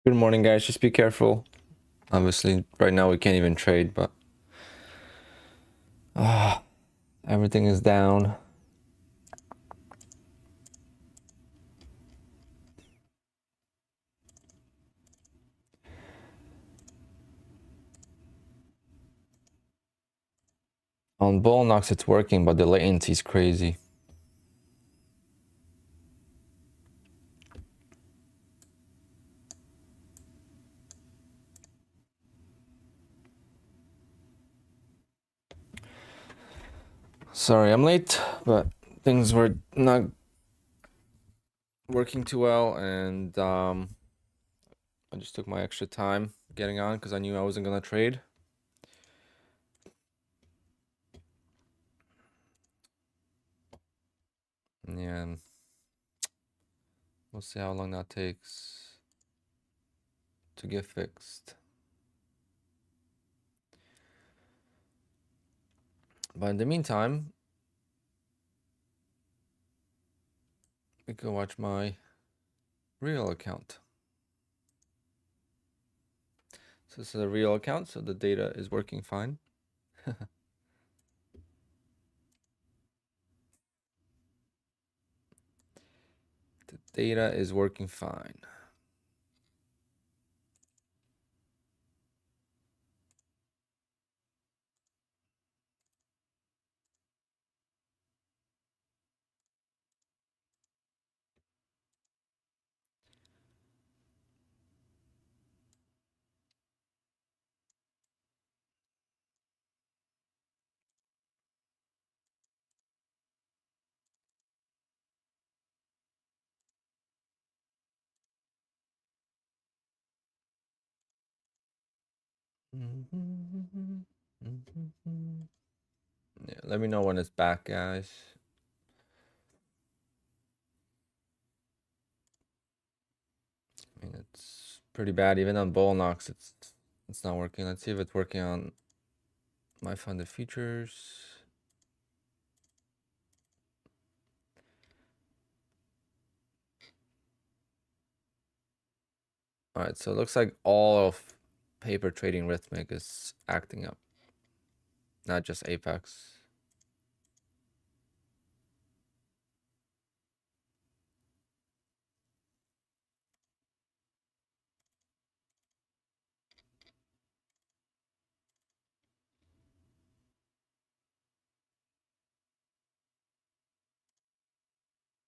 Good morning, guys. Just be careful. Obviously, right now we can't even trade, but everything is down. On Bullnox, it's working, but the latency is crazy. Sorry, I'm late, but things were not working too well, and I just took my extra time getting on because I knew I wasn't gonna trade. And we'll see how long that takes to get fixed. But in the meantime, we can watch my real account. So this is a real account, so the data is working fine. The data is working fine. Yeah, let me know when it's back, guys. I mean, it's pretty bad. Even on Bullnox, it's not working. Let's see if it's working on my funded futures. All right, so it looks like all of paper trading Rhythmic is acting up, not just Apex.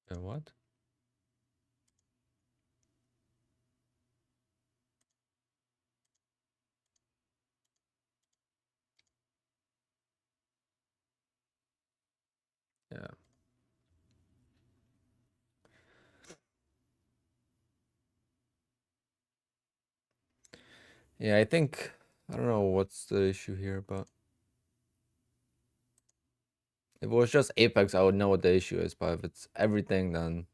And what? Yeah. Yeah, I think, I don't know what's the issue here, but if it was just Apex, I would know what the issue is, but if it's everything, then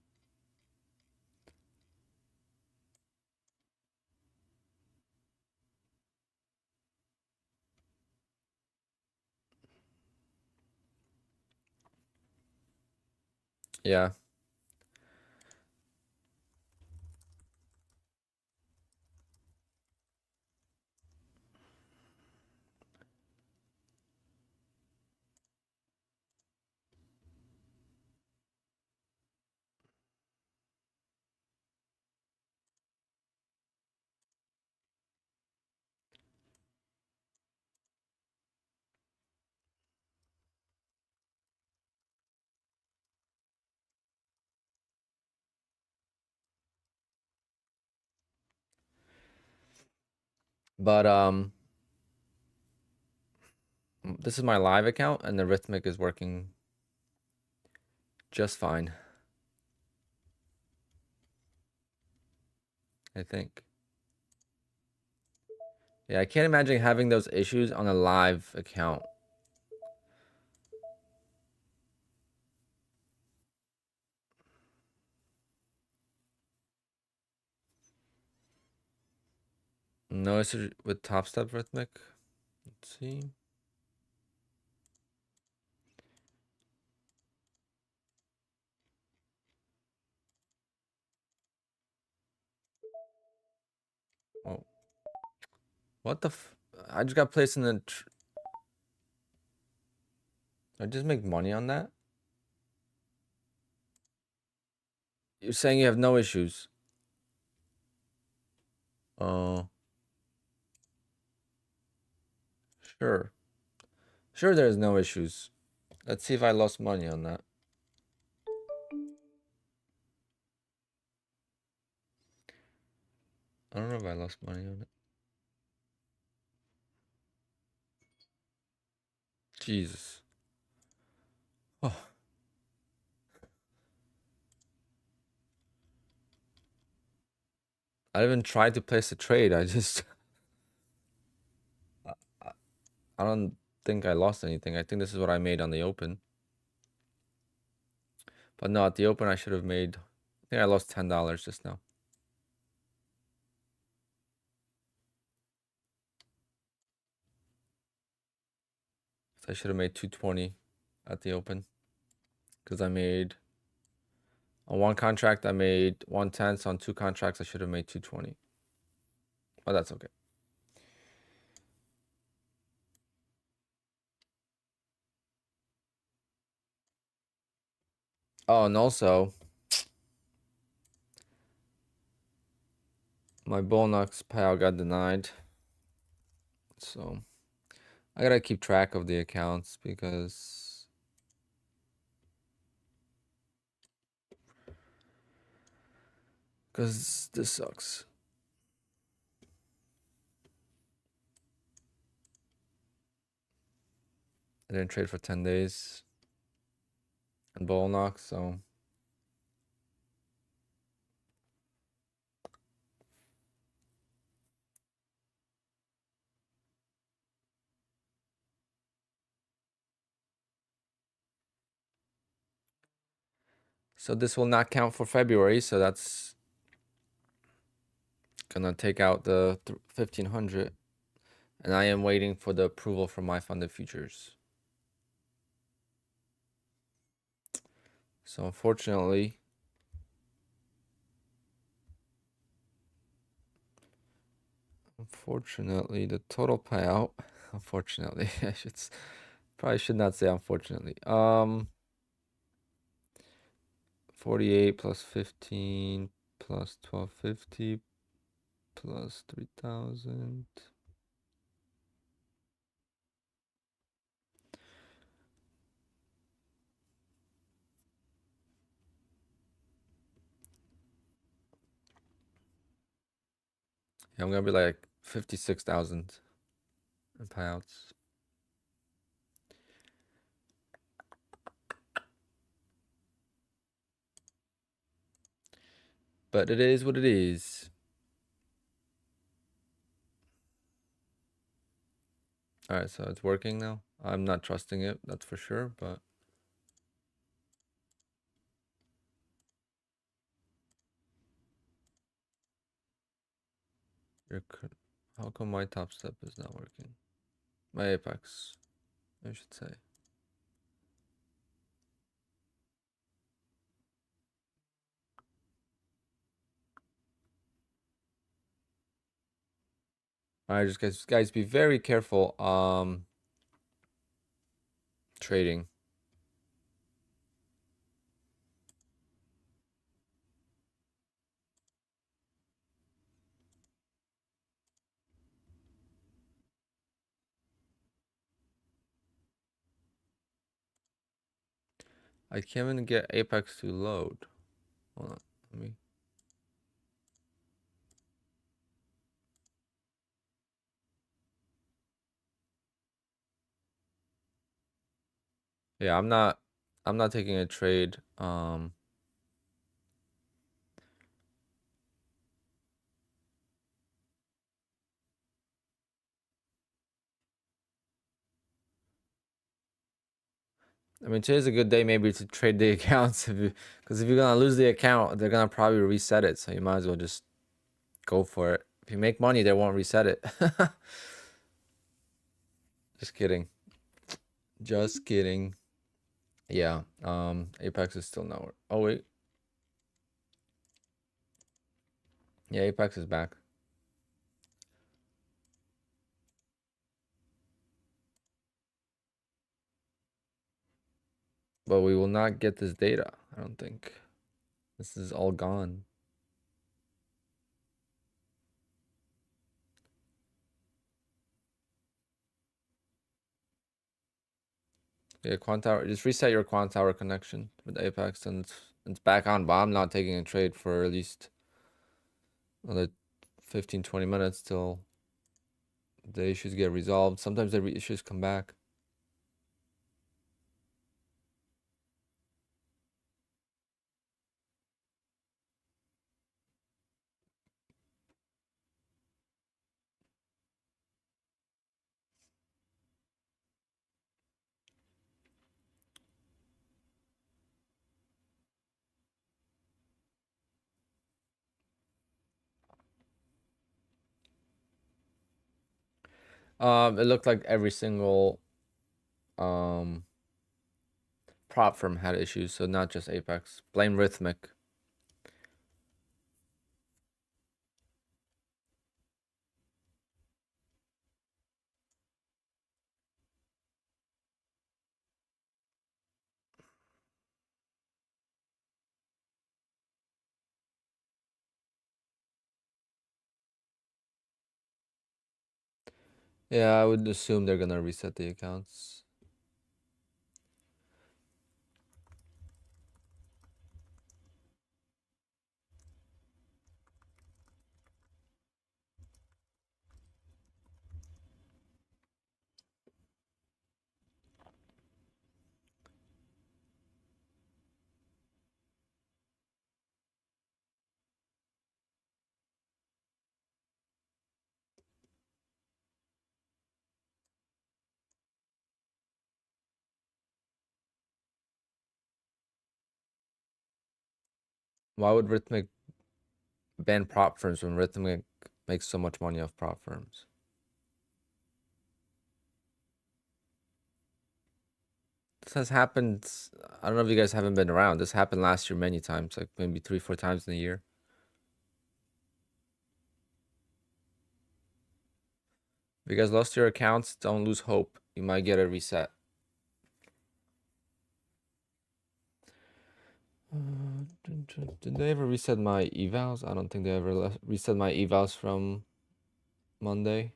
yeah. But this is my live account, and the Rhythmic is working just fine, I think. Yeah, I can't imagine having those issues on a live account. No issue with Top Step Rhythmic. Let's see. What the I just got placed in the... I just make money on that? You're saying you have no issues? Oh. Sure. Sure there's no issues. Let's see if I lost money on that. I don't know if I lost money on it. Jesus. Oh. I even tried to place a trade. I just... I don't think I lost anything. I think this is what I made on the open. But no, at the open I should have made... I think I lost $10 just now. So I should have made 220 at the open. Because I made... On one contract, I made 110. So on two contracts, I should have made 220. But that's okay. Oh, and also... My bonus payout got denied. So... I gotta keep track of the accounts because... Because this sucks. I didn't trade for 10 days. And ball knock, so... So this will not count for February, so that's gonna take out the 1500. And I am waiting for the approval from my funded futures. So unfortunately, the total payout, unfortunately, I probably should not say unfortunately. 48 plus 15 plus 1250 plus 3000. Yeah, I'm gonna be like 56,000 in payouts. But it is what it is. All right, so it's working now. I'm not trusting it, that's for sure, but how come my top step is not working? My apex, I should say. All right, just guys, be very careful. Trading. I can't even get apex to load. Hold on, let me. Yeah, I'm not taking a trade. I mean, today's a good day maybe to trade the accounts because if you're gonna lose the account, they're gonna probably reset it. So you might as well just go for it. If you make money, they won't reset it. Just kidding. Just kidding. Yeah. Apex is still not. Oh wait. Yeah, Apex is back. But we will not get this data, I don't think. This is all gone. Yeah, Quant Tower. Just reset your Quant Tower connection with Apex, and it's back on. But I'm not taking a trade for at least another 15-20 minutes till the issues get resolved. Sometimes the issues come back. It looked like every single prop firm had issues, so not just Apex. Blame Rhythmic. Yeah, I would assume they're gonna reset the accounts. Why would Rhythmic ban prop firms when Rhythmic makes so much money off prop firms? This has happened. I don't know if you guys haven't been around. This happened last year many times, like maybe 3-4 times in a year. If you guys lost your accounts, don't lose hope. You might get a reset. Did they ever reset my evals? I don't think they ever reset my evals from Monday.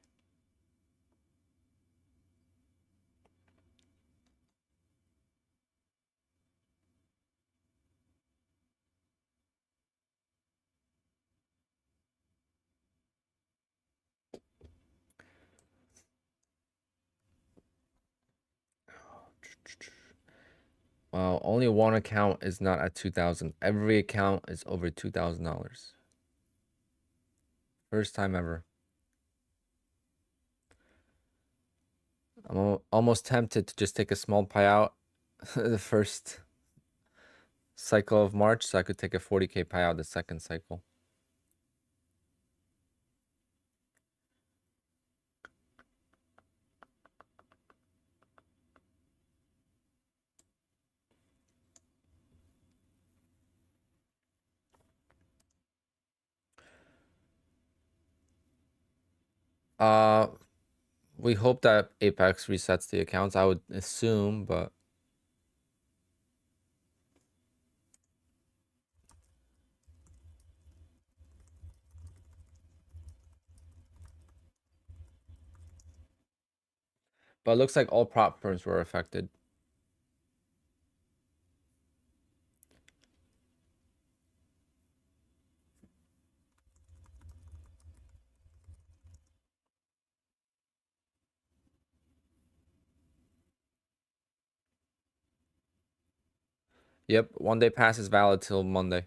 Wow, only one account is not at 2,000. Every account is over $2,000. First time ever. I'm almost tempted to just take a small payout the first cycle of March, so I could take a 40K payout the second cycle. We hope that Apex resets the accounts. I would assume, but it looks like all prop firms were affected. Yep, 1-day pass is valid till Monday.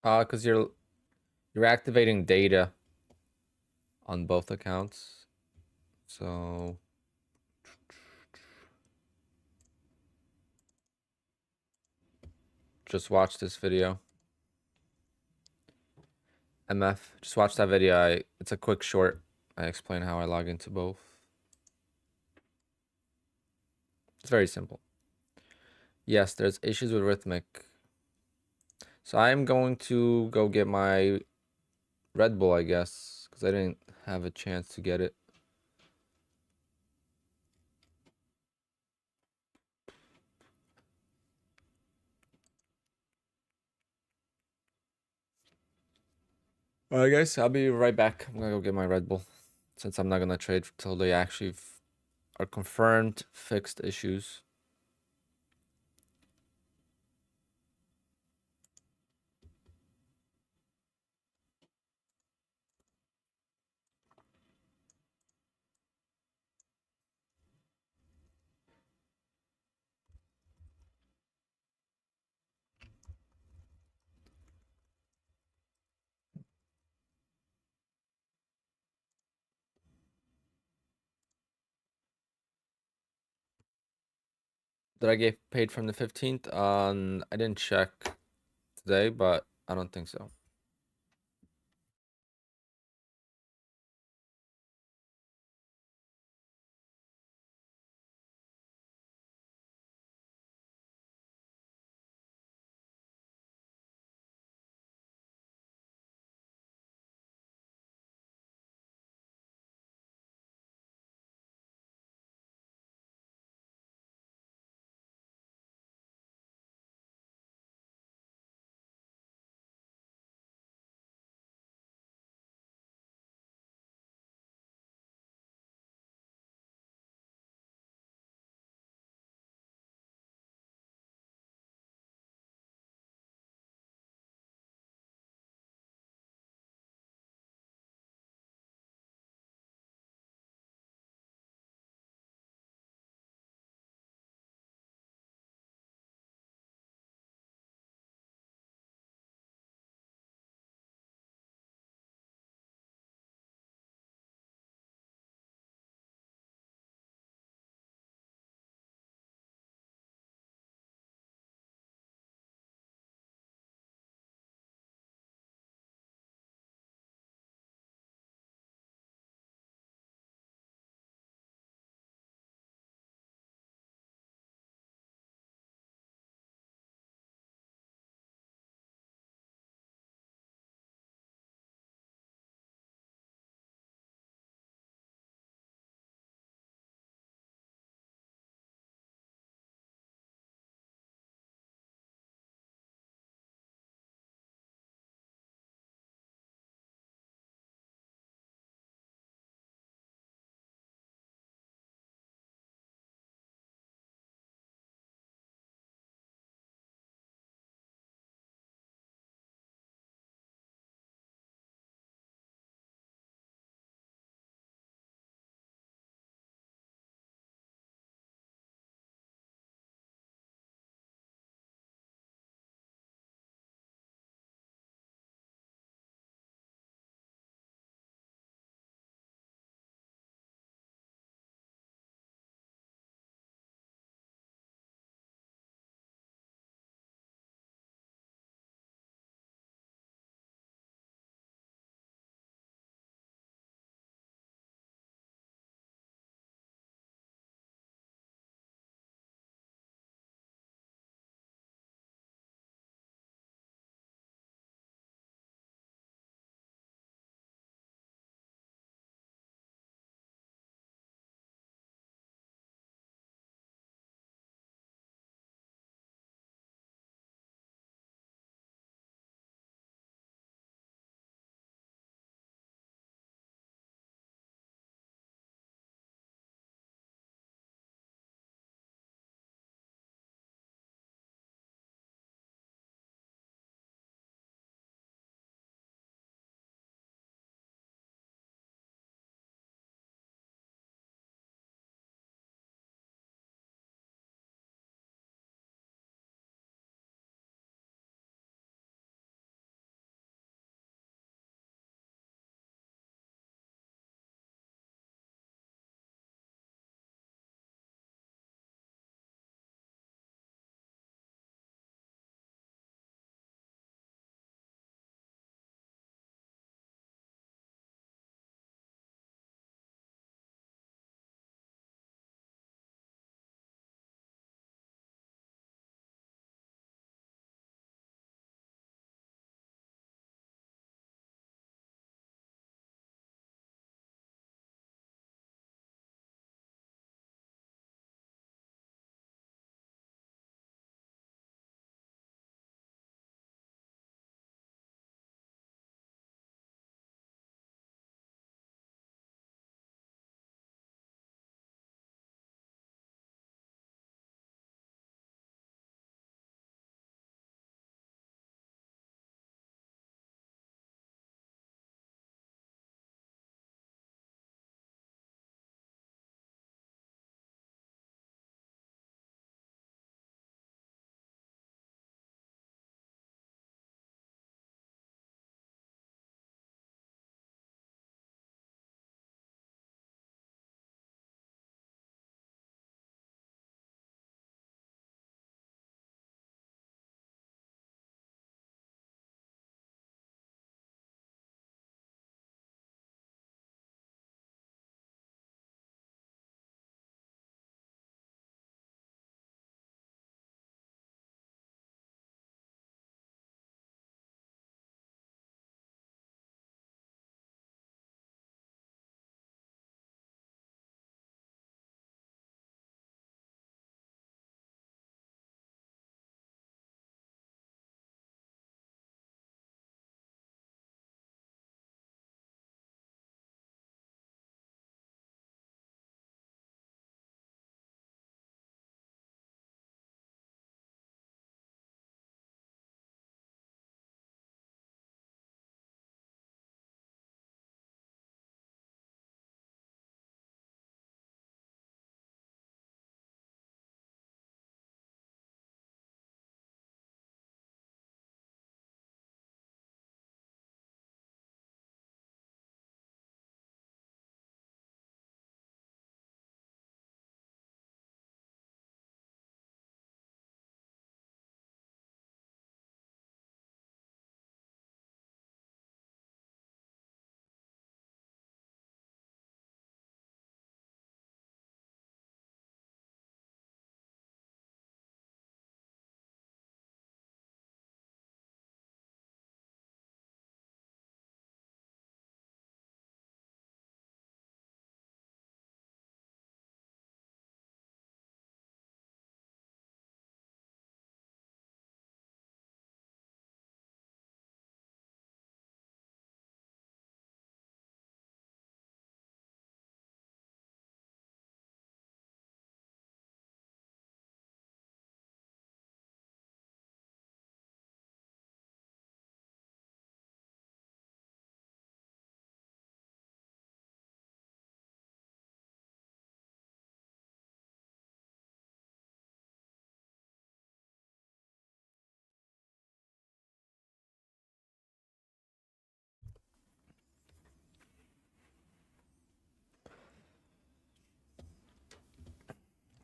Because you're activating data on both accounts. So just watch this video. MF, just watch that video. It's a quick short. I explain how I log into both. It's very simple. Yes, there's issues with Rhythmic. So I'm going to go get my Red Bull, I guess, because I didn't have a chance to get it. Alright guys, I'll be right back. I'm gonna go get my Red Bull, since I'm not gonna trade till they actually are confirmed fixed issues. Did I get paid from the 15th? I didn't check today, but I don't think so.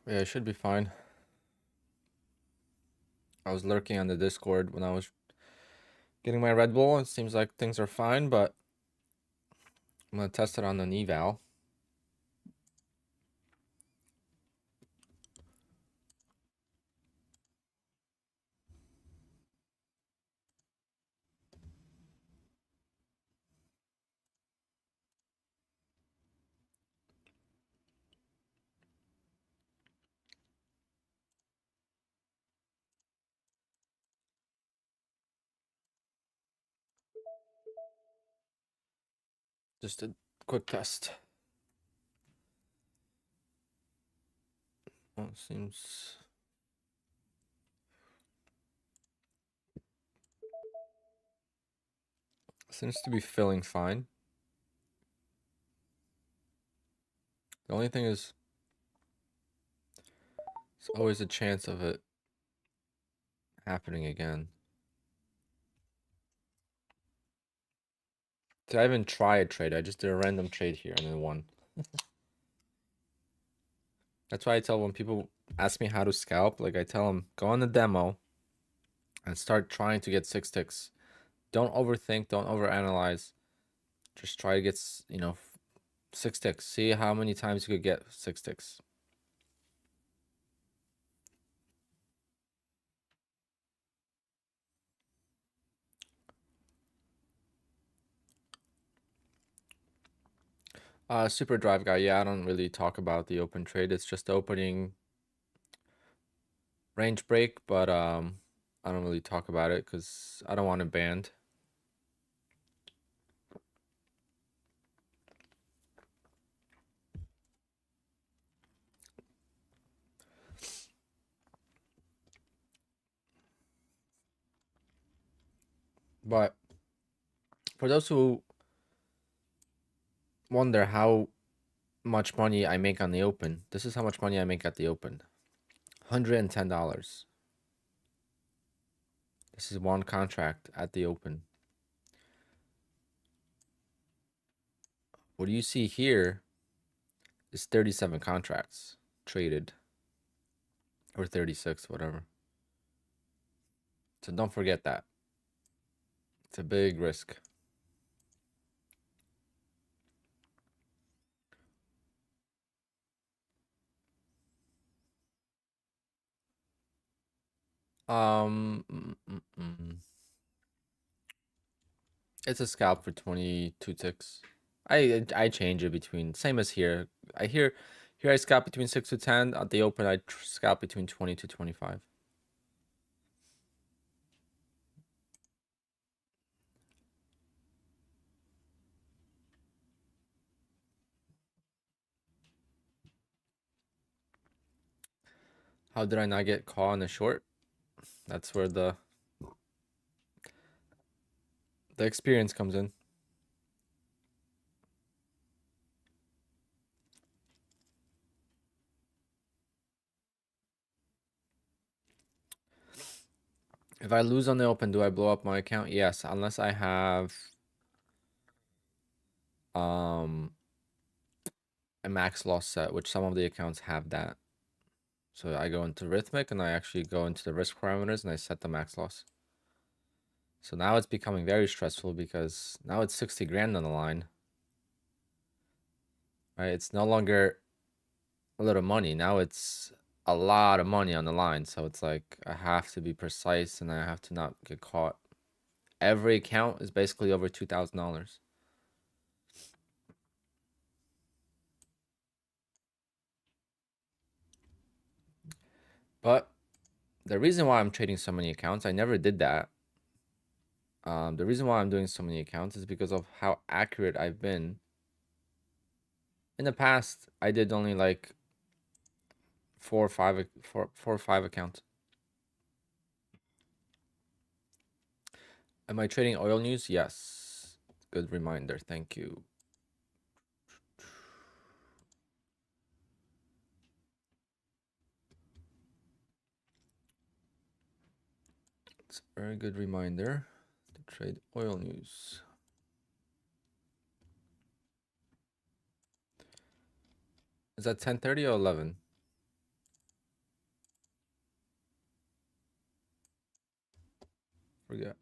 Yeah, it should be fine. I was lurking on the Discord when I was getting my Red Bull. It seems like things are fine, but I'm gonna test it on an eval. Just a quick test. Well, seems to be filling fine. The only thing is, there's always a chance of it happening again. Did I even try a trade? I just did a random trade here and then won. That's why I tell when people ask me how to scalp, like I tell them, go on the demo and start trying to get 6 ticks. Don't overthink, don't overanalyze. Just try to get, 6 ticks. See how many times you could get 6 ticks. Super drive guy. Yeah, I don't really talk about the open trade. It's just opening range break, but I don't really talk about it because I don't want it banned. But for those who wonder how much money I make on the open, this is how much money I make at the open. $110. This is one contract at the open. What you see here is 37 contracts traded, or 36, whatever. So don't forget that. It's a big risk. It's a scalp for 22 ticks. I change it between, same as here. Here I scalp between 6 to 10. At the open, I scalp between 20 to 25. How did I not get caught on a short? That's where the experience comes in. If I lose on the open, do I blow up my account? Yes, unless I have a max loss set, which some of the accounts have that. So I go into Rhythmic and I actually go into the risk parameters and I set the max loss. So now it's becoming very stressful because now it's 60 grand on the line. Right? It's no longer a little money. Now it's a lot of money on the line. So it's like I have to be precise and I have to not get caught. Every account is basically over $2,000. But the reason why I'm trading so many accounts, I never did that. The reason why I'm doing so many accounts is because of how accurate I've been. In the past, I did only like 4 or 5 accounts. Am I trading oil news? Yes. Good reminder. Thank you. It's a very good reminder to trade oil news. Is that 10:30 or 11? Forget.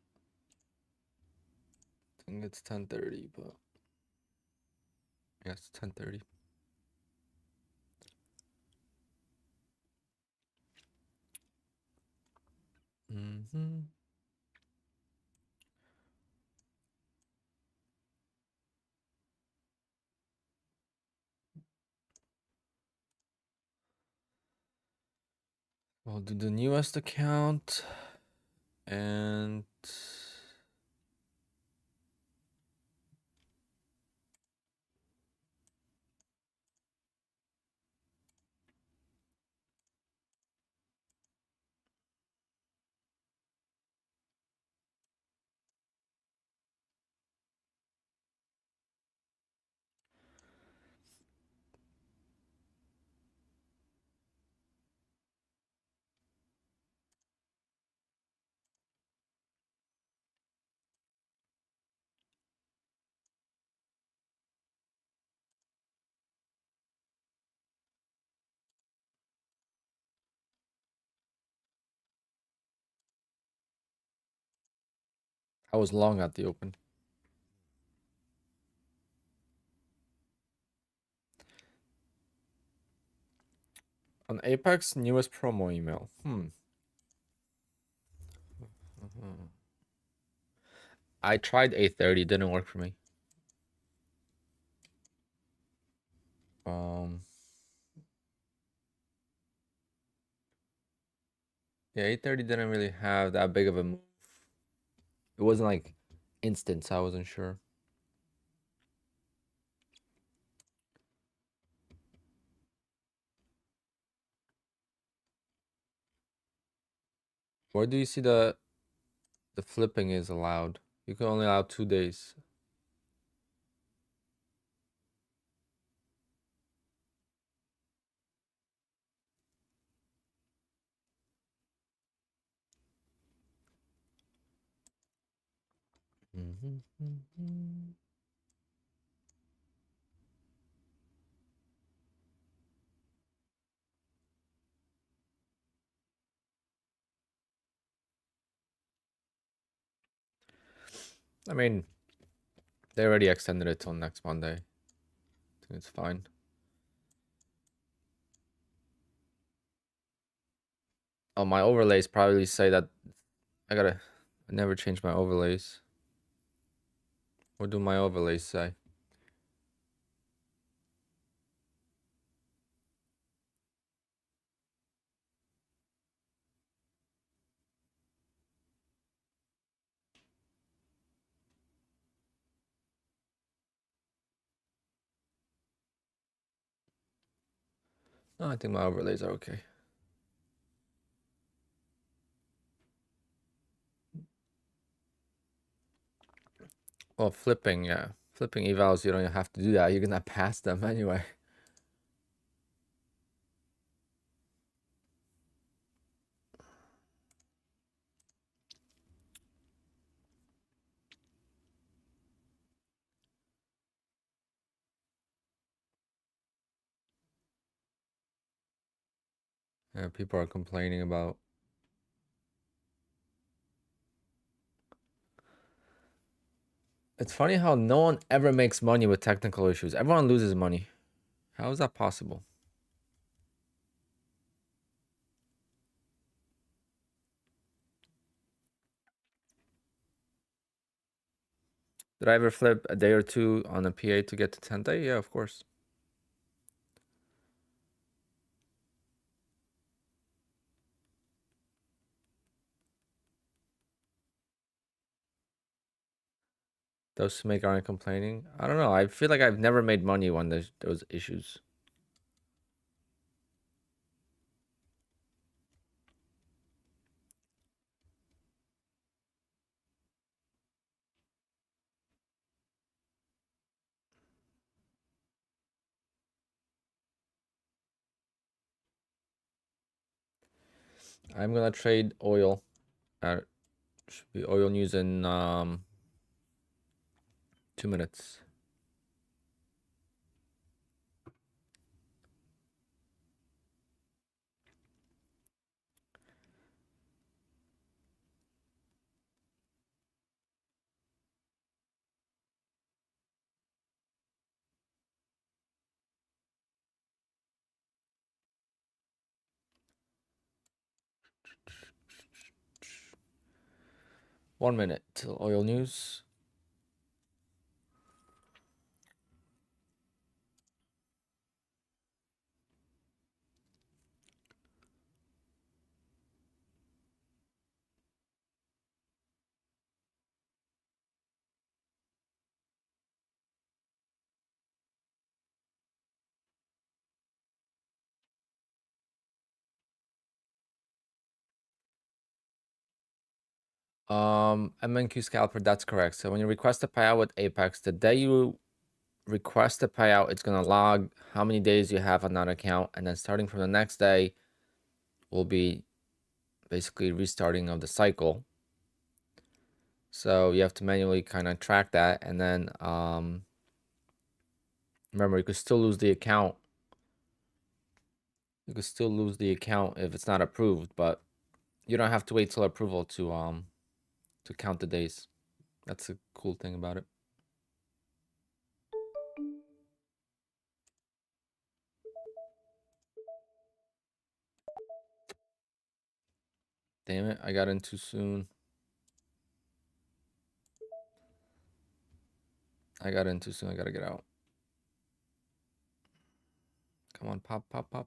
I think it's 10:30, but yes, 10:30. I'll do the newest account and I was long at the open. On Apex, newest promo email. I tried 8:30, didn't work for me. Yeah, 8:30 didn't really have that big of a move. It wasn't like instant, so I wasn't sure. Where do you see the flipping is allowed? You can only allow 2 days. I mean, they already extended it till next Monday. I think it's fine. Oh, my overlays probably say that I never change my overlays. What do my overlays say? Oh, I think my overlays are okay. Well, flipping, yeah. Flipping evals, you don't have to do that. You're gonna pass them anyway. Yeah, people are complaining about. It's funny how no one ever makes money with technical issues. Everyone loses money. How is that possible? Did I ever flip a day or two on a PA to get to 10 day? Yeah, of course. Those who make aren't complaining. I don't know. I feel like I've never made money when there's those issues. I'm gonna trade oil. Should be oil news in 2 minutes. 1 minute till oil news. MNQ scalper, that's correct. So when you request a payout with Apex, the day you request a payout, it's gonna log how many days you have on that account, and then starting from the next day will be basically restarting of the cycle. So you have to manually kind of track that, and then remember, you could still lose the account. You could still lose the account if it's not approved, but you don't have to wait till approval to count the days. That's a cool thing about it. Damn it, I got in too soon. I got in too soon. I gotta get out. Come on, pop, pop, pop.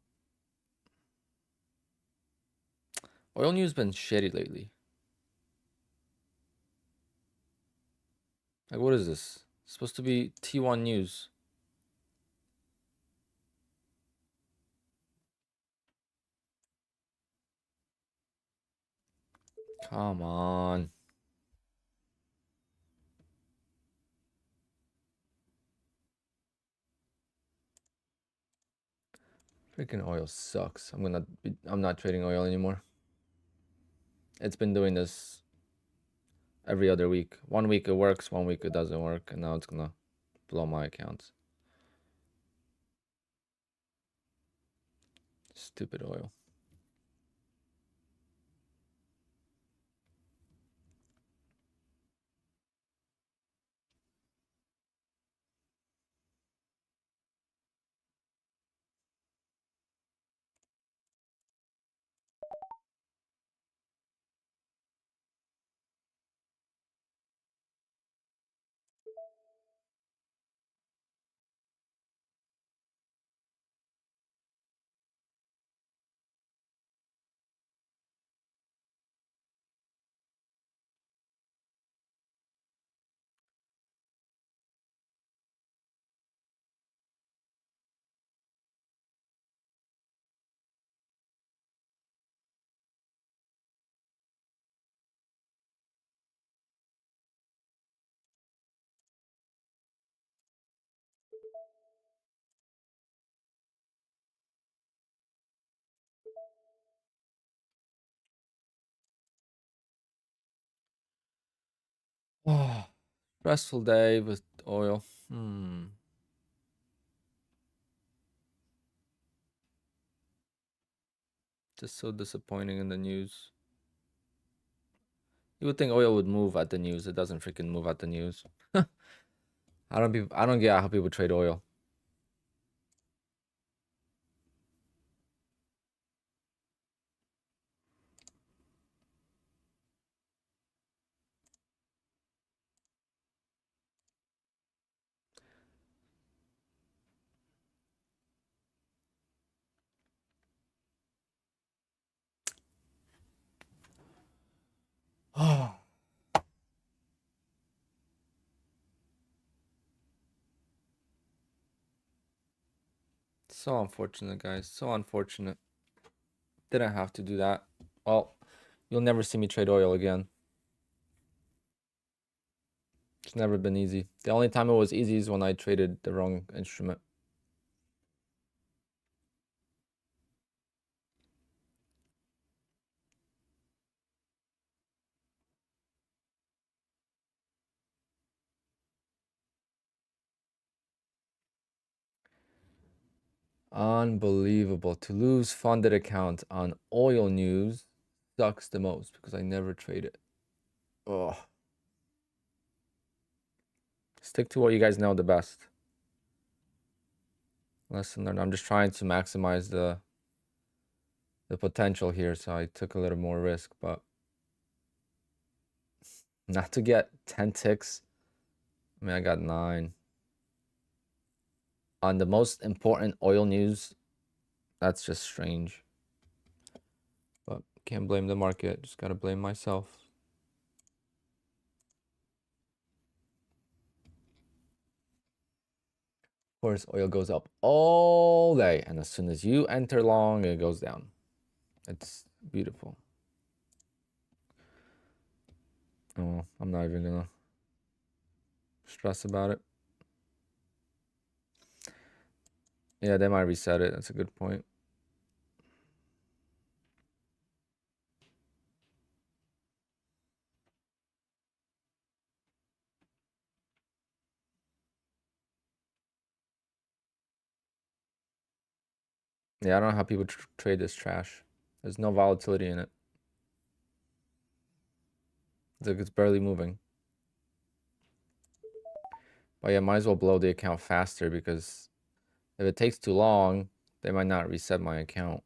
Oil news been shitty lately. Like, what is this? It's supposed to be T1 news. Come on. Freaking oil sucks. I'm not trading oil anymore. It's been doing this every other week. 1 week it works, 1 week it doesn't work, and now it's gonna blow my accounts. Stupid oil. Oh, stressful day with oil. Just so disappointing in the news. You would think oil would move at the news. It doesn't freaking move at the news. I don't get how people trade oil. Oh. So unfortunate, guys. So unfortunate. Didn't have to do that. Well, you'll never see me trade oil again. It's never been easy. The only time it was easy is when I traded the wrong instrument. Unbelievable. To lose funded account on oil news sucks the most because I never trade it. Oh. Stick to what you guys know the best. Lesson learned. I'm just trying to maximize the potential here, so I took a little more risk, but Not to get 10 ticks. I mean, I got 9. On the most important oil news, that's just strange. But can't blame the market. Just gotta blame myself. Of course, oil goes up all day. And as soon as you enter long, it goes down. It's beautiful. Oh, I'm not even gonna stress about it. Yeah, they might reset it. That's a good point. Yeah, I don't know how people trade this trash. There's no volatility in it. It's like it's barely moving. But yeah, might as well blow the account faster, because if it takes too long, they might not reset my account.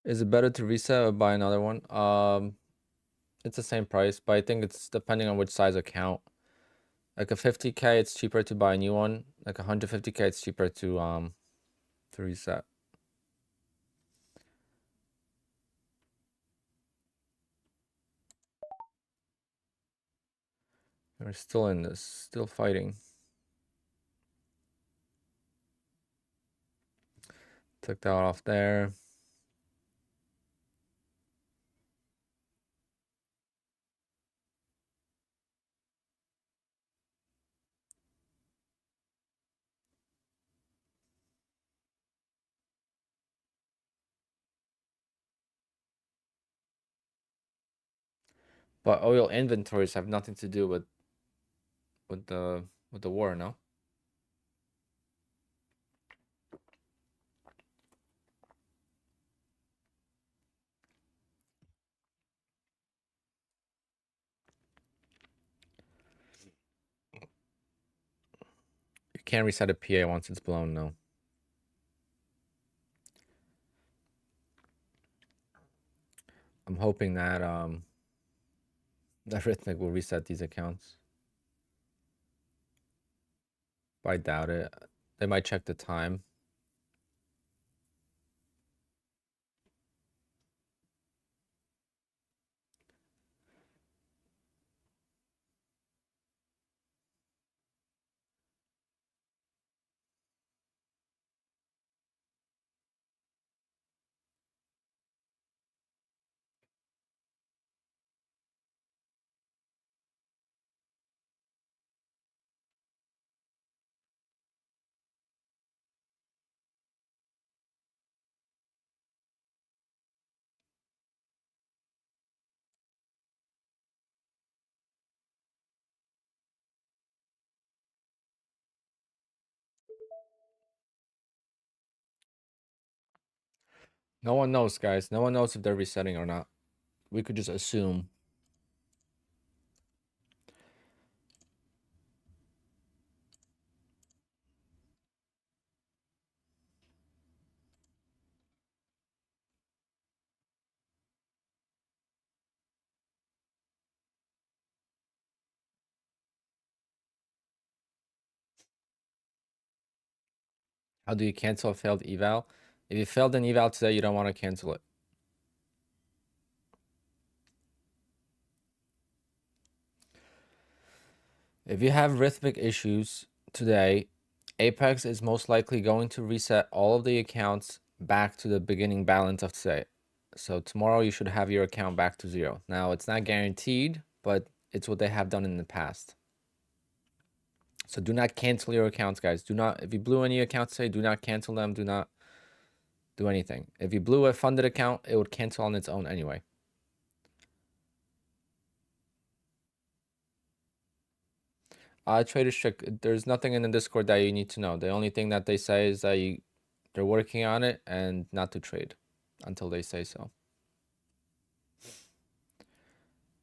Is it better to reset or buy another one? It's the same price, but I think it's depending on which size account. Like a 50K, it's cheaper to buy a new one. Like 150K, it's cheaper to reset. We're still in this, still fighting. Took that off there. But oil inventories have nothing to do with the war, no? You can't reset a PA once it's blown, no. I'm hoping that that Rhythmic will reset these accounts. But I doubt it. They might check the time. No one knows, guys. No one knows if they're resetting or not. We could just assume. How do you cancel a failed eval? If you failed an eval today, you don't want to cancel it. If you have Rhythmic issues today, Apex is most likely going to reset all of the accounts back to the beginning balance of today. So tomorrow you should have your account back to 0. Now, it's not guaranteed, but it's what they have done in the past. So do not cancel your accounts, guys. Do not, if you blew any accounts today, do not cancel them. Do not do anything. If you blew a funded account, it would cancel on its own anyway. Trader Strict, there's nothing in the Discord that you need to know. The only thing that they say is that they're working on it and not to trade until they say so.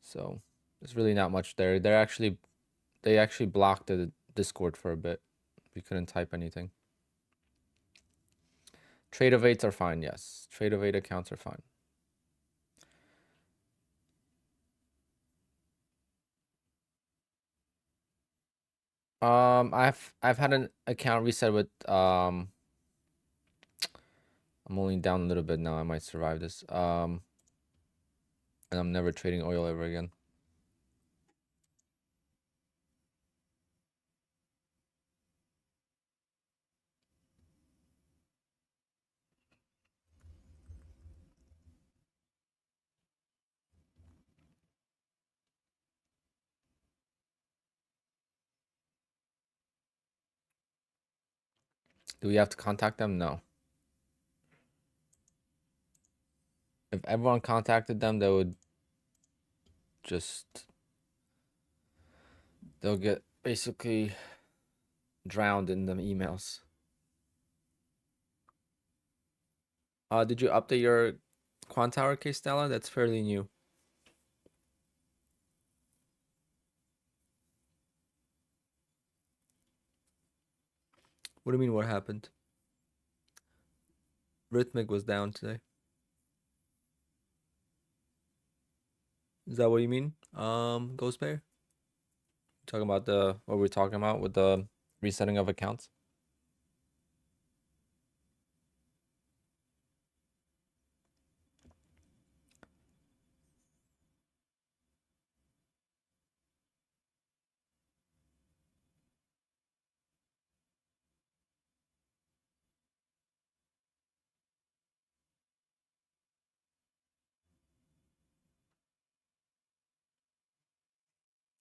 So there's really not much there. They actually blocked the Discord for a bit. We couldn't type anything. Trade of 8s are fine, yes. Trade of 8 accounts are fine. I've had an account reset with I'm only down a little bit now. I might survive this. And I'm never trading oil ever again. Do we have to contact them? No. If everyone contacted them, they would just, they'll get basically drowned in the emails. Did you update your Quant Tower case, Stella? That's fairly new. What do you mean, what happened? Rhythmic was down today. Is that what you mean? Ghost Bear? Talking about what we're talking about with the resetting of accounts?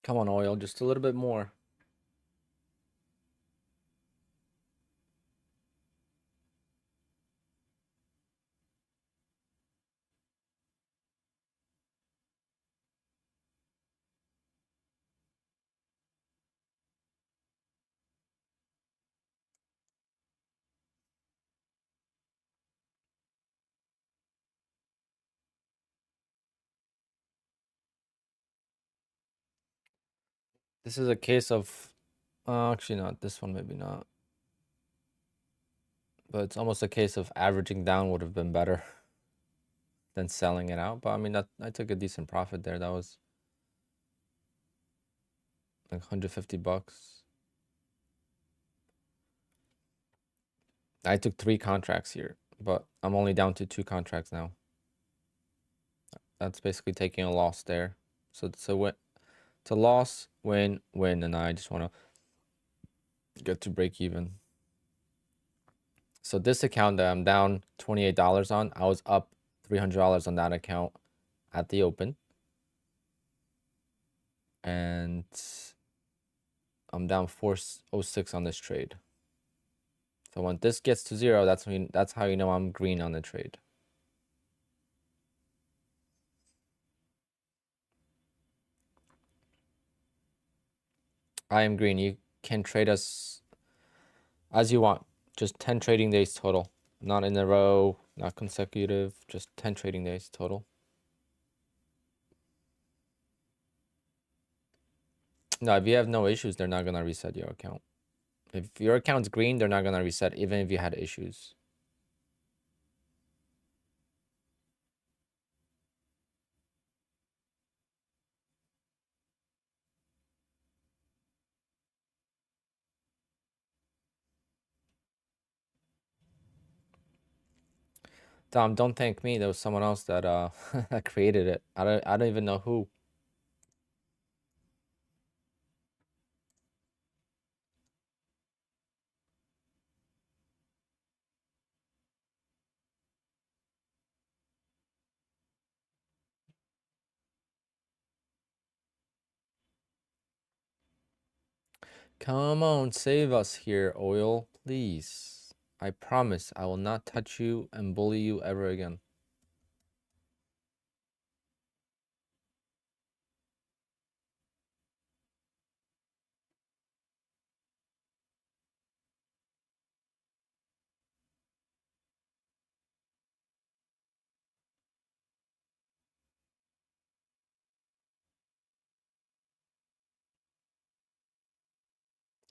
Come on, oil, just a little bit more. This is a case of, actually not, this one maybe not. But it's almost a case of averaging down would have been better than selling it out. But I mean, I took a decent profit there. That was like 150 bucks. I took 3 contracts here, but I'm only down to 2 contracts now. That's basically taking a loss there. So it's a loss, win, win, and I just want to get to break even. So this account that I'm down $28 on, I was up $300 on that account at the open. And I'm down 406 on this trade. So when this gets to 0, that's how you know I'm green on the trade. I am green. You can trade us as you want. Just 10 trading days total. Not in a row, not consecutive, just 10 trading days total. No, if you have no issues, they're not going to reset your account. If your account's green, they're not going to reset even if you had issues. Dom, don't thank me. There was someone else that that created it. I don't even know who. Come on, save us here, oil, please. I promise I will not touch you and bully you ever again.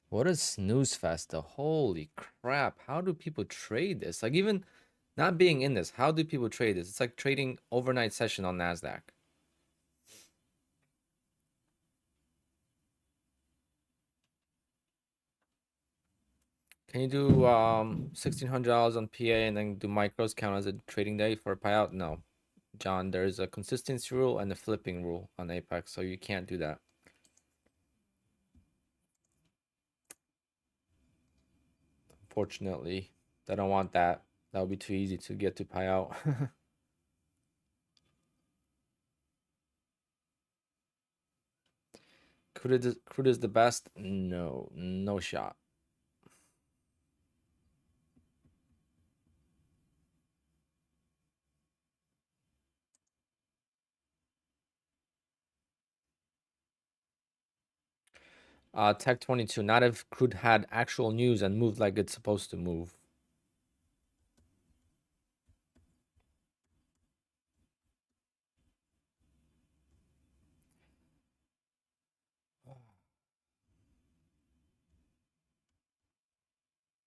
What a snooze fest. Holy crap. How do people trade this? Like, even not being in this, how do people trade this? It's like trading overnight session on Nasdaq. Can you do $1,600 on PA and then do micros count as a trading day for a payout? No, John. There's a consistency rule and a flipping rule on Apex, so you can't do that. Fortunately, they don't want that. That would be too easy to get to payout. Crude is the best? No, no shot. Tech 22. Not if crude had actual news and moved like it's supposed to move.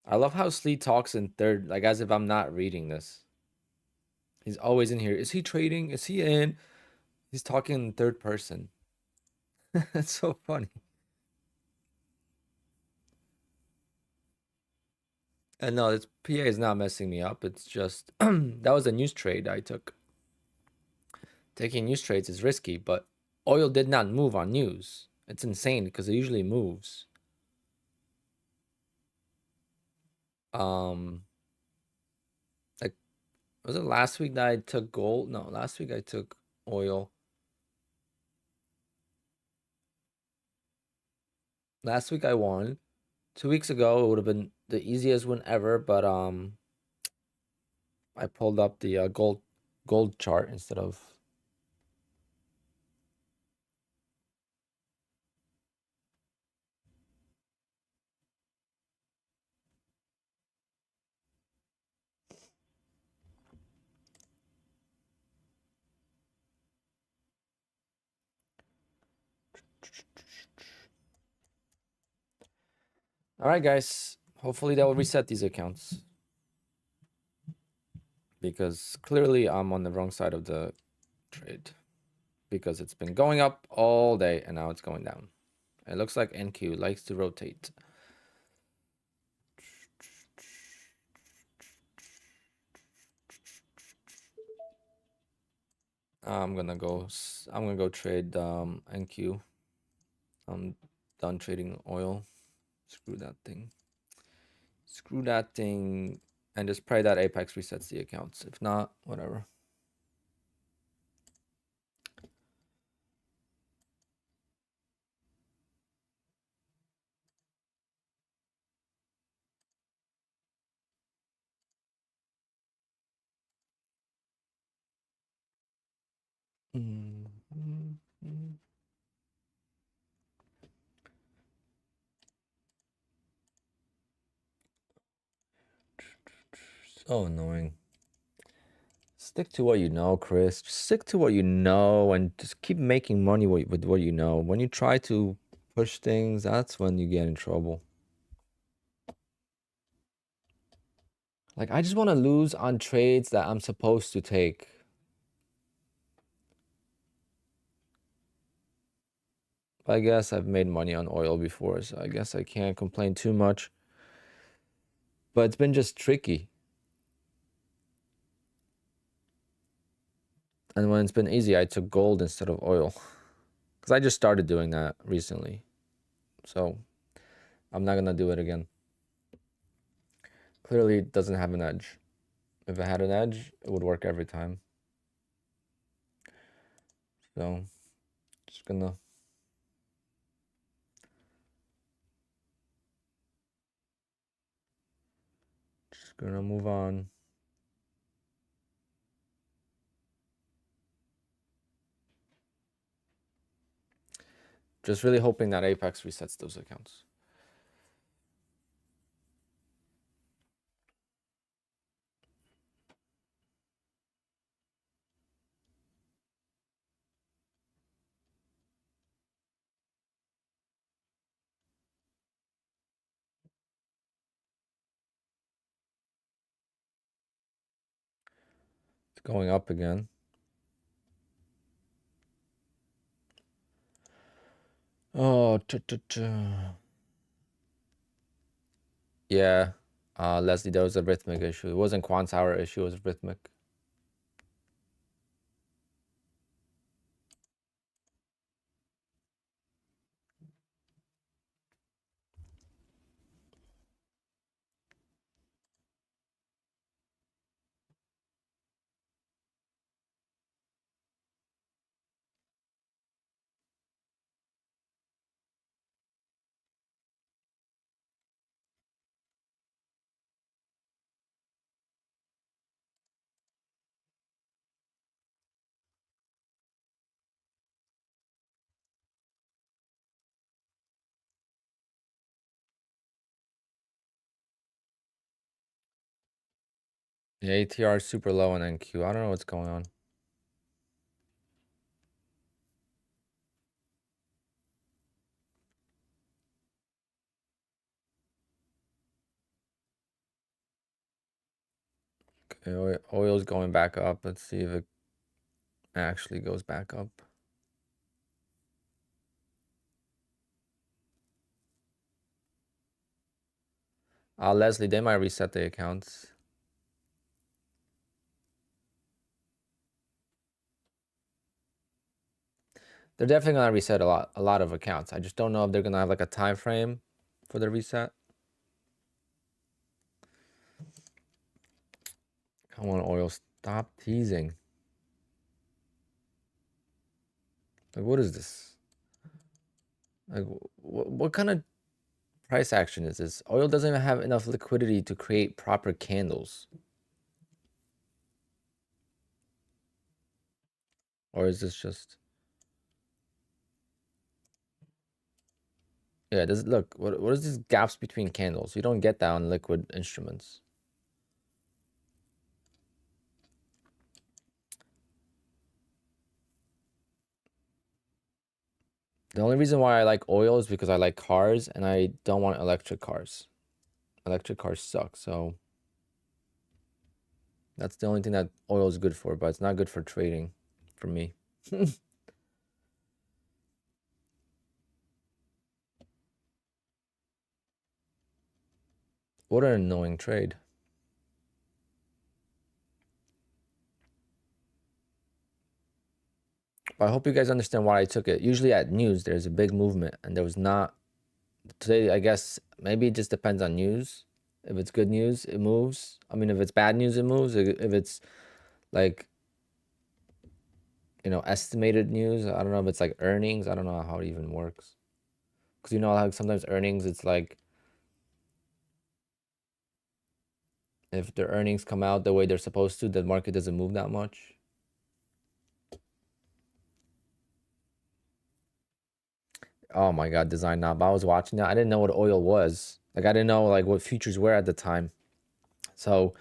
I love how Slee talks in third, like as if I'm not reading this. He's always in here. Is he trading? Is he in? He's talking in third person. That's so funny. And no, this PA is not messing me up. It's just that was a news trade I took. Taking news trades is risky, but oil did not move on news. It's insane because it usually moves. Like, was it last week that I took gold? No, last week I took oil. Last week I won. 2 weeks ago it would have been the easiest win ever, but I pulled up the gold chart instead of. All right, guys. Hopefully that will reset these accounts. Because clearly I'm on the wrong side of the trade. Because it's been going up all day and now it's going down. It looks like NQ likes to rotate. I'm gonna go trade NQ. I'm done trading oil. Screw that thing. Screw that thing. And just pray that Apex resets the accounts. If not, whatever. So annoying. Stick to what you know, Chris. Just stick to what you know and just keep making money with what you know. When you try to push things, that's when you get in trouble. Like, I just want to lose on trades that I'm supposed to take. I guess I've made money on oil before, so I guess I can't complain too much. But it's been just tricky. And when it's been easy, I took gold instead of oil. Because I just started doing that recently. So I'm not going to do it again. Clearly, it doesn't have an edge. If it had an edge, it would work every time. So just gonna move on. Just really hoping that Apex resets those accounts. It's going up again. Oh, yeah. Leslie, there was a Rhythmic issue. It wasn't Quant Tower issue, it was Rhythmic. Yeah, ATR is super low on NQ. I don't know what's going on. Okay, oil's going back up. Let's see if it actually goes back up. Leslie, they might reset the accounts. They're definitely gonna reset a lot of accounts. I just don't know if they're gonna have like a time frame for the reset. Come on, oil, stop teasing. Like, what is this? Like, what kind of price action is this? Oil doesn't even have enough liquidity to create proper candles. Or is this just... Yeah, does it look, what is these gaps between candles? You don't get that on liquid instruments. The only reason why I like oil is because I like cars and I don't want electric cars. Electric cars suck, so that's the only thing that oil is good for, but it's not good for trading for me. What an annoying trade. But I hope you guys understand why I took it. Usually at news, there's a big movement, and there was not. Today, I guess, maybe it just depends on news. If it's good news, it moves. I mean, if it's bad news, it moves. If it's like, you know, estimated news, I don't know if it's like earnings. I don't know how it even works. Because, you know, like sometimes earnings, it's like, if their earnings come out the way they're supposed to, the market doesn't move that much. Oh my God, design knob. I was watching that. I didn't know what oil was. Like, I didn't know like what futures were at the time. So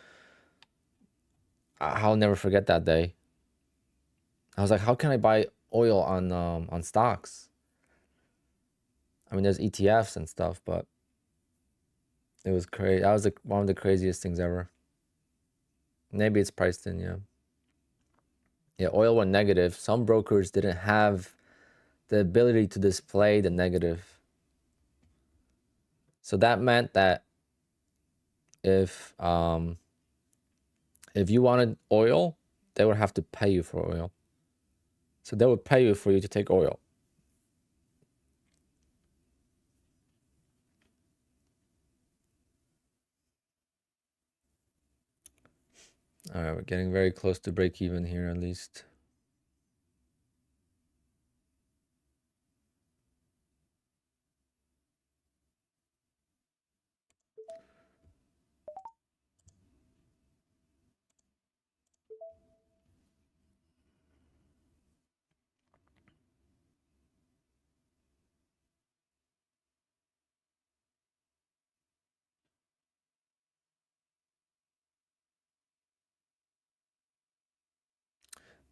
I'll never forget that day. I was like, how can I buy oil on stocks? I mean, there's ETFs and stuff, but it was crazy. That was like one of the craziest things ever. Maybe it's priced in, yeah. Yeah, oil went negative. Some brokers didn't have the ability to display the negative. So that meant that if you wanted oil, they would have to pay you for oil. So they would pay you for you to take oil. All right, we're getting very close to break even here at least.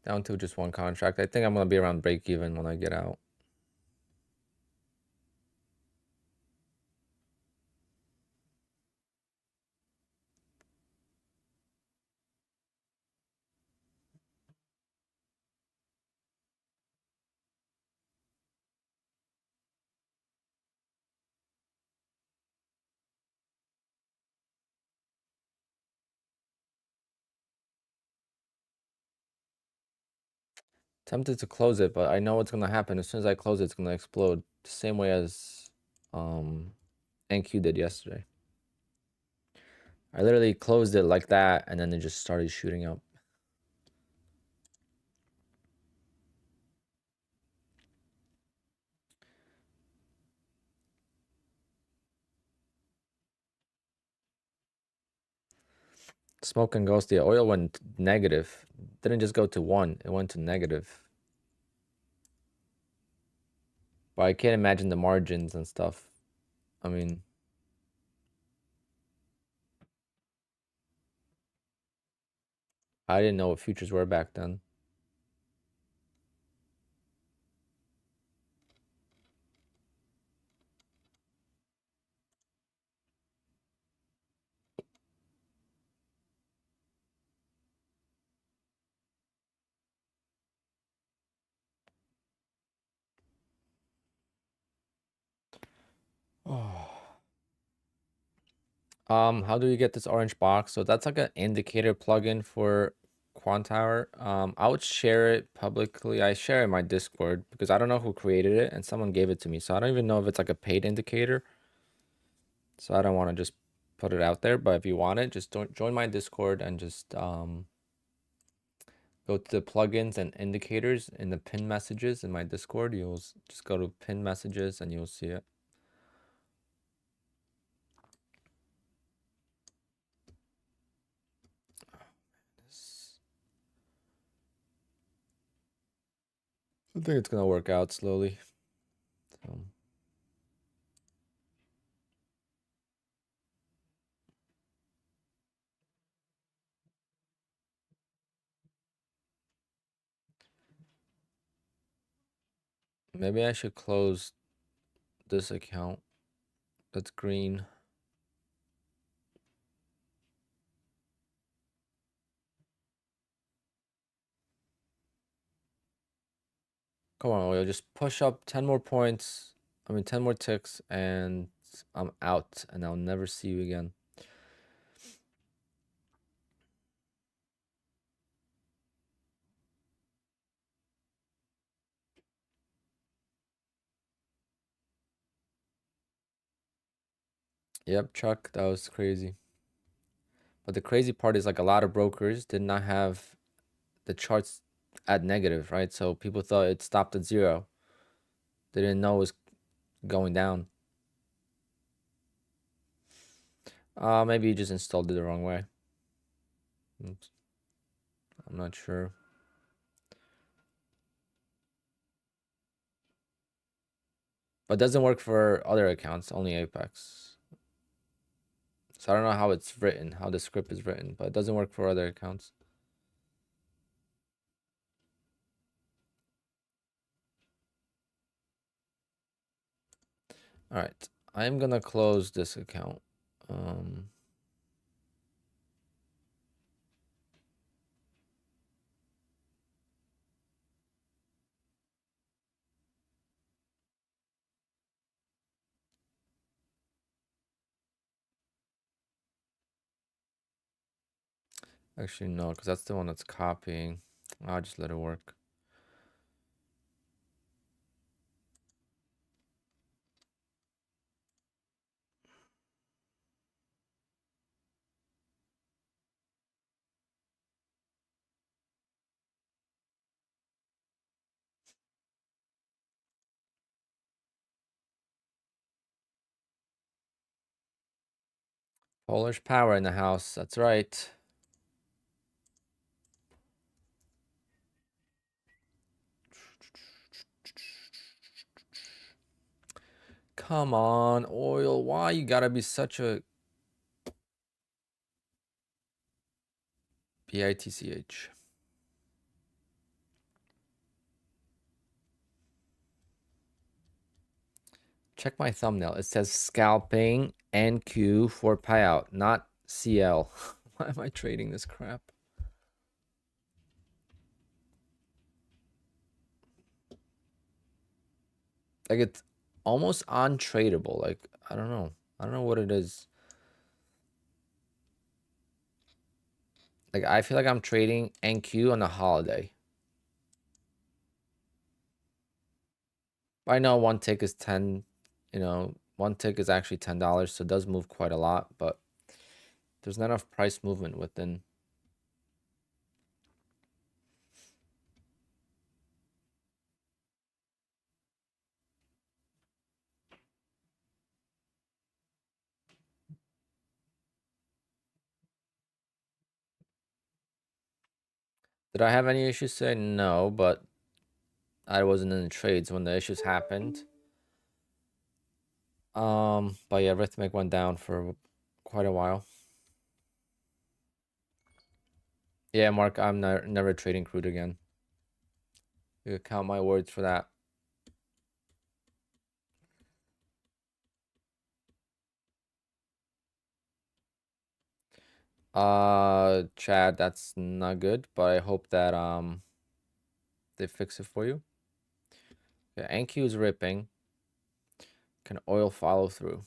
Down to just one contract. I think I'm gonna be around break even when I get out. Tempted to close it, but I know what's gonna happen. As soon as I close it, it's gonna explode. The same way as NQ did yesterday. I literally closed it like that, and then it just started shooting up. Smoke and ghost. The oil went negative. Didn't just go to 1. It went to negative. But I can't imagine the margins and stuff. I mean, I didn't know what futures were back then. Oh. How do you get this orange box? So that's like an indicator plugin for Quant Tower. I would share it publicly. I share it in my Discord because I don't know who created it and someone gave it to me. So I don't even know if it's like a paid indicator. So I don't want to just put it out there. But if you want it, just don't join my Discord and just go to the plugins and indicators in the pin messages in my Discord. You'll just go to pin messages and you'll see it. I think it's gonna work out slowly. So. Maybe I should close this account. That's green. Come on, oil. Just push up 10 more points. 10 more ticks, and I'm out, and I'll never see you again. Yep, Chuck, that was crazy. But the crazy part is like a lot of brokers did not have the charts at negative, right? So people thought it stopped at 0. They didn't know it was going down. Maybe you just installed it the wrong way. Oops. I'm not sure. But it doesn't work for other accounts, only Apex. So I don't know how it's written, how the script is written, but it doesn't work for other accounts. All right, I'm gonna close this account. Actually, no, because that's the one that's copying. I'll just let it work. Polish power in the house. That's right. Come on, oil. Why you gotta be such a bitch? Check my thumbnail. It says Scalping NQ for Payout, not CL. Why am I trading this crap? Like, it's almost untradeable. Like, I don't know. I don't know what it is. Like, I feel like I'm trading NQ on a holiday. I know one tick is 10, you know, one tick is actually $10, so it does move quite a lot, but there's not enough price movement within. Did I have any issues today? No, but I wasn't in the trades when the issues happened. But yeah, Rhythmic went down for quite a while. Yeah, Mark, I'm never trading crude again. You can count my words for that. Chad, that's not good, but I hope that they fix it for you. Yeah, NQ is ripping. Can oil follow through?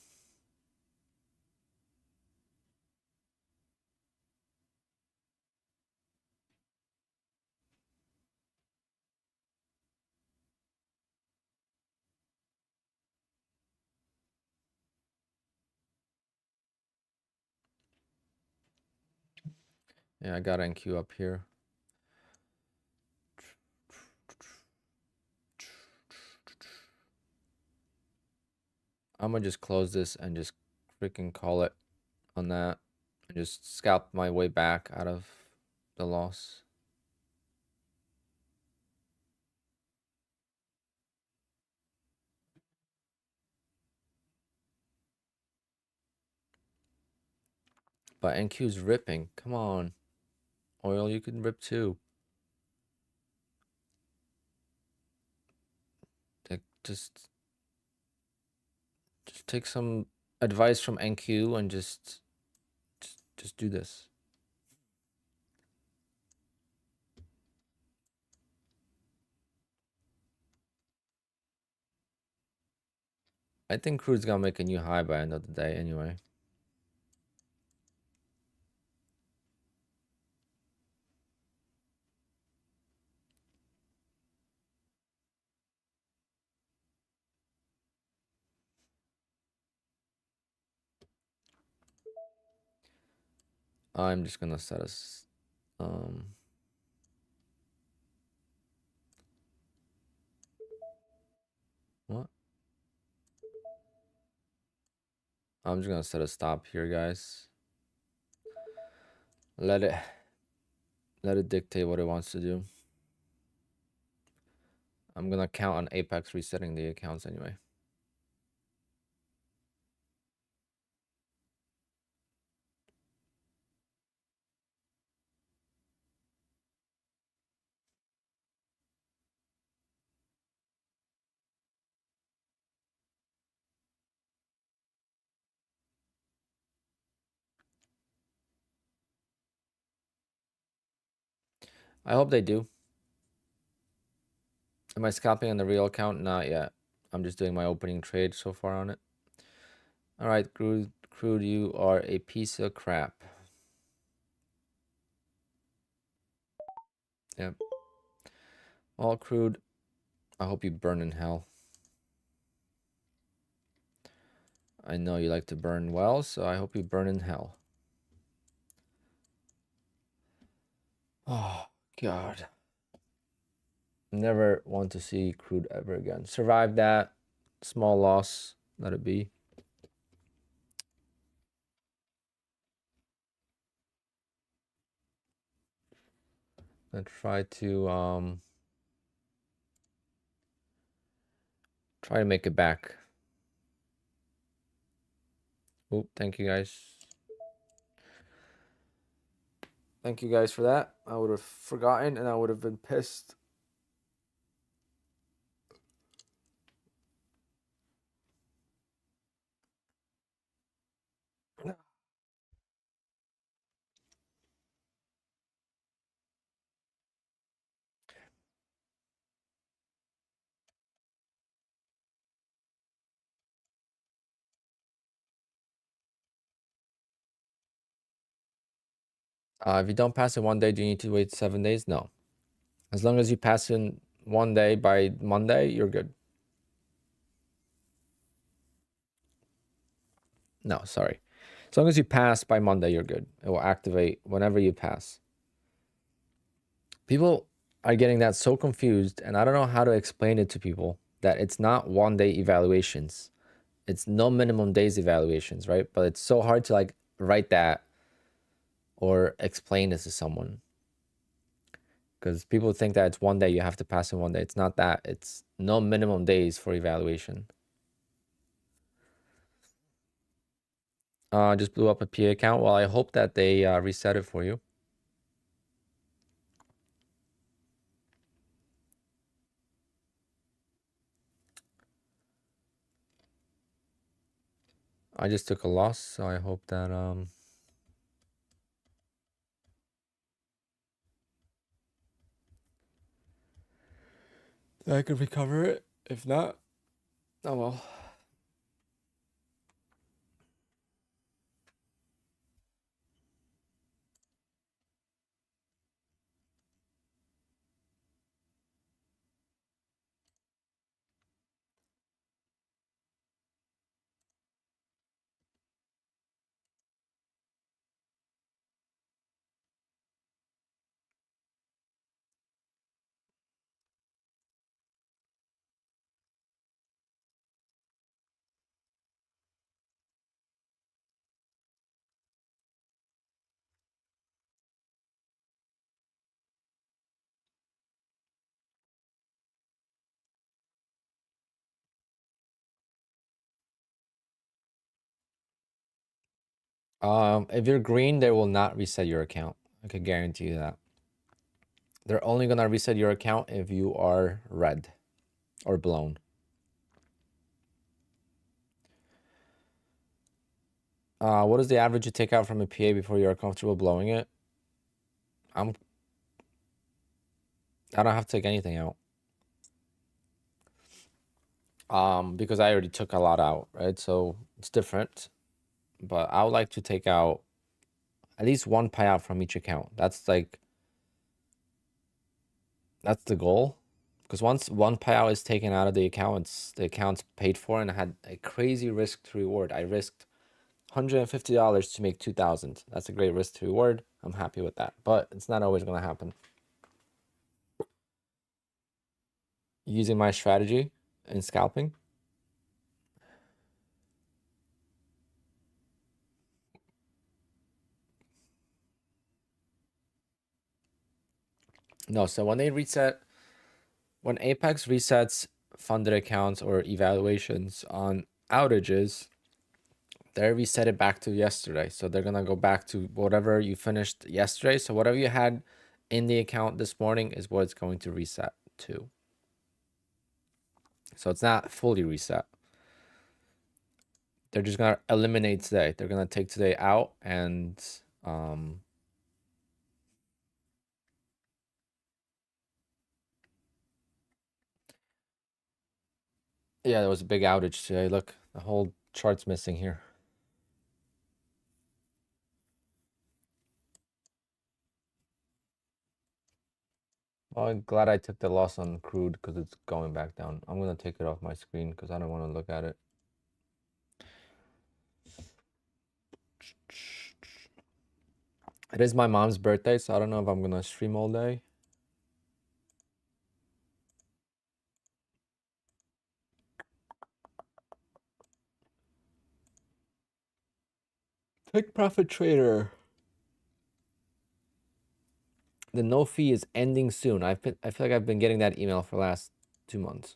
Yeah, I got NQ up here. I'm gonna just close this and just freaking call it on that. And just scalp my way back out of the loss. But NQ's ripping. Come on. Oil, you can rip too. Like, just take some advice from NQ and just do this. I think crude's gonna make a new high by the end of the day anyway. I'm just gonna set us what? I'm just gonna set a stop here, guys. Let it dictate what it wants to do. I'm gonna count on Apex resetting the accounts anyway. I hope they do. Am I scalping on the real account? Not yet. I'm just doing my opening trade so far on it. All right, crude, you are a piece of crap. Yep. Well, crude, I hope you burn in hell. I know you like to burn well, so I hope you burn in hell. Oh, God. Never want to see crude ever again. Survive that. Small loss. Let it be. And try to make it back. Oh, thank you guys. Thank you guys for that. I would have forgotten and I would have been pissed. If you don't pass it one day, do you need to wait 7 days? No. As long as you pass in one day by Monday, you're good. No, sorry. As long as you pass by Monday, you're good. It will activate whenever you pass. People are getting that so confused, and I don't know how to explain it to people that it's not 1-day evaluations. It's no minimum days evaluations, right? But it's so hard to like write that or explain this to someone. Because people think that it's 1 day, you have to pass in 1 day. It's not that. It's no minimum days for evaluation. Just blew up a PA account. Well, I hope that they reset it for you. I just took a loss, so I hope that I could recover it. If not, oh well. If you're green, they will not reset your account. I can guarantee you that. They're only gonna reset your account if you are red or blown. What is the average you take out from a PA before you're comfortable blowing it? I don't have to take anything out. Because I already took a lot out, right? So it's different. But I would like to take out at least one payout from each account. That's the goal. Because once one payout is taken out of the account, the account's paid for, and I had a crazy risk to reward. I risked $150 to make 2,000. That's a great risk to reward. I'm happy with that, but it's not always going to happen. Using my strategy in scalping. No, so when Apex resets funded accounts or evaluations on outages, they reset it back to yesterday. So they're going to go back to whatever you finished yesterday. So whatever you had in the account this morning is what it's going to reset to. So it's not fully reset. They're just going to eliminate today. They're going to take today out and yeah, there was a big outage today. Look, the whole chart's missing here. Well, I'm glad I took the loss on crude because it's going back down. I'm going to take it off my screen because I don't want to look at it. It is my mom's birthday, so I don't know if I'm going to stream all day. Take profit trader. The no fee is ending soon. I feel like I've been getting that email for the last 2 months.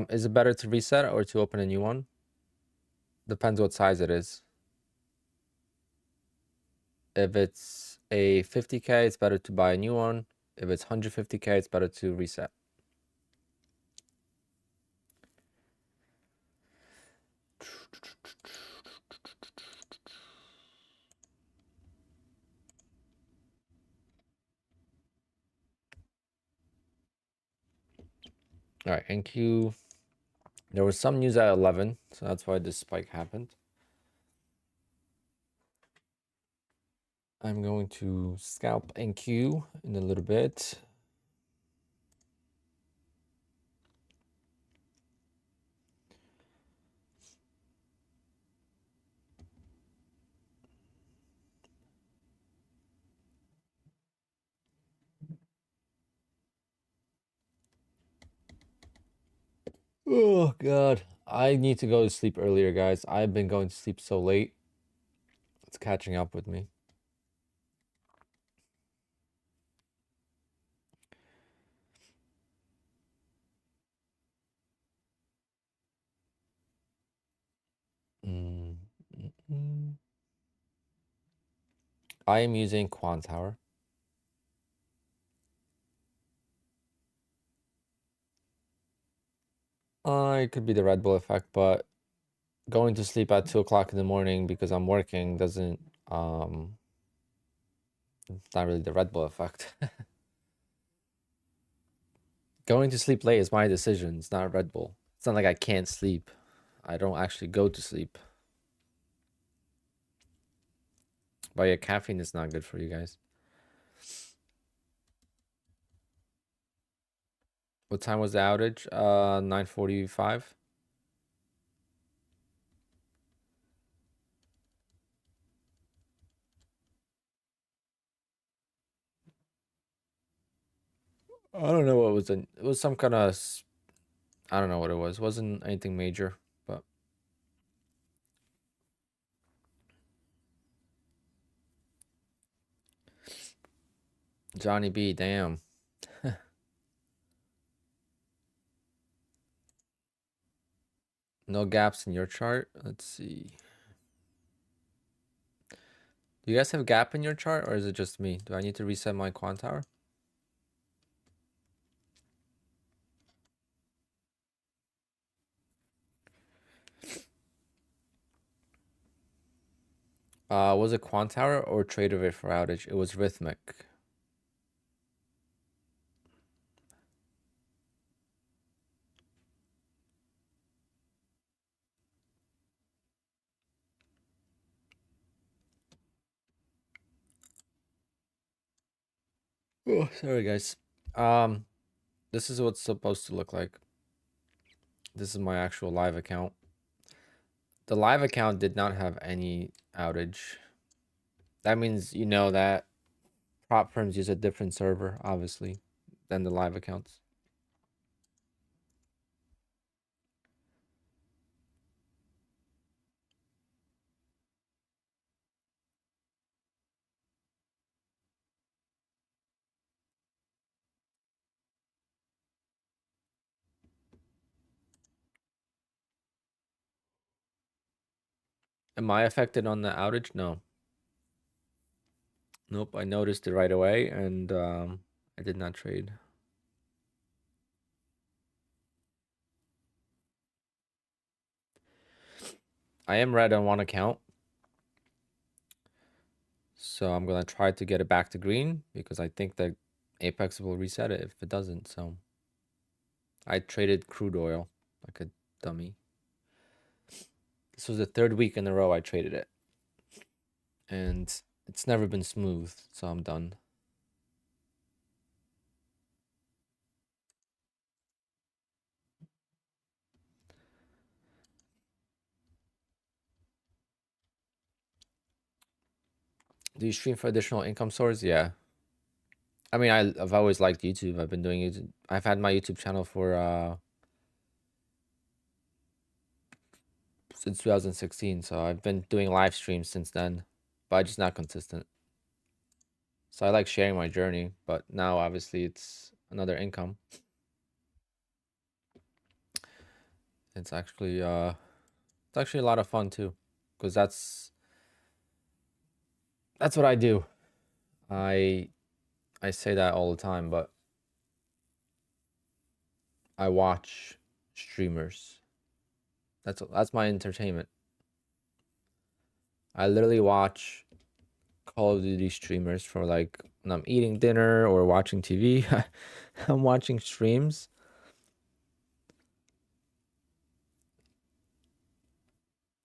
Is it better to reset or to open a new one? Depends what size it is. If it's a 50K, it's better to buy a new one. If it's 150K, it's better to reset. All right, NQ. There was some news at 11, so that's why this spike happened. I'm going to scalp NQ in a little bit. Oh, God. I need to go to sleep earlier, guys. I've been going to sleep so late. It's catching up with me. I am using Quant Tower. It could be the Red Bull effect, but going to sleep at 2 o'clock in the morning because I'm working doesn't, it's not really the Red Bull effect. Going to sleep late is my decision. It's not Red Bull. It's not like I can't sleep. I don't actually go to sleep. But yeah, caffeine is not good for you guys. What time was the outage? 9:45. I don't know what was it. It was some kind of, I don't know what it was. It wasn't anything major, but Johnny B, damn. No gaps in your chart. Let's see. Do you guys have gap in your chart, or is it just me? Do I need to reset my Quant Tower? Was it Quant Tower or Trade of it for outage? It was Rhythmic. Oh, sorry guys. This is what's supposed to look like. This is my actual live account. The live account did not have any outage. That means you know that prop firms use a different server, obviously, than the live accounts. Am I affected on the outage? No. Nope, I noticed it right away, and I did not trade. I am red on one account, so I'm gonna try to get it back to green because I think that Apex will reset it if it doesn't. So I traded crude oil like a dummy. This was the 3rd week in a row I traded it, and it's never been smooth, so I'm done. Do you stream for additional income source? Yeah. I mean, I've always liked YouTube. I've been doing YouTube. I've had my YouTube channel for since 2016, so I've been doing live streams since then, but I'm just not consistent. So I like sharing my journey, but now obviously it's another income. It's actually a lot of fun too, because that's what I do. I say that all the time, but I watch streamers. That's my entertainment. I literally watch Call of Duty streamers for like when I'm eating dinner or watching TV. I'm watching streams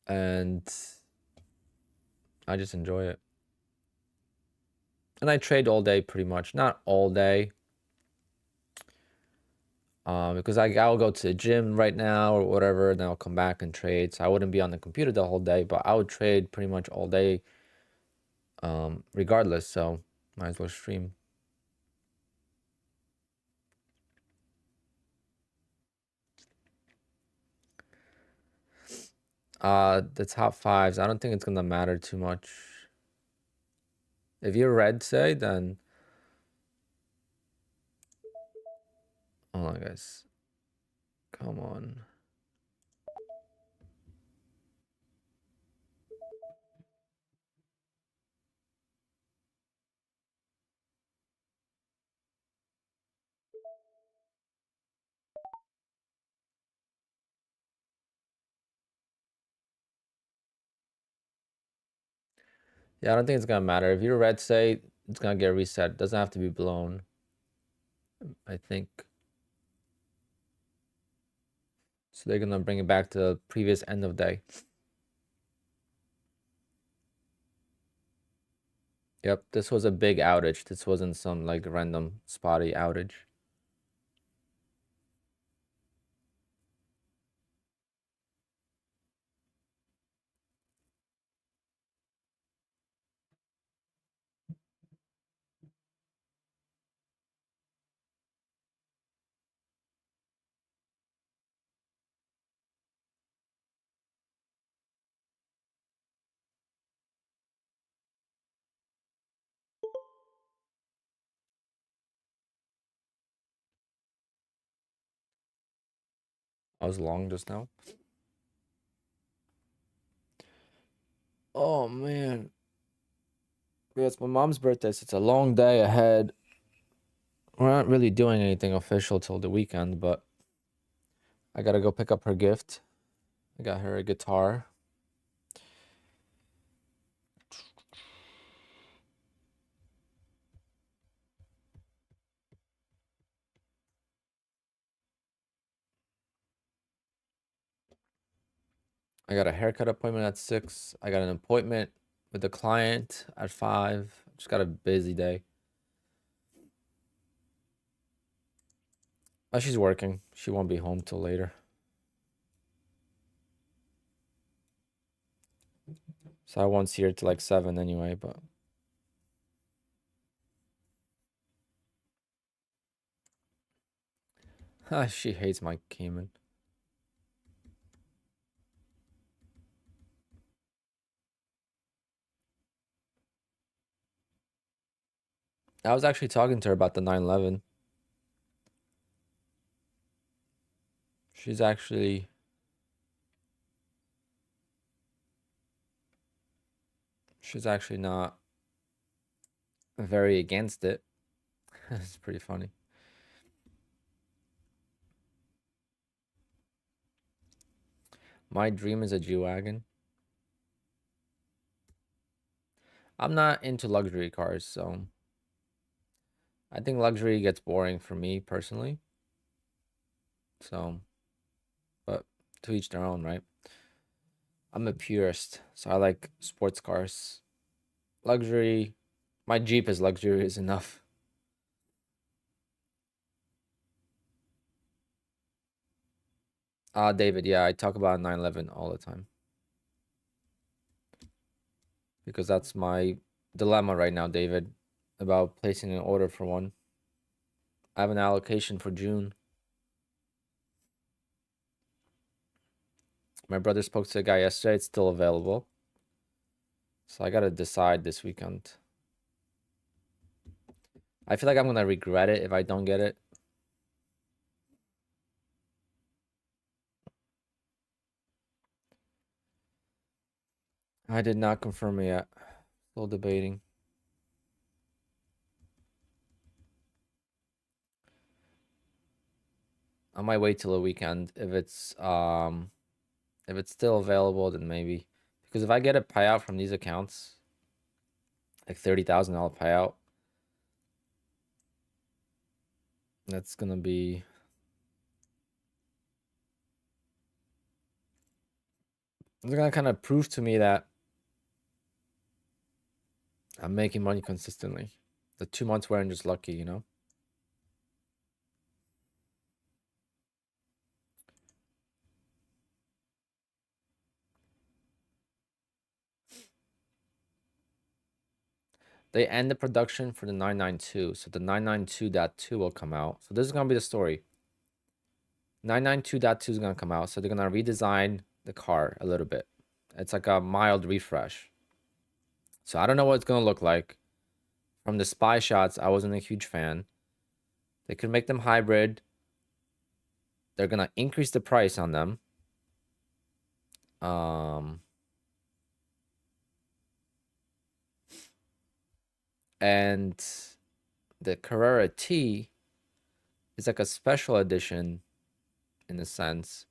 and I just enjoy it. And I trade all day pretty much. Not all day. Because I'll go to the gym right now or whatever, and then I'll come back and trade. So I wouldn't be on the computer the whole day, but I would trade pretty much all day, regardless. So might as well stream. The top fives, I don't think it's gonna matter too much. If you're red, say, then hold on, guys. Come on. Yeah, I don't think it's gonna matter. If you're red, say, it's gonna get reset. It doesn't have to be blown, I think. So they're gonna bring it back to the previous end of day. Yep, this was a big outage. This wasn't some like random spotty outage. I was long just now. Oh man. Yeah, it's my mom's birthday, so it's a long day ahead. We're not really doing anything official till the weekend, but I gotta go pick up her gift. I got her a guitar. I got a haircut appointment at 6. I got an appointment with a client at 5. Just got a busy day. Oh, she's working. She won't be home till later. So I won't see her till like 7 anyway, but she hates my Cayman. I was actually talking to her about the 911. She's actually not very against it. It's pretty funny. My dream is a G-Wagon. I'm not into luxury cars, so I think luxury gets boring for me personally. So, but to each their own, right? I'm a purist, so I like sports cars. Luxury, my Jeep is luxurious enough. David, yeah, I talk about 911 all the time. Because that's my dilemma right now, David, about placing an order for one. I have an allocation for June. My brother spoke to the guy yesterday. It's still available. So I got to decide this weekend. I feel like I'm going to regret it if I don't get it. I did not confirm it yet. Still debating. I might wait till the weekend. If it's still available, then maybe. Because if I get a payout from these accounts, like $30,000 payout, that's gonna be It's gonna kind of prove to me that I'm making money consistently. The 2 months where I'm just lucky, you know? They end the production for the 992. So the 992.2 will come out. So this is going to be the story. 992.2 is going to come out. So they're going to redesign the car a little bit. It's like a mild refresh. So I don't know what it's going to look like. From the spy shots, I wasn't a huge fan. They could make them hybrid. They're going to increase the price on them. And the Carrera T is like a special edition in a sense.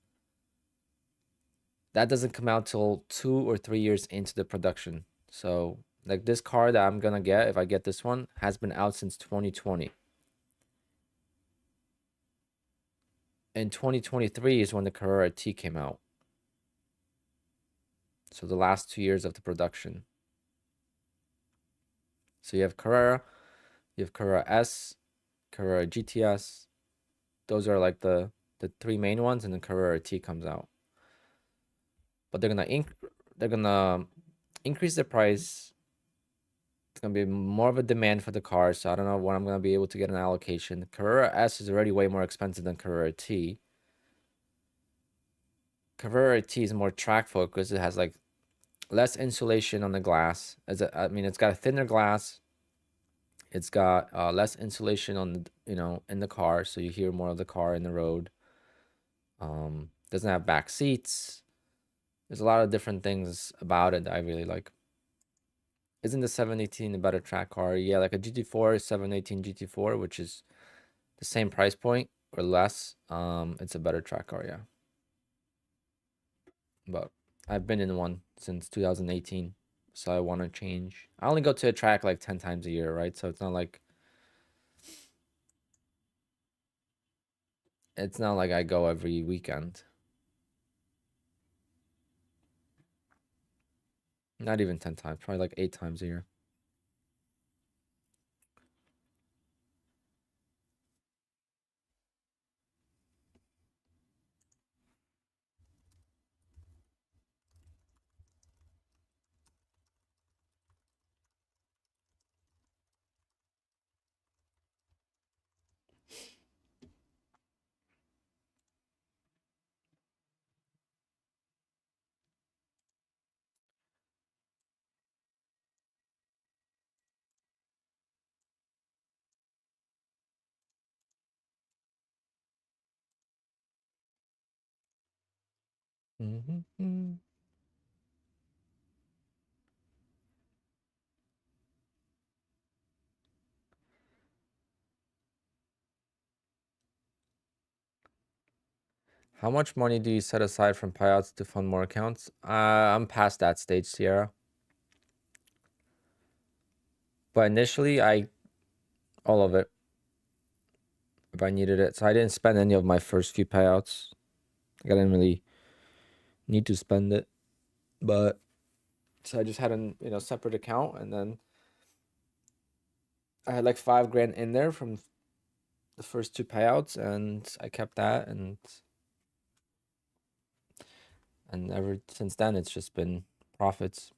That doesn't come out till 2 or 3 years into the production. So like this car that I'm gonna get, if I get this one, has been out since 2020. In 2023 is when the Carrera T came out. So the last 2 years of the production. So you have Carrera, you have Carrera S, Carrera GTS. Those are like the 3 main ones, and the Carrera T comes out. But they're gonna increase the price. It's gonna be more of a demand for the car, so I don't know when I'm gonna be able to get an allocation. Carrera S is already way more expensive than Carrera T. Carrera T is more track focused. It has like less insulation on the glass. I mean, it's got a thinner glass. It's got less insulation on the, in the car, so you hear more of the car in the road. Doesn't have back seats. There's a lot of different things about it that I really like. Isn't the 718 a better track car? Yeah, like a GT4, 718 GT4, which is the same price point or less. It's a better track car, yeah. But I've been in one since 2018, so I want to change. I only go to a track like 10 times a year, right? So it's not like I go every weekend. Not even 10 times, probably like 8 times a year. Mm-hmm. How much money do you set aside from payouts to fund more accounts? I'm past that stage, Sierra. But initially, all of it, if I needed it. So I didn't spend any of my first few payouts. I didn't really need to spend it. But so I just had an separate account, and then I had like $5,000 in there from the first 2 payouts, and I kept that, and ever since then it's just been profits.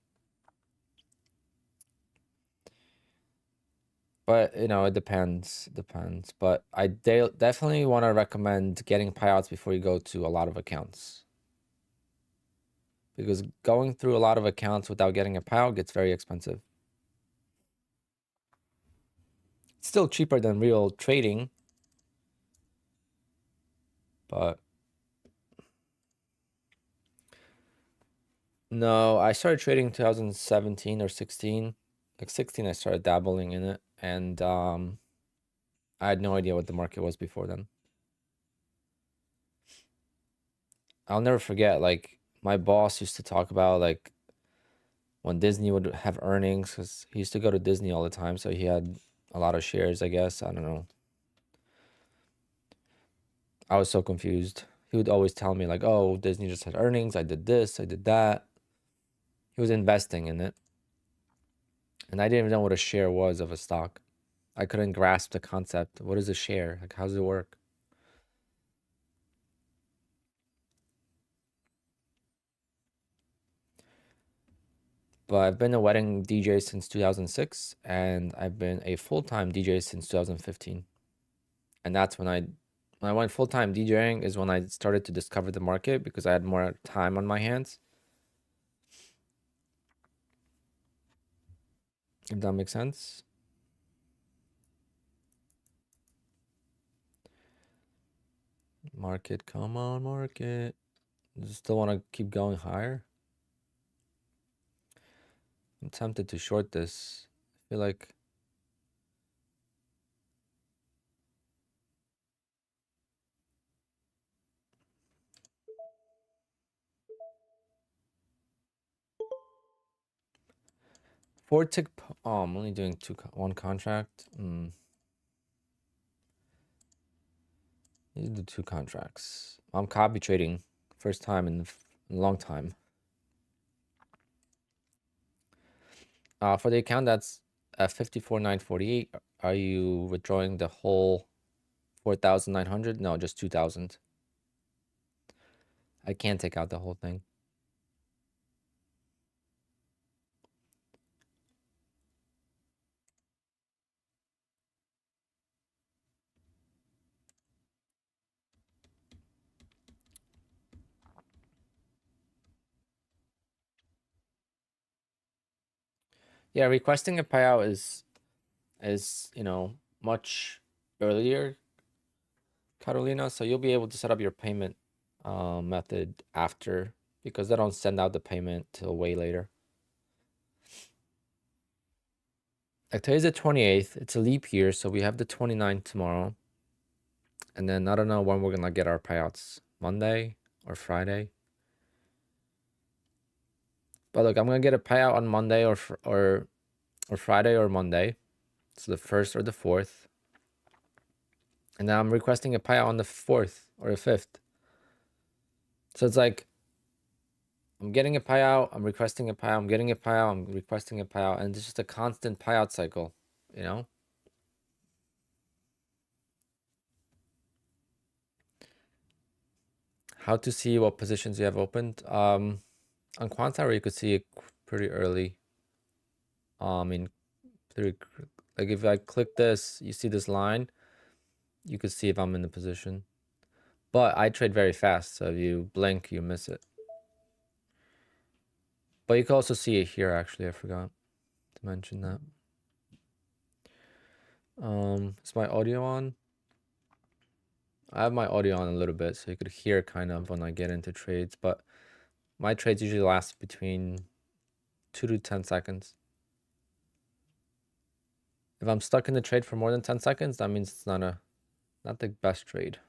But it depends. But I definitely want to recommend getting payouts before you go to a lot of accounts, because going through a lot of accounts without getting a payout gets very expensive. It's still cheaper than real trading, but no, I started trading 2017 or 16. Like 16, I started dabbling in it, and I had no idea what the market was before then. I'll never forget, like, my boss used to talk about, like, when Disney would have earnings, because he used to go to Disney all the time, so he had a lot of shares, I guess. I don't know. I was so confused. he would always tell me like, oh, Disney just had earnings. I did this, I did that. He was investing in it. And I didn't even know what a share was of a stock. I couldn't grasp the concept. What is a share? Like, how does it work? But I've been a wedding DJ since 2006, and I've been a full-time DJ since 2015. And that's when I went full-time DJing is when I started to discover the market because I had more time on my hands. If that makes sense. Market, come on, market. You still want to keep going higher? I'm tempted to short this. I feel like four tick. Oh, I'm only doing one contract. These are the 2 contracts. I'm copy trading. First time in a long time. For the account that's at 54,948, are you withdrawing the whole 4,900? No, just 2,000. I can't take out the whole thing. Yeah, requesting a payout is much earlier, Carolina. So you'll be able to set up your payment method after, because they don't send out the payment till way later. Like today's the 28th. It's a leap year, so we have the 29th tomorrow. And then I don't know when we're gonna get our payouts. Monday or Friday. But look, I'm gonna get a payout on Monday or Friday or Monday. So the 1st or the 4th. And then I'm requesting a payout on the 4th or the 5th. So it's like I'm getting a payout, I'm requesting a payout, I'm getting a payout, I'm requesting a payout, and it's just a constant payout cycle, you know? How to see what positions you have opened. On Quant Tower, you could see it pretty early. Like if I click this, you see this line, you could see if I'm in the position. But I trade very fast, so if you blink, you miss it. But you can also see it here, actually. I forgot to mention that. Is my audio on? I have my audio on a little bit, so you could hear kind of when I get into trades, but my trades usually last between 2 to 10 seconds. If I'm stuck in the trade for more than 10 seconds, that means it's not the best trade.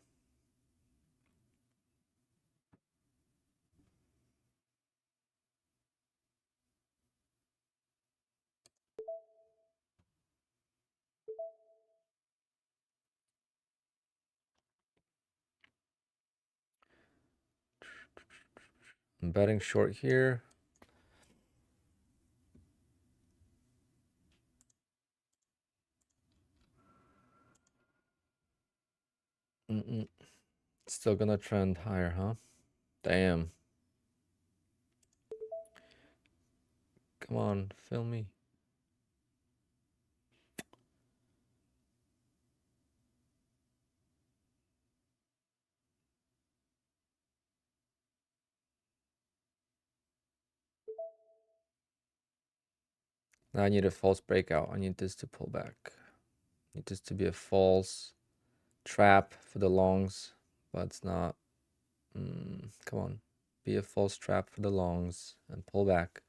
I'm betting short here. Still gonna trend higher, huh? Damn. Come on, fill me. Now I need a false breakout. I need this to pull back. I need this to be a false trap for the longs, but it's not. Come on. Be a false trap for the longs and pull back.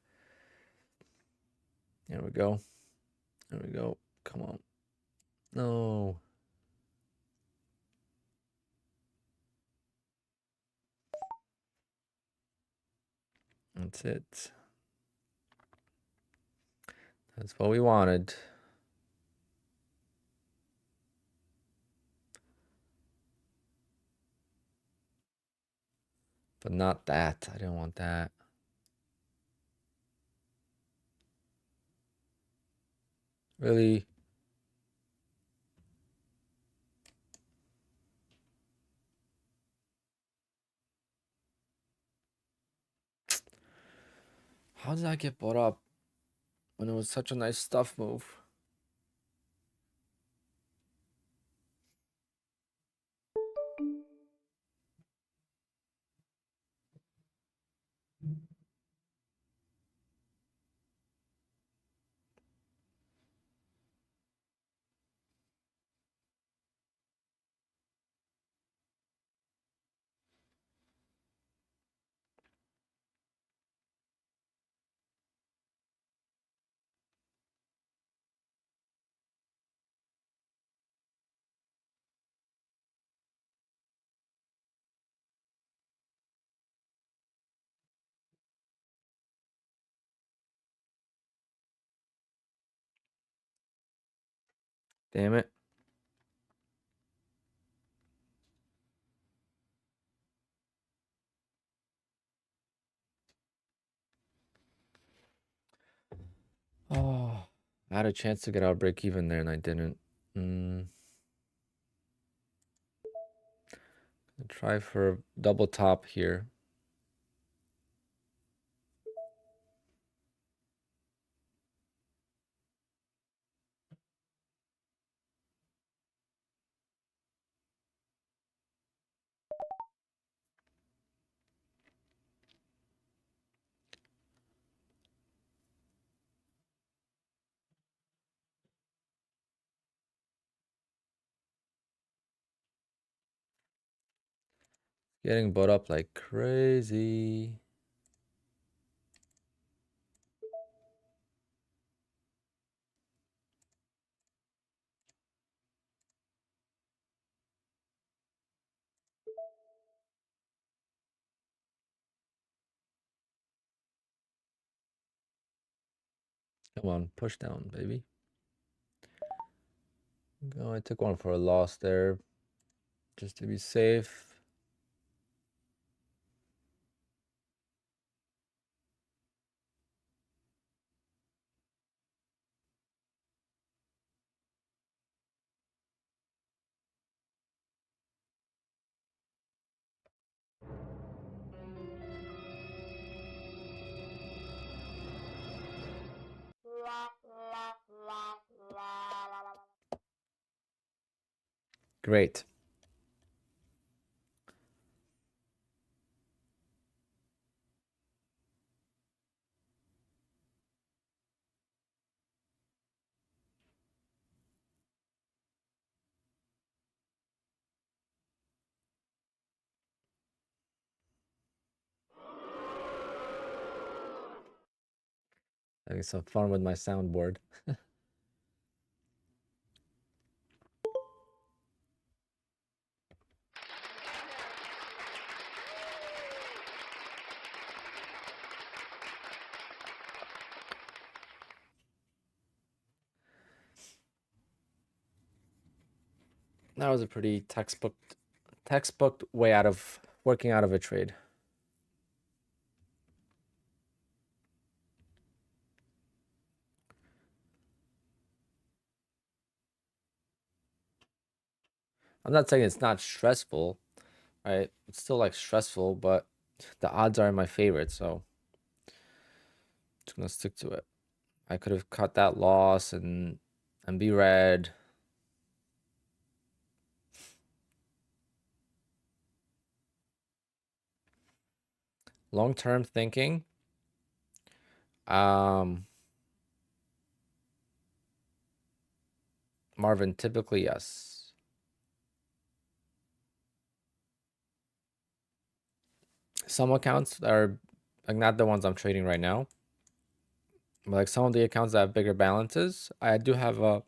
There we go. There we go. Come on. No. That's it. That's what we wanted. But not that. I didn't want that. Really? How did I get bought up when it was such a nice stuff move? Damn it. Oh, I had a chance to get out break even there and I didn't. Try for a double top here. Getting bought up like crazy. Come on, push down, baby. Oh, I took one for a loss there just to be safe. Great. Having some fun with my soundboard. That was a pretty textbook way out of working out of a trade. I'm not saying it's not stressful, right? It's still like stressful, but the odds are in my favor, so just gonna stick to it. I could have cut that loss and be red. Long-term thinking. Marvin, typically yes. Some accounts are like not the ones I'm trading right now. But like some of the accounts that have bigger balances, I do have a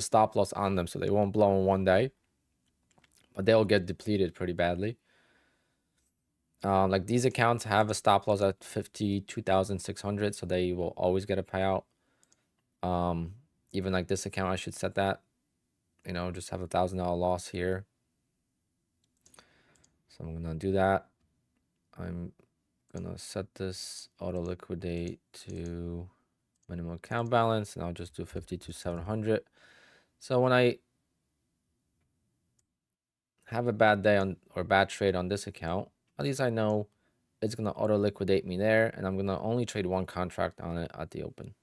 stop loss on them, so they won't blow in one day, but they'll get depleted pretty badly. Like these accounts have a stop loss at 52,600, so they will always get a payout. Even like this account, I should set that. You know, just have $1,000 loss here. So I'm gonna do that. I'm gonna set this auto liquidate to minimum account balance, and I'll just do 52,700. So when I have a bad day on or bad trade on this account, at least I know it's gonna auto liquidate me there, and I'm gonna only trade one contract on it at the open.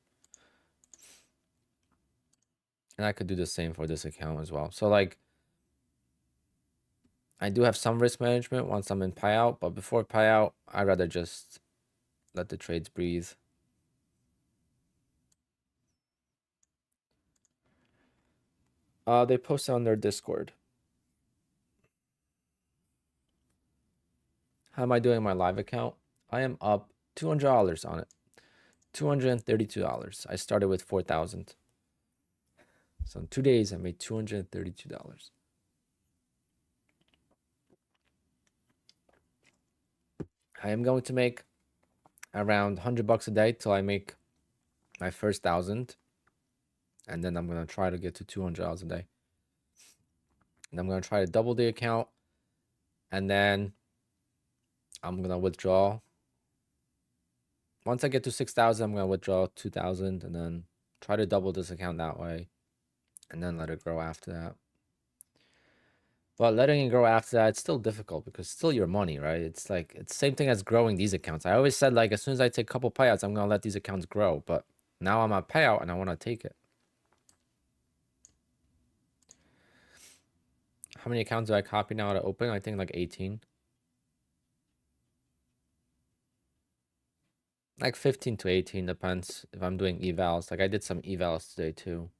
And I could do the same for this account as well. So like, I do have some risk management once I'm in payout, but before payout, I'd rather just let the trades breathe. They posted on their Discord. How am I doing my live account? I am up $200 on it. $232. I started with 4,000. So in 2 days, I made $232. I am going to make around $100 a day till I make my first 1,000. And then I'm going to try to get to $200 a day. And I'm going to try to double the account. And then I'm going to withdraw. Once I get to 6,000, I'm going to withdraw 2,000 and then try to double this account that way. And then let it grow after that. But letting it grow after that, it's still difficult because it's still your money, right? It's like, it's the same thing as growing these accounts. I always said, like, as soon as I take a couple payouts, I'm going to let these accounts grow. But now I'm at payout and I want to take it. How many accounts do I copy now to open? I think like 18. Like 15 to 18, depends if I'm doing evals. Like I did some evals today too.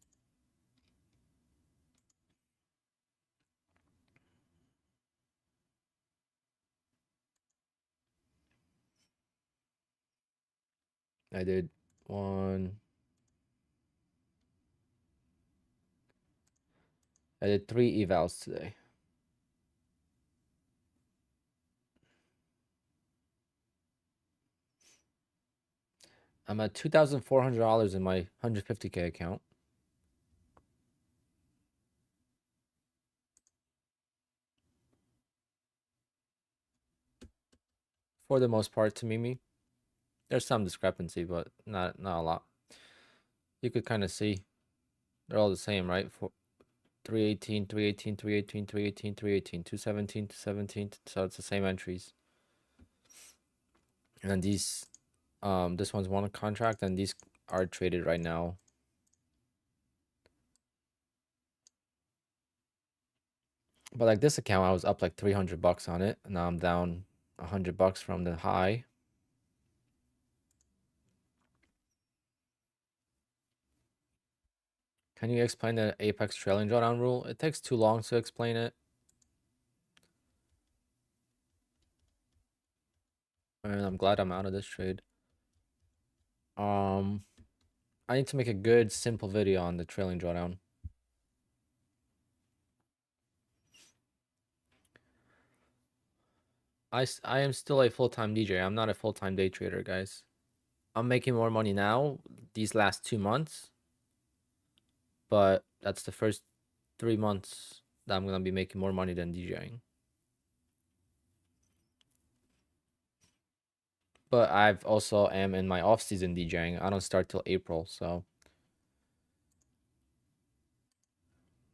I did one. I did 3 evals today. I'm at $2,400 in my 150K account. For the most part, to Mimi. There's some discrepancy, but not a lot. You could kind of see they're all the same, right? For 318, 318, 318, 318, 318, 217, 217. So it's the same entries. And then these, this one's one contract, and these are traded right now. But like this account, I was up like $300 on it. Now I'm down $100 from the high. Can you explain the Apex trailing drawdown rule? It takes too long to explain it. And I'm glad I'm out of this trade. I need to make a good, simple video on the trailing drawdown. I am still a full-time DJ. I'm not a full-time day trader, guys. I'm making more money now these last 2 months. But that's the first 3 months that I'm going to be making more money than DJing. But I've also am in my off-season DJing. I don't start till April, so.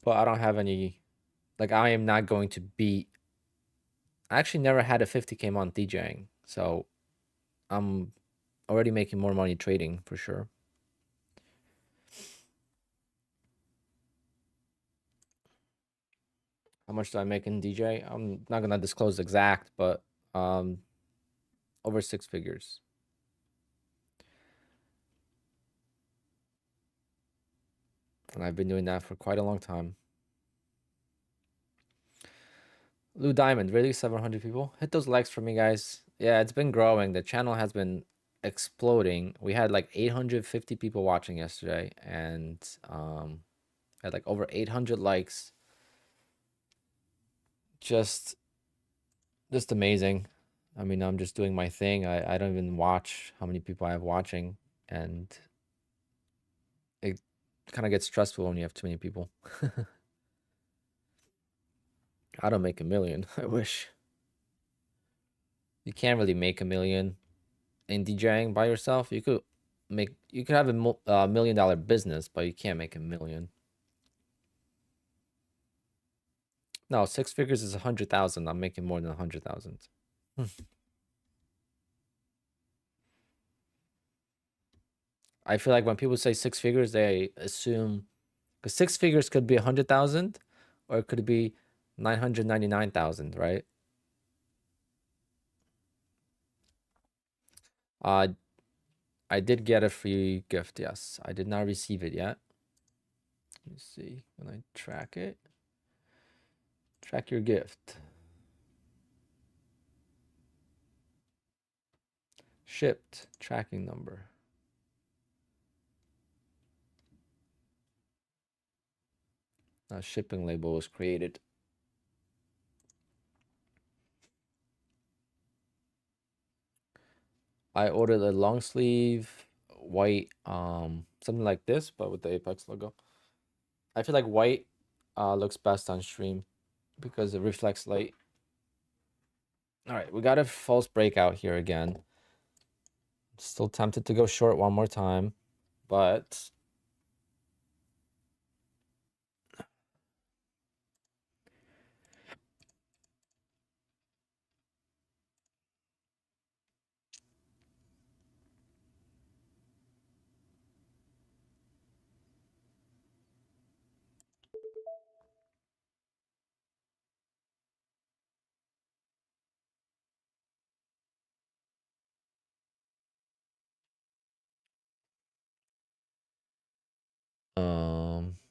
But I don't have any, like I am not going to beat. I actually never had a 50K month DJing, so I'm already making more money trading for sure. How much do I make in DJ? I'm not gonna disclose exact, but over 6 figures. And I've been doing that for quite a long time. Lou Diamond, really 700 people? Hit those likes for me, guys. Yeah, it's been growing. The channel has been exploding. We had like 850 people watching yesterday, and had like over 800 likes. Just amazing. I mean, I'm just doing my thing. I don't even watch how many people I have watching, and it kind of gets stressful when you have too many people. I don't make a million. I wish. You can't really make a million in DJing by yourself. You could have a $1 million business, but you can't make a million. No, 6 figures is 100,000. I'm making more than 100,000. I feel like when people say 6 figures, they assume, because 6 figures could be 100,000, or it could be 999,000, right? I did get a free gift. Yes, I did not receive it yet. Let me see. When I track it, track your gift. Shipped, tracking number. A shipping label was created. I ordered a long sleeve white, something like this, but with the Apex logo. I feel like white looks best on stream because it reflects light. All right, we got a false breakout here again. Still tempted to go short one more time, but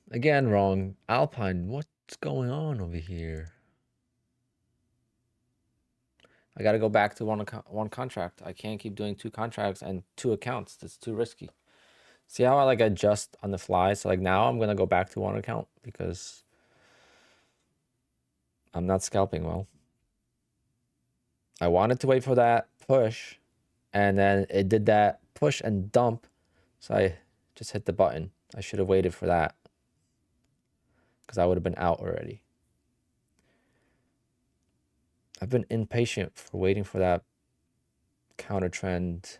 again, wrong. Alpine, what's going on over here? I got to go back to one contract. I can't keep doing 2 contracts and 2 accounts. That's too risky. See how I like adjust on the fly? So like now I'm going to go back to 1 account because I'm not scalping well. I wanted to wait for that push, and then it did that push and dump. So I just hit the button. I should have waited for that because I would have been out already. I've been impatient for waiting for that counter trend.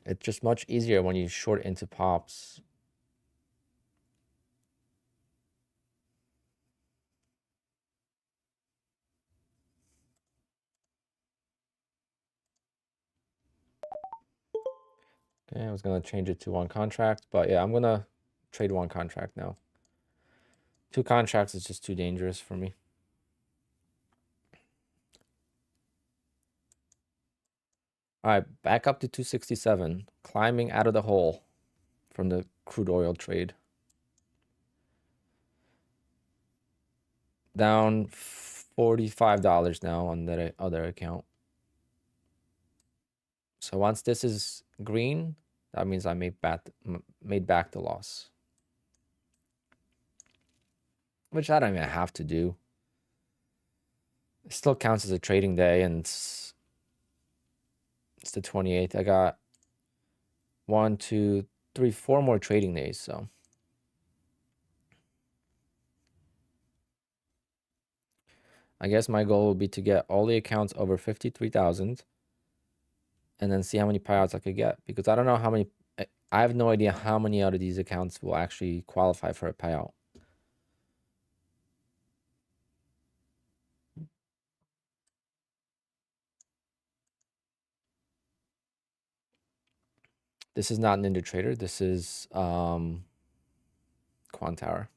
It's just much easier when you short into pops. Okay, I was going to change it to 1 contract, but yeah, I'm going to trade 1 contract now. 2 contracts is just too dangerous for me. All right, back up to 267, climbing out of the hole from the crude oil trade. Down $45 now on the other account. So once this is green, that means I made back the loss. Which I don't even have to do. It still counts as a trading day, and it's the 28th. I got 1, 2, 3, 4 more trading days, so. I guess my goal will be to get all the accounts over 53,000 and then see how many payouts I could get, because I don't know how many, I have no idea how many out of these accounts will actually qualify for a payout. This is not Ninja Trader. This is Quant Tower.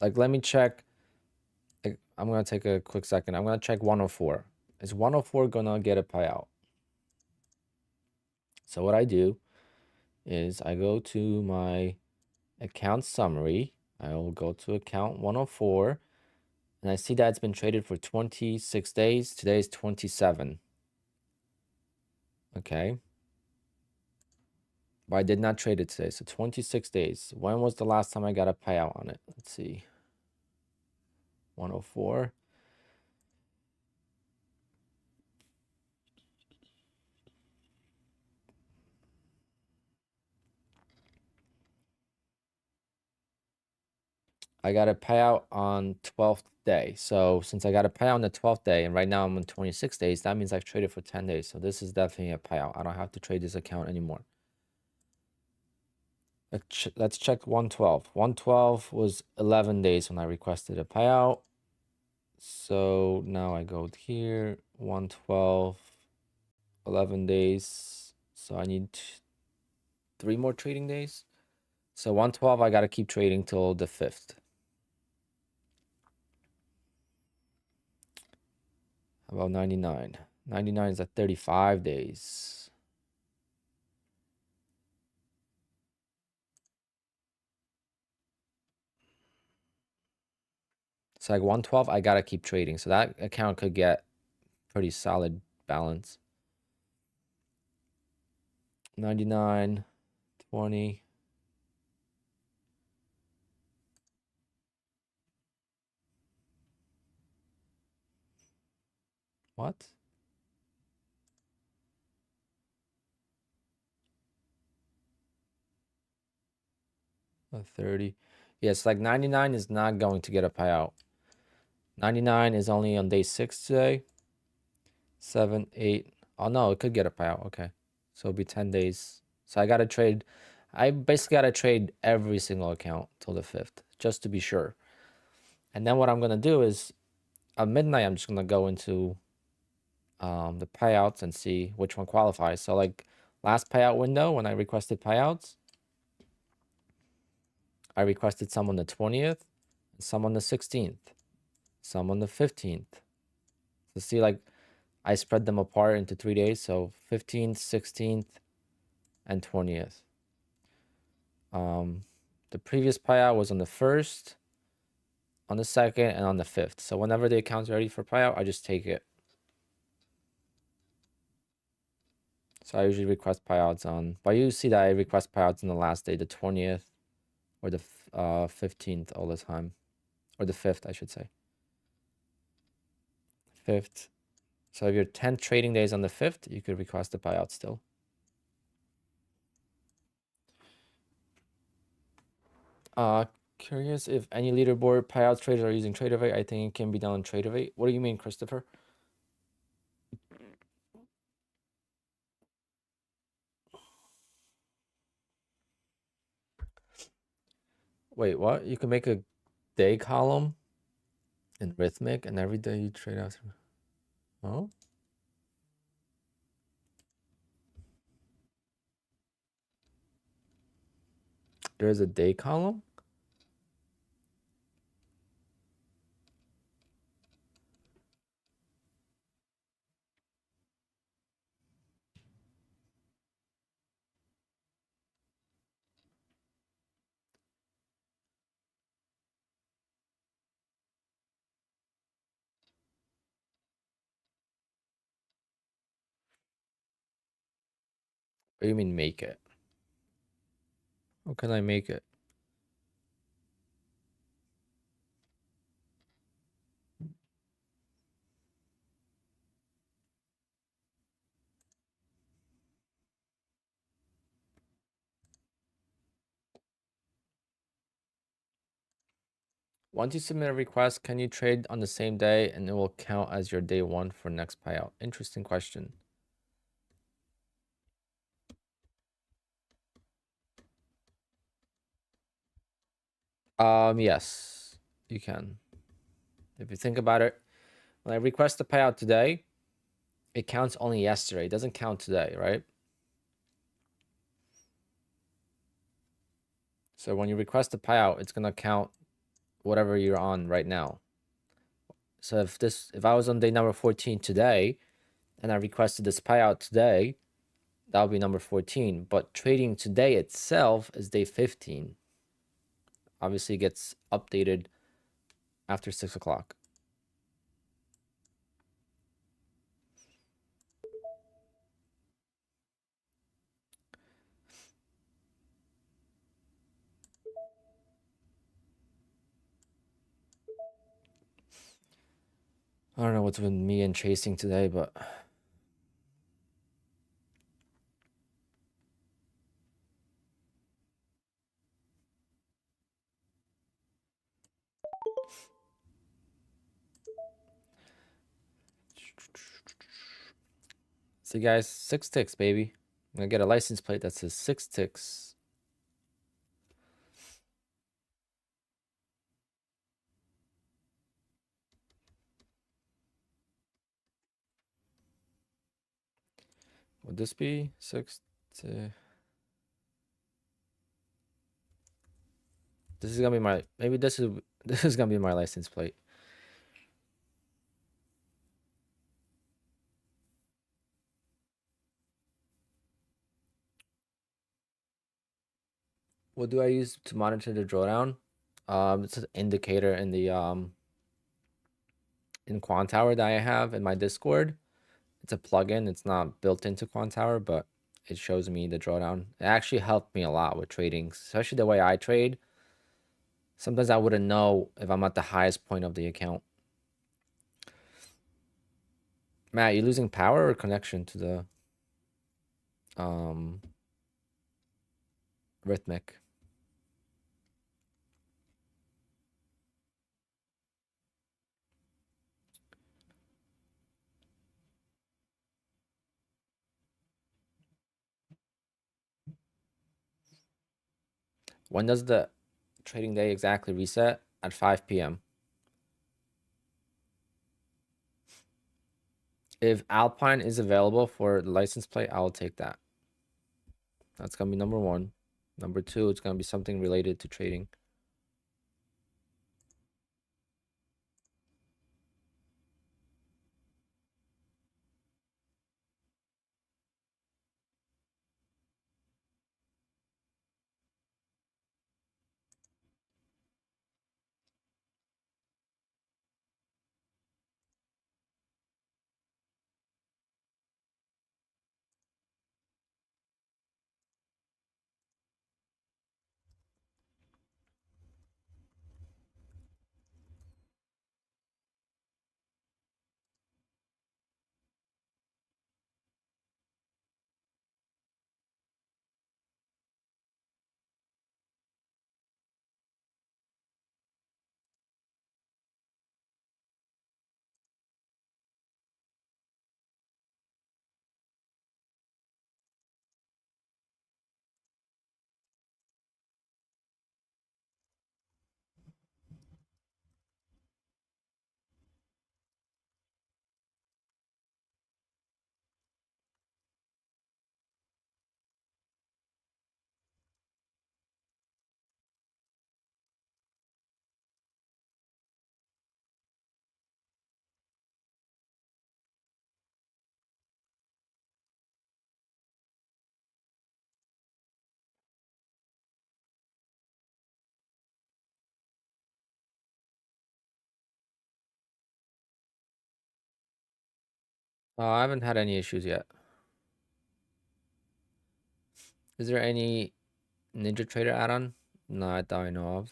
Like, let me check. I'm going to take a quick second. I'm going to check 104. Is 104 going to get a payout? So what I do is I go to my account summary. I will go to account 104. And I see that it's been traded for 26 days. Today is 27. Okay. But I did not trade it today. So 26 days. When was the last time I got a payout on it? Let's see. 104. I got a payout on 12th day. So since I got a payout on the 12th day, and right now I'm on 26 days, that means I've traded for 10 days. So this is definitely a payout. I don't have to trade this account anymore. Let's check 112. 112 was 11 days when I requested a payout. So now I go here, 112, 11 days. So I need 3 more trading days. So 112, I got to keep trading till the 5th. How about 99? 99 is at 35 days. So like 112, I got to keep trading. So that account could get pretty solid balance. 99, 20. What? 30. Yes, like 99 is not going to get a payout. 99 is only on day 6 today. 7, 8. Oh no, it could get a payout. Okay. So it'll be 10 days. So I gotta trade. I basically gotta trade every single account till the 5th, just to be sure. And then what I'm gonna do is at midnight, I'm just gonna go into the payouts and see which one qualifies. So like last payout window, when I requested payouts, I requested some on the 20th, some on the 16th, some on the 15th. So see, like I spread them apart into 3 days. So 15th, 16th, and 20th. The previous payout was on the 1st, on the 2nd, and on the 5th. So whenever the account's ready for payout, I just take it. So I usually request payouts on, but you see that I request payouts on the last day, the 20th or the 15th all the time, or the 5th, I should say. 5th. So if your 10th trading day is on the 5th, you could request the payout still. Curious if any leaderboard payout traders are using Tradeovate. I think it can be done on Tradeovate. What do you mean, Christopher? Wait, what? You can make a day column in Rhythmic, and every day you trade out. Oh, there's a day column. What do you mean make it? How can I make it? Once you submit a request, can you trade on the same day and it will count as your day 1 for next payout? Interesting question. Yes, you can. If you think about it, when I request a payout today, it counts only yesterday. It doesn't count today, right? So when you request a payout, it's gonna count whatever you're on right now. So if I was on day number 14 today, and I requested this payout today, that would be number 14. But trading today itself is day 15. Obviously, it gets updated after 6 o'clock. I don't know what's with me and chasing today, but See, guys, 6 ticks, baby. I'm gonna get a license plate that says 6 ticks. Would this be 6 tick? This is gonna be my, maybe this is gonna be my license plate. What do I use to monitor the drawdown? It's an indicator in the in Quant Tower that I have in my Discord. It's a plugin. It's not built into Quant Tower, but it shows me the drawdown. It actually helped me a lot with trading, especially the way I trade. Sometimes I wouldn't know if I'm at the highest point of the account. Matt, you losing power or connection to the Rhythmic? When does the trading day exactly reset? At 5 p.m. If Alpine is available for the license plate, I'll take that. That's gonna be number one. Number two, it's gonna be something related to trading. I haven't had any issues yet. Is there any Ninja Trader add-on? Not that I know of.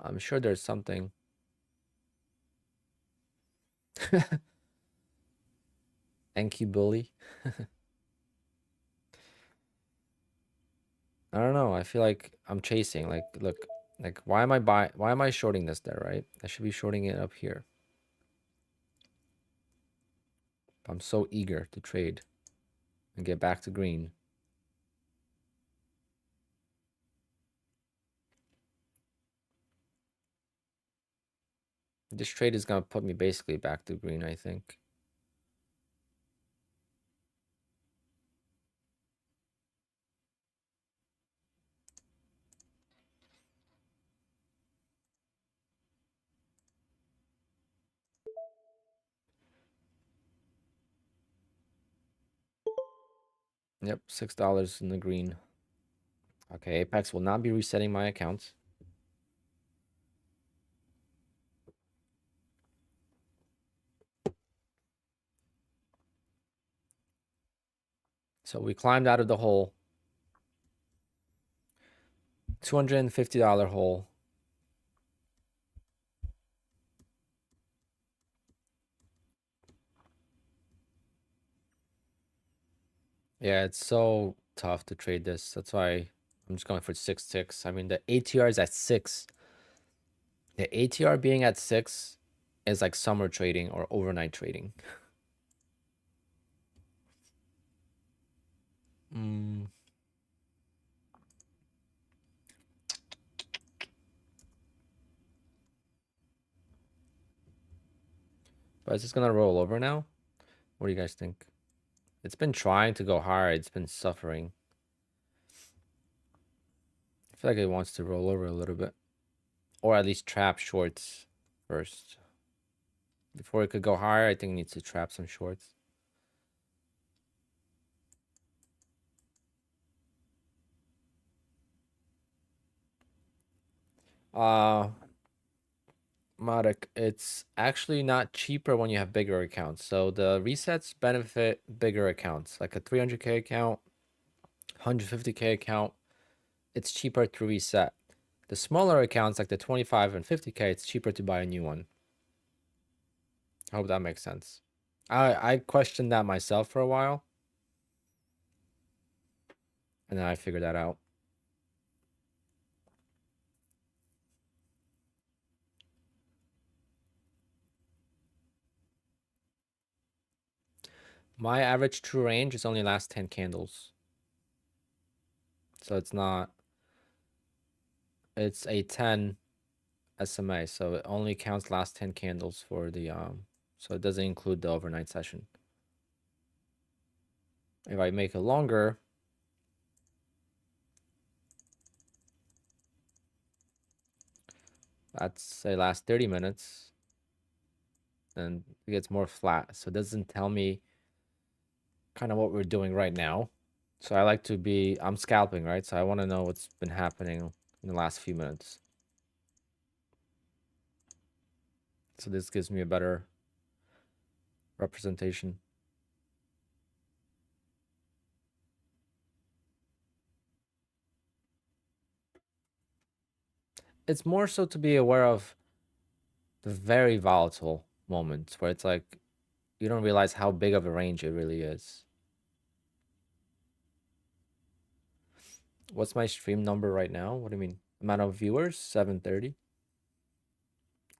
I'm sure there's something. NQ Bully. I don't know. I feel like I'm chasing. Like, look, like why am I shorting this there, right? I should be shorting it up here. I'm so eager to trade and get back to green. This trade is gonna put me basically back to green, I think. Yep, $6 in the green. Okay, Apex will not be resetting my account. So we climbed out of the hole. $250 hole. Yeah, it's so tough to trade this. That's why I'm just going for 6 ticks. I mean, the ATR is at 6. The ATR being at 6 is like summer trading or overnight trading. But is this gonna roll over now? What do you guys think? It's been trying to go higher. It's been suffering. I feel like it wants to roll over a little bit. Or at least trap shorts first. Before it could go higher, I think it needs to trap some shorts. Matic, it's actually not cheaper when you have bigger accounts. So the resets benefit bigger accounts, like a 300K account, 150K account. It's cheaper to reset. The smaller accounts, like the 25 and 50K, it's cheaper to buy a new one. I hope that makes sense. I questioned that myself for a while, and then I figured that out. My average true range is only last 10 candles. So it's not, it's a 10 SMA, so it only counts last 10 candles for the, so it doesn't include the overnight session. If I make it longer, that's say last 30 minutes, then it gets more flat. So it doesn't tell me kind of what we're doing right now. So I like to be, I'm scalping, right? So I want to know what's been happening in the last few minutes. So this gives me a better representation. It's more so to be aware of the very volatile moments where it's like you don't realize how big of a range it really is. What's my stream number right now? What do you mean? Amount of viewers? 730.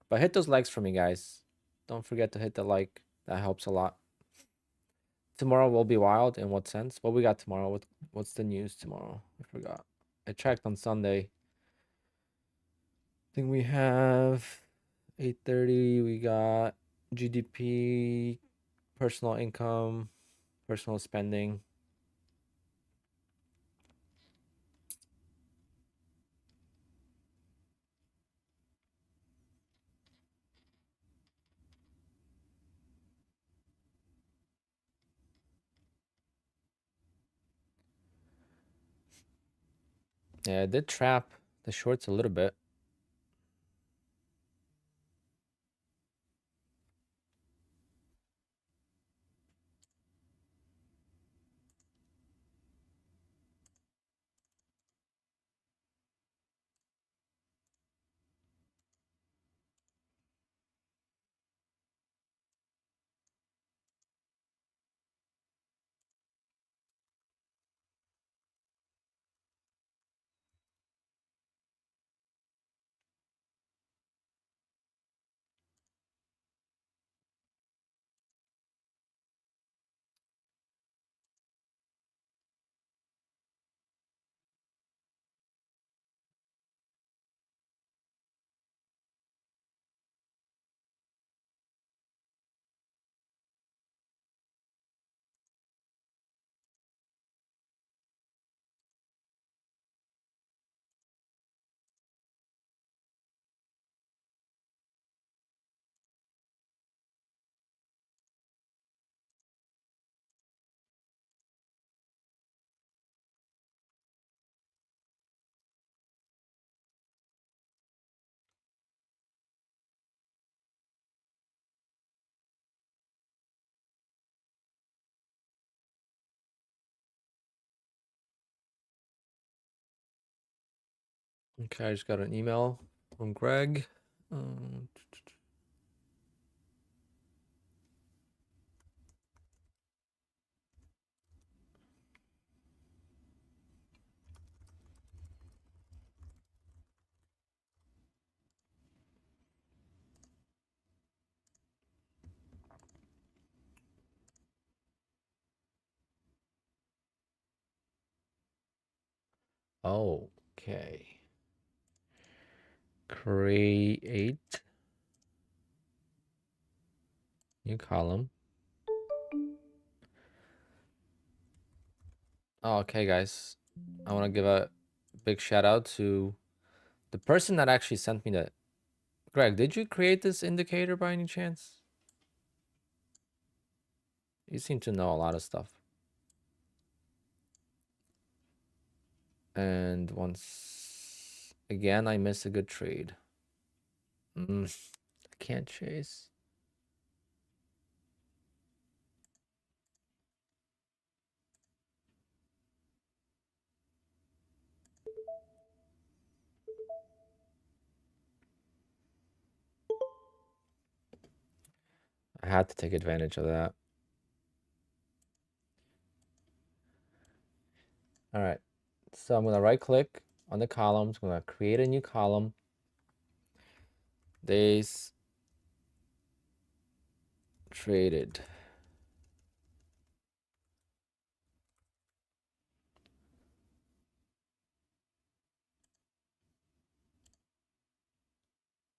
But hit those likes for me, guys. Don't forget to hit the like. That helps a lot. Tomorrow will be wild. In what sense? What we got tomorrow? What's the news tomorrow? I forgot. I checked on Sunday. I think we have 8:30. We got GDP, personal income, personal spending. Yeah, I did trap the shorts a little bit. Okay, I just got an email from Greg. Okay. Create new column. Okay, guys. I want to give a big shout out to the person that actually sent me that. Greg, did you create this indicator by any chance? You seem to know a lot of stuff. And once again, I missed a good trade. I can't chase. I had to take advantage of that. All right. So I'm going to right click on the columns. I'm going to create a new column. Days traded.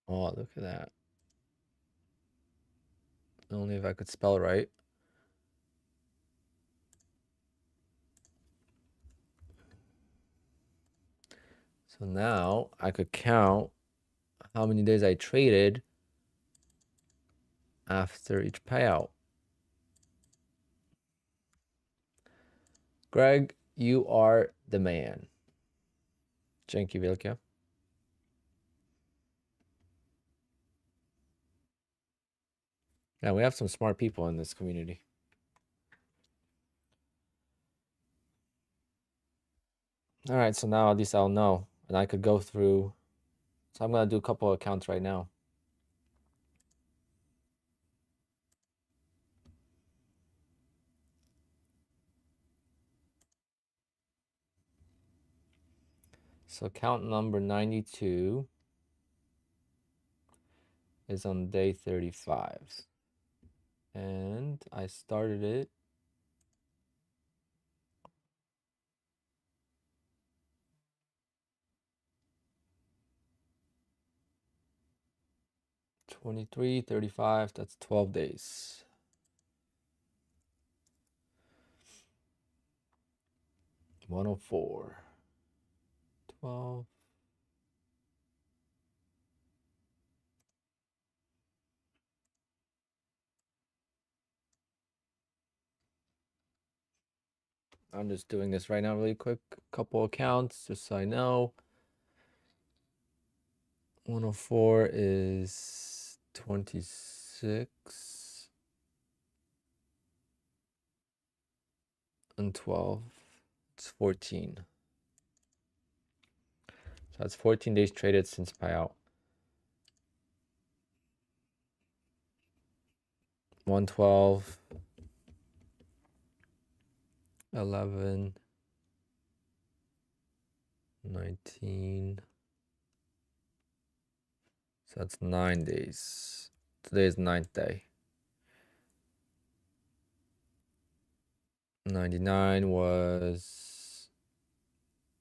Oh, look at that. Only if I could spell right. So now I could count how many days I traded after each payout. Greg, you are the man. Dzięki wielkie. Yeah, we have some smart people in this community. All right, so now at least I'll know. And I could go through. So I'm going to do a couple of accounts right now. So account number 92 is on day 35. And I started it $23.35. That's 12 days. $104. 12. I'm just doing this right now really quick. Couple accounts just so I know. 104 is 26 and 12. It's 14. So that's 14 days traded since payout. 112, 11, 19. So that's 9 days. Today is 9th day. 99 was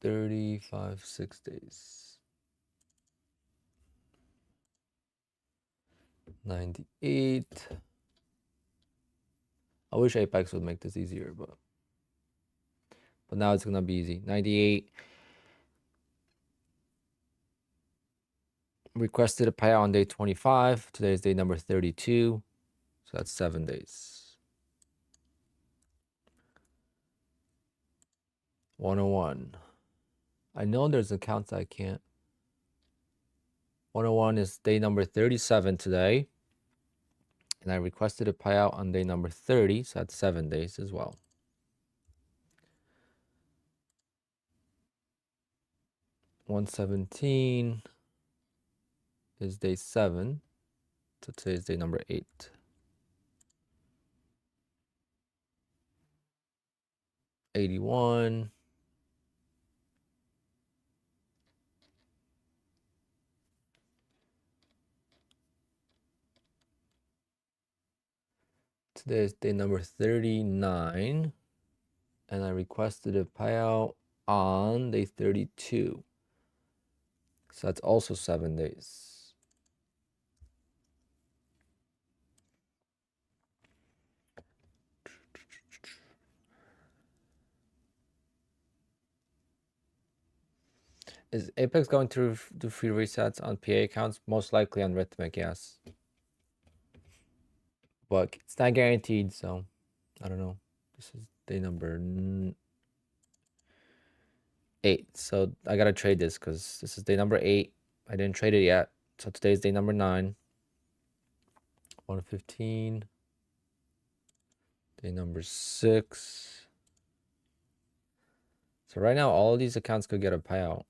35, 6 days. 98. I wish Apex would make this easier, but now it's gonna be easy. 98. Requested a payout on day 25. Today is day number 32. So that's 7 days. 101. I know there's accounts I can't. 101 is day number 37 today. And I requested a payout on day number 30. So that's 7 days as well. 117 is day 7. So today is day number 8. 81. Today is day number 39. And I requested a payout on day 32. So that's also 7 days. Is Apex going to do free resets on PA accounts? Most likely on Rhythmic, yes. But it's not guaranteed, so I don't know. This is day number 8. So I gotta trade this because this is day number 8. I didn't trade it yet. So today's day number 9. 115. Day number 6. So right now, all of these accounts could get a payout.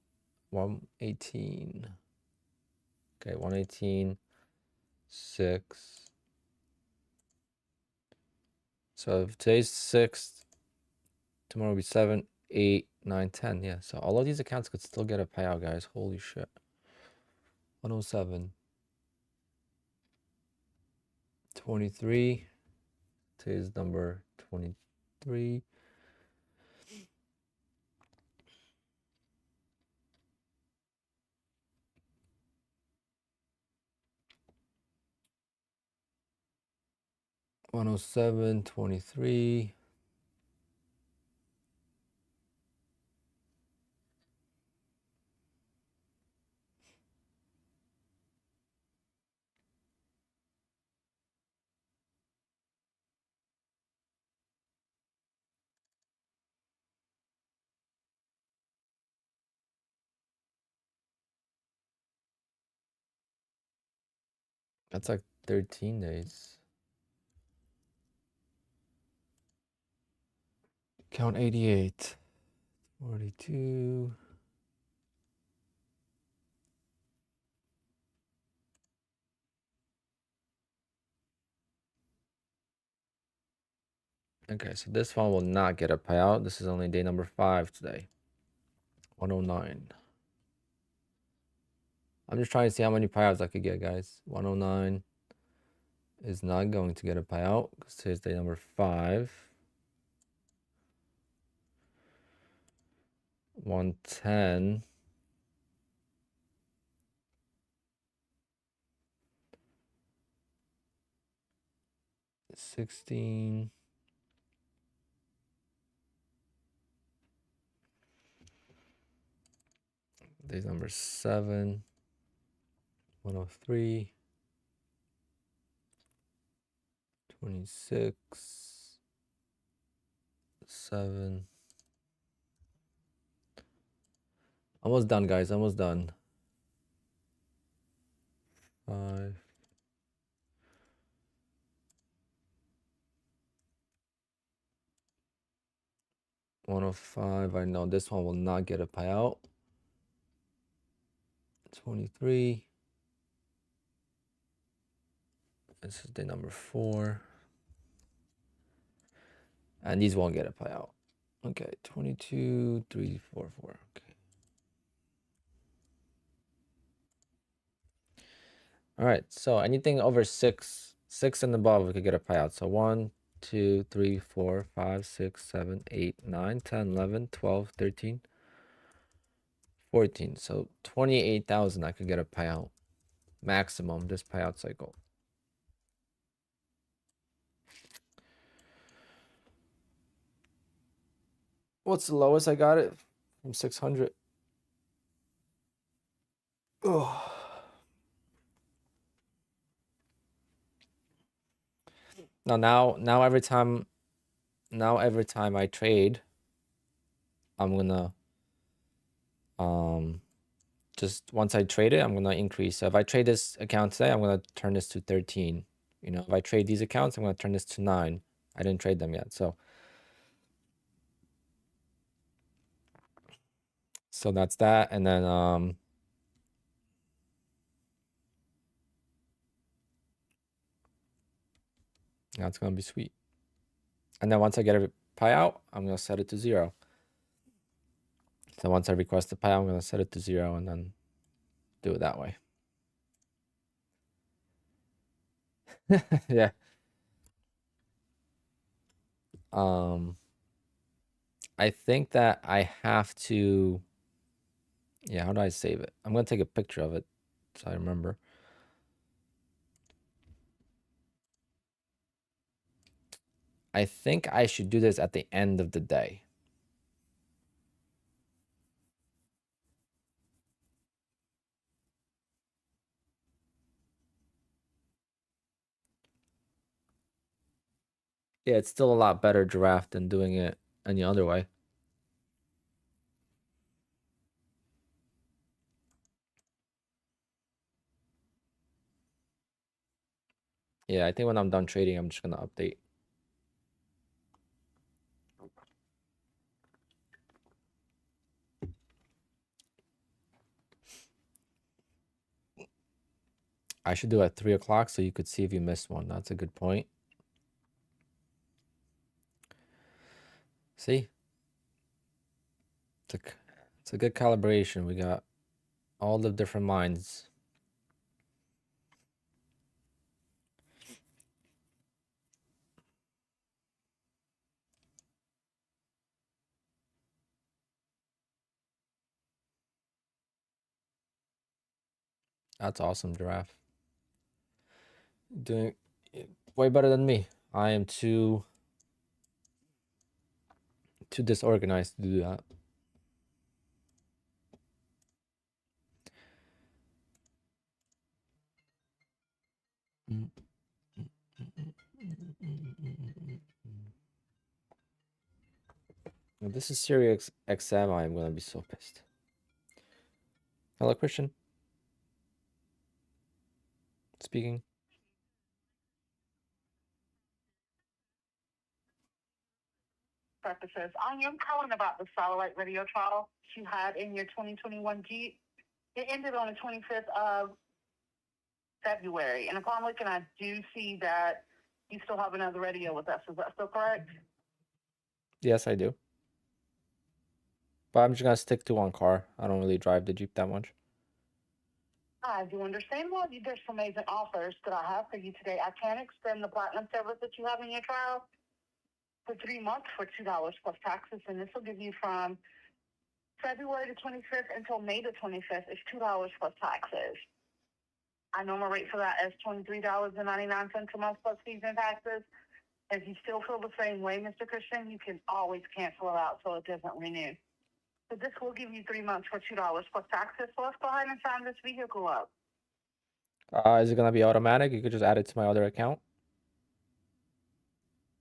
118. Okay, 118, 6. So if today's 6th, tomorrow will be 7, 8, 9, 10. Yeah, so all of these accounts could still get a payout, guys. Holy shit. 107. 23. Today's number 23. 107, 23. That's like 13 days. Count 88. 42. Okay, so this one will not get a payout. This is only day number 5 today. 109. I'm just trying to see how many payouts I could get, guys. 109 is not going to get a payout because today's day number 5. 110. 16. Day's number 7. 103. 26. 7. Almost done, guys. Almost done. 5. 105. I know this one will not get a payout. 23. This is day number 4. And these won't get a payout. Okay, 22, 3, 4, 4. Okay. All right, so anything over 6 and above, we could get a payout. So 1, 2, 3, 4, 5, 6, 7, 8, 9, 10, 11, 12, 13, 14. So 28,000 I could get a payout. Maximum this payout cycle. What's the lowest I got it? From 600. Oh. Now every time I trade, I'm gonna just once I trade it, I'm gonna increase. So if I trade this account today, I'm gonna turn this to 13. You know, if I trade these accounts, I'm gonna turn this to 9. I didn't trade them yet, so that's that. And then that's gonna be sweet. And then once I get a payout, I'm gonna set it to 0. So once I request the payout, I'm gonna set it to 0 and then do it that way. Yeah. I think that I have to, yeah, how do I save it? I'm going to take a picture of it so I remember. I think I should do this at the end of the day. Yeah, it's still a lot better draft than doing it any other way. Yeah, I think when I'm done trading, I'm just going to update. I should do it at 3 o'clock so you could see if you missed one. That's a good point. See? It's a good calibration. We got all the different minds. That's awesome, Giraffe. Doing way better than me. I am too disorganized to do that. If this is SiriusXM, I am gonna be so pissed. Hello, Christian. Speaking. Purposes. I am calling about the satellite radio trial you had in your 2021 Jeep. It ended on the 25th of February, and upon looking, I do see that you still have another radio with us. Is that still correct? Yes, I do. But I'm just gonna stick to one car. I don't really drive the Jeep that much. I do understand. Well, there's some amazing offers that I have for you today. I can extend the platinum service that you have in your trial for 3 months for $2 plus taxes, and this will give you from February the 25th until May the 25th. It's $2 plus taxes. I know my rate for that is $23.99 a month plus fees and taxes. If you still feel the same way, Mr. Christian, you can always cancel it out so it doesn't renew. So this will give you 3 months for $2 plus taxes. So let's go ahead and sign this vehicle up. Is it gonna be automatic? You could just add it to my other account?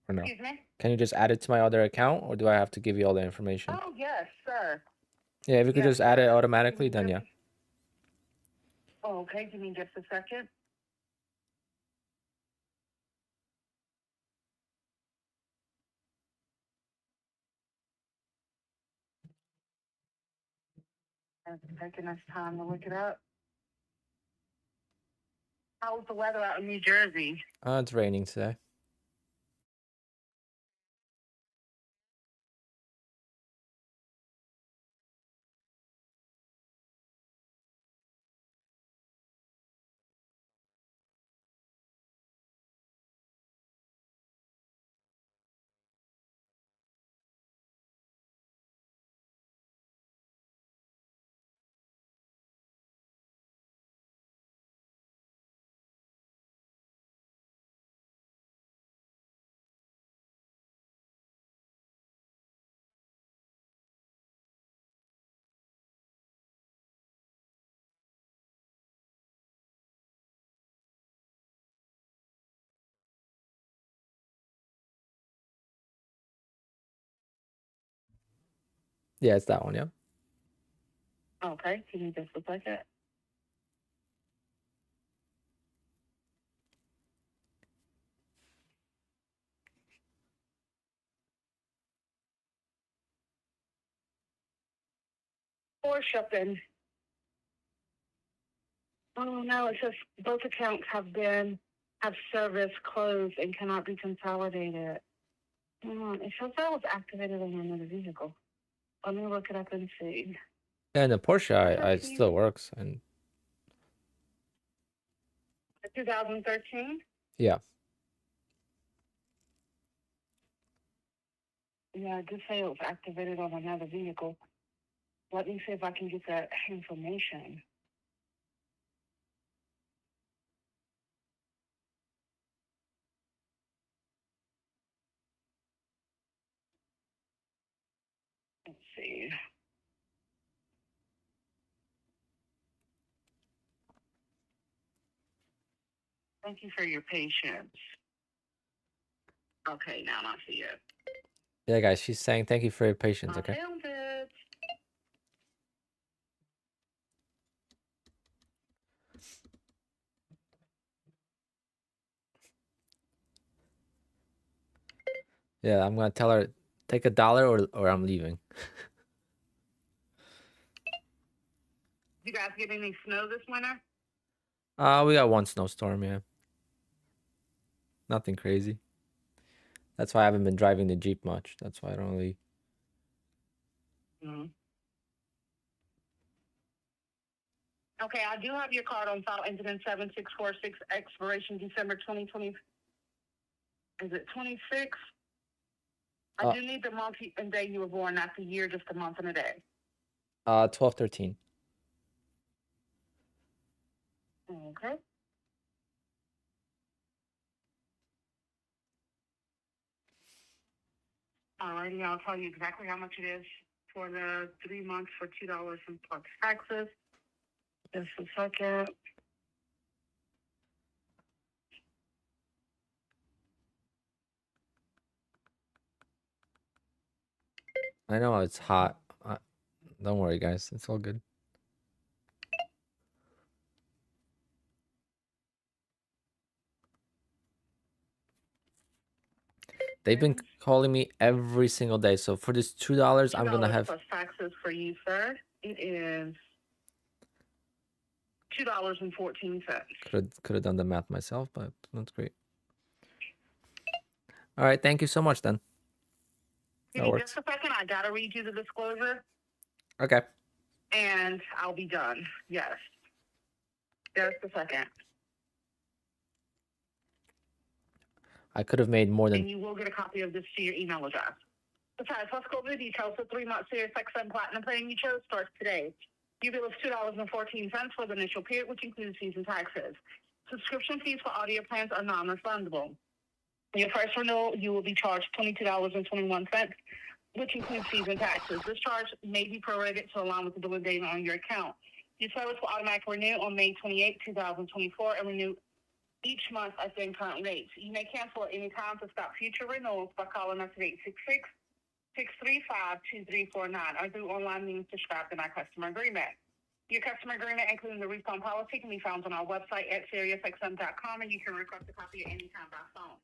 Or no? Excuse me? Can you just add it to my other account, or do I have to give you all the information? Oh, yes, sir. Yeah, if you could Yes, just add it sir. automatically, then yeah. Oh, okay. Give me just a second. It's taking us time to look it up. How's the weather out in New Jersey? It's raining today. Yeah, it's that one, yeah. Okay. Give me just a second. Porsche up in. Oh no, it says both accounts have service closed and cannot be consolidated. It says that was activated on another vehicle. Let me look it up and see. Yeah, and the Porsche, it still works. And 2013? yeah. Yeah, I did say it was activated on another vehicle. Let me see if I can get that information. Let's see. Thank you for your patience. Okay, now I see it. Yeah, guys, she's saying thank you for your patience, I okay? found it. Yeah, I'm gonna tell her take $1 or I'm leaving. You guys get any snow this winter? We got one snowstorm, yeah. Nothing crazy. That's why I haven't been driving the Jeep much. That's why I don't really. Mm-hmm. Okay, I do have your card on file, ending in 7646, expiration December 2020. Is it 26? I do need the month and day you were born, not the year, just the month and a day. 12/13. Okay. Alrighty, I'll tell you exactly how much it is for the 3 months for $2 and plus taxes. Just a second. I know it's hot. Don't worry, guys. It's all good. They've been calling me every single day. So for this $2, I'm gonna have plus taxes for you, sir. It is $2.14. could have done the math myself, but that's great. All right, thank you so much then. Give me just a second. I gotta read you the disclosure. Okay. And I'll be done. Yes. Just a second. I could have made more than. And you will get a copy of this to your email address. Besides, let's go over the details. The 3-month SiriusXM Platinum plan you chose starts today. Your bill is $2.14 for the initial period, which includes fees and taxes. Subscription fees for audio plans are non-refundable. Your first renewal, you will be charged $22.21, which includes fees and taxes. This charge may be prorated to align with the billing date on your account. Your service will automatically renew on May 28, 2024, and renew each month at the current rates. You may cancel at any time to stop future renewals by calling us at 866-635-2349 or through online means described in our customer agreement. Your customer agreement, including the refund policy, can be found on our website at SiriusXM.com, and you can request a copy at any time by phone.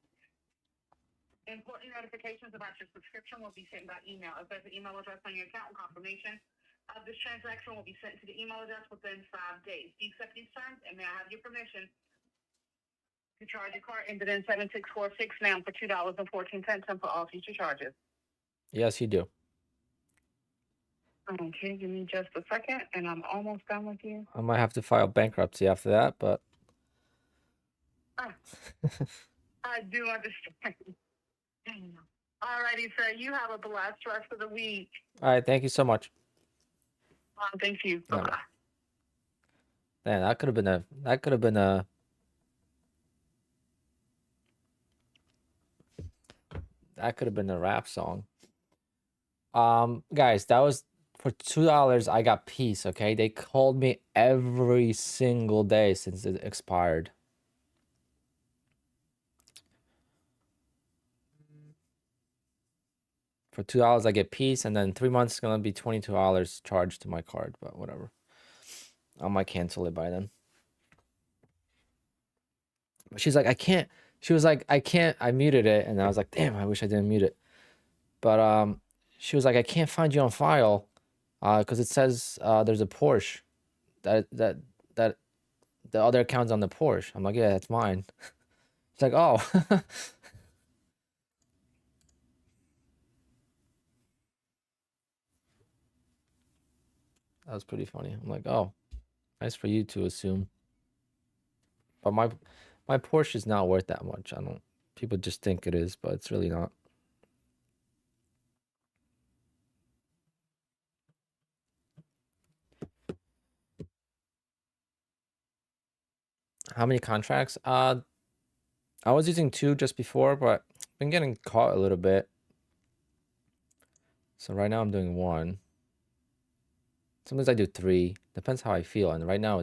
Important notifications about your subscription will be sent by email. If there's an email address on your account, confirmation of this transaction will be sent to the email address within 5 days. Do you accept these terms? And may I have your permission to charge your card ended in 7646 now for $2.14 and for all future charges? Yes, you do. Okay, give me just a second, and I'm almost done with you. I might have to file bankruptcy after that, but. I do understand. Alrighty, sir. You have a blessed rest of the week. All right, thank you so much. Thank you. Yeah, Bye-bye. Man, that could have been a. That could have been a. That could have been a rap song. Guys, that was for $2. I got peace. Okay, they called me every single day since it expired. For $2, I get peace, and then 3 months is gonna be $22 charged to my card. But whatever, I might cancel it by then. But she's like, I can't. She was like, I can't. I muted it, and I was like, damn, I wish I didn't mute it. But she was like, I can't find you on file, because it says there's a Porsche, that the other account's on the Porsche. I'm like, yeah, that's mine. It's like, oh. That was pretty funny. I'm like, oh, nice for you to assume. But my Porsche is not worth that much. I don't. People just think it is, but it's really not. How many contracts? I was using 2 just before, but been getting caught a little bit. So right now I'm doing 1. Sometimes I do 3. Depends how I feel. And right now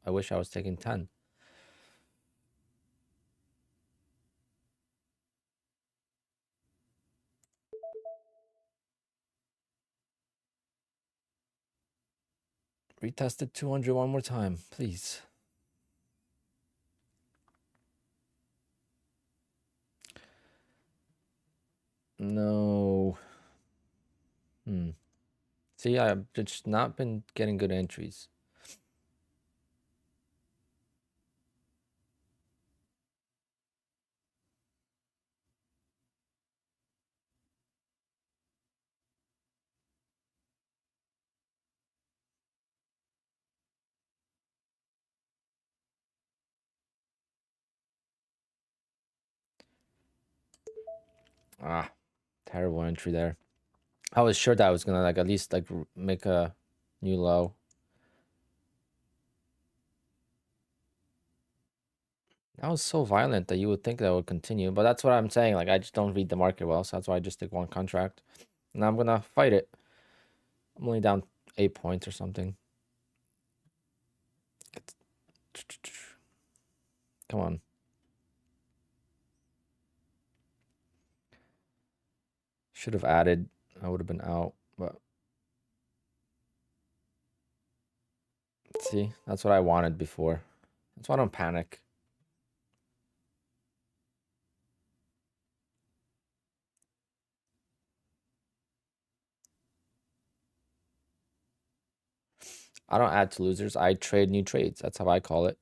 I wish I was taking 10. Retested 200 one more time, please. No. See, I've just not been getting good entries. Ah, terrible entry there. I was sure that I was gonna like at least like make a new low. That was so violent that you would think that would continue, but that's what I'm saying. Like I just don't read the market well, so that's why I just take 1 contract. And I'm gonna fight it. I'm only down 8 points or something. Come on. Should have added. I would have been out, but see, that's what I wanted before. That's why I don't panic. I don't add to losers. I trade new trades. That's how I call it.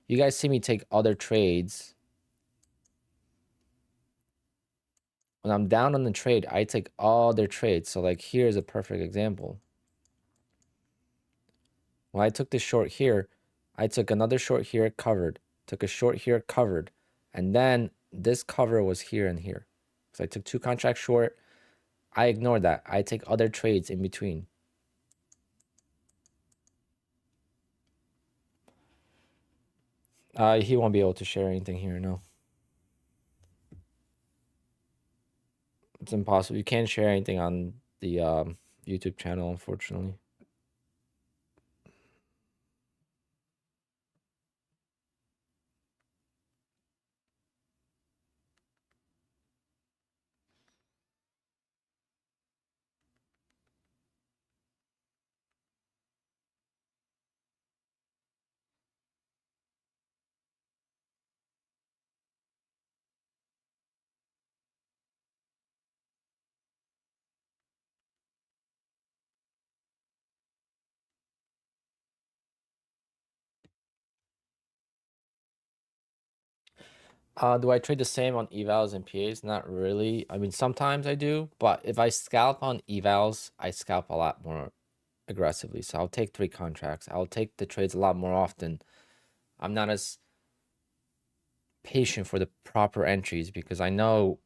You guys see me take other trades. When I'm down on the trade, I take all their trades. So like here's a perfect example. When I took this short here, I took another short here, covered. Took a short here, covered. And then this cover was here and here. So I took 2 contracts short. I ignored that. I take other trades in between. He won't be able to share anything here, no. It's impossible. You can't share anything on the YouTube channel, unfortunately. Do I trade the same on evals and PAs? Not really. I mean, sometimes I do, but if I scalp on evals, I scalp a lot more aggressively. So I'll take 3 contracts. I'll take the trades a lot more often. I'm not as patient for the proper entries because I know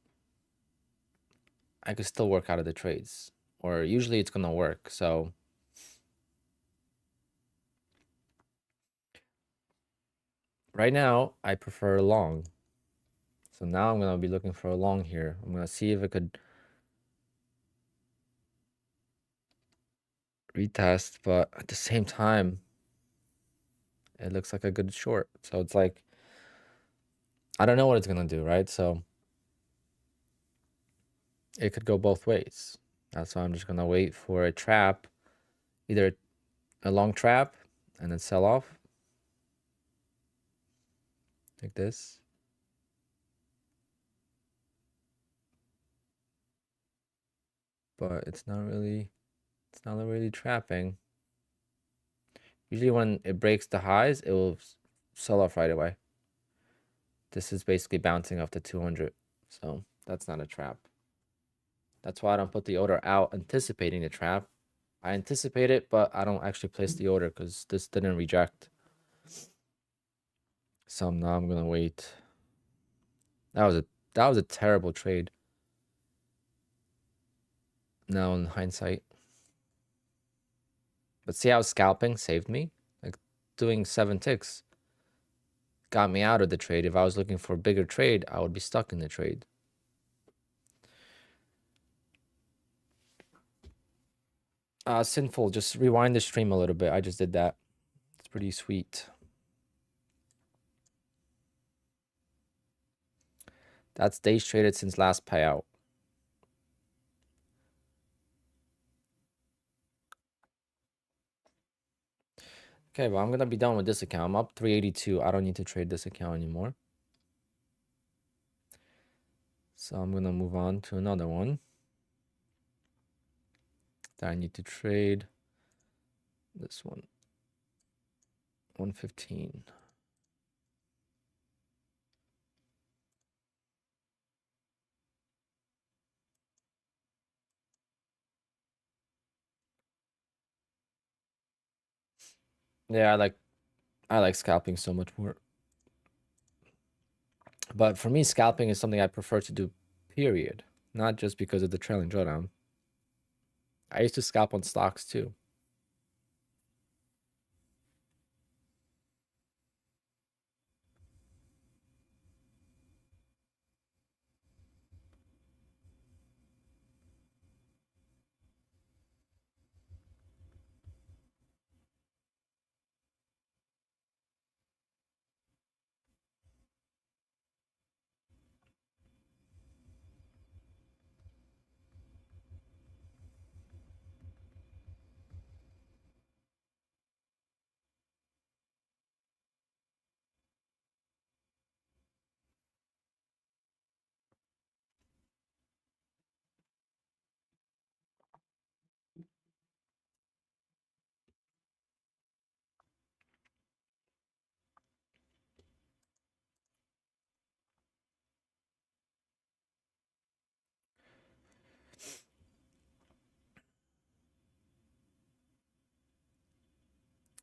I could still work out of the trades, or usually it's gonna work. So right now I prefer long. So now I'm gonna be looking for a long here. I'm gonna see if it could retest, but at the same time, it looks like a good short. So it's like, I don't know what it's gonna do, right? So it could go both ways. That's why I'm just gonna wait for a trap, either a long trap and then sell off like this. But it's not really trapping. Usually when it breaks the highs, it will sell off right away. This is basically bouncing off the 200. So that's not a trap. That's why I don't put the order out anticipating the trap. I anticipate it, but I don't actually place the order because this didn't reject. So now I'm gonna wait. That was a terrible trade. Now in hindsight. But see how scalping saved me? Like doing 7 ticks got me out of the trade. If I was looking for a bigger trade, I would be stuck in the trade. Sinful, just rewind the stream a little bit. I just did that. It's pretty sweet. That's days traded since last payout. Okay, well, I'm going to be done with this account. I'm up 382. I don't need to trade this account anymore. So I'm going to move on to another one that I need to trade. This one. 115. Yeah, I like scalping so much more. But for me, scalping is something I prefer to do, period. Not just because of the trailing drawdown. I used to scalp on stocks too.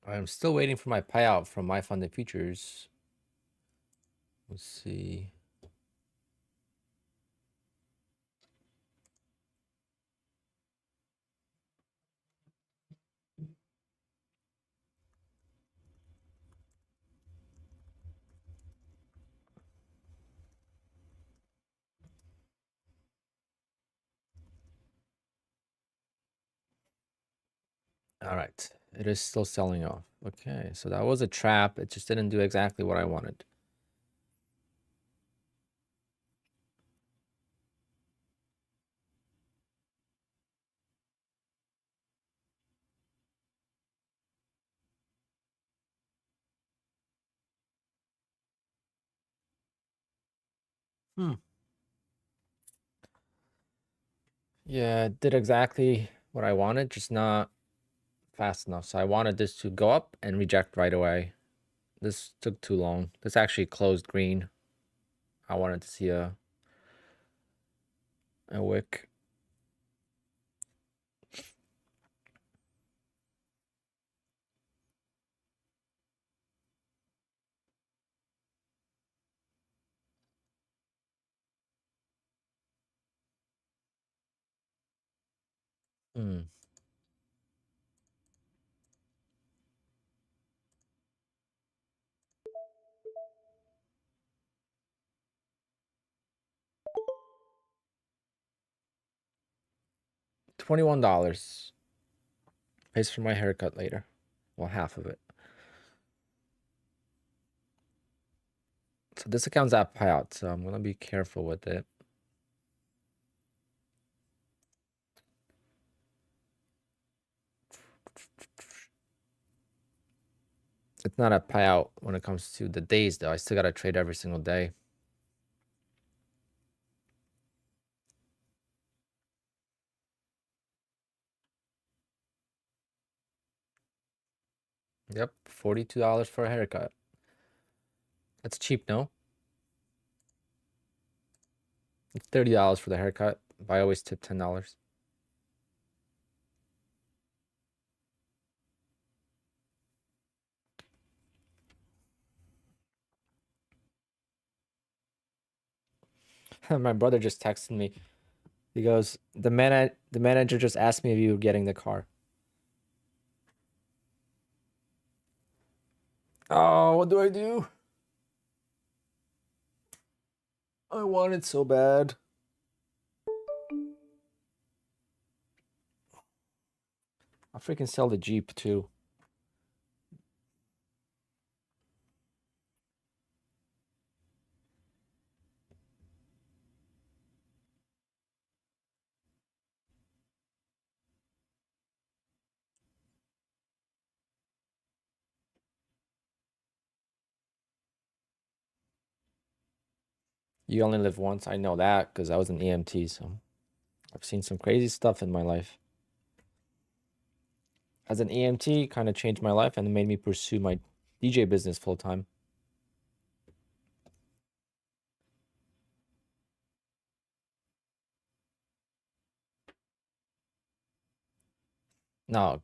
I'm still waiting for my payout from my funded futures. Let's see. All right. It is still selling off. Okay, so that was a trap. It just didn't do exactly what I wanted. Yeah, it did exactly what I wanted, just not fast enough. So I wanted this to go up and reject right away. This took too long. This actually closed green. I wanted to see a wick. Hmm. $21. Pays for my haircut later. Well, half of it. So this account's at payout, so I'm gonna be careful with it. It's not a payout when it comes to the days, though. I still gotta trade every single day. Yep, $42 for a haircut. That's cheap, no? It's $30 for the haircut, but I always tip $10. My brother just texted me. He goes, the manager just asked me if you were getting the car. Oh, what do I do? I want it so bad. I'll freaking sell the Jeep too. You only live once. I know that because I was an EMT, so I've seen some crazy stuff in my life. As an EMT, kind of changed my life and made me pursue my DJ business full time. No,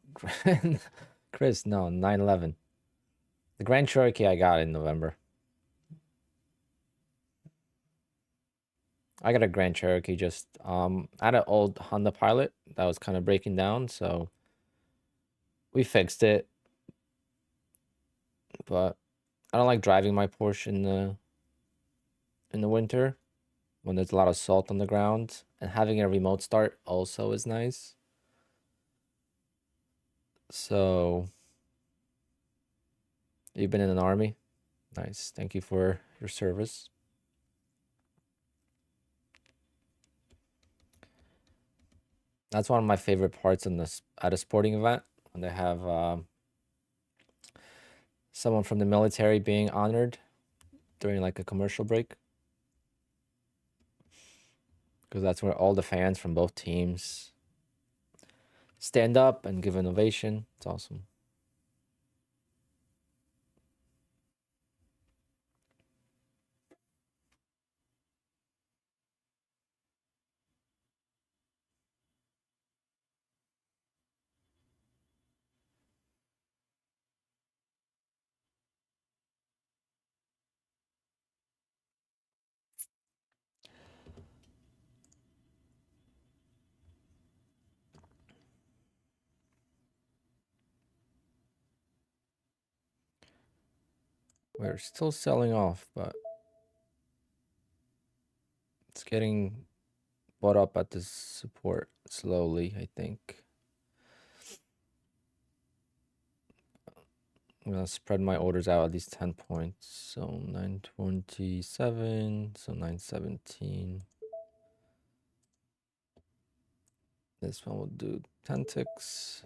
Chris, no, 9/11. The Grand Cherokee I got in November. I got a Grand Cherokee, just I had an old Honda Pilot that was kind of breaking down, so we fixed it. But I don't like driving my Porsche in the winter when there's a lot of salt on the ground, and having a remote start also is nice. So you've been in an army? Nice. Thank you for your service. That's one of my favorite parts in this at a sporting event when they have someone from the military being honored during like a commercial break, because that's where all the fans from both teams stand up and give an ovation. It's awesome. We're still selling off, but it's getting bought up at this support slowly, I think. I'm gonna spread my orders out at least 10 points. So 927, so 917. This one will do 10 ticks.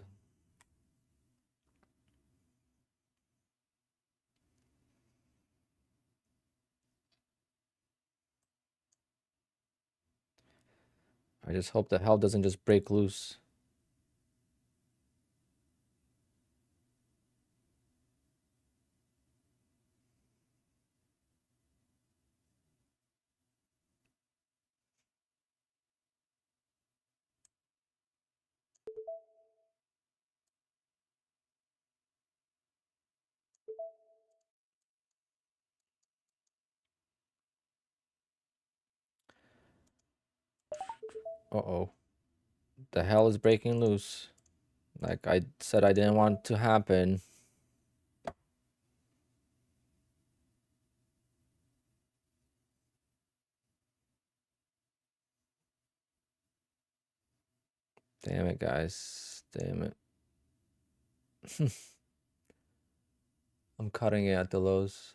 I just hope the hell doesn't just break loose. Uh-oh. The hell is breaking loose? Like I said, I didn't want to happen. Damn it, guys. Damn it. I'm cutting it at the lows.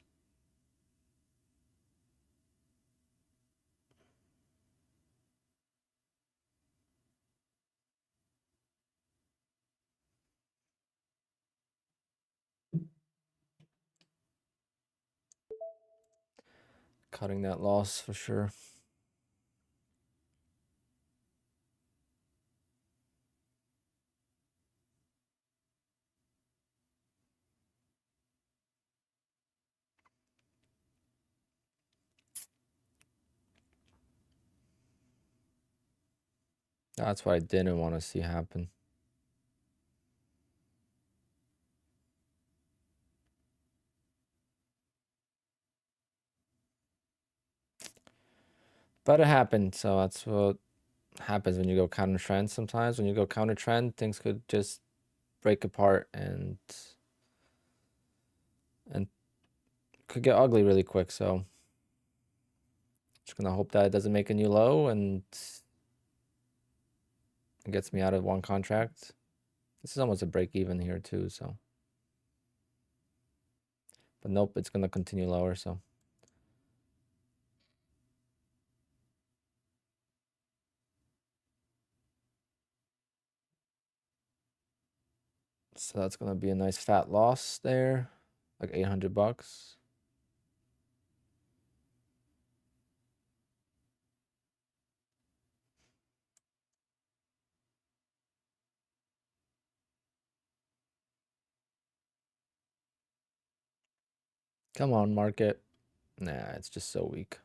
Cutting that loss for sure. That's what I didn't want to see happen. But it happened, so that's what happens when you go counter trend sometimes. When you go counter trend, things could just break apart and and could get ugly really quick. So just gonna hope that it doesn't make a new low and it gets me out of one contract. This is almost a break even here too. So, but nope, it's gonna continue lower. So. So that's gonna be a nice fat loss there, like 800 bucks. Come on, market. Nah, it's just so weak.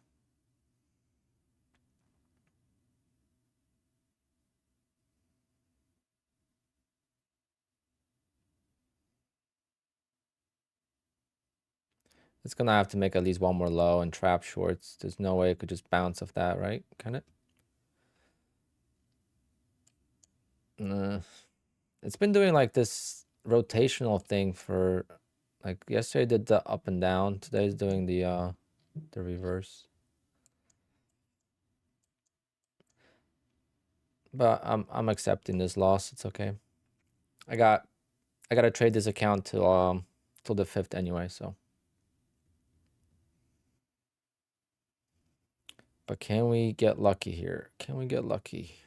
It's gonna have to make at least one more low and trap shorts. There's no way it could just bounce off that, right? Can it? It's been doing like this rotational thing for like yesterday did the up and down. Today's doing the reverse. But I'm accepting this loss. It's okay. I gotta trade this account till the 5th anyway, so. But can we get lucky here? Can we get lucky?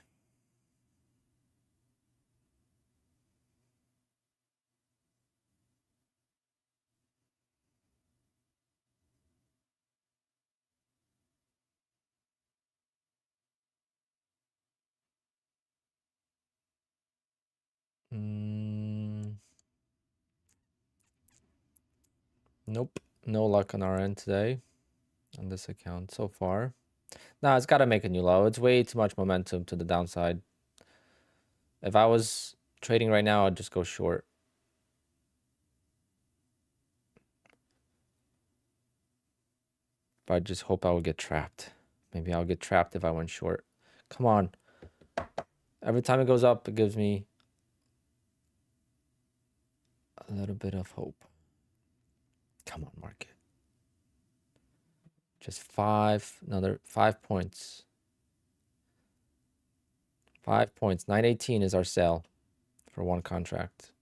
Nope. No luck on our end today on this account so far. Nah, it's got to make a new low. It's way too much momentum to the downside. If I was trading right now, I'd just go short. But I just hope I would get trapped. Maybe I'll get trapped if I went short. Come on. Every time it goes up, it gives me a little bit of hope. Come on, market. Just another 5 points. 5 points. 918 is our sale for one contract.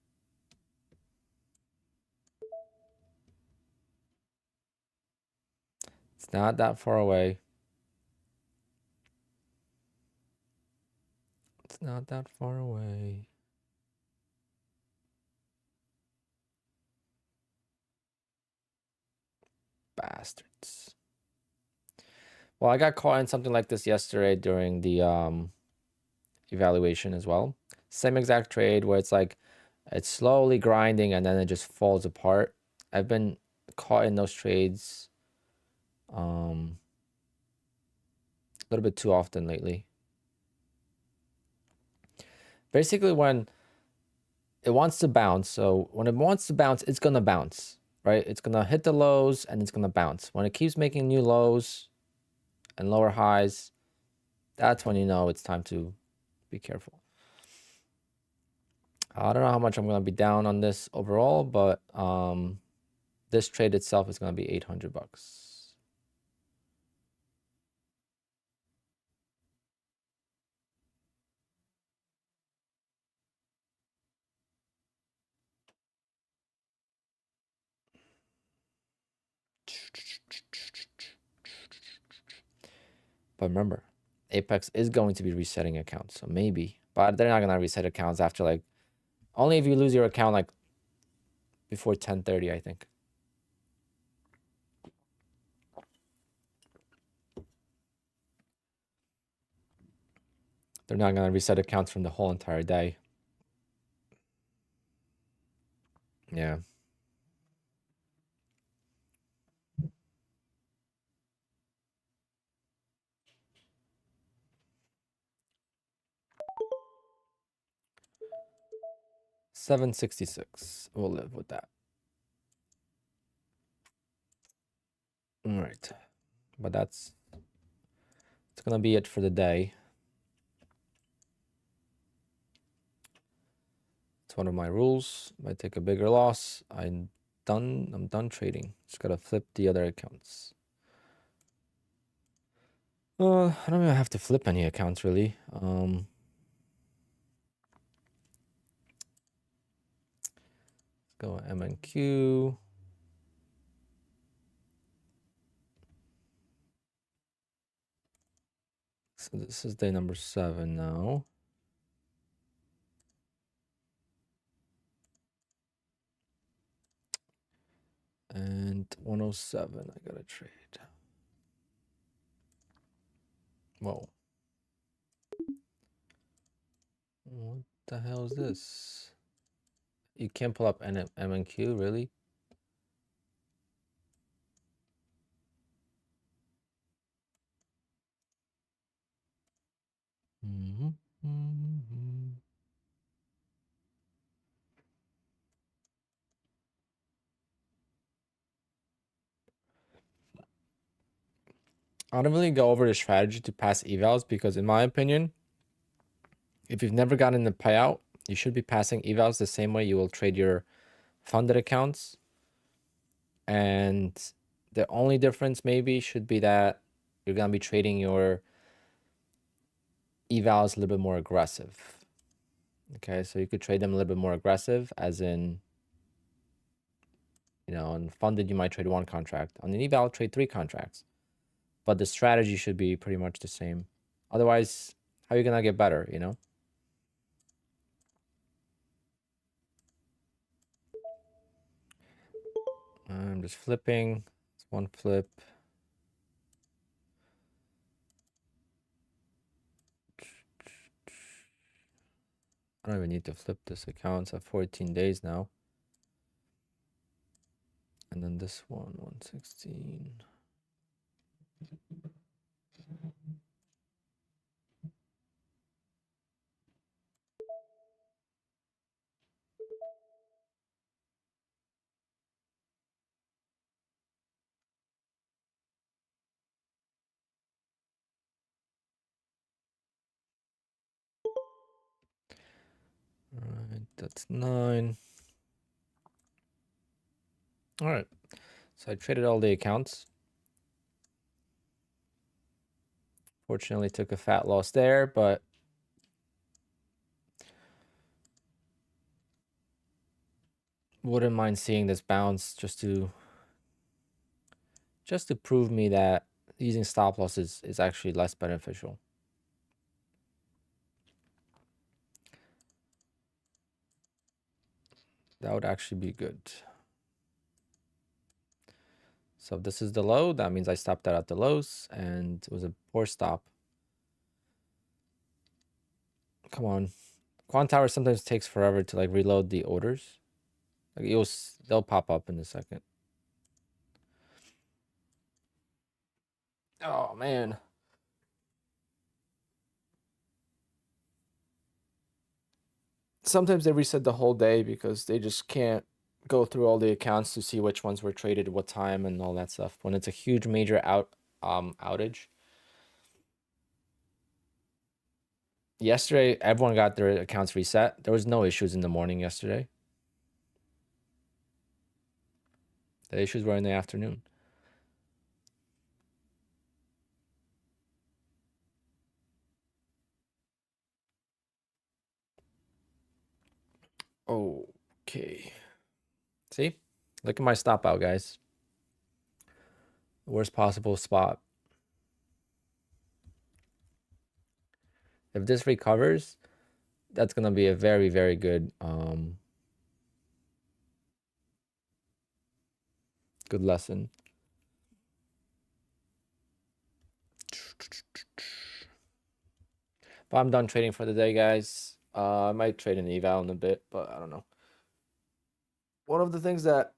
It's not that far away. It's not that far away. Bastards. Well, I got caught in something like this yesterday during the evaluation as well. Same exact trade where it's like it's slowly grinding and then it just falls apart. I've been caught in those trades a little bit too often lately. Basically, when it wants to bounce, so when it wants to bounce, it's gonna bounce, right? It's gonna hit the lows and it's gonna bounce. When it keeps making new lows and lower highs, that's when you know it's time to be careful. I don't know how much I'm going to be down on this overall, but this trade itself is going to be 800 bucks. But remember, Apex is going to be resetting accounts, so maybe. But they're not going to reset accounts after like, only if you lose your account like before 10:30, I think. They're not going to reset accounts from the whole entire day. Yeah. $7.66. We'll live with that. All right. But it's going to be it for the day. It's one of my rules. If I take a bigger loss, I done. I'm done trading. Just gotta flip the other accounts. I don't even have to flip any accounts really. Let's go MNQ. So this is day number 7 now. And 107, I gotta trade. Whoa. What the hell is this? You can't pull up MNQ, really? I don't really go over the strategy to pass evals because in my opinion, if you've never gotten the payout, you should be passing evals the same way you will trade your funded accounts. And the only difference maybe should be that you're going to be trading your evals a little bit more aggressive. Okay, so you could trade them a little bit more aggressive, as in, you know, on funded, you might trade 1 contract. On an eval, trade 3 contracts. But the strategy should be pretty much the same. Otherwise, how are you going to get better, you know? I'm just flipping. It's 1 flip. I don't even need to flip this account. It's at 14 days now. And then this one, 116. All right, that's 9. All right, so I traded all the accounts. Fortunately, took a fat loss there, but wouldn't mind seeing this bounce just to prove me that using stop losses is actually less beneficial. That would actually be good. So if this is the low, that means I stopped out at the lows, and it was a poor stop. Come on. Quant Tower sometimes takes forever to like reload the orders. Like they'll pop up in a second. Oh man. Sometimes they reset the whole day because they just can't go through all the accounts to see which ones were traded at what time and all that stuff. When it's a huge major outage. Yesterday, everyone got their accounts reset. There was no issues in the morning yesterday. The issues were in the afternoon. Okay. See? Look at my stop out, guys. Worst possible spot. If this recovers, that's going to be a very, very good good lesson. But I'm done trading for the day, guys. I might trade an eval in a bit, but I don't know. One of the things that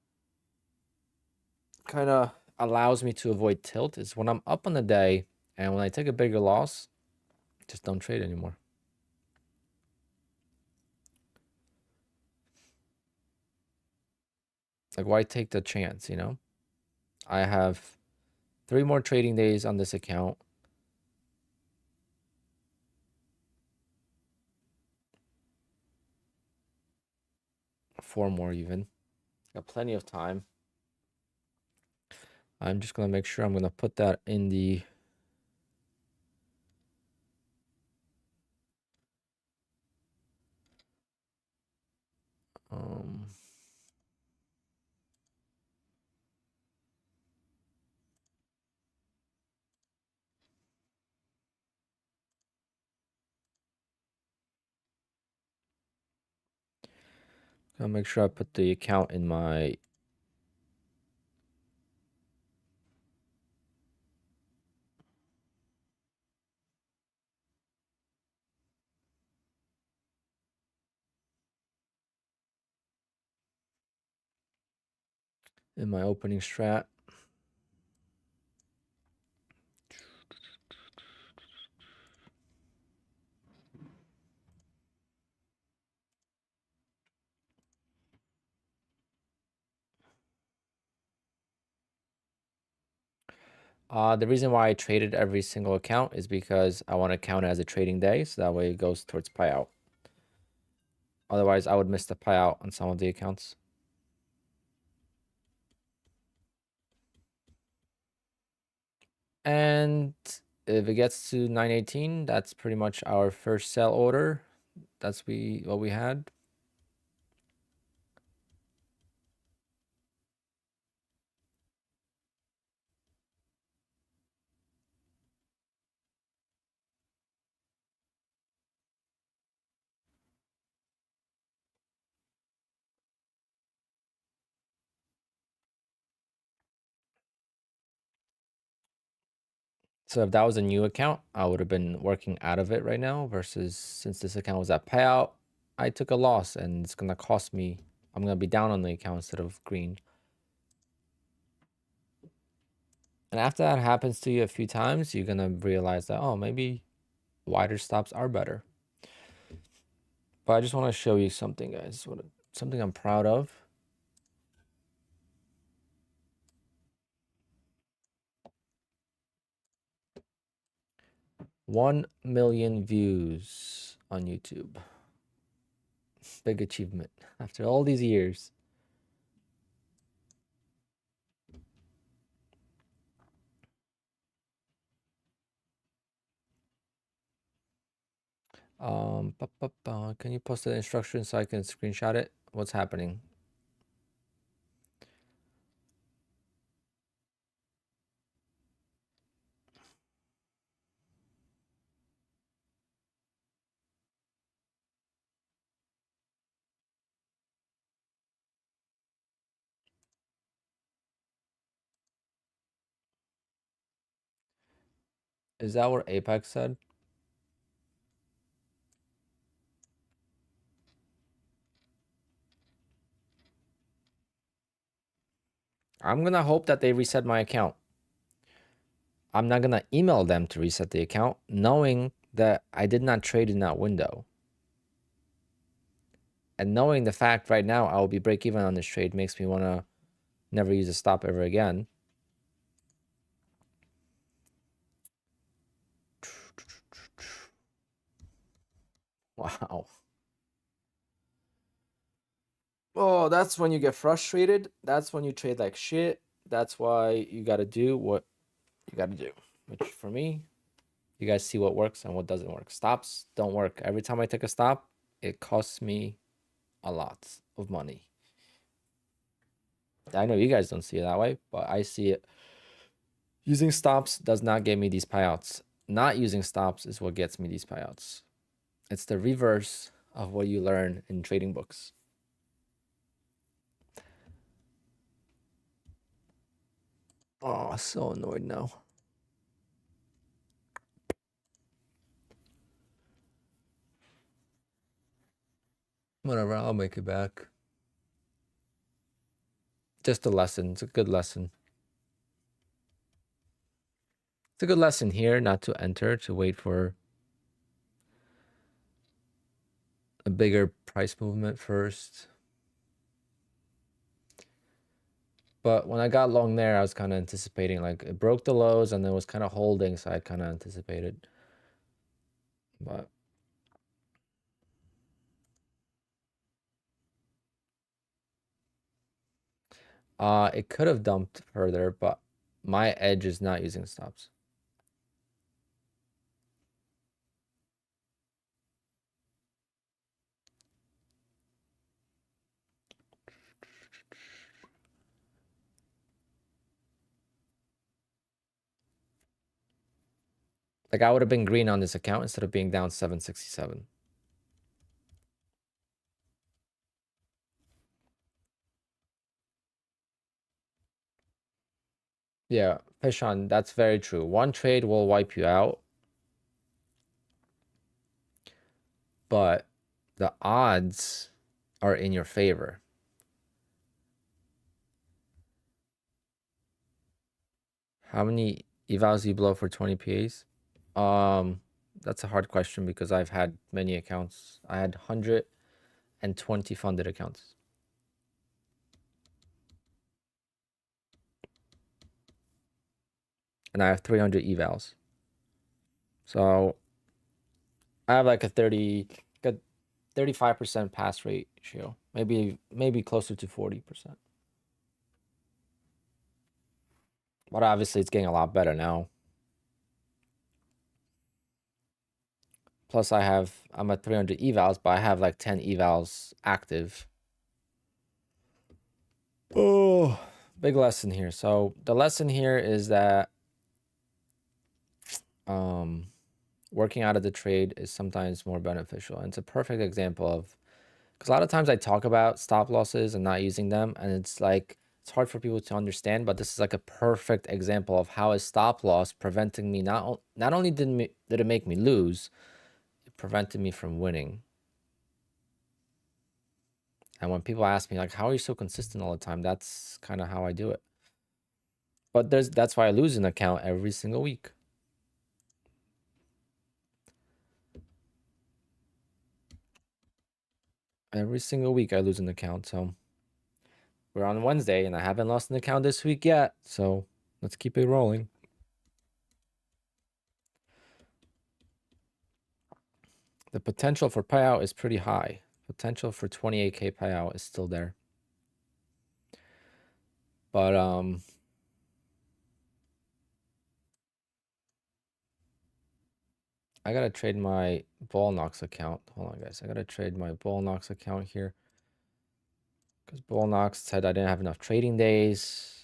kind of allows me to avoid tilt is when I'm up on the day and when I take a bigger loss, just don't trade anymore. Like, why take the chance, you know? I have 3 more trading days on this account. 4 more even. Got plenty of time. I'm just gonna make sure I'm gonna put that in the um I'll make sure I put the account in my opening strat. The reason why I traded every single account is because I want to count it as a trading day, so that way it goes towards payout. Otherwise, I would miss the payout on some of the accounts. And if it gets to 918, that's pretty much our first sell order. That's what we had. So if that was a new account, I would have been working out of it right now, versus since this account was at payout, I took a loss and it's going to cost me. I'm going to be down on the account instead of green. And after that happens to you a few times, you're going to realize that, oh, maybe wider stops are better. But I just want to show you something, guys. Something I'm proud of. $1 million views on YouTube. Big achievement after all these years. Can you post the instructions so I can screenshot it? What's happening? Is that what Apex said? I'm gonna hope that they reset my account. I'm not gonna email them to reset the account, knowing that I did not trade in that window. And knowing the fact right now I will be break even on this trade makes me wanna never use a stop ever again. Wow. Oh, that's when you get frustrated. That's when you trade like shit. That's why you gotta do what you gotta do. Which for me, you guys see what works and what doesn't work. Stops don't work. Every time I take a stop, it costs me a lot of money. I know you guys don't see it that way, but I see it. Using stops does not get me these payouts. Not using stops is what gets me these payouts. It's the reverse of what you learn in trading books. Oh, so annoyed now. Whatever, I'll make it back. Just a lesson. It's a good lesson. It's a good lesson here not to enter, to wait for a bigger price movement first. But when I got long there, I was kind of anticipating, like it broke the lows and then was kind of holding, so I kind of anticipated. But It could have dumped further, but my edge is not using stops. Like I would have been green on this account instead of being down 767. Yeah, Peshan, that's very true. One trade will wipe you out, but the odds are in your favor. How many evals do you blow for 20 PAs? That's a hard question because I've had many accounts. I had 120 funded accounts. And I have 300 evals. So I have like a 35% pass ratio. Maybe closer to 40%. But obviously it's getting a lot better now. Plus I'm at 300 evals, but I have like 10 evals active. Oh, big lesson here. So the lesson here is that working out of the trade is sometimes more beneficial. And it's a perfect example of, because a lot of times I talk about stop losses and not using them, and it's like, it's hard for people to understand, but this is like a perfect example of how a stop loss preventing me, not only did it make me lose, it prevented me from winning. And when people ask me like, how are you so consistent all the time? That's kind of how I do it. But that's why I lose an account every single week. Every single week I lose an account. So we're on Wednesday and I haven't lost an account this week yet. So let's keep it rolling. The potential for payout is pretty high. Potential for 28K payout is still there. But I gotta trade my Bullnox account. Hold on, guys. I gotta trade my Bullnox account here. Because Bullnox said I didn't have enough trading days.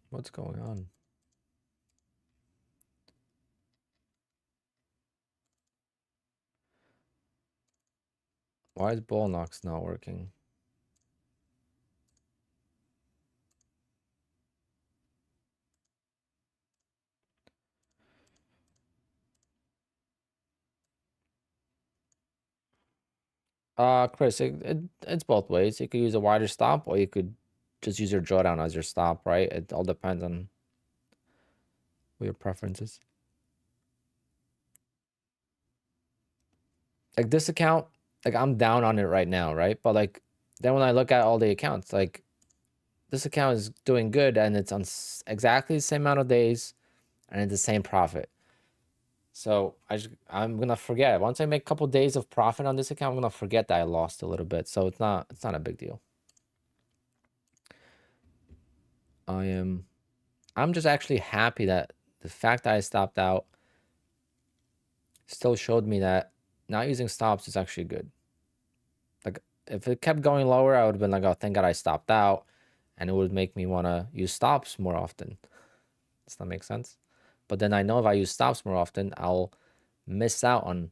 What's going on? Why is Bullnox not working? Chris, it's both ways. You could use a wider stop or you could just use your drawdown as your stop, right? It all depends on what your preferences. Like this account, like I'm down on it right now, right? But like then when I look at all the accounts, like this account is doing good and it's on exactly the same amount of days and it's the same profit. So I'm gonna forget. Once I make a couple days of profit on this account, I'm gonna forget that I lost a little bit. So it's not a big deal. I'm just actually happy that the fact that I stopped out still showed me that not using stops is actually good. Like if it kept going lower, I would have been like, oh, thank God I stopped out. And it would make me want to use stops more often. Does that make sense? But then I know if I use stops more often, I'll miss out on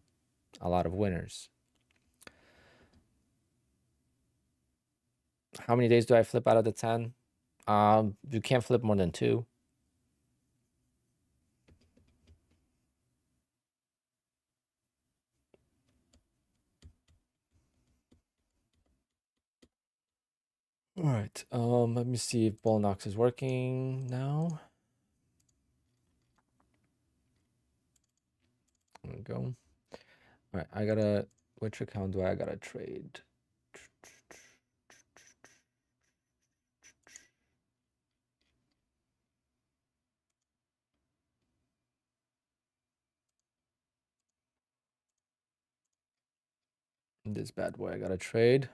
a lot of winners. How many days do I flip out of the 10? You can't flip more than 2. All right. Let me see if Bullnox is working now. There we go. All right, which account do I gotta trade? This bad boy, I got to trade.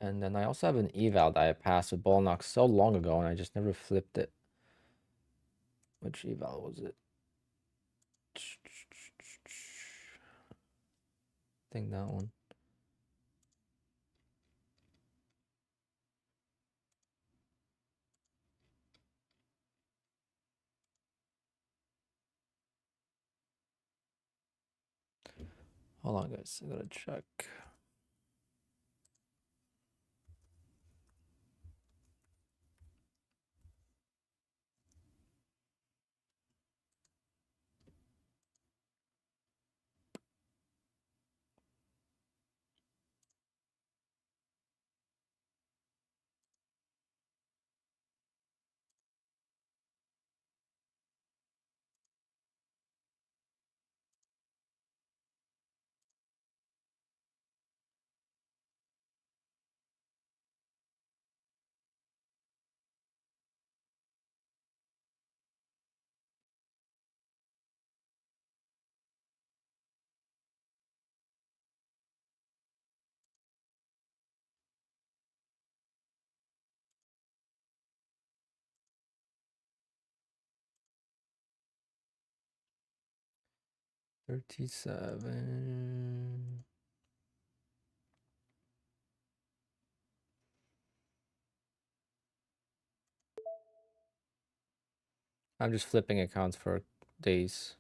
And then I also have an eval that I passed with ball knock so long ago, and I just never flipped it. Which eval was it? I think that one. Hold on, guys. I gotta check. $37. I'm just flipping accounts for days.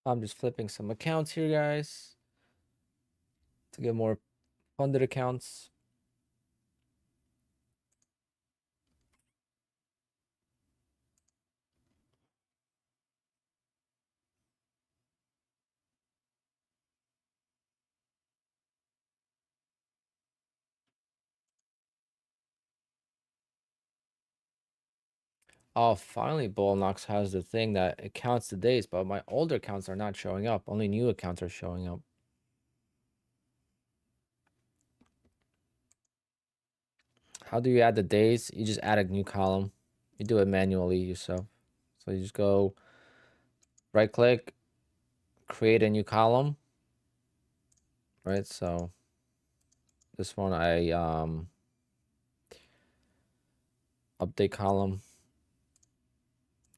I'm just flipping some accounts here, guys, to get more funded accounts. Oh, finally, Bullnox has the thing that it counts the days, but my older accounts are not showing up. Only new accounts are showing up. How do you add the days? You just add a new column. You do it manually yourself. So you just go right click, create a new column. Right, so this one I update column.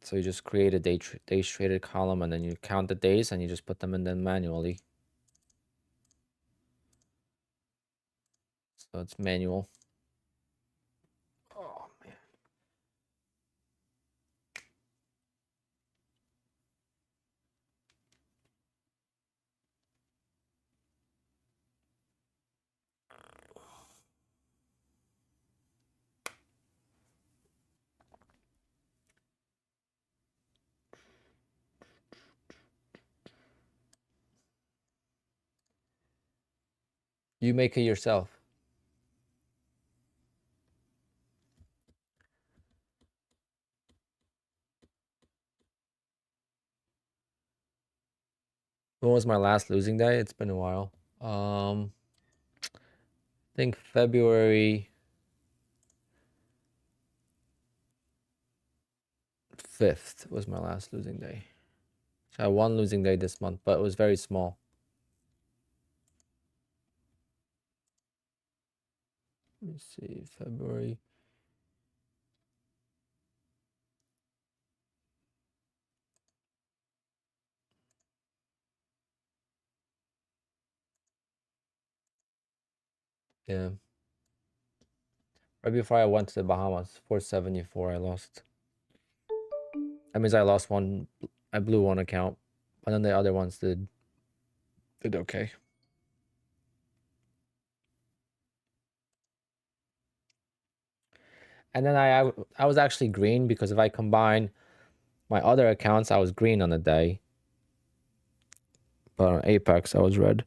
So you just create a days traded column, and then you count the days and you just put them in then manually. So it's manual. Oh man. You make it yourself. When was my last losing day? It's been a while. I think February 5th was my last losing day. So I had one losing day this month, but it was very small. Let me see, February. Yeah. Right before I went to the Bahamas, 474 I lost. That means I lost one. I blew one account, but then the other ones did okay. And then I was actually green because if I combine my other accounts, I was green on the day. But on Apex, I was red.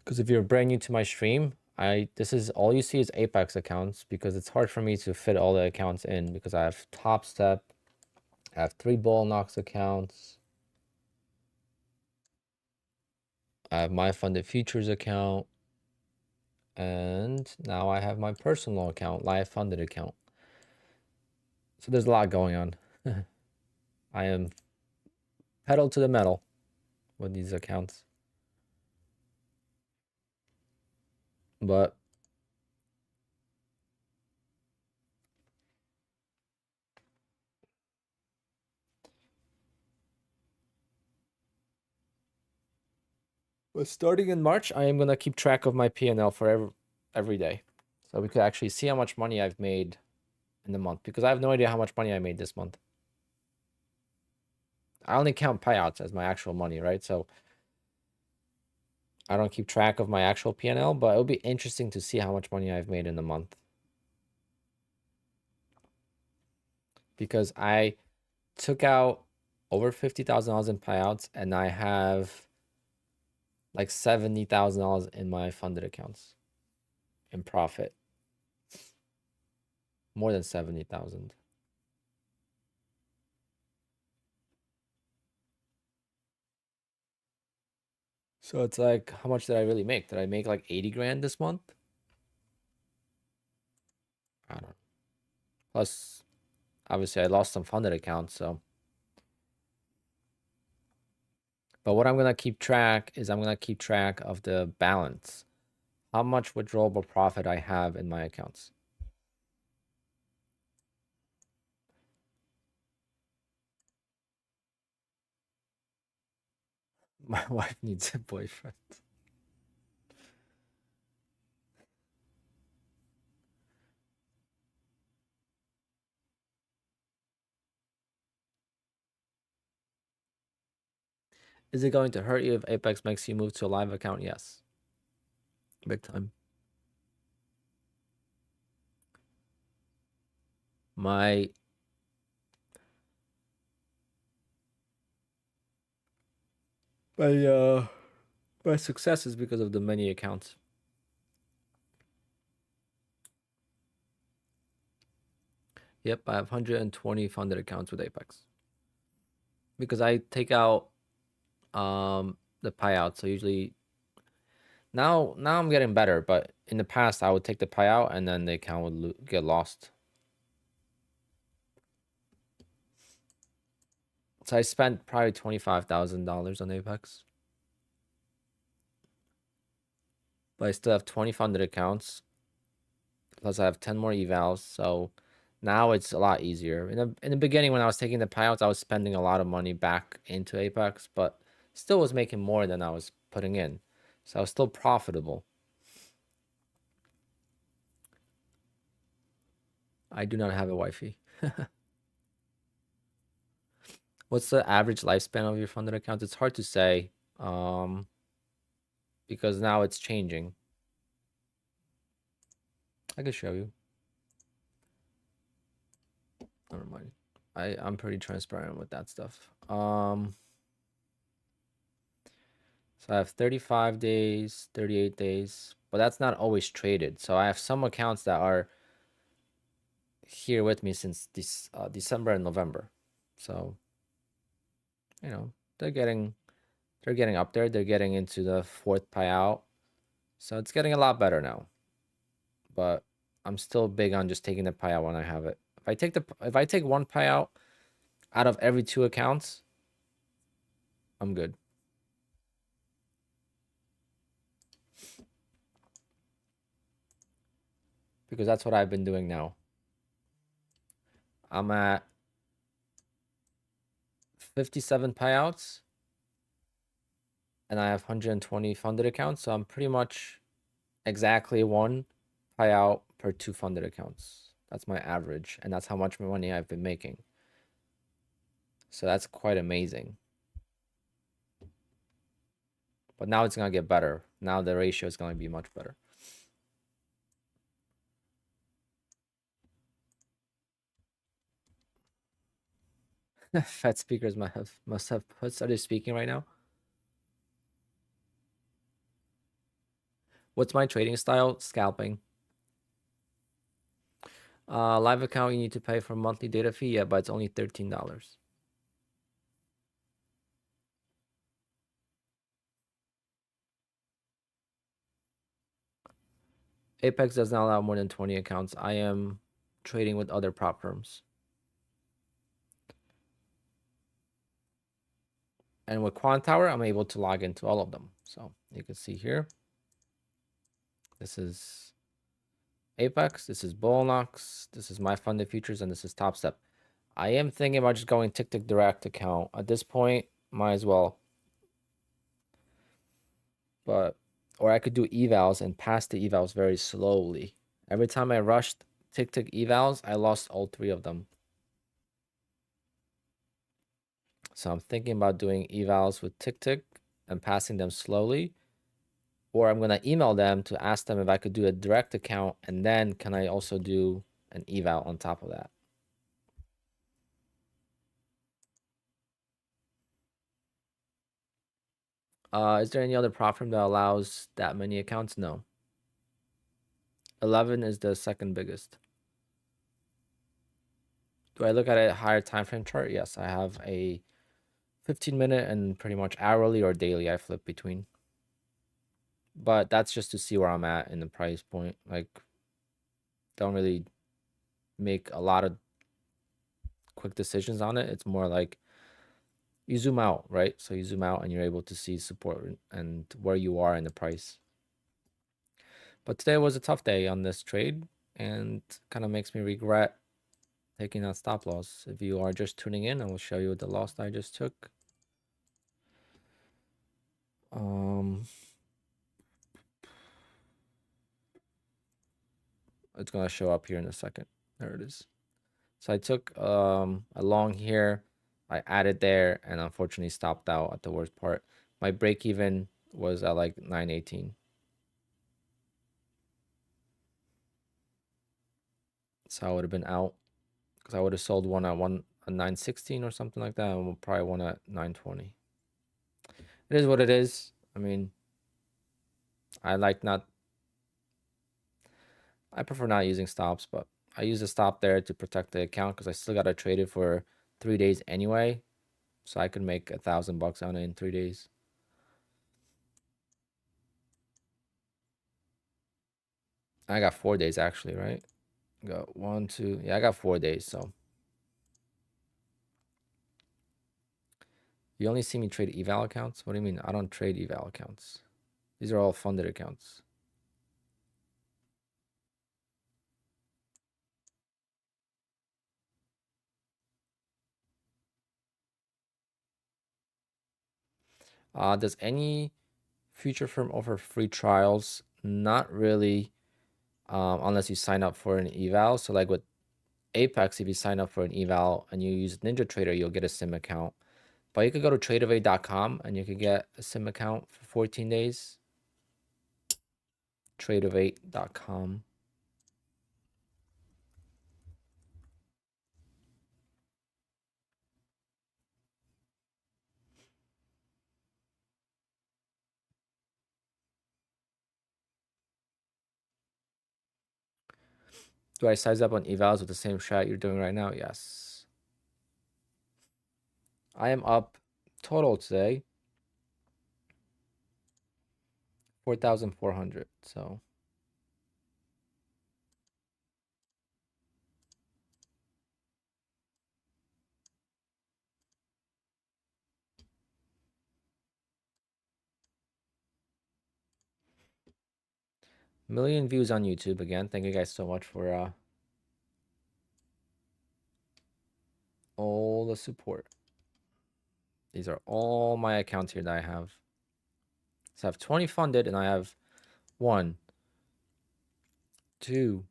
Because if you're brand new to my stream, this is all you see is Apex accounts because it's hard for me to fit all the accounts in because I have Top Step, I have 3 Ball Knox accounts, I have my Funded Futures account, and now I have my personal account, Live Funded account. So there's a lot going on. I am pedal to the metal with these accounts. But starting in March, I am going to keep track of my P&L for every day. So we could actually see how much money I've made in the month because I have no idea how much money I made this month. I only count payouts as my actual money, right? So I don't keep track of my actual P&L, but it'll be interesting to see how much money I've made in the month. Because I took out over $50,000 in payouts and I have like $70,000 in my funded accounts in profit. More than 70,000. So it's like, how much did I really make? Did I make like 80 grand this month? I don't know. Plus, obviously, I lost some funded accounts, so. But what I'm going to keep track is I'm going to keep track of the balance. How much withdrawable profit I have in my accounts. My wife needs a boyfriend. Is it going to hurt you if Apex makes you move to a live account? Yes. Big time. My success is because of the many accounts. Yep, I have 120 funded accounts with Apex. Because I take out the payout. So usually now I'm getting better, but in the past I would take the payout and then the account would get lost. So I spent probably $25,000 on Apex. But I still have 20 funded accounts. Plus I have 10 more evals. So now it's a lot easier. In the beginning when I was taking the payouts, I was spending a lot of money back into Apex, but still was making more than I was putting in. So I was still profitable. I do not have a wifey. What's the average lifespan of your funded accounts? It's hard to say because now it's changing. I can show you. Never mind. I'm pretty transparent with that stuff. So I have 35 days, 38 days, but that's not always traded. So I have some accounts that are here with me since this December and November. So, you know, they're getting up there. They're getting into the 4th payout. So it's getting a lot better now. But I'm still big on just taking the payout when I have it. If I take one payout out of every 2 accounts, I'm good. Because that's what I've been doing now. I'm at 57 payouts and I have 120 funded accounts. So I'm pretty much exactly 1 payout per 2 funded accounts. That's my average, and that's how much money I've been making. So that's quite amazing. But now it's going to get better. Now the ratio is going to be much better. Fed speakers must have started speaking right now. What's my trading style? Scalping. Live account, you need to pay for monthly data fee. Yeah, but it's only $13. Apex does not allow more than 20 accounts. I am trading with other prop firms. And with Quant Tower, I'm able to log into all of them. So you can see here, this is Apex, this is Bullnox, this is my funded futures, and this is Top Step. I am thinking about just going tick direct account. At this point, might as well. But, or I could do evals and pass the evals very slowly. Every time I rushed tick evals, I lost all 3 of them. So I'm thinking about doing evals with tick and passing them slowly. Or I'm going to email them to ask them if I could do a direct account, and then can I also do an eval on top of that. Is there any other prop firm that allows that many accounts? No. 11 is the second biggest. Do I look at a higher time frame chart? Yes, I have a 15-minute and pretty much hourly or daily I flip between. But that's just to see where I'm at in the price point. Like, don't really make a lot of quick decisions on it. It's more like you zoom out, right? So you zoom out and you're able to see support and where you are in the price. But today was a tough day on this trade and kind of makes me regret taking that stop loss. If you are just tuning in, I will show you the loss I just took. It's gonna show up here in a second. There it is. So I took a long here, I added there, and unfortunately stopped out at the worst part. My break even was at like 918. So I would have been out because I would have sold one at 916 or something like that, and we'll probably one at 920. It is what it is. I mean, I prefer not using stops, but I use a stop there to protect the account because I still got to trade it for 3 days anyway. So I could make $1,000 on it in 3 days. I got 4 days actually, right? Got 1, 2. Yeah, I got 4 days. So you only see me trade eval accounts? What do you mean? I don't trade eval accounts. These are all funded accounts. Does any future firm offer free trials? Not really, unless you sign up for an eval. So like with Apex, if you sign up for an eval and you use NinjaTrader, you'll get a SIM account. But you could go to tradeofate.com and you could get a SIM account for 14 days. Tradeofate.com. Do I size up on evals with the same strat you're doing right now? Yes. I am up total today 4,400. So million views on YouTube again. Thank you guys so much for all the support. These are all my accounts here that I have. So I have 20 funded and I have 1, 2,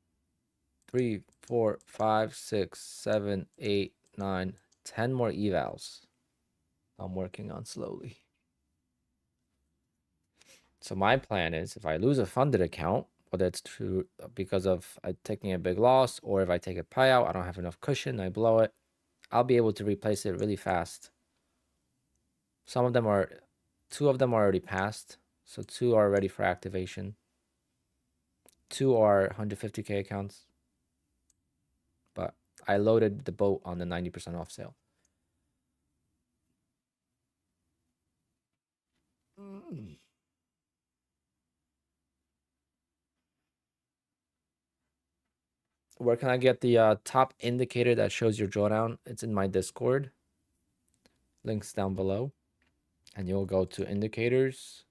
3, 4, 5, 6, 7, 8, 9, 10 more evals I'm working on slowly. So my plan is if I lose a funded account, whether it's true because of taking a big loss or if I take a payout, I don't have enough cushion, I blow it, I'll be able to replace it really fast. Some of them are, 2 of them are already passed. So 2 are ready for activation. 2 are 150K accounts. But I loaded the boat on the 90% off sale. Where can I get the top indicator that shows your drawdown? It's in my Discord. Links down below. And you'll go to indicators.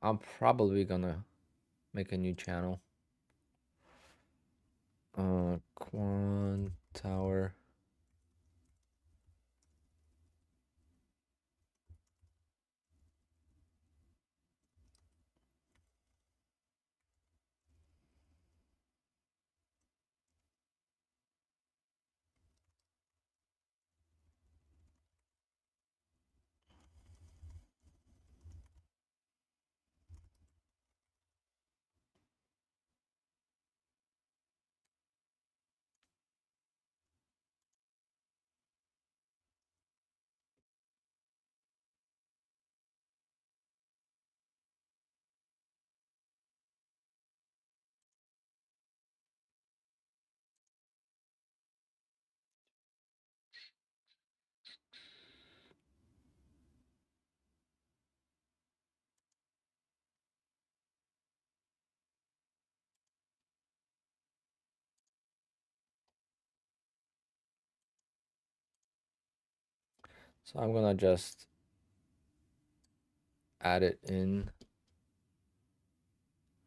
I'm probably gonna make a new channel. Quant Tower. So I'm gonna just add it in.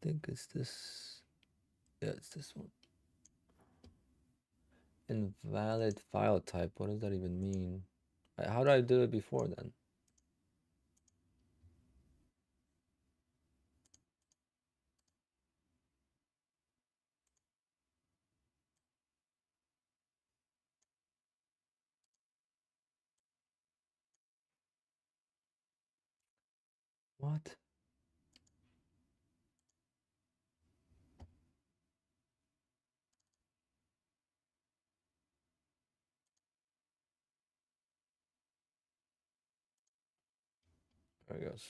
I think it's this. Yeah, it's this one. Invalid file type. What does that even mean? How did I do it before then? What? There it goes.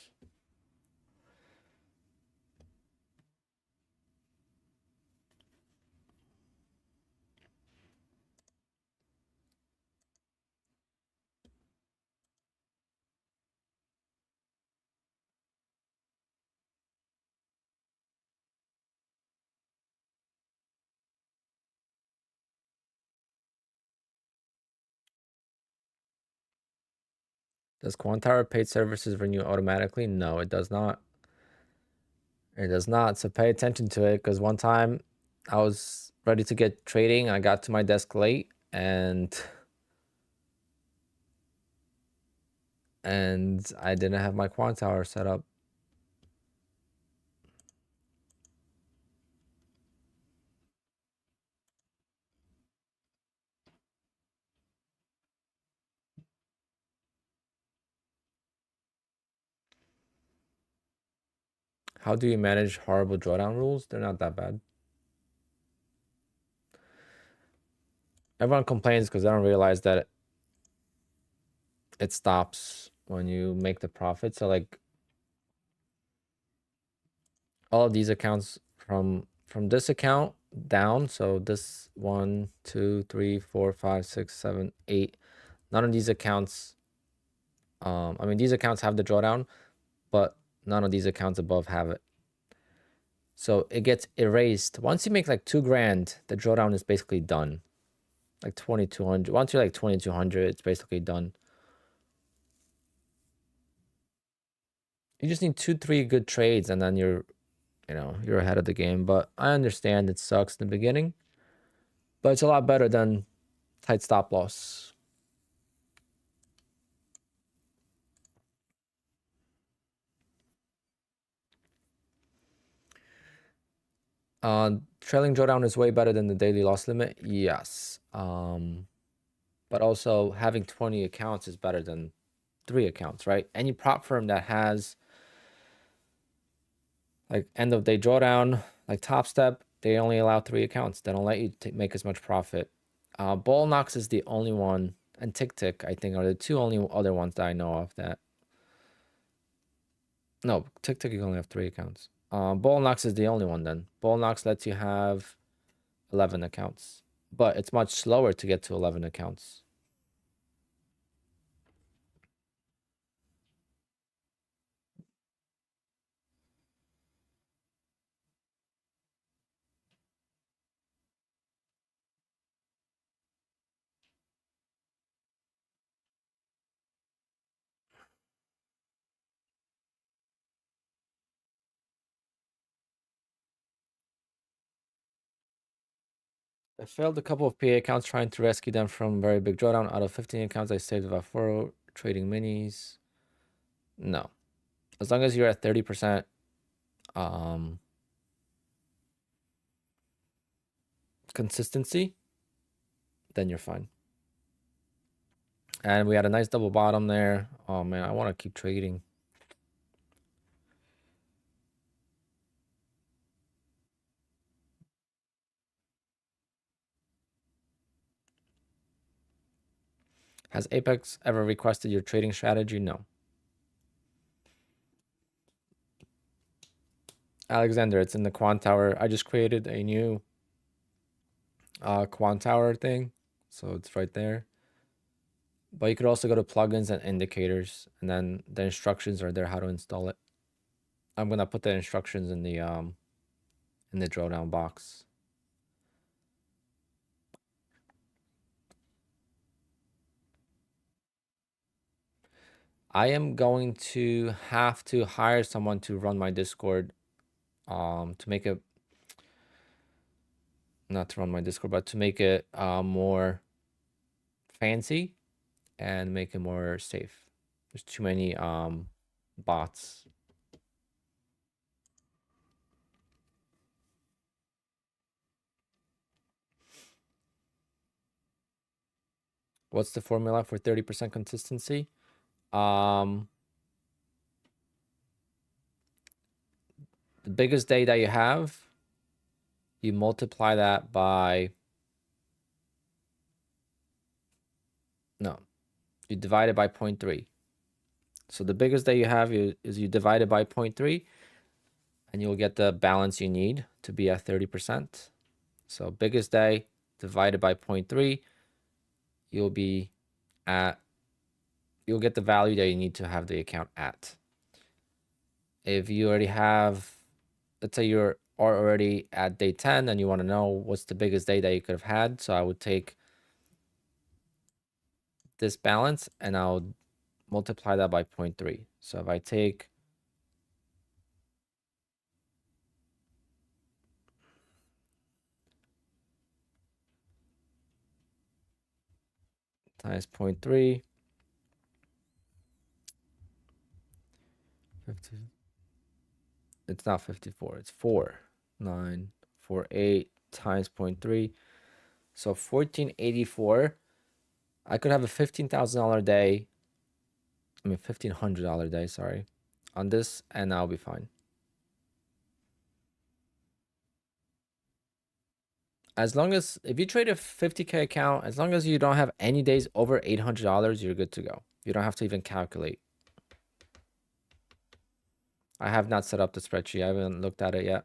Does Quant Tower paid services renew automatically? No, it does not. It does not. So pay attention to it because one time I was ready to get trading. I got to my desk late and I didn't have my Quant Tower set up. How do you manage horrible drawdown rules? They're not that bad. Everyone complains because they don't realize that it stops when you make the profit. So like all of these accounts from this account down. So this 1, 2, 3, 4, 5, 6, 7, 8. None of these accounts. I mean, these accounts have the drawdown, but none of these accounts above have it. So it gets erased. Once you make like $2,000, the drawdown is basically done. Like 2,200. Once you're like 2,200, it's basically done. You just need 2, 3 good trades, and then you're ahead of the game. But I understand it sucks in the beginning, but it's a lot better than tight stop loss. Trailing drawdown is way better than the daily loss limit. Yes. But also having 20 accounts is better than 3 accounts, right? Any prop firm that has like end of day drawdown, like Top Step, they only allow 3 accounts. They don't let you make as much profit. Ball Knox is the only one, and Tick Tick, I think, are the 2 only other ones that I know of that. No, Tick Tick, you only have 3 accounts. Ball Knox is the only one then. Ball Knox lets you have 11 accounts, but it's much slower to get to 11 accounts. I failed a couple of PA accounts trying to rescue them from very big drawdown. Out of 15 accounts, I saved about 4 trading minis. No. As long as you're at 30%, consistency, then you're fine. And we had a nice double bottom there. Oh man, I want to keep trading. Has Apex ever requested your trading strategy? No. Alexander, it's in the Quant Tower. I just created a new Quant Tower thing, so it's right there. But you could also go to plugins and indicators, and then the instructions are there how to install it. I'm gonna put the instructions in the drawdown box. I am going to have to hire someone to run my Discord, to make it, not to run my Discord, but to make it more fancy and make it more safe. There's too many bots. What's the formula for 30% consistency? The biggest day that you have, you multiply that by, no, you divide it by 0.3. So the biggest day you have is you divide it by 0.3, and you'll get the balance you need to be at 30%. So biggest day divided by 0.3, you'll get the value that you need to have the account at. If you already have, let's say you're already at day 10 and you want to know what's the biggest day that you could have had. So I would take this balance and I'll multiply that by 0.3. So if I take times 0.3, 50, it's not 54, it's 4948 times 0.3. So 1484. I could have a $15,000 day. I mean, $1,500 day, sorry, on this, and I'll be fine. As long as, if you trade a 50K account, as long as you don't have any days over $800, you're good to go. You don't have to even calculate. I have not set up the spreadsheet. I haven't looked at it yet.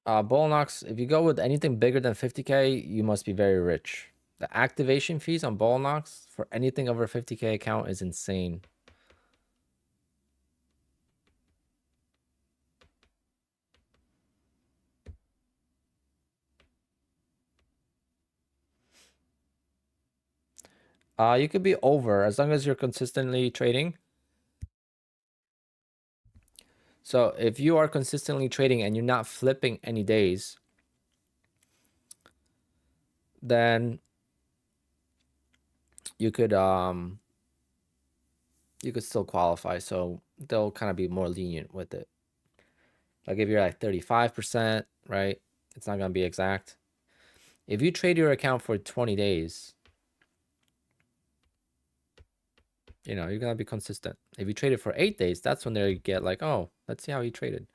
Bullnox, if you go with anything bigger than 50K, you must be very rich. The activation fees on Bullnox for anything over 50K account is insane. You could be over as long as you're consistently trading. So if you are consistently trading and you're not flipping any days, then you could still qualify. So they'll kind of be more lenient with it. Like if you're like 35%, right? It's not going to be exact. If you trade your account for 20 days, you know, you're going to be consistent. If you trade it for 8 days, that's when they get like, oh, let's see how he traded.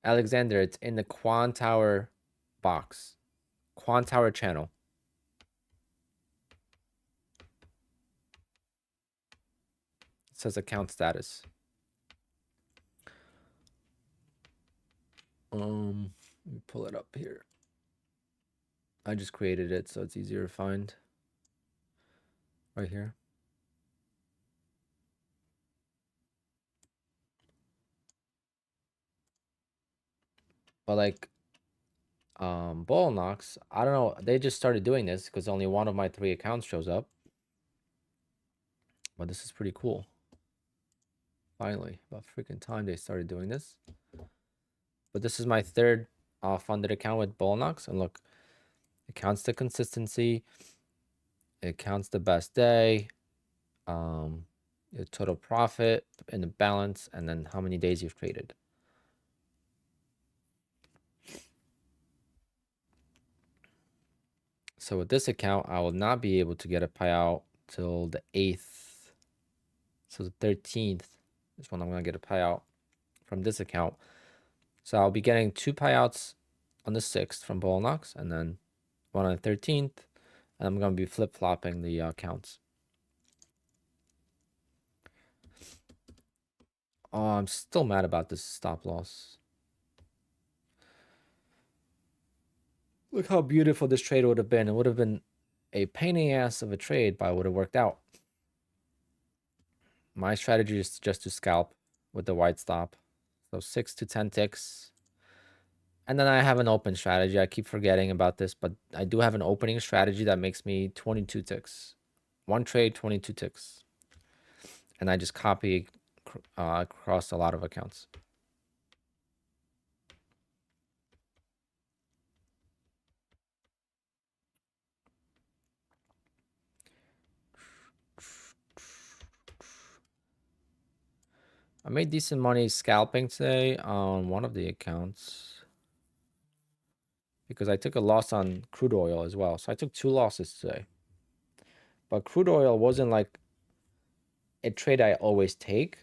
Alexander, it's in the Quant Tower box. Quant Tower channel. It says account status. Let me pull it up here. I just created it so it's easier to find. Right here. But like Ball Knox, I don't know, they just started doing this because only one of my 3 accounts shows up. But this is pretty cool. Finally, about freaking time they started doing this. But this is my 3rd funded account with Ball Knox, and look, it counts the consistency, it counts the best day, your total profit and the balance, and then how many days you've traded. So with this account, I will not be able to get a payout till the 8th. So the 13th is when I'm going to get a payout from this account. So I'll be getting 2 payouts on the 6th from Ball Knox, and then one on the 13th. And I'm going to be flip-flopping the accounts. Oh, I'm still mad about this stop loss. Look how beautiful this trade would have been. It would have been a pain in the ass of a trade, but it would have worked out. My strategy is just to scalp with the wide stop. So 6 to 10 ticks. And then I have an open strategy. I keep forgetting about this, but I do have an opening strategy that makes me 22 ticks. 1 trade, 22 ticks. And I just copy across a lot of accounts. I made decent money scalping today on one of the accounts because I took a loss on crude oil as well. So I took 2 losses today. But crude oil wasn't like a trade I always take.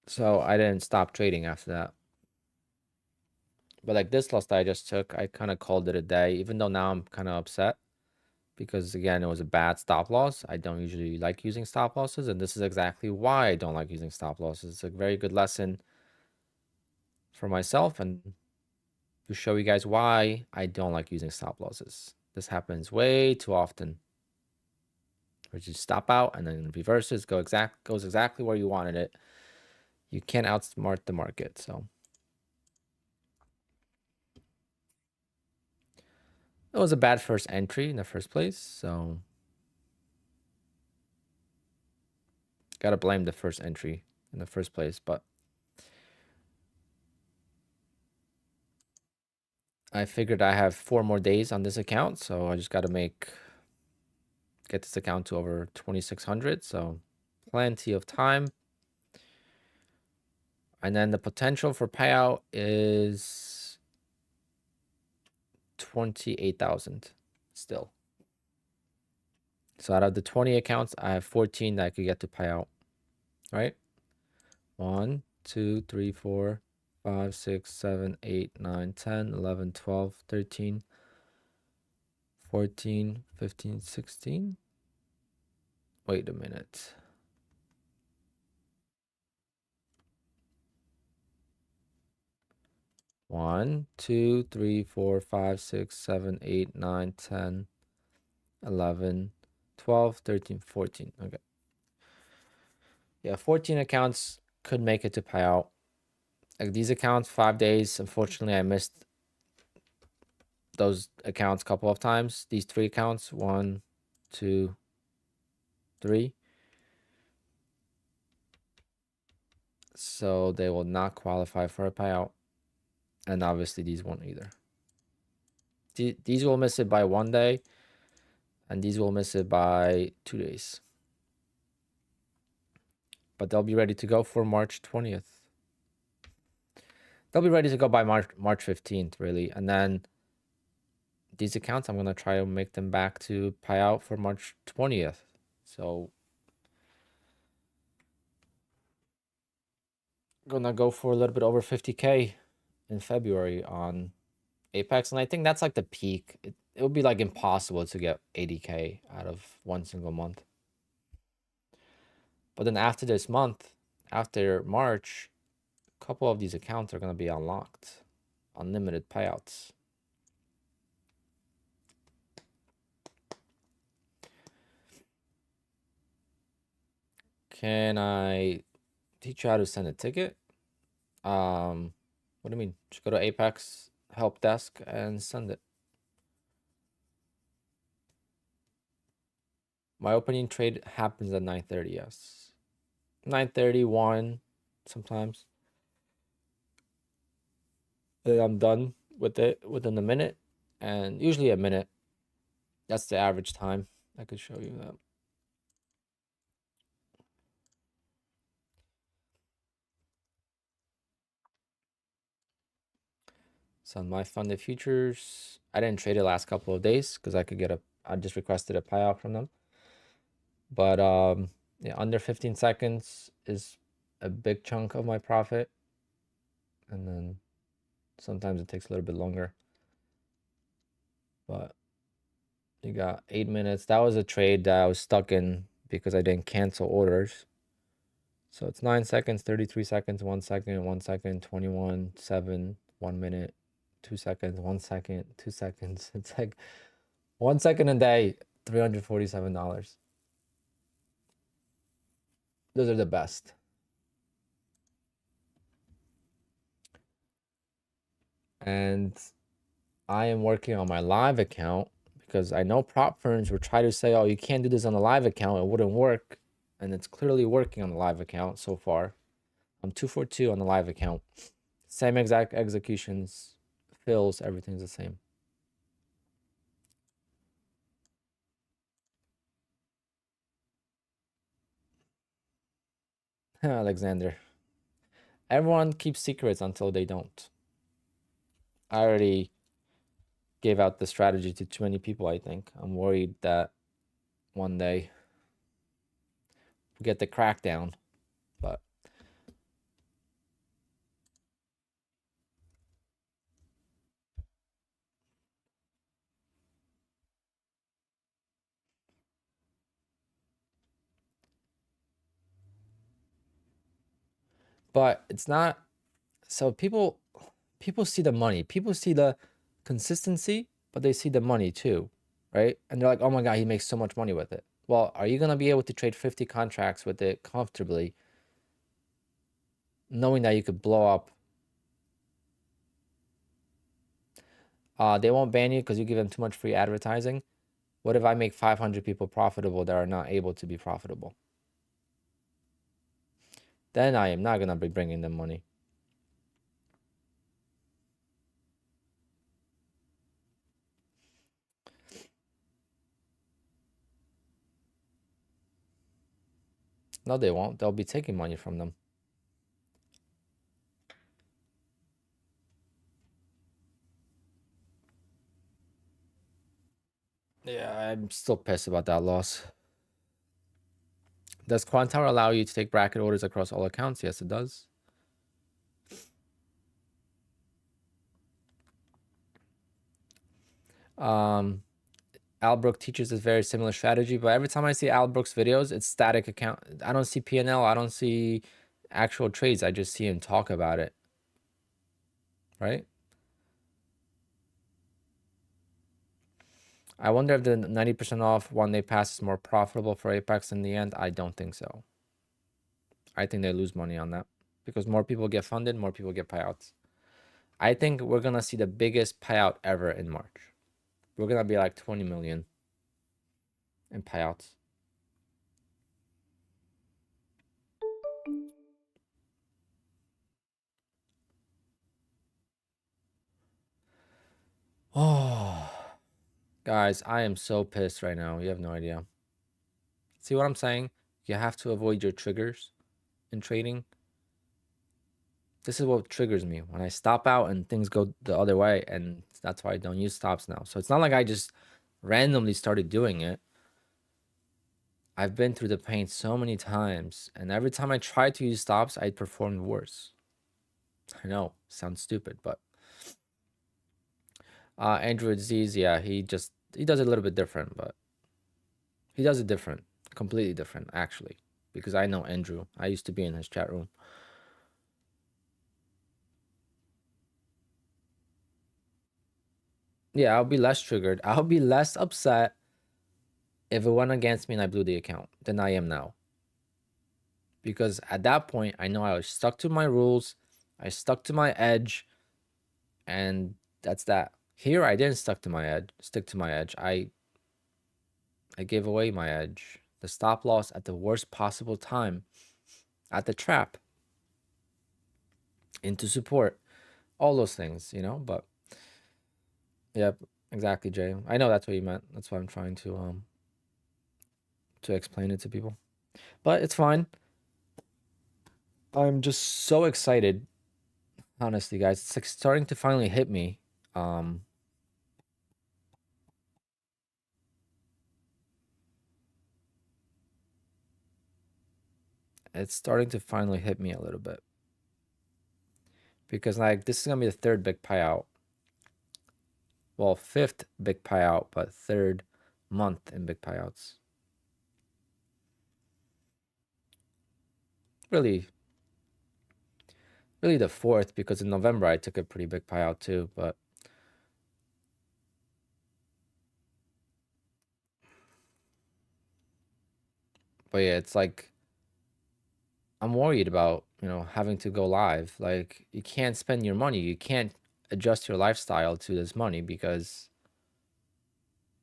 So I didn't stop trading after that. But like this loss that I just took, I kind of called it a day, even though now I'm kind of upset. Because again, it was a bad stop loss. I don't usually like using stop losses, and this is exactly why I don't like using stop losses. It's a very good lesson for myself and to show you guys why I don't like using stop losses. This happens way too often. Where you stop out and then reverses goes exactly where you wanted it. You can't outsmart the market, so it was a bad first entry in the first place, so gotta blame the first entry in the first place, but I figured I have 4 more days on this account, so I just gotta get this account to over 2,600, so plenty of time. And then the potential for payout is 28,000 still. So out of the 20 accounts, I have 14 that I could get to payout, right? 1, 2, 3, 4, 5, 6, 7, 8, 9, 10, 11, 12, 13, 14, 15, 16. Wait a minute. One, 2, 3, 4, 5, 6, 7, 8, 9, 10, 11, 12, 13, 14. Okay. Yeah, 14 accounts could make it to payout. Like these accounts, 5 days. Unfortunately, I missed those accounts a couple of times. These 3 accounts, 1, 2, 3. So they will not qualify for a payout. And obviously these won't either. These will miss it by 1 day. And these will miss it by 2 days. But they'll be ready to go for March 20th. They'll be ready to go by March 15th, really. And then these accounts, I'm going to try to make them back to payout for March 20th. So gonna go for a little bit over 50K in February on Apex. And I think that's like the peak. It would be like impossible to get 80K out of one single month. But then after this month, after March, a couple of these accounts are going to be unlocked. Unlimited payouts. Can I teach you how to send a ticket? What do you mean? Just go to Apex help desk and send it. My opening trade happens at 9:30, yes. 9:31 sometimes. Then I'm done with it within a minute, and usually a minute. That's the average time. I could show you that. So on my funded futures, I didn't trade it last couple of days because I could get I just requested a payout from them. But yeah, under 15 seconds is a big chunk of my profit. And then sometimes it takes a little bit longer. But you got 8 minutes. That was a trade that I was stuck in because I didn't cancel orders. So it's 9 seconds, 33 seconds, 1 second, 1 second, 21, 7, 1 minute, 2 seconds, 1 second, 2 seconds. It's like 1 second a day, $347. Those are the best. And I am working on my live account because I know prop firms will try to say, oh, you can't do this on the live account. It wouldn't work. And it's clearly working on the live account so far. I'm 2 for 2 on the live account. Same exact executions, fills, everything's the same. Alexander. Everyone keeps secrets until they don't. I already gave out the strategy to too many people, I think. I'm worried that one day we get the crackdown, but it's not. So people see the money, people see the consistency, but they see the money too, right? And they're like, oh my god, he makes so much money with it. Well, are you going to be able to trade 50 contracts with it comfortably, knowing that you could blow up? They won't ban you because you give them too much free advertising. What if I make 500 people profitable that are not able to be profitable? Then I am not going to be bringing them money. No, they won't. They'll be taking money from them. Yeah, I'm still pissed about that loss. Does Quant Tower allow you to take bracket orders across all accounts? Yes, it does. Albrook teaches this very similar strategy, but every time I see Albrook's videos, it's static account. I don't see P&L. I don't see actual trades. I just see him talk about it. Right? I wonder if the 90% off 1 day pass is more profitable for Apex in the end. I don't think so. I think they lose money on that because more people get funded, more people get payouts. I think we're going to see the biggest payout ever in March. We're going to be like 20 million in payouts. Guys, I am so pissed right now. You have no idea. See what I'm saying? You have to avoid your triggers in trading. This is what triggers me when I stop out and things go the other way, and that's why I don't use stops now. So it's not like I just randomly started doing it. I've been through the pain so many times, and every time I tried to use stops, I performed worse. I know, sounds stupid, but Andrew Aziz, yeah, he does it a little bit different, but he does it different, completely different, actually, because I know Andrew. I used to be in his chat room. Yeah, I'll be less triggered. I'll be less upset if it went against me and I blew the account than I am now. Because at that point, I know I was stuck to my rules. I stuck to my edge, and that's that. Here, I didn't stick to my edge. I gave away my edge. The stop loss at the worst possible time, at the trap, into support, all those things, you know. But yep, exactly, Jay. I know that's what you meant. That's why I'm trying to explain it to people. But it's fine. I'm just so excited. Honestly, guys, it's like starting to finally hit me. It's starting to finally hit me a little bit. Because like this is gonna be the third big payout. Well, fifth big payout, but third month in big payouts. Really the fourth, because in November I took a pretty big payout too, but yeah, it's like I'm worried about, you know, having to go live. Like, you can't spend your money. You can't adjust your lifestyle to this money because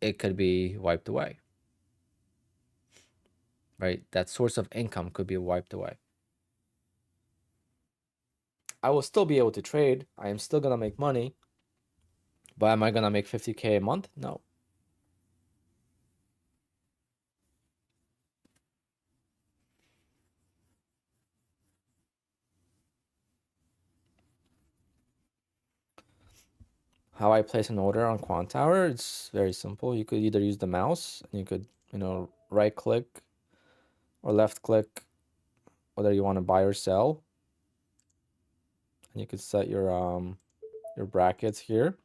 it could be wiped away. Right? That source of income could be wiped away. I will still be able to trade. I am still going to make money. But am I going to make 50K a month? No. How I place an order on Quant Tower, it's very simple. You could either use the mouse, and you could, you know, right click or left click whether you want to buy or sell. And you could set your brackets here.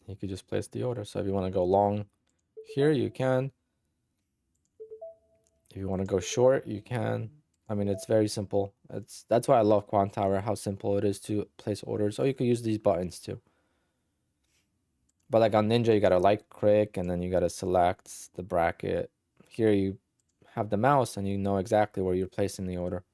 You could just place the order. So if you want to go long here, you can. If you want to go short, you can. I mean, it's very simple. That's why I love Quant Tower, how simple it is to place orders. Or you could use these buttons too. But like on Ninja, you gotta right click and then you gotta select the bracket. Here you have the mouse and you know exactly where you're placing the order.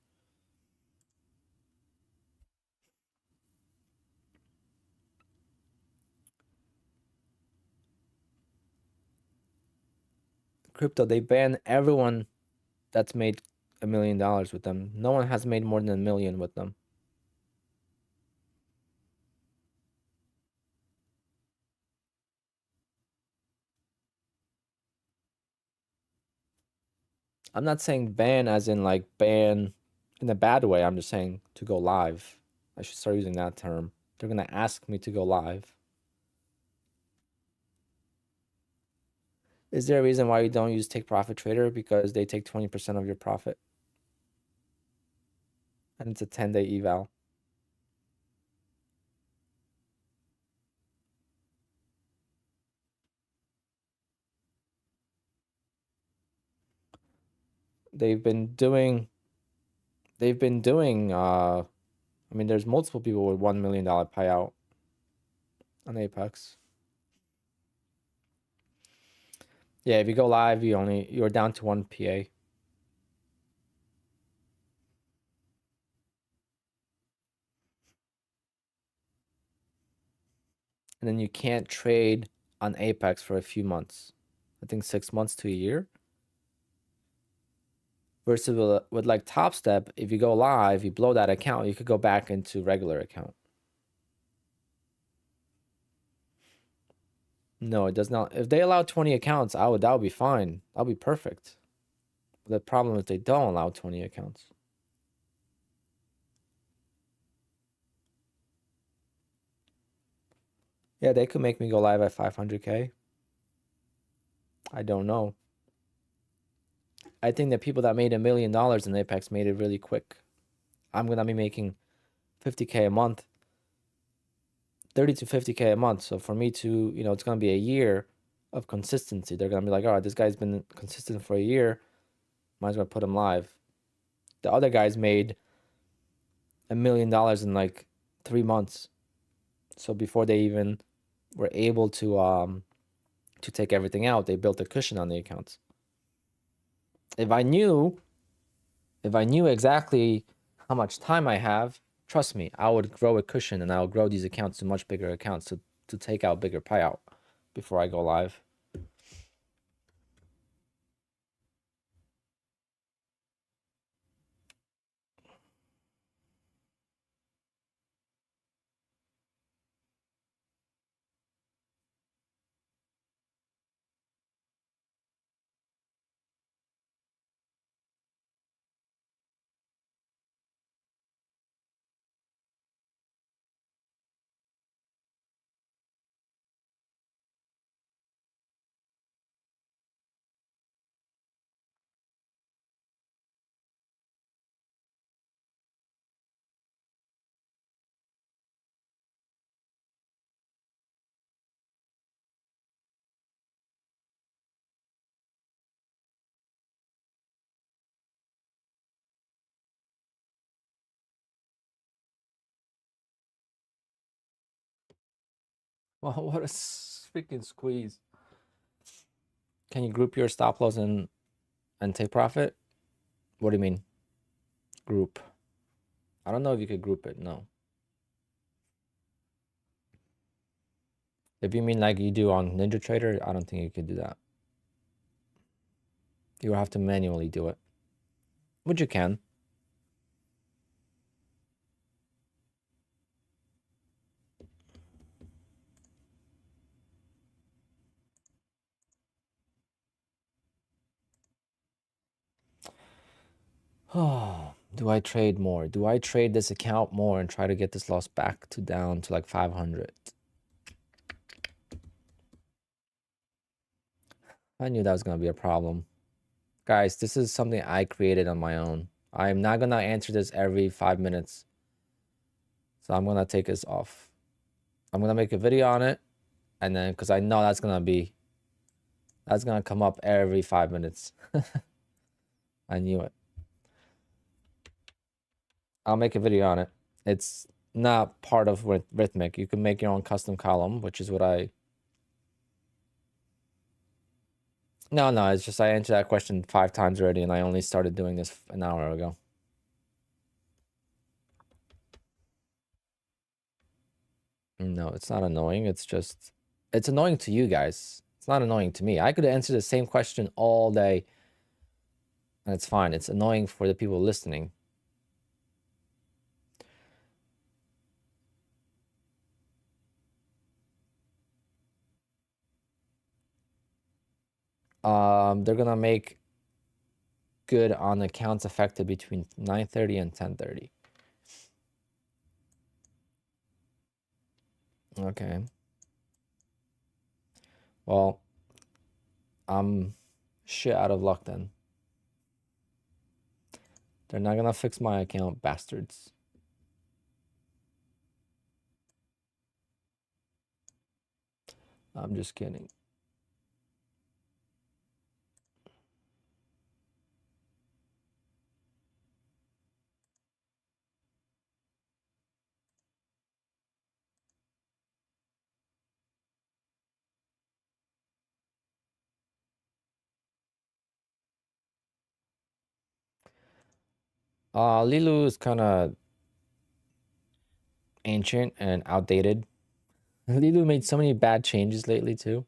Crypto, they ban everyone that's made $1 million with them. No one has made more than $1 million with them. I'm not saying ban as in like ban in a bad way. I'm just saying to go live. I should start using that term. They're gonna ask me to go live. Is there a reason why you don't use Take Profit Trader? Because they take 20% of your profit. And it's a 10-day eval. They've been doing I mean, there's multiple people with $1 million payout on Apex. Yeah, if you go live, you're down to 1 PA. And then you can't trade on Apex for a few months. I think 6 months to a year. Versus with like Top Step, if you go live, you blow that account, you could go back into regular account. No, it does not. If they allow 20 accounts, that would be fine. That would be perfect. But the problem is they don't allow 20 accounts. Yeah, they could make me go live at 500K. I don't know. I think the people that made $1 million in Apex made it really quick. I'm going to be making 50K a month, 30 to 50K a month. So for me to, you know, it's going to be a year of consistency. They're going to be like, all right, this guy's been consistent for a year. Might as well put him live. The other guys made $1 million in like 3 months. So before they even were able to take everything out, they built a cushion on the accounts. If I knew exactly how much time I have, trust me, I would grow a cushion and I'll grow these accounts to much bigger accounts to take out bigger payout before I go live. Well, what a freaking squeeze. Can you group your stop loss and take profit? What do you mean? Group. I don't know if you could group it, no. If you mean like you do on NinjaTrader, I don't think you could do that. You will have to manually do it. Which you can. Oh, do I trade more? Do I trade this account more and try to get this loss back to down to like 500? I knew that was going to be a problem. Guys, this is something I created on my own. I'm not going to answer this every 5 minutes. So I'm going to take this off. I'm going to make a video on it. And then, because I know that's going to come up every 5 minutes. I knew it. I'll make a video on it. It's not part of Rhythmic. You can make your own custom column, which is what I... No, it's just I answered that question 5 times already, and I only started doing this an hour ago. No, it's not annoying. It's just... It's annoying to you guys. It's not annoying to me. I could answer the same question all day, and it's fine. It's annoying for the people listening. They're gonna make good on accounts affected between 9:30 and 10:30. Okay. Well, I'm shit out of luck then. They're not gonna fix my account, bastards. I'm just kidding. Lilu is kind of ancient and outdated. Lilu made so many bad changes lately too.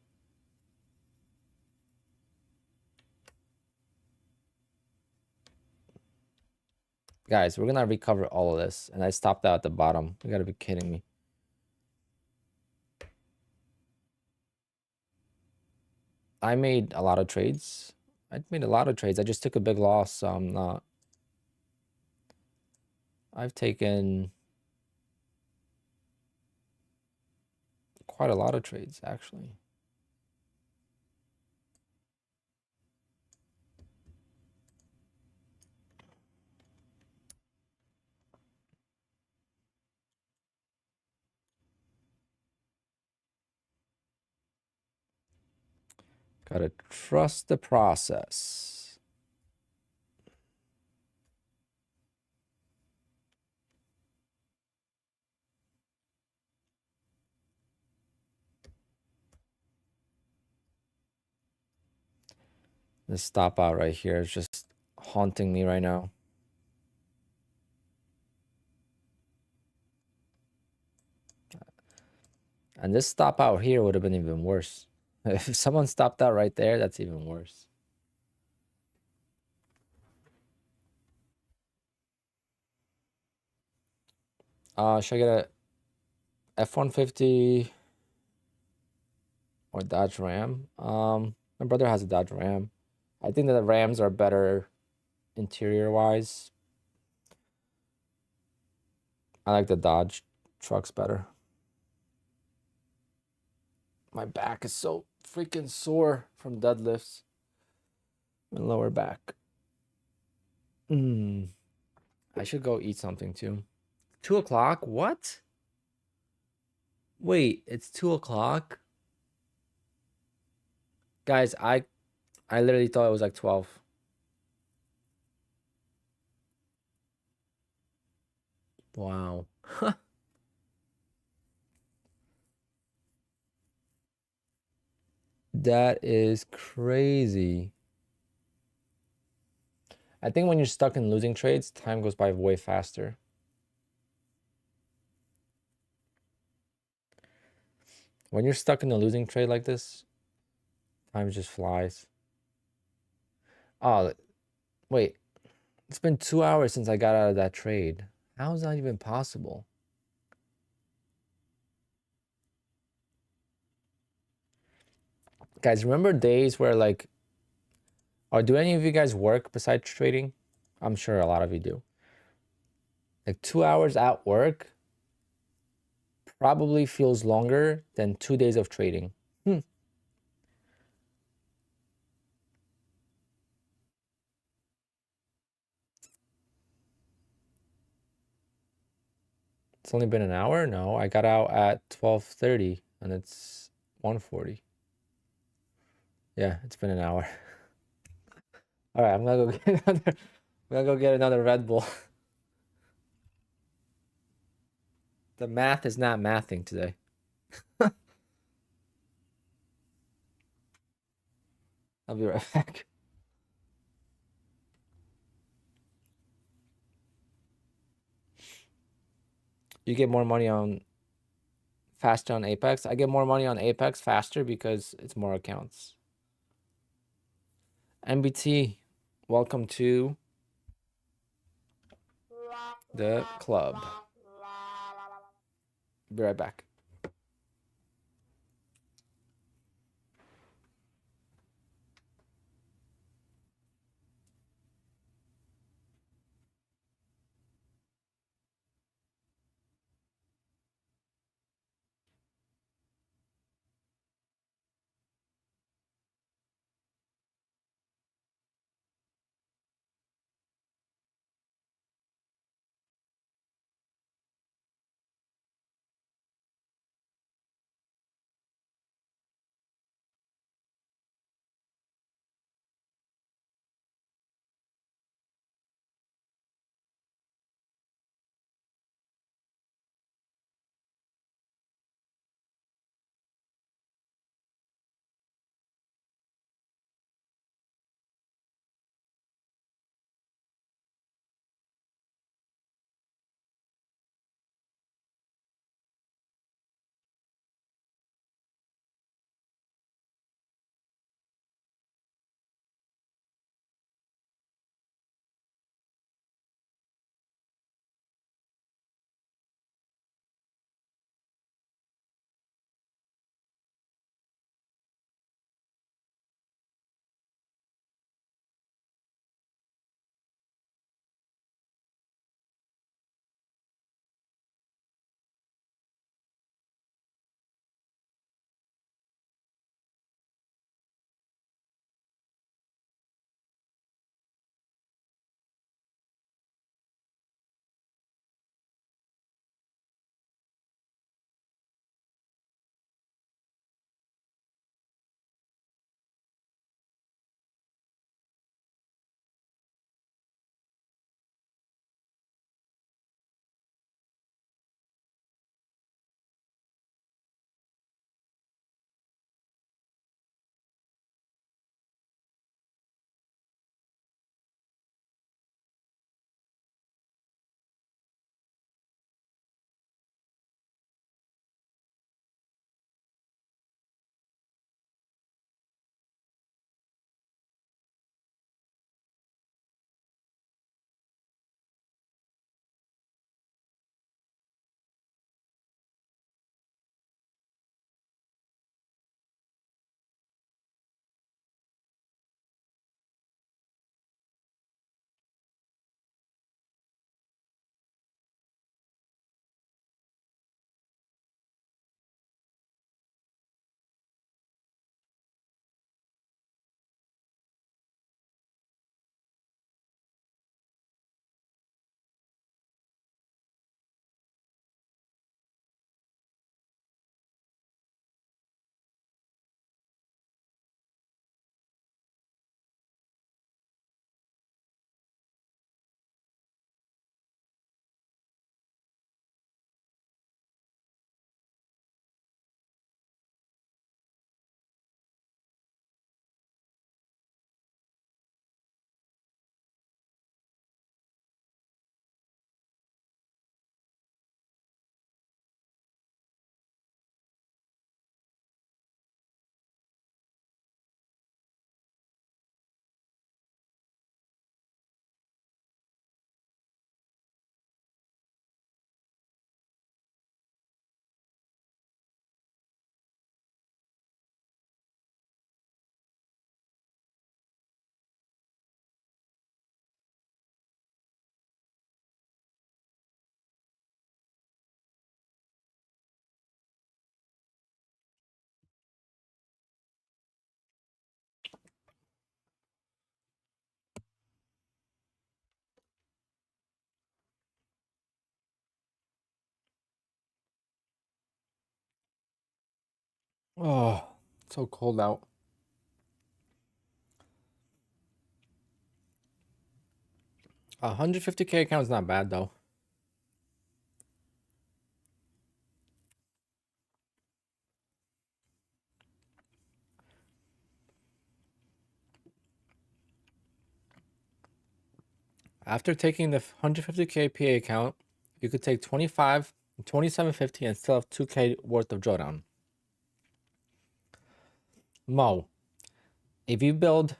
Guys, we're gonna recover all of this, and I stopped out at the bottom. You gotta be kidding me. I made a lot of trades. I made a lot of trades. I just took a big loss, so I'm not. I've taken quite a lot of trades, actually. Gotta trust the process. This stop out right here is just haunting me right now. And this stop out here would have been even worse. If someone stopped out right there, that's even worse. Should I get a F-150 or Dodge Ram? My brother has a Dodge Ram. I think that the Rams are better interior-wise. I like the Dodge trucks better. My back is so freaking sore from deadlifts. My lower back. I should go eat something too. 2 o'clock? What? Wait, it's 2 o'clock? Guys, I literally thought it was like 12. Wow. That is crazy. I think when you're stuck in losing trades, time goes by way faster. When you're stuck in a losing trade like this, time just flies. Oh, wait. It's been 2 hours since I got out of that trade. How is that even possible? Guys, remember days where like, or do any of you guys work besides trading? I'm sure a lot of you do. Like 2 hours at work probably feels longer than 2 days of trading. It's only been an hour? No, I got out at 12:30 and it's 1:40. Yeah, it's been an hour. All right, I'm gonna go get another Red Bull. The math is not mathing today. I'll be right back. You get more money on faster on Apex. I get more money on Apex faster because it's more accounts. MBT, welcome to the club. Be right back. Oh, it's so cold out. A 150K account is not bad though. After taking the 150K PA account, you could take 25, 2750 and still have 2K worth of drawdown. Mo, if you build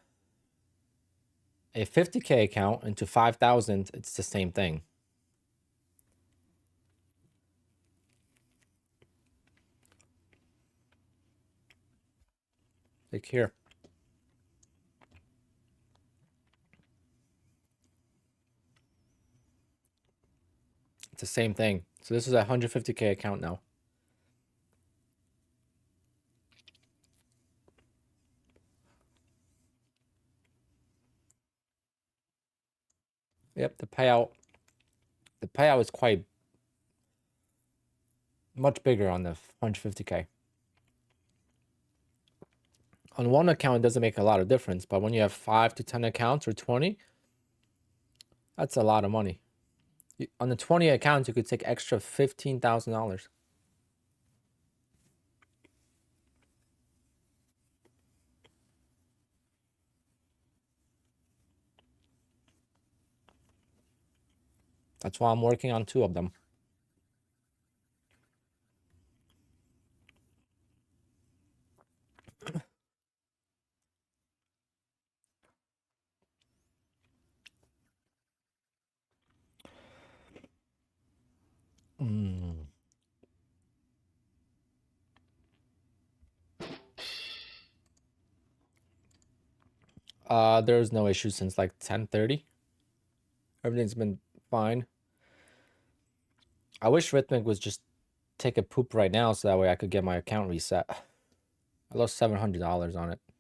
a 50K account into 5,000, it's the same thing. Like here. It's the same thing. So this is a 150K account now. Yep, the payout is quite much bigger on the 150K. On one account, it doesn't make a lot of difference, but when you have 5 to 10 accounts or 20, that's a lot of money. On the 20 accounts, you could take extra $15,000. That's why I'm working on 2 of them. There's no issues since like 10:30. Everything's been fine. I wish Rhythmic was just take a poop right now so that way I could get my account reset. I lost $700 on it. It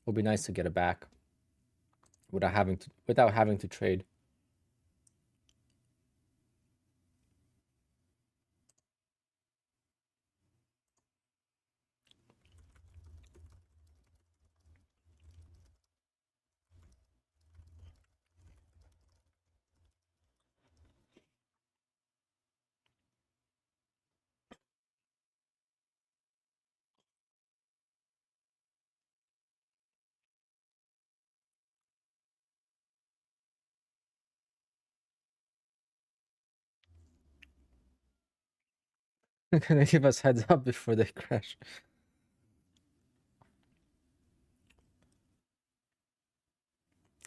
would be nice to get it back without having to trade. Can they give us heads up before they crash?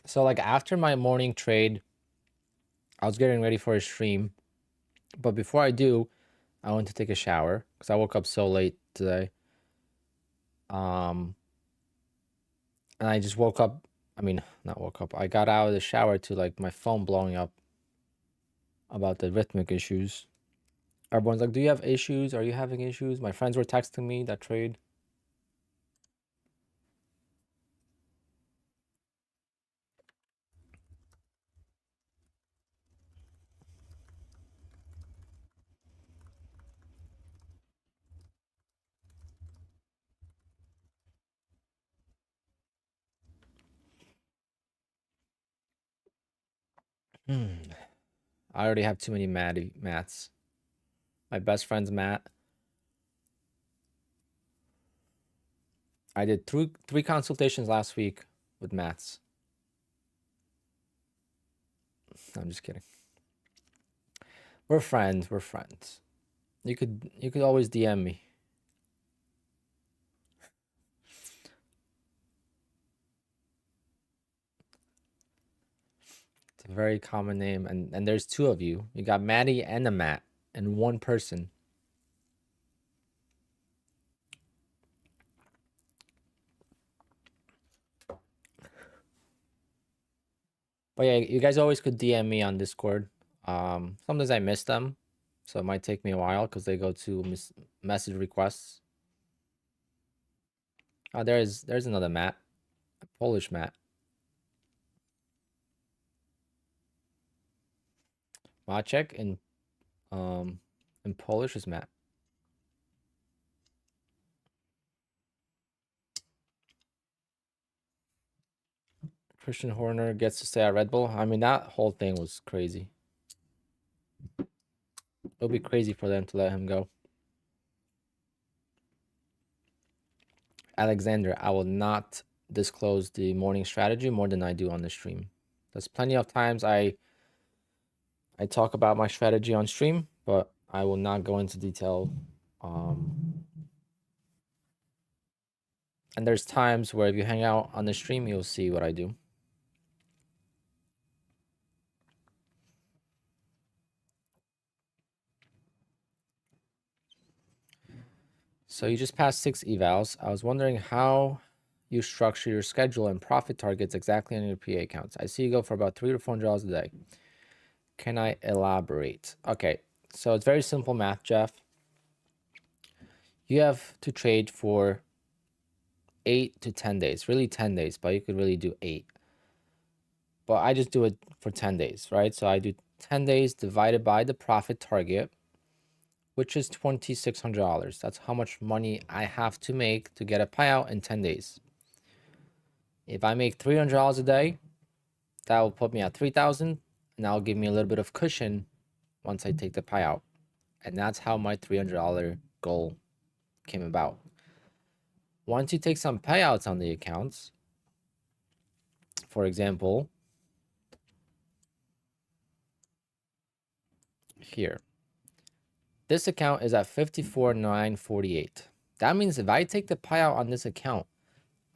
So like after my morning trade, I was getting ready for a stream, but before I do, I went to take a shower because I woke up so late today. And I just woke up. I mean, not woke up. I got out of the shower to like my phone blowing up about the Rhythmic issues. Everyone's like, "Do you have issues? Are you having issues?" My friends were texting me that trade. I already have too many Matts. My best friend's Matt. I did three consultations last week with Matts. I'm just kidding. We're friends. We're friends. You could always DM me. It's a very common name, and there's 2 of you. You got Maddie and a Matt, and 1 person. But yeah, you guys always could DM me on Discord. Sometimes I miss them, so it might take me a while because they go to message requests. Oh, there's another Matt, a Polish Matt. Maciek in Polish is Matt. Christian Horner gets to stay at Red Bull. I mean, that whole thing was crazy. It'll be crazy for them to let him go. Alexander, I will not disclose the morning strategy more than I do on the stream. There's plenty of times I talk about my strategy on stream, but I will not go into detail. And there's times where if you hang out on the stream, you'll see what I do. So you just passed 6 evals. I was wondering how you structure your schedule and profit targets exactly on your PA accounts. I see you go for about $300 to $400 a day. Can I elaborate? Okay, so it's very simple math, Jeff. You have to trade for 8 to 10 days, really 10 days, but you could really do 8. But I just do it for 10 days, right? So I do 10 days divided by the profit target, which is $2,600. That's how much money I have to make to get a payout in 10 days. If I make $300 a day, that will put me at 3,000, and that'll give me a little bit of cushion once I take the payout. And that's how my $300 goal came about. Once you take some payouts on the accounts, for example, here, this account is at 54,948. That means if I take the payout on this account,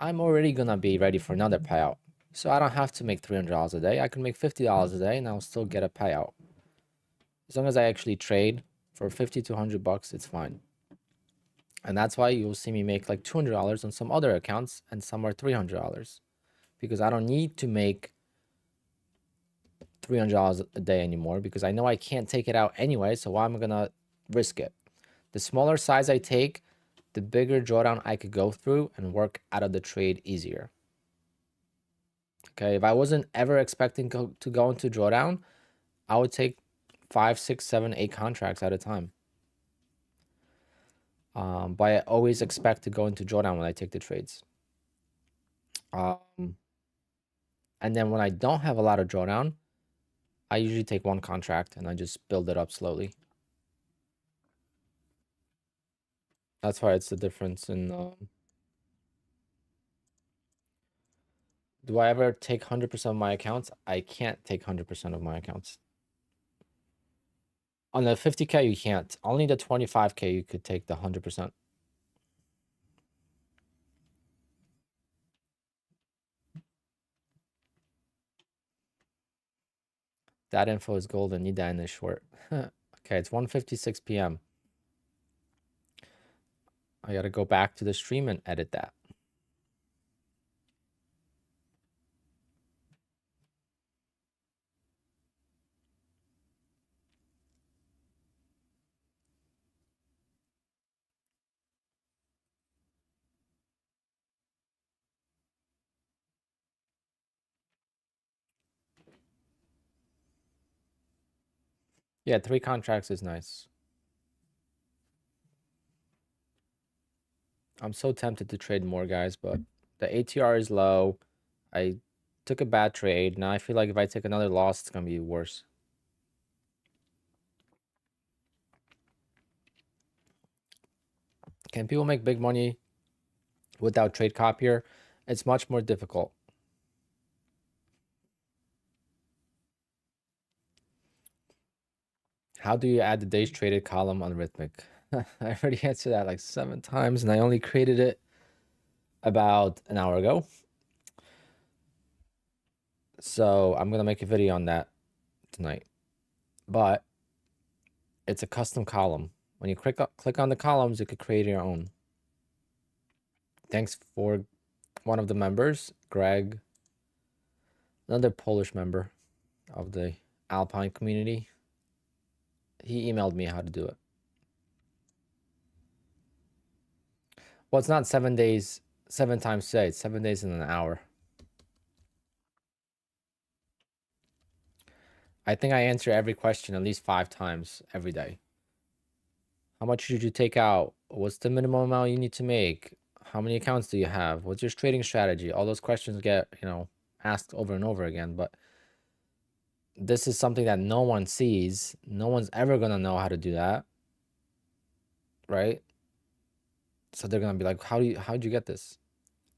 I'm already gonna be ready for another payout. So I don't have to make $300 a day. I can make $50 a day and I'll still get a payout. As long as I actually trade for 50 to 100 bucks, it's fine. And that's why you'll see me make like $200 on some other accounts and some are $300, because I don't need to make $300 a day anymore, because I know I can't take it out anyway. So why am I gonna risk it? The smaller size I take, the bigger drawdown I could go through and work out of the trade easier. Okay, if I wasn't ever expecting to go into drawdown, I would take 5, 6, 7, 8 contracts at a time. But I always expect to go into drawdown when I take the trades. And then when I don't have a lot of drawdown, I usually take one contract and I just build it up slowly. That's why it's the difference in... do I ever take 100% of my accounts? I can't take 100% of my accounts. On the 50K, you can't. Only the 25K, you could take the 100%. That info is golden. Need that in this short. Okay, it's 1:56 p.m. I gotta go back to the stream and edit that. Yeah, 3 contracts is nice. I'm so tempted to trade more, guys, but the ATR is low. I took a bad trade. Now I feel like if I take another loss, it's gonna be worse. Can people make big money without trade copier? It's much more difficult. How do you add the days traded column on Rhythmic? I already answered that like 7 times and I only created it about an hour ago. So I'm gonna make a video on that tonight. But it's a custom column. When you click on the columns, you could create your own. Thanks for one of the members, Greg, another Polish member of the Alpine community. He emailed me how to do it. Well, it's not 7 days, 7 times today. It's 7 days in an hour. I think I answer every question at least 5 times every day. How much should you take out? What's the minimum amount you need to make? How many accounts do you have? What's your trading strategy? All those questions get, asked over and over again, but this is something that no one sees. No one's ever gonna know how to do that, right? So they're gonna be like, how'd you get this?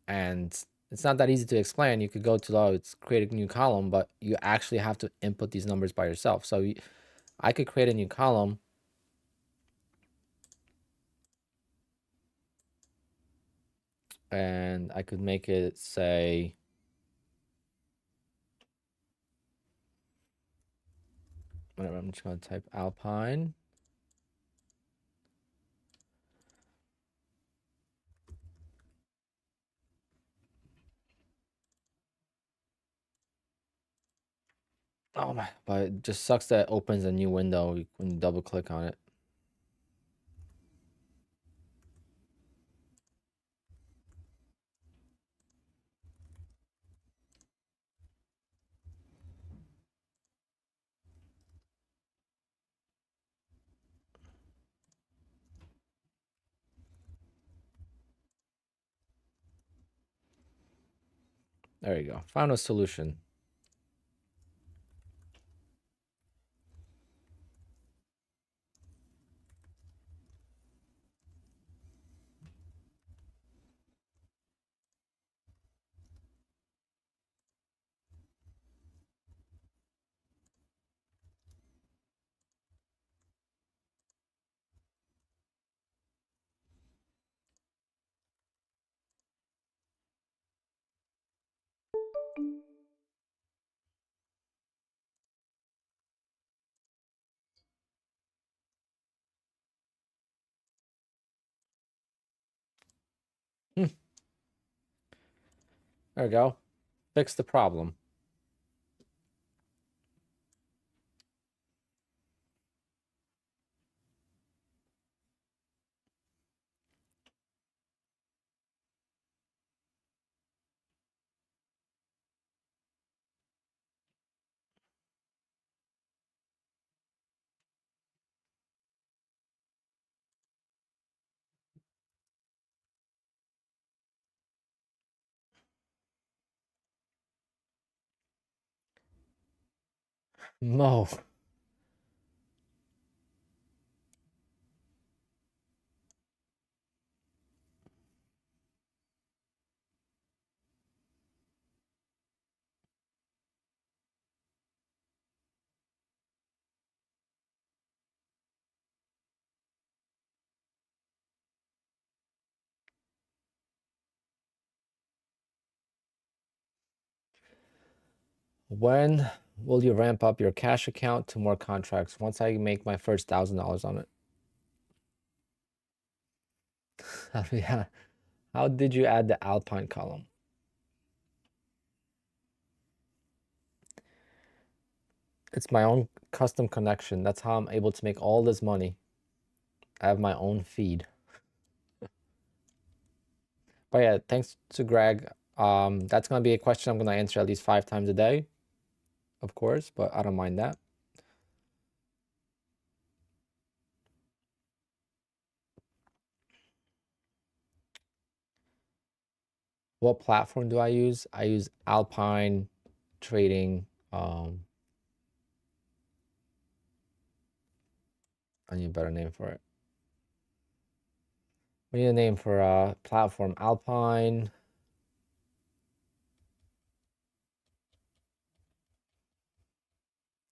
And it's not that easy to explain. You could go to it's create a new column, but you actually have to input these numbers by yourself. So I could create a new column, and I could make it say, whatever, I'm just gonna type Alpine. Oh my, but it just sucks that it opens a new window when you double click on it. There you go. Found a solution. There we go. Fix the problem. Mo. When will you ramp up your cash account to more contracts? Once I make my first $1,000 on it. Yeah. How did you add the Alpine column? It's my own custom connection. That's how I'm able to make all this money. I have my own feed. But yeah, thanks to Greg. That's gonna be a question I'm gonna answer at least 5 times a day, of course, but I don't mind that. What platform do I use? I use Alpine trading. I need a better name for it. We need a name for a platform. Alpine.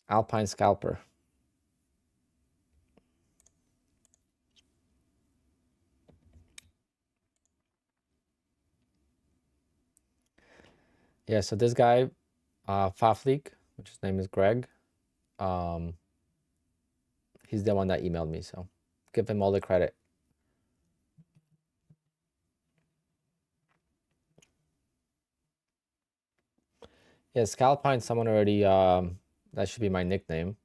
Alpine Scalper. Yeah, so this guy, Faflik, which his name is Greg, he's the one that emailed me, so give him all the credit. Yeah, Scalpine, someone already, that should be my nickname.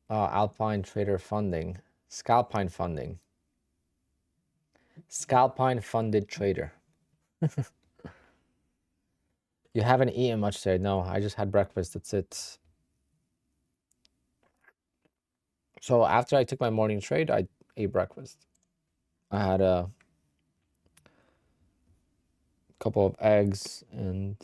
Alpine Trader Funding. Scalpine Funding. Scalpine Funded Trader. You haven't eaten much today? No, I just had breakfast. That's it. So after I took my morning trade, I ate breakfast. I had a couple of eggs and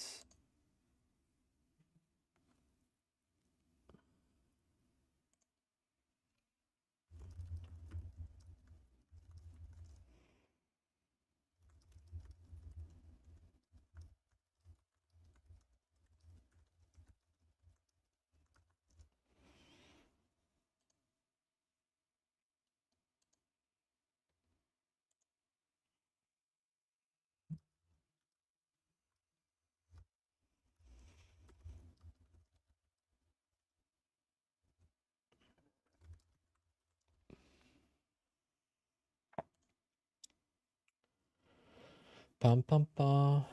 pam pam pam.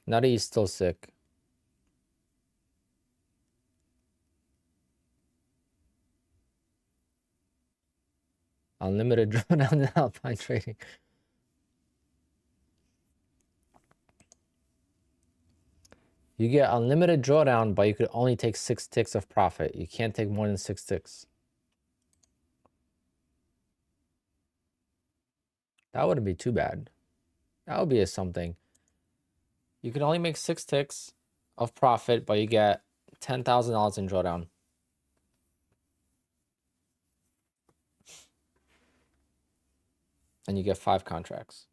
Nutty is still sick. Unlimited drawdown in Alpine trading. You get unlimited drawdown, but you could only take 6 ticks of profit. You can't take more than 6 ticks. That wouldn't be too bad. That would be a something. You can only make 6 ticks of profit, but you get $10,000 in drawdown. And you get 5 contracts.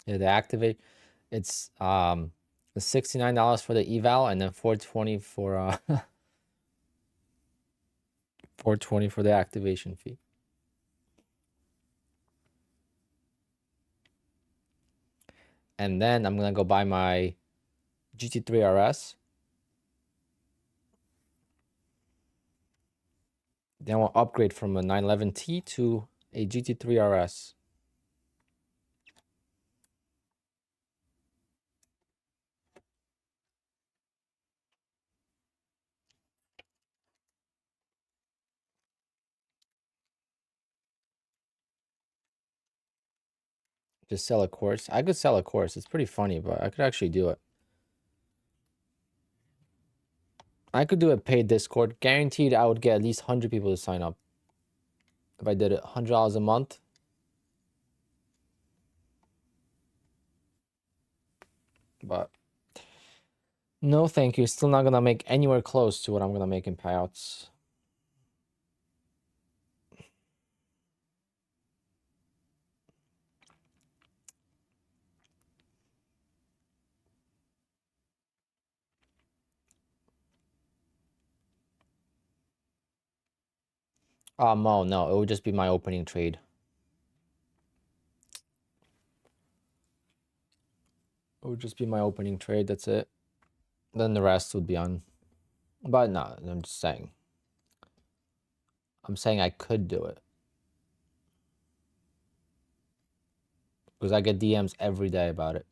Yeah, they activate. It's $69 for the eval and then $420 for $420 for the activation fee. And then I'm gonna go buy my GT3 RS. Then we'll upgrade from a 911T to a GT3 RS. Just sell a course. I could sell a course. It's pretty funny, but I could actually do it. I could do a paid Discord. Guaranteed I would get at least 100 people to sign up. If I did it $100 a month. But no, thank you. Still not gonna make anywhere close to what I'm gonna make in payouts. Mo, no, it would just be my opening trade. It would just be my opening trade. That's it. Then the rest would be on. But no, I'm just saying. I'm saying I could do it. Because I get DMs every day about it.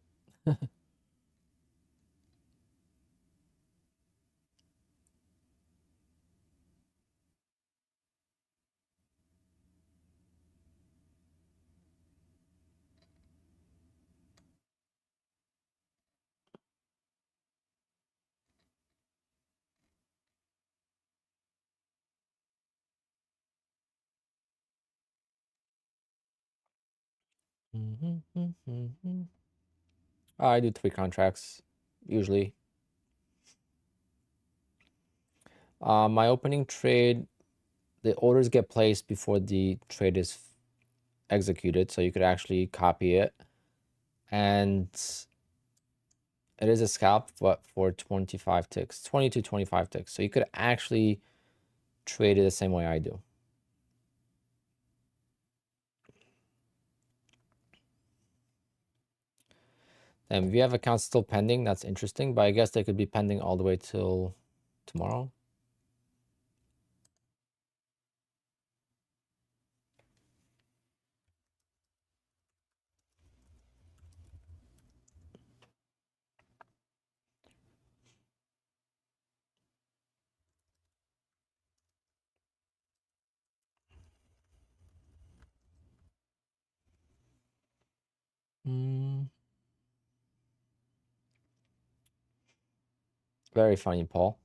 I do 3 contracts, usually. My opening trade, the orders get placed before the trade is executed, so you could actually copy it. And it is a scalp, but for 25 ticks, 20 to 25 ticks. So you could actually trade it the same way I do. And if you have accounts still pending, that's interesting, but I guess they could be pending all the way till tomorrow. Very funny, Paul.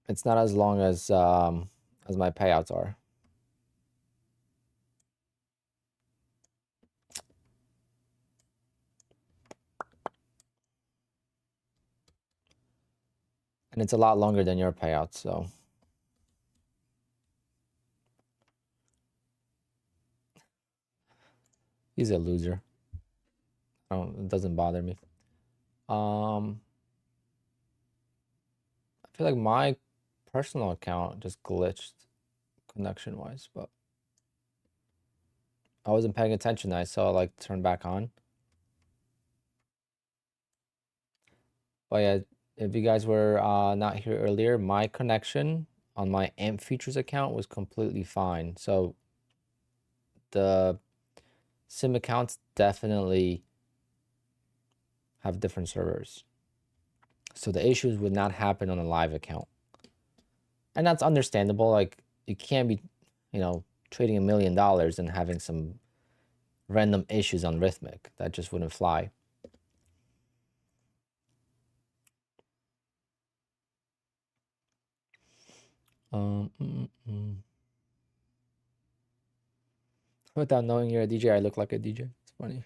It's not as long as my payouts are. And it's a lot longer than your payouts, so. He's a loser. It doesn't bother me. I feel like my personal account just glitched connection-wise, but I wasn't paying attention. I saw it like turn back on. But yeah, if you guys were not here earlier, my connection on my AMP Features account was completely fine. So the SIM accounts definitely have different servers. So the issues would not happen on a live account. And that's understandable. Like, you can't be, you know, trading $1 million and having some random issues on Rhythmic. That just wouldn't fly. Without knowing you're a DJ, I look like a DJ. It's funny.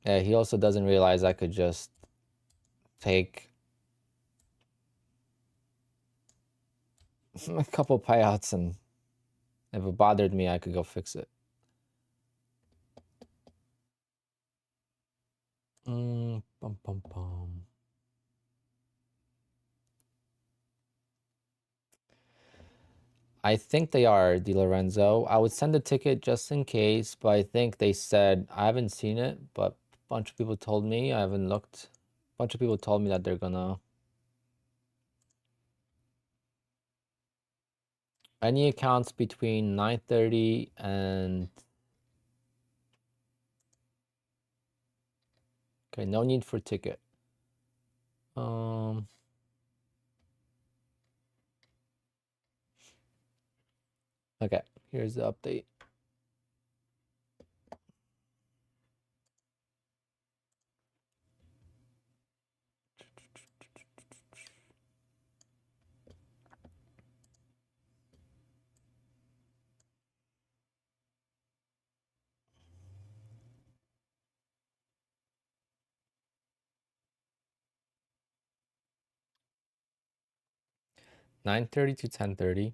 Yeah, he also doesn't realize I could just take a couple payouts, and if it bothered me, I could go fix it. Bum, bum, bum. I think they are, Di Lorenzo. I would send a ticket just in case, but I think they said, I haven't seen it, but a bunch of people told me, I haven't looked. A bunch of people told me that they're gonna. Any accounts between 9:30 and. Okay, no need for ticket. Okay, here's the update. (9:30 to 10:30).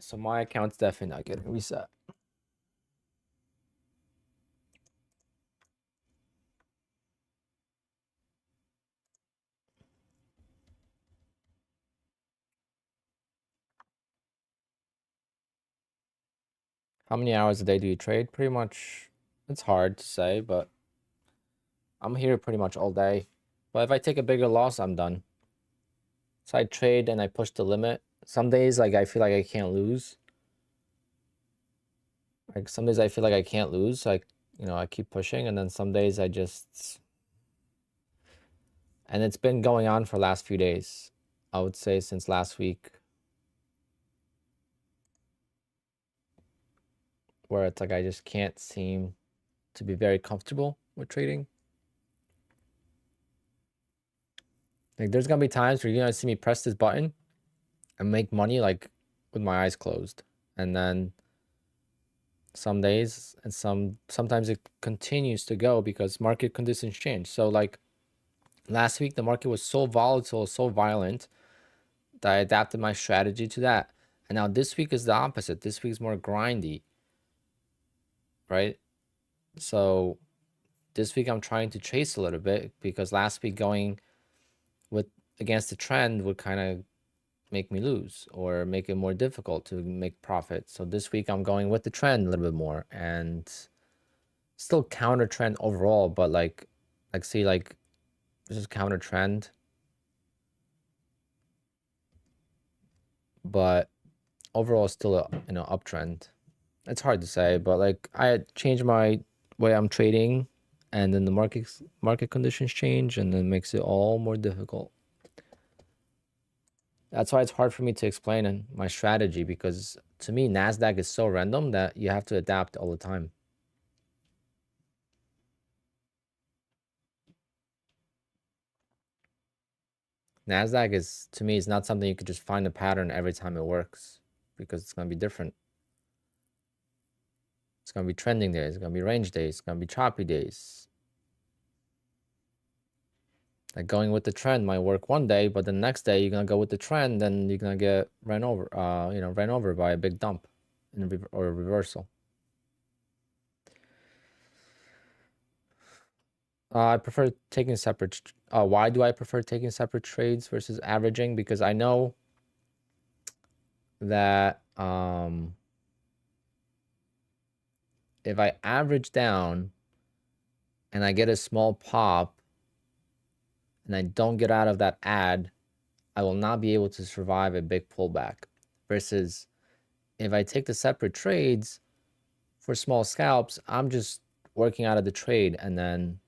So my account's definitely not getting reset. How many hours a day do you trade? Pretty much, it's hard to say, but I'm here pretty much all day. But if I take a bigger loss, I'm done. So I trade and I push the limit. Some days, like, I feel like I can't lose. Like, some days I feel like I can't lose. So I keep pushing, and then some days I just. And it's been going on for the last few days. I would say since last week, where it's like I just can't seem to be very comfortable with trading. Like, there's gonna be times where you're gonna see me press this button and make money like with my eyes closed, and then some days and sometimes it continues to go because market conditions change. So like last week, the market was so volatile, so violent, that I adapted my strategy to that. And now this week is the opposite. This week is more grindy, right? So this week I'm trying to chase a little bit because last week going against the trend would kind of make me lose or make it more difficult to make profit. So this week I'm going with the trend a little bit more and still counter trend overall, but like see, like this is counter trend, but overall still a uptrend. It's hard to say, but like I changed my way I'm trading, and then the market conditions change, and then makes it all more difficult. That's why it's hard for me to explain my strategy, because to me Nasdaq is so random that you have to adapt all the time. Nasdaq is, to me, is not something you could just find a pattern every time it works, because it's going to be different. It's going to be trending days, it's going to be range days, it's going to be choppy days. Like going with the trend might work one day, but the next day you're going to go with the trend, and you're going to get ran over, ran over by a big dump or a reversal. I prefer taking separate. Why do I prefer taking separate trades versus averaging? Because I know that if I average down and I get a small pop and I don't get out of that ad, I will not be able to survive a big pullback. Versus if I take the separate trades for small scalps, I'm just working out of the trade, and then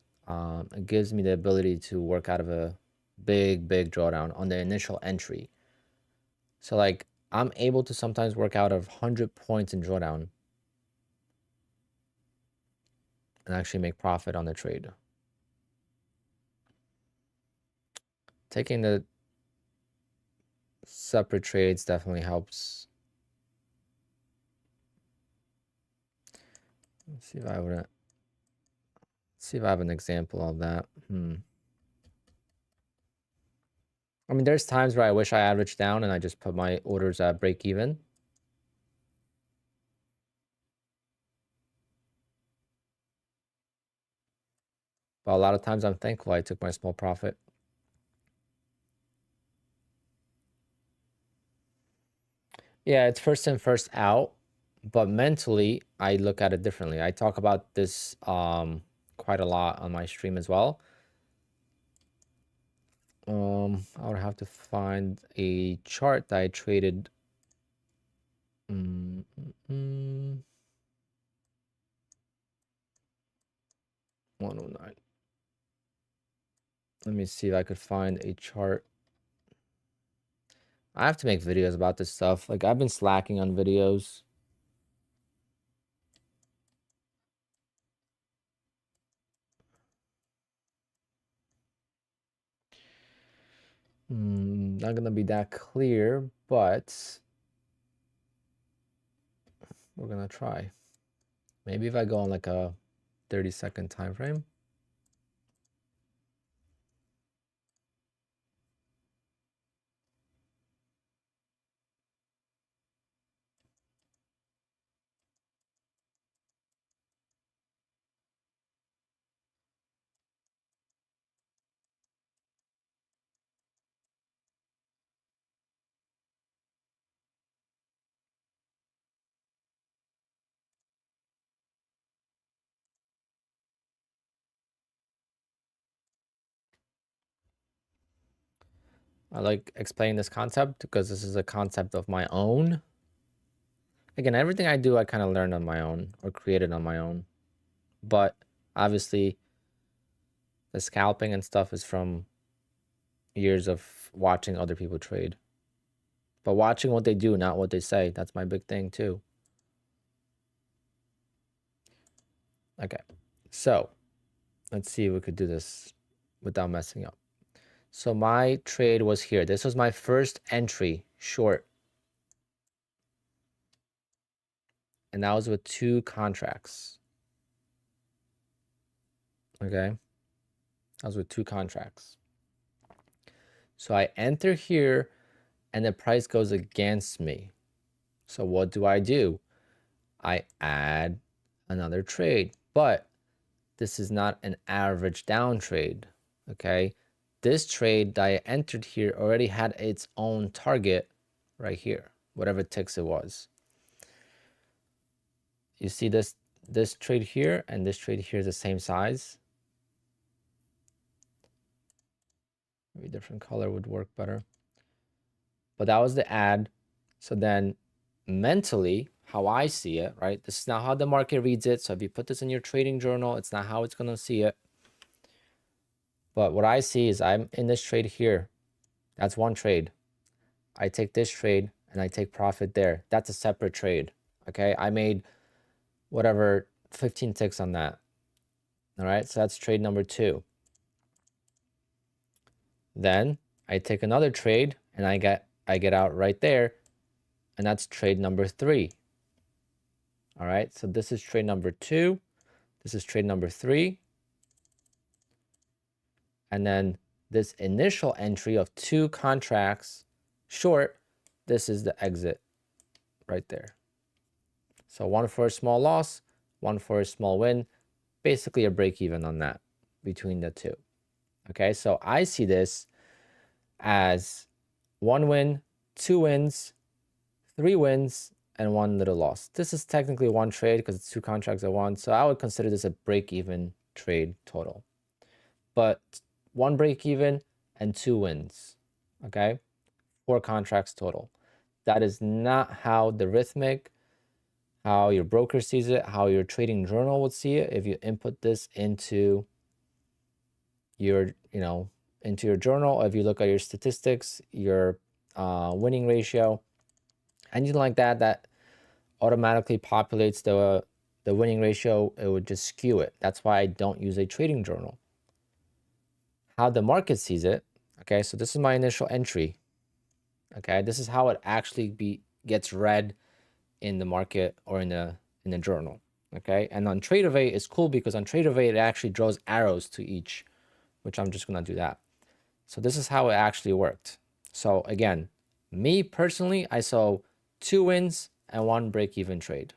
it gives me the ability to work out of a big drawdown on the initial entry. So like I'm able to sometimes work out of 100 points in drawdown and actually make profit on the trade. Taking the separate trades definitely helps. Let's see if I would see if I have an example of that. I mean, there's times where I wish I averaged down and I just put my orders at break even. But a lot of times I'm thankful I took my small profit. Yeah, it's first in, first out, but mentally I look at it differently. I talk about this quite a lot on my stream as well. I would have to find a chart that I traded. 109. Let me see if I could find a chart. I have to make videos about this stuff. Like I've been slacking on videos. Not gonna be that clear, but we're gonna try. Maybe if I go on like a 30-second time frame. I like explaining this concept because this is a concept of my own. Again, everything I do, I kind of learned on my own or created on my own. But obviously, the scalping and stuff is from years of watching other people trade. But watching what they do, not what they say. That's my big thing too. Okay, so let's see if we could do this without messing up. So my trade was here. This was my first entry, short. And that was with 2 contracts. Okay. That was with 2 contracts. So I enter here and the price goes against me. So what do? I add another trade. But this is not an average down trade, okay? This trade that I entered here already had its own target right here, whatever ticks it was. You see this trade here and this trade here is the same size. Maybe a different color would work better. But that was the ad. So then mentally, how I see it, right? This is not how the market reads it. So if you put this in your trading journal, it's not how it's going to see it. But what I see is I'm in this trade here. That's one trade. I take this trade and I take profit there. That's a separate trade. Okay. I made whatever 15 ticks on that. All right. So that's trade number 2. Then I take another trade and I get out right there. And that's trade number 3. All right. So this is trade number 2. This is trade number 3. And then this initial entry of 2 contracts short, this is the exit right there. So one for a small loss, one for a small win, basically a break even on that between the two. Okay, so I see this as 1 win, 2 wins, 3 wins, and 1 little loss. This is technically one trade because it's 2 contracts at once. So I would consider this a break even trade total. But 1 break even and 2 wins. Okay, 4 contracts total. That is not how the Rhythmic, how your broker sees it, how your trading journal would see it if you input this into your, into your journal. If you look at your statistics, your winning ratio, anything like that, that automatically populates the winning ratio, it would just skew it. That's why I don't use a trading journal. How the market sees it, okay, so this is my initial entry. Okay, this is how it actually gets read in the market or in the journal. Okay, and on Tradeovate it's cool because on Tradeovate it actually draws arrows to each, which I'm just gonna do that. So this is how it actually worked. So again, me personally, I saw 2 wins and 1 break-even trade.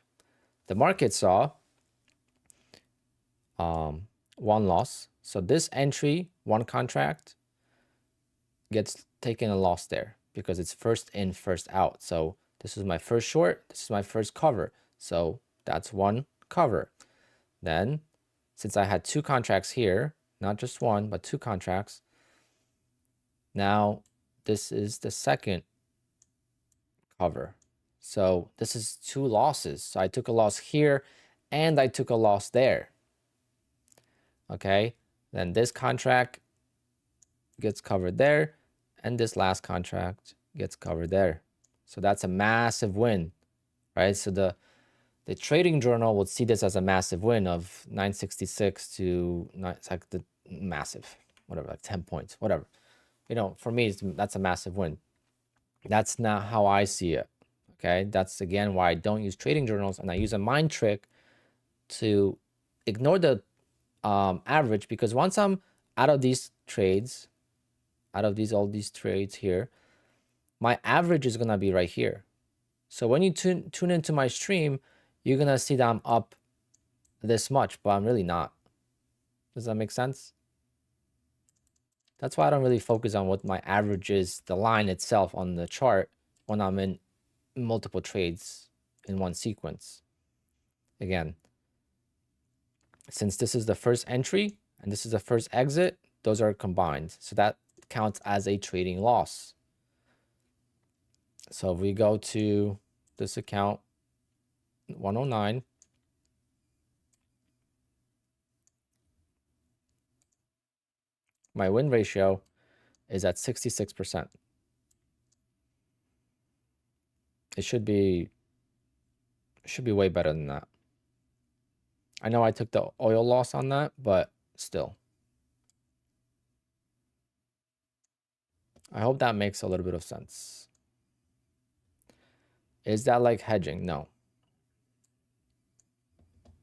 The market saw 1 loss. So this entry, 1 contract, gets taken a loss there because it's first in, first out. So this is my first short, this is my first cover. So that's 1 cover. Then, since I had 2 contracts here, not just 1, but 2 contracts, now this is the second cover. So this is 2 losses. So I took a loss here and I took a loss there. Okay, then this contract gets covered there and this last contract gets covered there. So that's a massive win, right? So the trading journal would see this as a massive win of 966 to it's like the massive, whatever, like 10 points, whatever. For me, that's a massive win. That's not how I see it. Okay, that's again why I don't use trading journals and I use a mind trick to ignore the average, because once I'm out of these trades, all these trades here, my average is gonna be right here. So when you tune into my stream, you're gonna see that I'm up this much, but I'm really not. Does that make sense? That's why I don't really focus on what my average is, the line itself on the chart, when I'm in multiple trades in one sequence. Again, since this is the first entry and this is the first exit, those are combined. So that counts as a trading loss. So if we go to this account 109, my win ratio is at 66%. It should be way better than that. I know I took the oil loss on that, but still. I hope that makes a little bit of sense. Is that like hedging? No.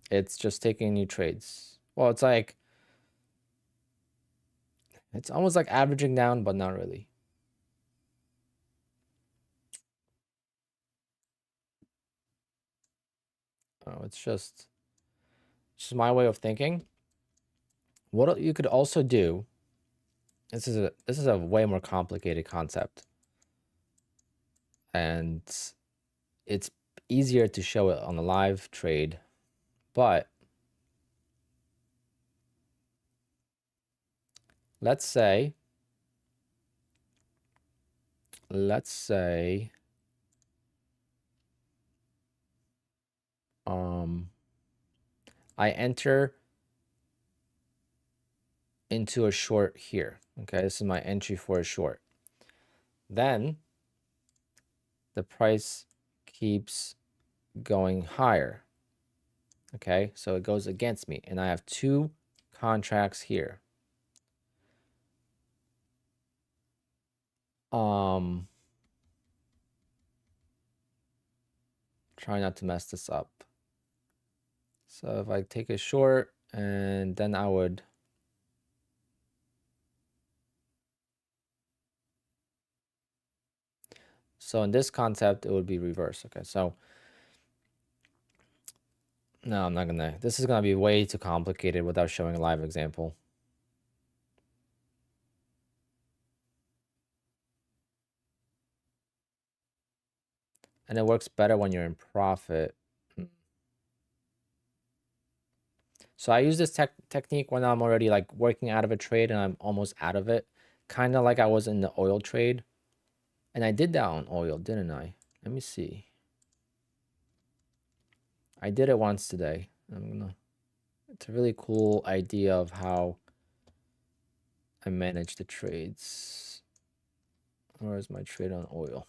It's just taking new trades. Well, it's almost like averaging down, but not really. Oh, it's just my way of thinking. What you could also do, this is a way more complicated concept, and it's easier to show it on a live trade, but let's say I enter into a short here. Okay, this is my entry for a short. Then the price keeps going higher. Okay, so it goes against me, and I have two contracts here. Try not to mess this up. So if I take a short, and then I would so in this concept, it would be reverse. Okay, so no, I'm not gonna. This is gonna be way too complicated without showing a live example. And it works better when you're in profit. So I use this technique when I'm already like working out of a trade and I'm almost out of it. Kind of like I was in the oil trade. And I did that on oil, didn't I? Let me see. I did it once today. It's a really cool idea of how I manage the trades. Where is my trade on oil?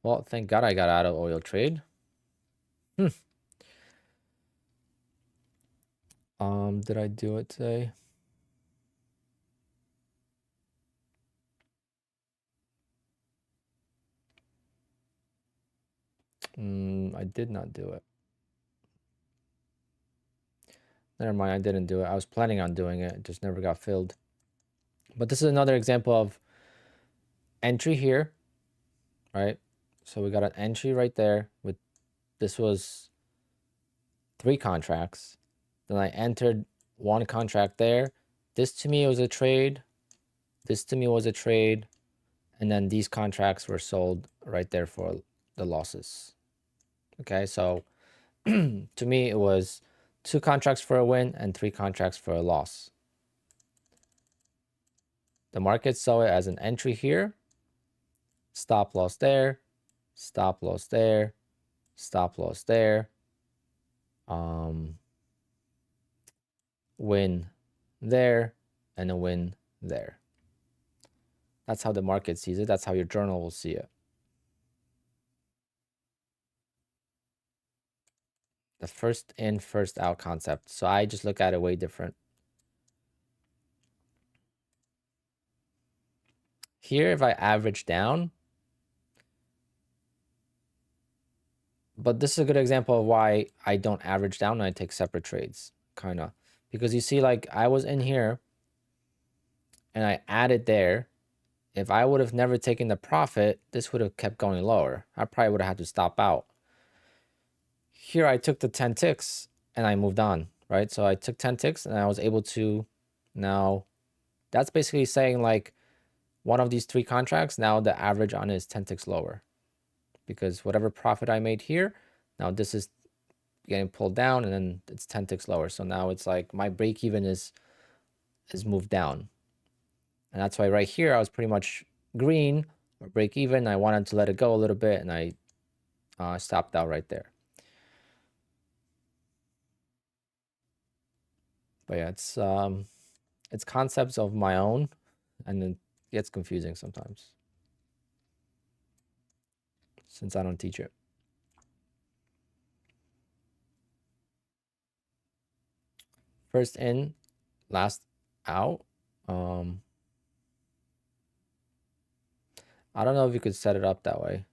Well, thank God I got out of oil trade. Did I do it today? I did not do it. Never mind, I didn't do it. I was planning on doing it. It just never got filled. But this is another example of entry here, right? So we got an entry right there with, this was 3 contracts. Then I entered 1 contract there. This to me was a trade. This to me was a trade. And then these contracts were sold right there for the losses. Okay, so to me, it was 2 contracts for a win and 3 contracts for a loss. The market saw it as an entry here, stop loss there, stop loss there, stop loss there, win there, and a win there. That's how the market sees it. That's how your journal will see it. The first in, first out concept. So I just look at it way different. Here, if I average down, but this is a good example of why I don't average down and I take separate trades, kind of. Because you see, like, I was in here and I added there. If I would have never taken the profit, this would have kept going lower. I probably would have had to stop out. Here, I took the 10 ticks and I moved on, right? So I took 10 ticks and I was able to, now that's basically saying like one of these 3 contracts, now the average on it is 10 ticks lower. Because whatever profit I made here, now this is getting pulled down and then it's 10 ticks lower. So now it's like my break even is moved down. And that's why right here I was pretty much green or break even. I wanted to let it go a little bit and I stopped out right there. But yeah, it's concepts of my own and it gets confusing sometimes since I don't teach it. First in, last out. I don't know if you could set it up that way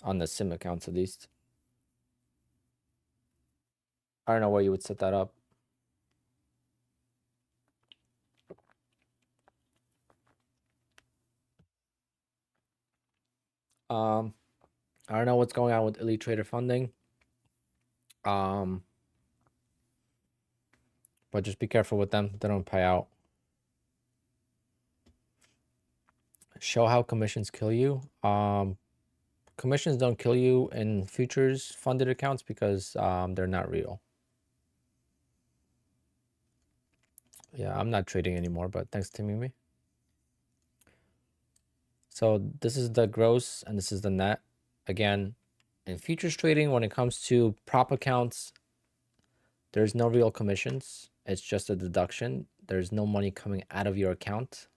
on the sim accounts at least. I don't know where you would set that up. I don't know what's going on with Elite Trader funding. But just be careful with them. They don't pay out. Show how commissions kill you. Commissions don't kill you in futures funded accounts because they're not real. Yeah, I'm not trading anymore, but thanks to Mimi. So this is the gross and this is the net. Again, in futures trading, when it comes to prop accounts, there's no real commissions. It's just a deduction. There's no money coming out of your account.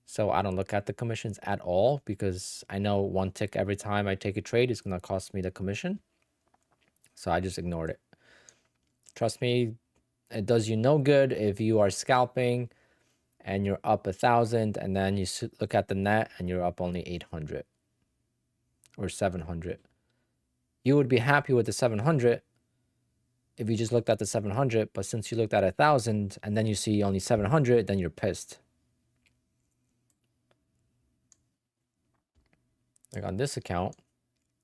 So I don't look at the commissions at all because I know one tick every time I take a trade is going to cost me the commission. So I just ignored it. Trust me, it does you no good if you are scalping and you're up 1,000 and then you look at the net and you're up only 800 or 700. You would be happy with the 700 if you just looked at the 700, but since you looked at 1,000 and then you see only 700, then you're pissed. Like on this account,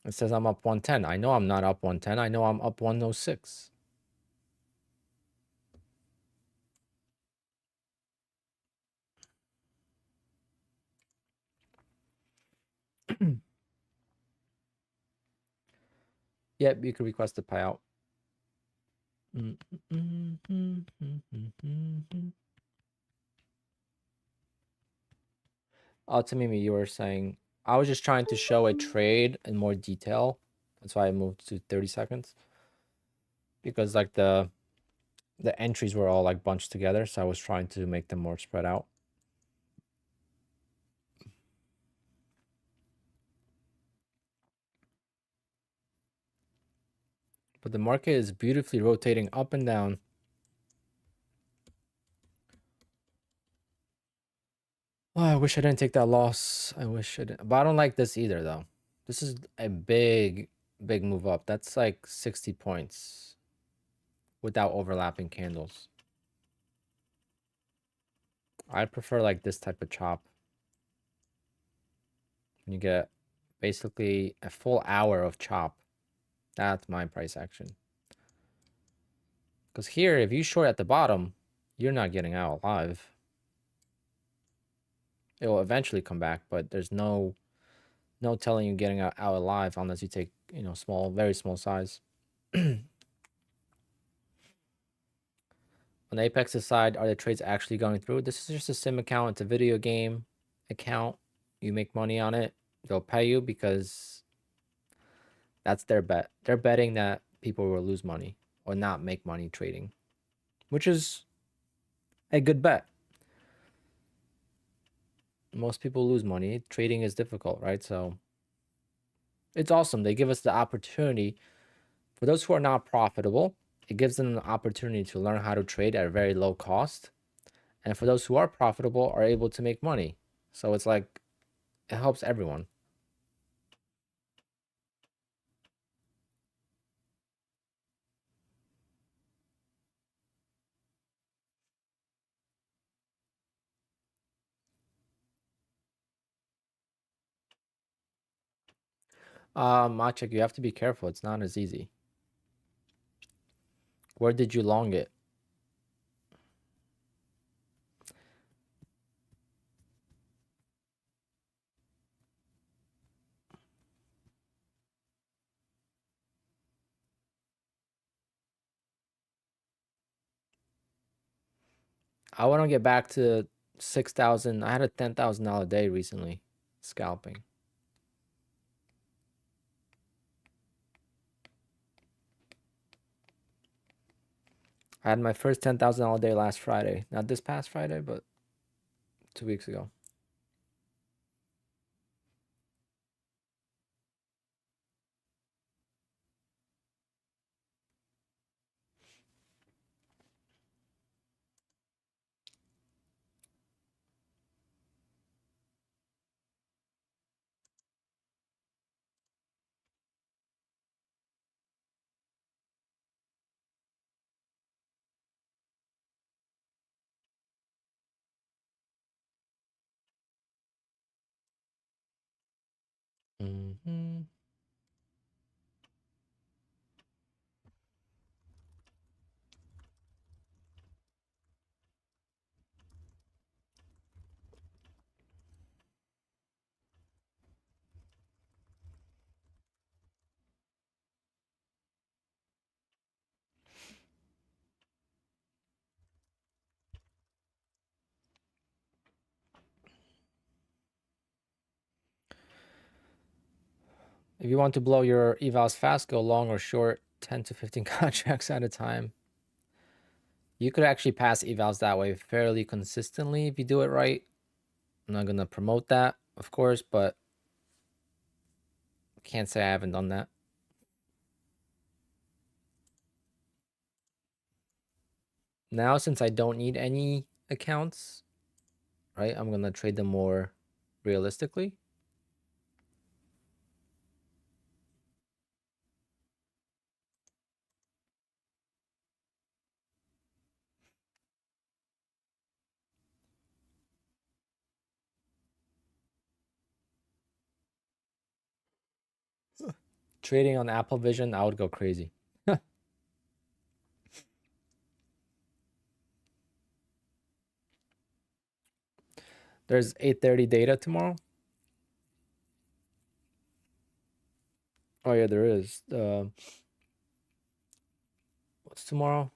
it says I'm up 110. I know I'm not up 110. I know I'm up 106. Yep, you can request a payout. To Mimi, you were saying, I was just trying to show a trade in more detail. That's why I moved to 30 seconds. Because like the entries were all like bunched together. So I was trying to make them more spread out. But the market is beautifully rotating up and down. Oh, I wish I didn't take that loss. I wish I didn't. But I don't like this either, though. This is a big move up. That's like 60 points without overlapping candles. I prefer like this type of chop. When you get basically a full hour of chop. That's my price action. Because here, if you short at the bottom, you're not getting out alive. It will eventually come back, but there's no telling you getting out alive unless you take, you know, small, very small size. On Apex's side, are the trades actually going through? This is just a sim account. It's a video game account. You make money on it. They'll pay you because that's their bet. They're betting that people will lose money or not make money trading, which is a good bet. Most people lose money. Trading is difficult, right? So it's awesome. They give us the opportunity. For those who are not profitable, it gives them an opportunity to learn how to trade at a very low cost. And for those who are profitable, are able to make money. So it's like, it helps everyone. Machik, you have to be careful. It's not as easy. Where did you long it? I want to get back to 6,000. I had a $10,000 day recently scalping. I had my first $10,000 day last Friday. Not this past Friday, but 2 weeks ago. If you want to blow your evals fast, go long or short 10 to 15 contracts at a time. You could actually pass evals that way fairly consistently if you do it right. I'm not going to promote that, of course, but can't say I haven't done that. Now, since I don't need any accounts, right, I'm going to trade them more realistically. Trading on Apple Vision, I would go crazy. There's 8:30 data tomorrow. Oh yeah, there is. What's tomorrow?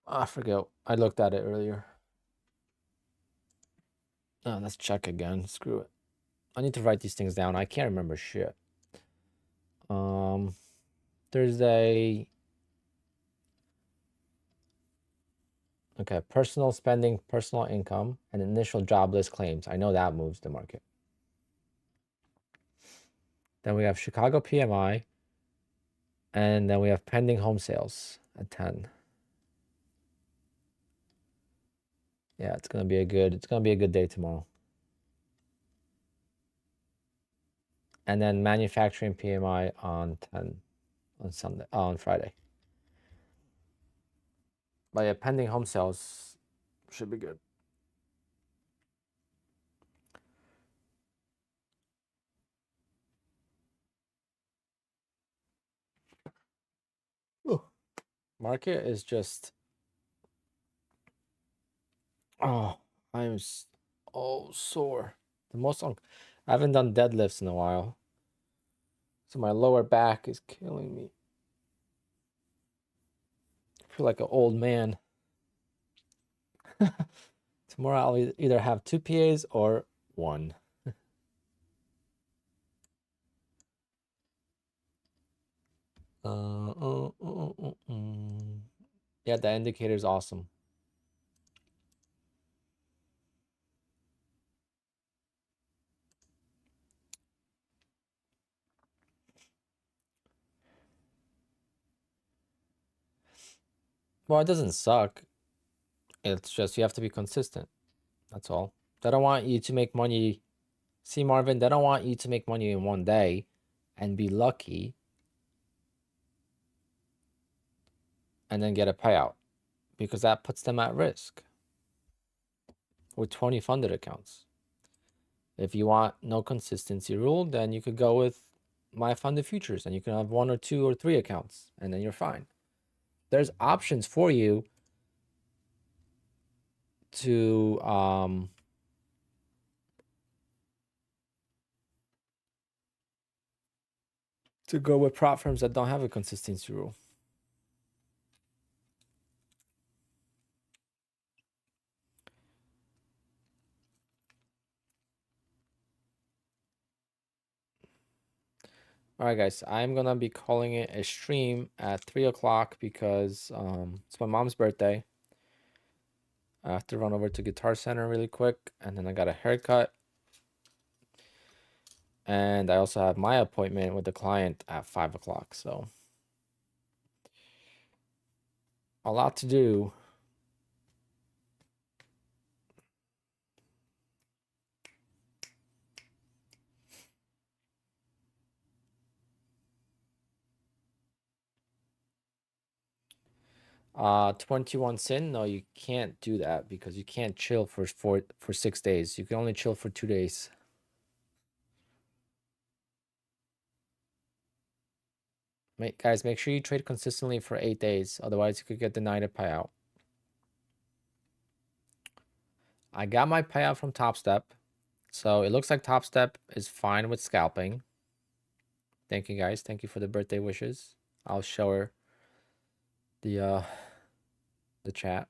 I forget. I looked at it earlier. Oh, let's check again. Screw it. I need to write these things down. I can't remember shit. Thursday. Okay, personal spending, personal income, and initial jobless claims. I know that moves the market. Then we have Chicago PMI, and then we have pending home sales at 10. Yeah, it's gonna be a good day tomorrow. And then manufacturing PMI on 10 on Sunday, on Friday. But yeah, pending home sales should be good. Ooh. Market is just, oh, I'm sore. I haven't done deadlifts in a while, so my lower back is killing me. I feel like an old man. Tomorrow I'll either have 2 PAs or 1. Yeah, the indicator is awesome. Well, it doesn't suck. It's just you have to be consistent. That's all. They don't want you to make money. See, Marvin, they don't want you to make money in one day and be lucky and then get a payout, because that puts them at risk with 20 funded accounts. If you want no consistency rule, then you could go with my funded futures and you can have 1 or 2 or 3 accounts and then you're fine. There's options for you to go with prop firms that don't have a consistency rule. All right, guys, I'm gonna be calling it a stream at 3 o'clock because it's my mom's birthday. I have to run over to Guitar Center really quick, and then I got a haircut. And I also have my appointment with the client at 5 o'clock, so a lot to do. Uh, 21 sin, no, you can't do that because you can't chill for 6 days. You can only chill for 2 days. Guys, make sure you trade consistently for 8 days, otherwise you could get denied a payout. I got my payout from Top Step, so it looks like Top Step is fine with scalping. Thank you, guys. Thank you for the birthday wishes. I'll show her the the chat.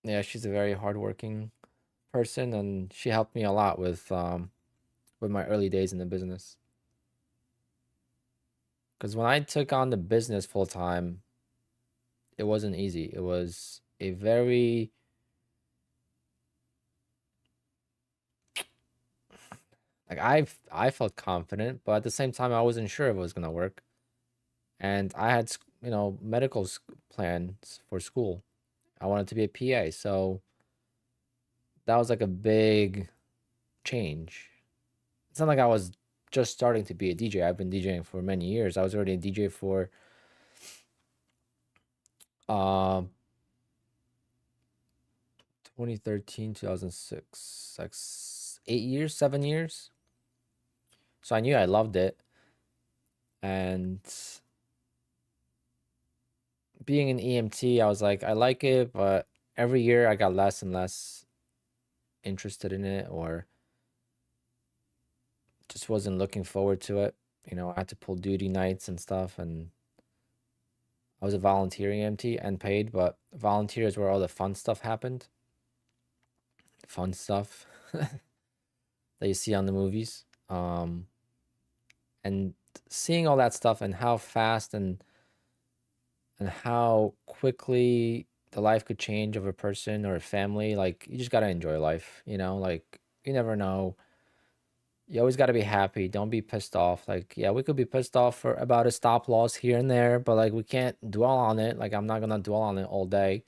Yeah, she's a very hardworking person, and she helped me a lot with my early days in the business. Because when I took on the business full time, it wasn't easy. It was a very like I felt confident, but at the same time, I wasn't sure if it was gonna work. And I had medical plans for school. I wanted to be a PA, so that was like a big change. It's not like I was just starting to be a DJ. I've been DJing for many years. I was already a DJ for 2013, 2006, like 8 years, 7 years. So I knew I loved it. And being an EMT, I was like, I like it, but every year I got less and less interested in it, or just wasn't looking forward to it. I had to pull duty nights and stuff, and I was a volunteering EMT and paid, but volunteer is where all the fun stuff happened. Fun stuff that you see on the movies. And seeing all that stuff and how fast and how quickly the life could change of a person or a family, like you just gotta enjoy life, like you never know. You always gotta be happy. Don't be pissed off. Like, yeah, we could be pissed off for about a stop loss here and there, but like we can't dwell on it. Like I'm not gonna dwell on it all day.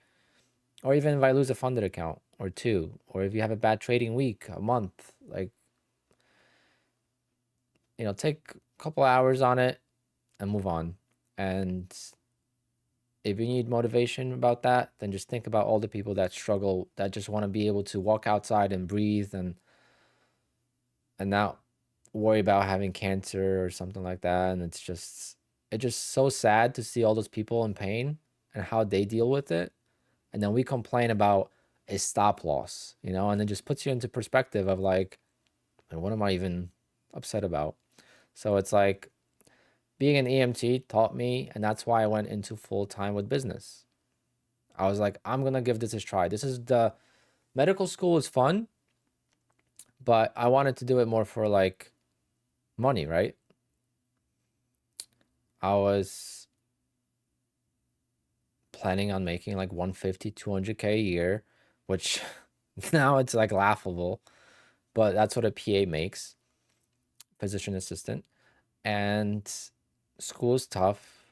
Or even if I lose a funded account or two, or if you have a bad trading week, a month, like take a couple hours on it and move on. And if you need motivation about that, then just think about all the people that struggle, that just want to be able to walk outside and breathe and not worry about having cancer or something like that. And it's just so sad to see all those people in pain and how they deal with it. And then we complain about a stop loss, and it just puts you into perspective of like, what am I even upset about? So it's like being an EMT taught me, and that's why I went into full time with business. I was like, I'm gonna give this a try. This is the medical school is fun, but I wanted to do it more for like money, right? I was planning on making like 150, 200K a year, which now it's like laughable, but that's what a PA makes, physician assistant. And school is tough,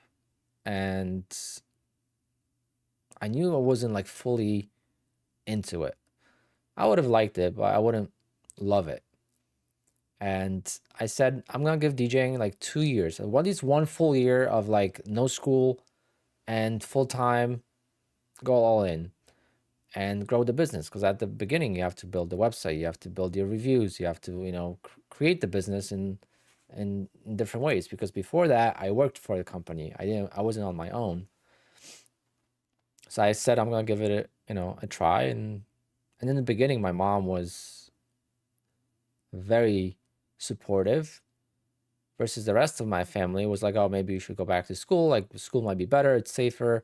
and I knew I wasn't like fully into it. I would have liked it, but I wouldn't love it. And I said, I'm gonna give DJing like 2 years, at least one full year of like no school and full time, go all in and grow the business. Because at the beginning, you have to build the website, you have to build your reviews, you have to, create the business in different ways. Because before that, I worked for the company. I wasn't on my own. So I said, I'm gonna give it a try. And in the beginning, my mom was very supportive, versus the rest of my family was like, oh, maybe you should go back to school. Like school might be better, it's safer.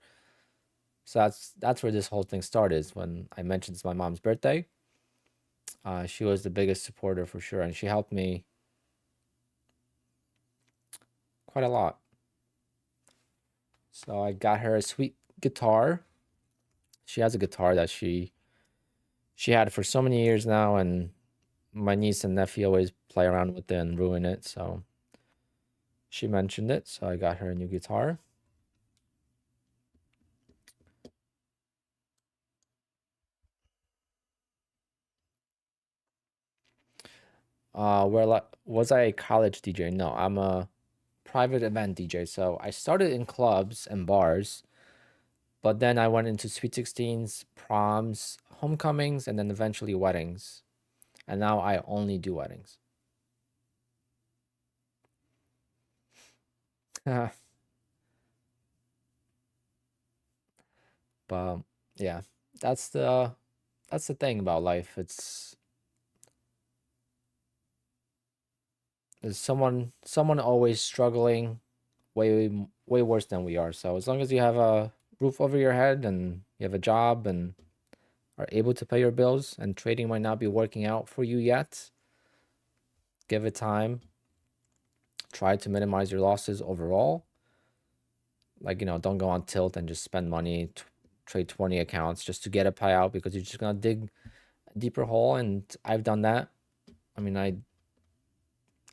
So that's where this whole thing started. Is when I mentioned it's my mom's birthday. She was the biggest supporter for sure, and she helped me quite a lot. So I got her a sweet guitar. She has a guitar that she had for so many years now, and my niece and nephew always play around with it and ruin it. So she mentioned it, so I got her a new guitar. Where was I a college DJ? No, I'm a private event DJ. So I started in clubs and bars, but then I went into sweet 16s, proms, homecomings, and then eventually weddings. And now I only do weddings. But yeah, that's the that's the thing about life. There's someone always struggling way worse than we are. So as long as you have a roof over your head and you have a job and are able to pay your bills, and trading might not be working out for you yet, give it time. Try to minimize your losses overall. Like, don't go on tilt and just spend money, trade 20 accounts just to get a payout, because you're just gonna dig a deeper hole. And I've done that. I mean, I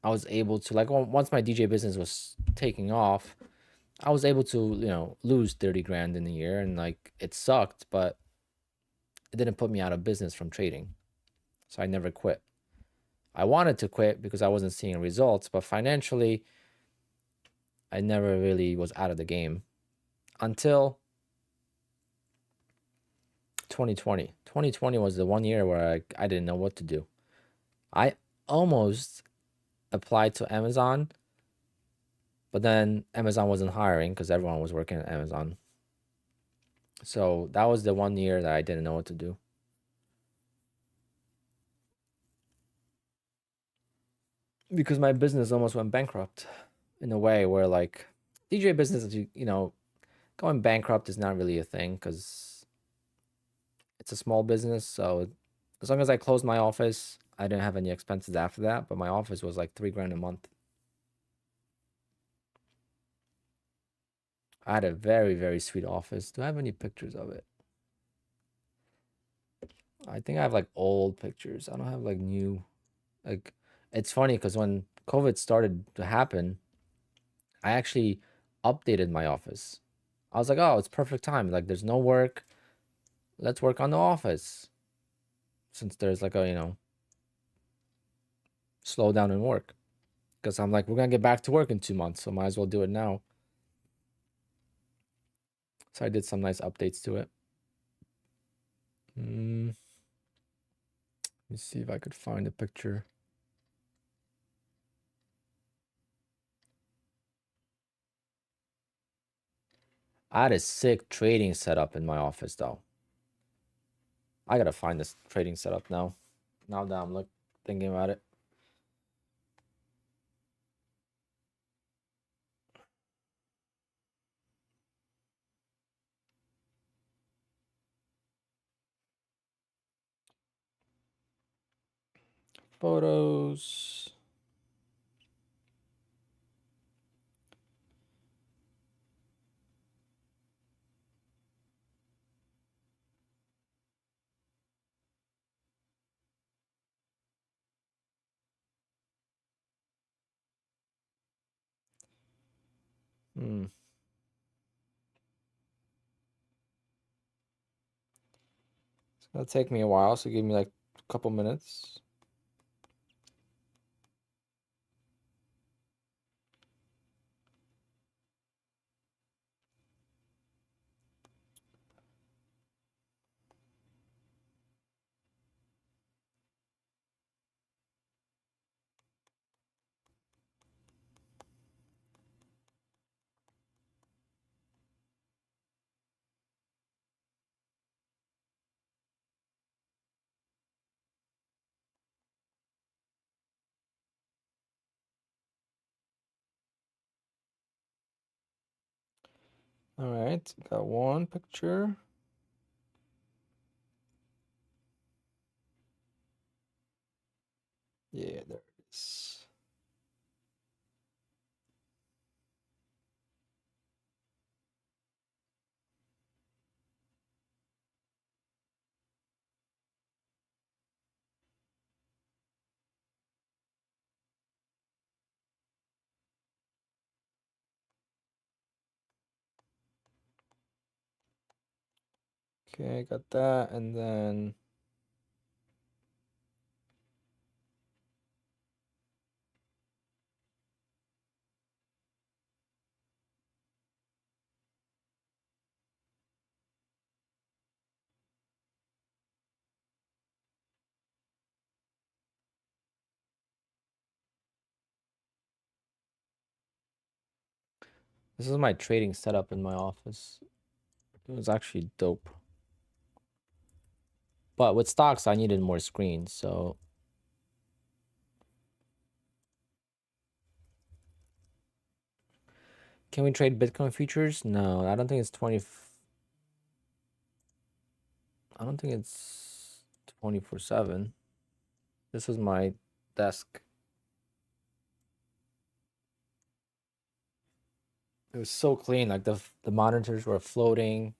was able to, like, once my DJ business was taking off, I was able to, lose 30 grand in a year, and like, it sucked, but it didn't put me out of business from trading. So I never quit. I wanted to quit because I wasn't seeing results, but financially, I never really was out of the game until 2020. 2020 was the one year where I didn't know what to do. I almost applied to Amazon, but then Amazon wasn't hiring because everyone was working at Amazon. So that was the one year that I didn't know what to do. Because my business almost went bankrupt in a way where, like, DJ business, going bankrupt is not really a thing because it's a small business. So as long as I closed my office, I didn't have any expenses after that, but my office was like 3 grand a month. I had a very, very sweet office. Do I have any pictures of it? I think I have like old pictures. I don't have like new. Like, it's funny because when COVID started to happen, I actually updated my office. I was like, oh, it's perfect time. Like, there's no work. Let's work on the office. Since there's like a, slow down in work. Because I'm like, we're going to get back to work in 2 months. So might as well do it now. So I did some nice updates to it. Let me see if I could find a picture. I had a sick trading setup in my office though. I gotta find this trading setup now. Now that I'm thinking about it. Photos. It's gonna take me a while, so give me like a couple minutes. All right, got one picture. Yeah, there it is. Okay, got that, and then this is my trading setup in my office. It was actually dope. But with stocks, I needed more screens, so can we trade Bitcoin futures? No, I don't think it's 20. I don't think it's 24/7. This is my desk. It was so clean, like the monitors were floating.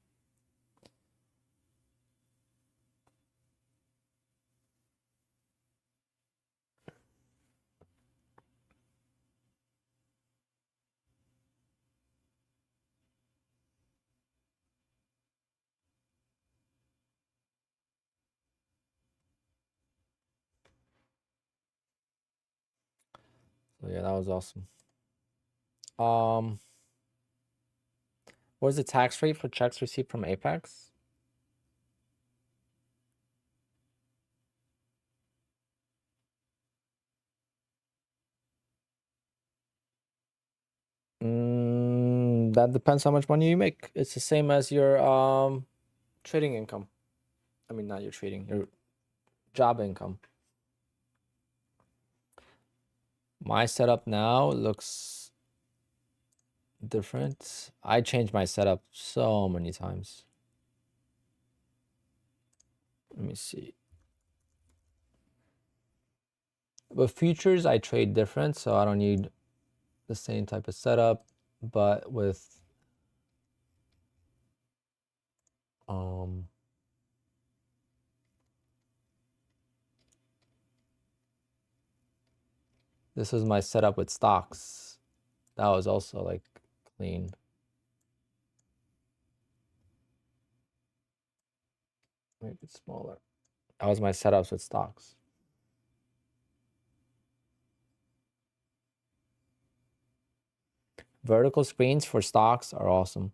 So yeah, that was awesome. What is the tax rate for checks received from Apex? That depends how much money you make. It's the same as your trading income. I mean, not your trading, your job income. My setup now looks different. I changed my setup so many times. Let me see. With futures, I trade different, so I don't need the same type of setup. But with this is my setup with stocks. That was also like clean. Make it smaller. That was my setups with stocks. Vertical screens for stocks are awesome.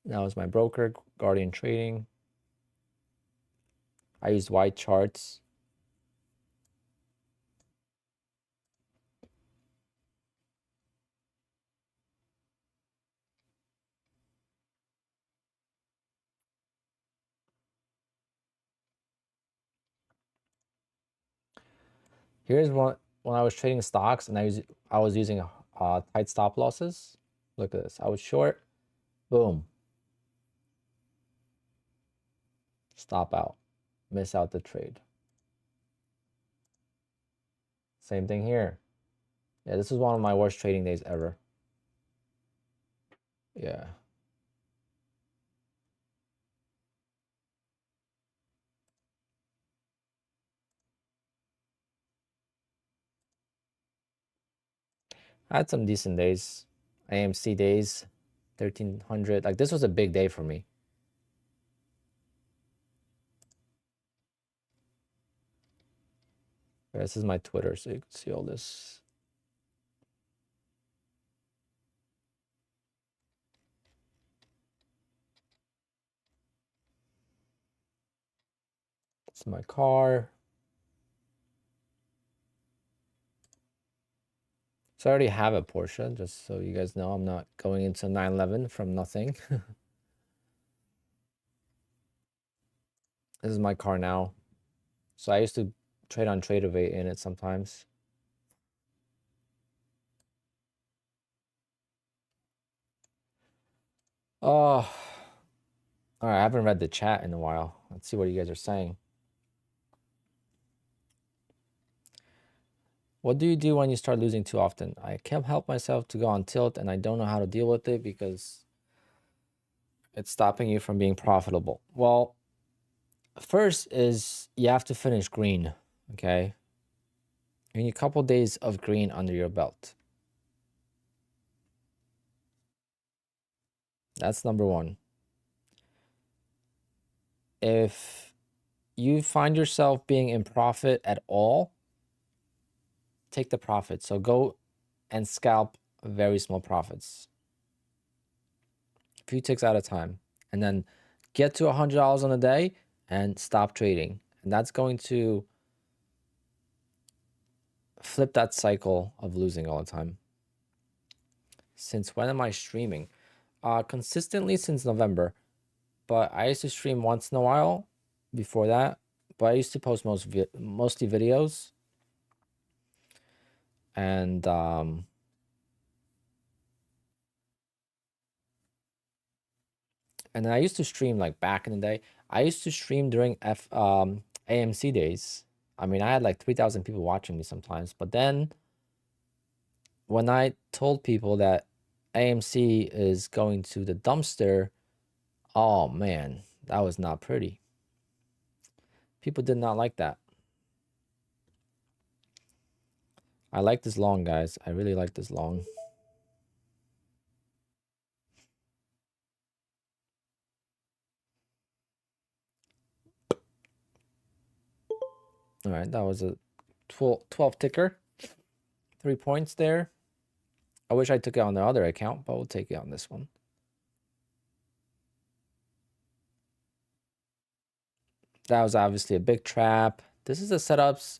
That was my broker, Guardian Trading. I used white charts. Here's one when I was trading stocks and I was using tight stop losses. Look at this. I was short. Boom. Stop out. Miss out the trade. Same thing here. Yeah, this is one of my worst trading days ever. Yeah. I had some decent days. AMC days, 1300. Like this was a big day for me. This is my Twitter, so you can see all this. It's my car. So I already have a Porsche, just so you guys know. I'm not going into 911 from nothing. This is my car now. So I used to trade on Tradeovate in it sometimes. Oh, all right. I haven't read the chat in a while. Let's see what you guys are saying. What do you do when you start losing too often? I can't help myself to go on tilt, and I don't know how to deal with it because it's stopping you from being profitable. Well, first is you have to finish green, okay? You need a couple days of green under your belt. That's number one. If you find yourself being in profit at all, take the profit. So go and scalp very small profits, a few ticks at a time, and then get to $100 on a day and stop trading. And that's going to flip that cycle of losing all the time. Since when am I streaming? Consistently since November. but I used to stream once in a while before that. But I used to post mostly videos. And then I used to stream like back in the day. I used to stream during AMC days. I mean, I had like 3,000 people watching me sometimes. But then when I told people that AMC is going to the dumpster, oh man, that was not pretty. People did not like that. I like this long, guys. I really like this long. All right, that was a 12 ticker. 3 points there. I wish I took it on the other account, but we'll take it on this one. That was obviously a big trap. This is the setups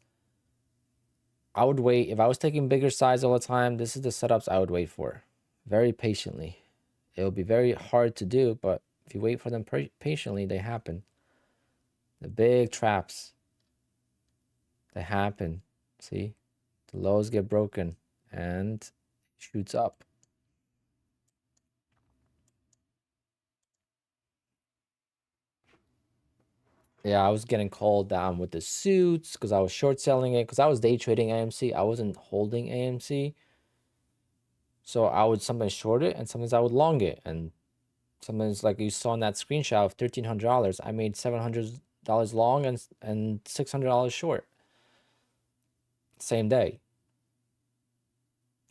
I would wait. If I was taking bigger size all the time, this is the setups I would wait for. Very patiently. It'll be very hard to do, but if you wait for them patiently, they happen. The big traps, they happen. See? The lows get broken and shoots up. Yeah, I was getting called down with the suits because I was short selling it because I was day trading AMC. I wasn't holding AMC. So I would sometimes short it and sometimes I would long it. And sometimes, like you saw in that screenshot of $1,300, I made $700 long and $600 short. Same day.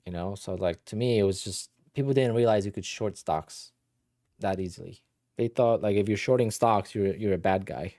You know, so like to me, it was just people didn't realize you could short stocks that easily. They thought like if you're shorting stocks, you're a bad guy.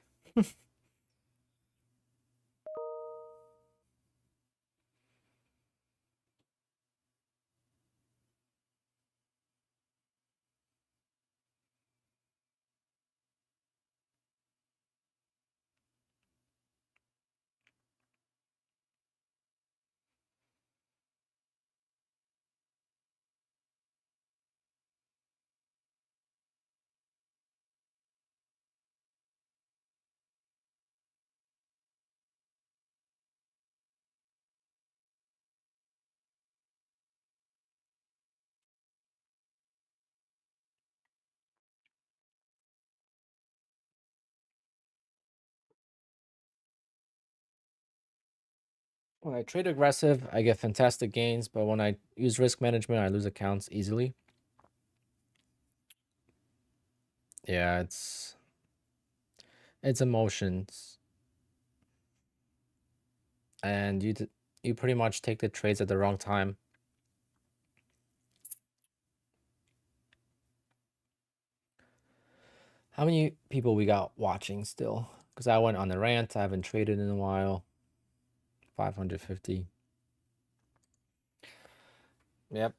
When I trade aggressive, I get fantastic gains, but when I use risk management, I lose accounts easily. Yeah, it's emotions. And you pretty much take the trades at the wrong time. How many people we got watching still? Because I went on a rant. I haven't traded in a while. 550. Yep.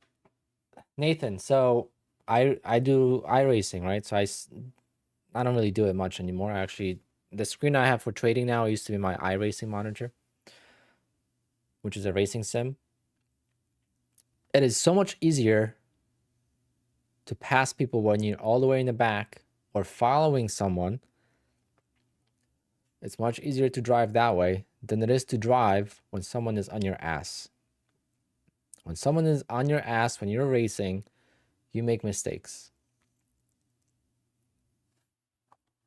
Nathan, so I do iRacing, right? So I don't really do it much anymore. Actually, the screen I have for trading now used to be my iRacing monitor, which is a racing sim. It is so much easier to pass people when you're all the way in the back or following someone. It's much easier to drive that way than it is to drive when someone is on your ass. When someone is on your ass when you're racing, you make mistakes.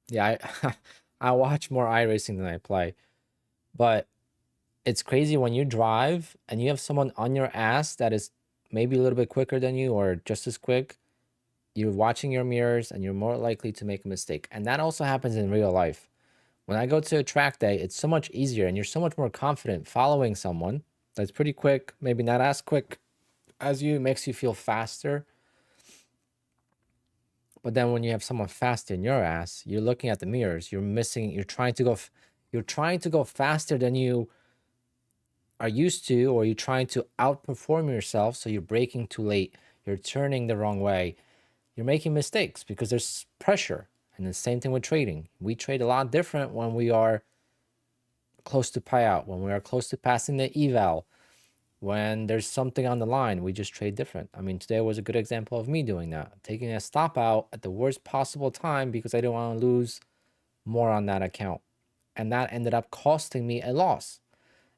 Yeah, I watch more iRacing than I play. But it's crazy when you drive and you have someone on your ass that is maybe a little bit quicker than you or just as quick. You're watching your mirrors and you're more likely to make a mistake. And that also happens in real life. When I go to a track day, it's so much easier and you're so much more confident following someone that's pretty quick, maybe not as quick as you, makes you feel faster. But then when you have someone faster in your ass, you're looking at the mirrors, you're trying to go faster than you are used to, or you're trying to outperform yourself. So you're braking too late, you're turning the wrong way, you're making mistakes because there's pressure. And the same thing with trading. We trade a lot different when we are close to payout, when we are close to passing the eval. When there's something on the line, we just trade different. I mean, today was a good example of me doing that, taking a stop out at the worst possible time because I didn't want to lose more on that account. And that ended up costing me a loss.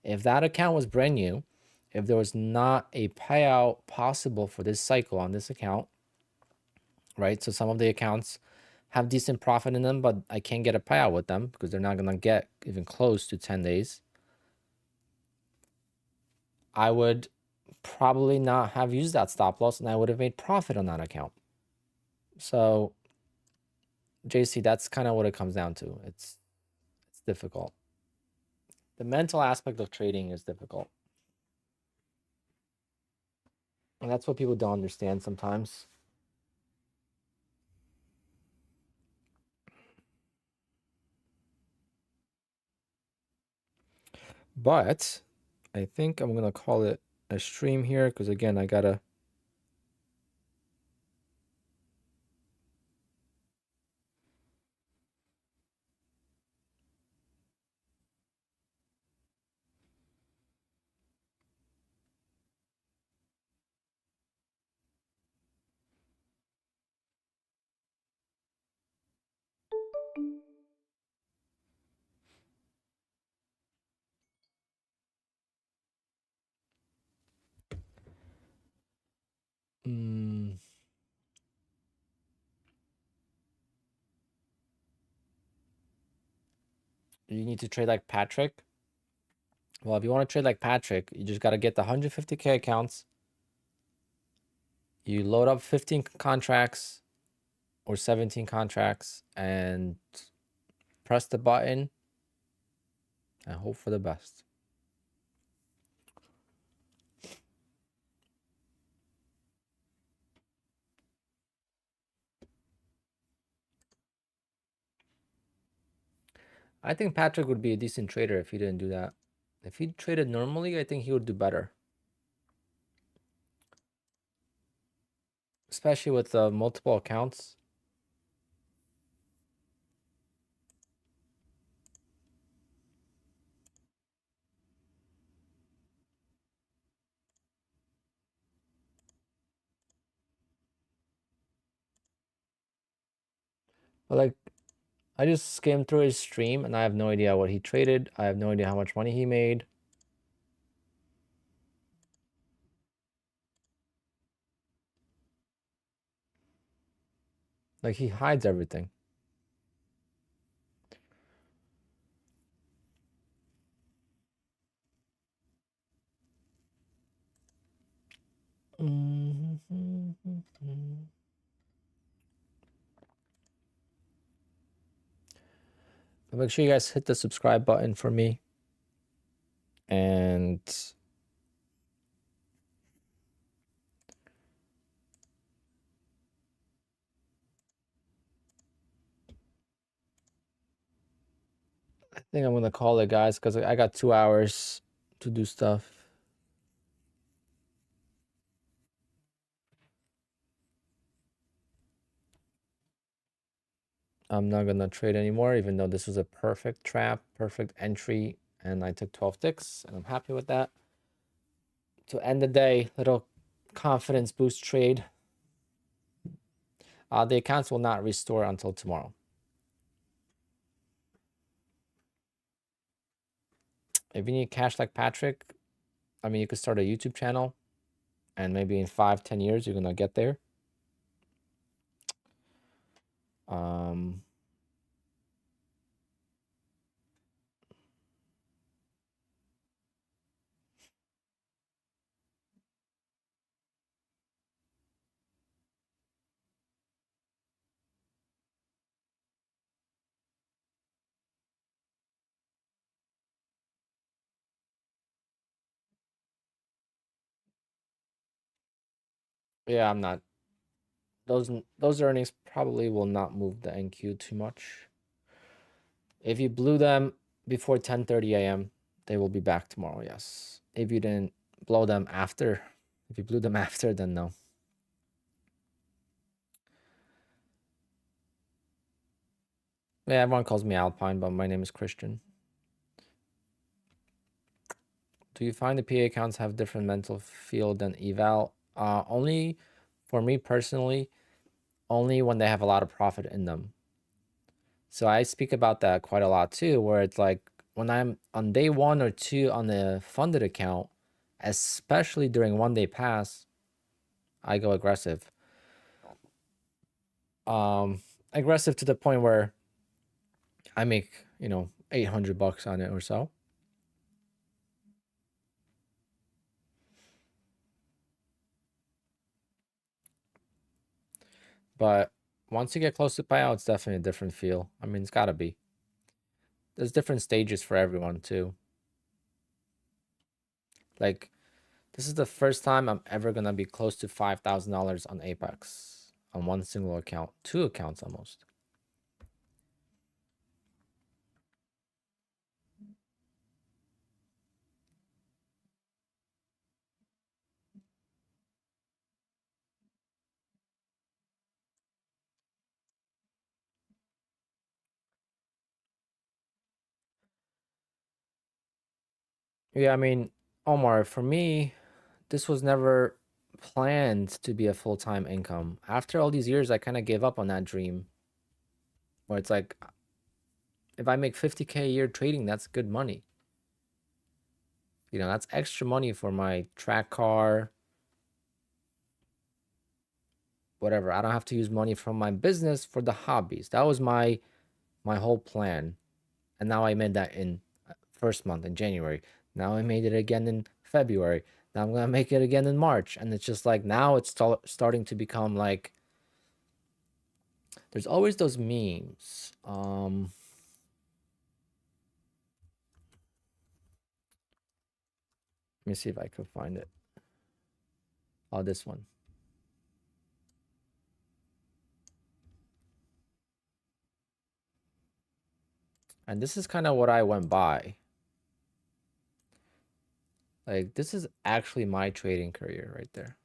If that account was brand new, if there was not a payout possible for this cycle on this account, right? So some of the accounts have decent profit in them, but I can't get a payout with them because they're not going to get even close to 10 days. I would probably not have used that stop loss and I would have made profit on that account. So JC, that's kind of what it comes down to. It's difficult. The mental aspect of trading is difficult. And that's what people don't understand sometimes. But I think I'm going to call it a stream here because, again, I got to... You need to trade like Patrick. Well, if you want to trade like Patrick, you just got to get the 150K accounts. You load up 15 contracts or 17 contracts and press the button and hope for the best. I think Patrick would be a decent trader if he didn't do that. If he traded normally, I think he would do better. Especially with multiple accounts. But like, I just skimmed through his stream and I have no idea what he traded. I have no idea how much money he made. Like, he hides everything. But make sure you guys hit the subscribe button for me. And I think I'm going to call it, guys, because I got 2 hours to do stuff. I'm not going to trade anymore, even though this was a perfect trap, perfect entry, and I took 12 ticks, and I'm happy with that. To end the day, little confidence boost trade. The accounts will not restore until tomorrow. If you need cash like Patrick, I mean, you could start a YouTube channel, and maybe in 5-10 years, you're going to get there. Yeah, I'm not. Those earnings probably will not move the NQ too much. If you blew them before 10:30 a.m., they will be back tomorrow, yes. If you didn't blow them after, if you blew them after, then no. Yeah, everyone calls me Alpine, but my name is Christian. Do you find the PA accounts have different mental field than eval? Only for me personally, only when they have a lot of profit in them. So I speak about that quite a lot too, where it's like when I'm on day 1 or 2 on the funded account, especially during 1 day pass, I go aggressive. Aggressive to the point where I make, you know, $800 on it or so. But once you get close to payout, it's definitely a different feel. I mean, it's gotta be. There's different stages for everyone too. Like, this is the first time I'm ever gonna be close to $5,000 on Apex on one single account, 2 accounts almost. Yeah, I mean, Omar, for me, this was never planned to be a full-time income. After all these years, I kind of gave up on that dream. Where it's like, if I make 50K a year trading, that's good money. You know, that's extra money for my track car, whatever. I don't have to use money from my business for the hobbies. That was my whole plan. And now I made that in first month in January. Now I made it again in February. Now I'm going to make it again in March. And it's just like, now it's starting to become like, there's always those memes. Let me see if I could find it. Oh, this one. And this is kind of what I went by. Like, this is actually my trading career right there.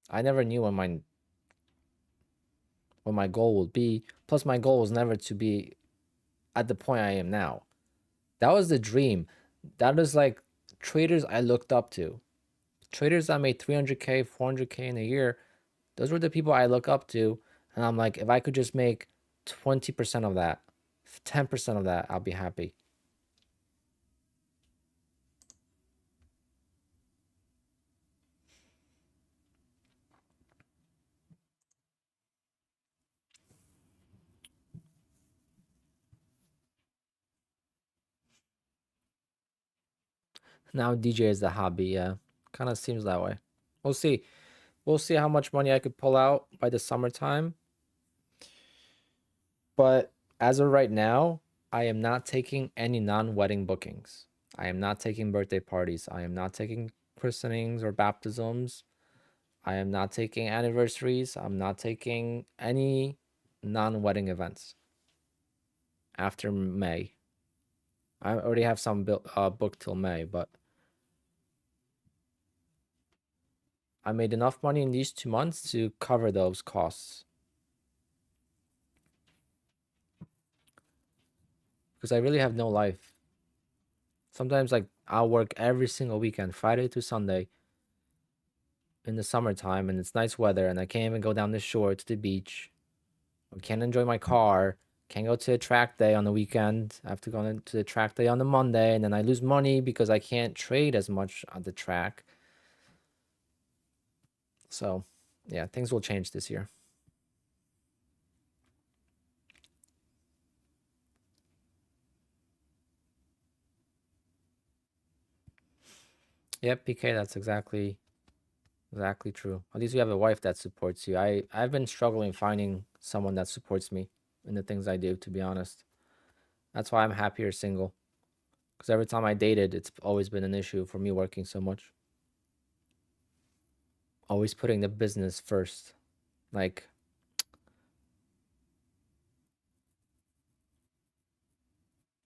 I never knew what my goal would be. Plus, my goal was never to be at the point I am now. That was the dream. That is like traders I looked up to. Traders that made 300K, 400K in a year, those were the people I look up to. And I'm like, if I could just make 20% of that, 10% of that, I'll be happy. Now DJ is the hobby, yeah. Kind of seems that way. We'll see. We'll see how much money I could pull out by the summertime. But as of right now, I am not taking any non-wedding bookings. I am not taking birthday parties. I am not taking christenings or baptisms. I am not taking anniversaries. I'm not taking any non-wedding events after May. I already have some booked till May, but I made enough money in these 2 months to cover those costs. Because I really have no life. Sometimes, like, I'll work every single weekend, Friday to Sunday, in the summertime, and it's nice weather, and I can't even go down the shore to the beach. I can't enjoy my car. Can't go to a track day on the weekend. I have to go to the track day on the Monday, and then I lose money because I can't trade as much on the track. So, yeah, things will change this year. Yep, PK, that's exactly true. At least you have a wife that supports you. I've been struggling finding someone that supports me in the things I do, to be honest. That's why I'm happier single. Because every time I dated, it's always been an issue for me working so much. Always putting the business first. Like,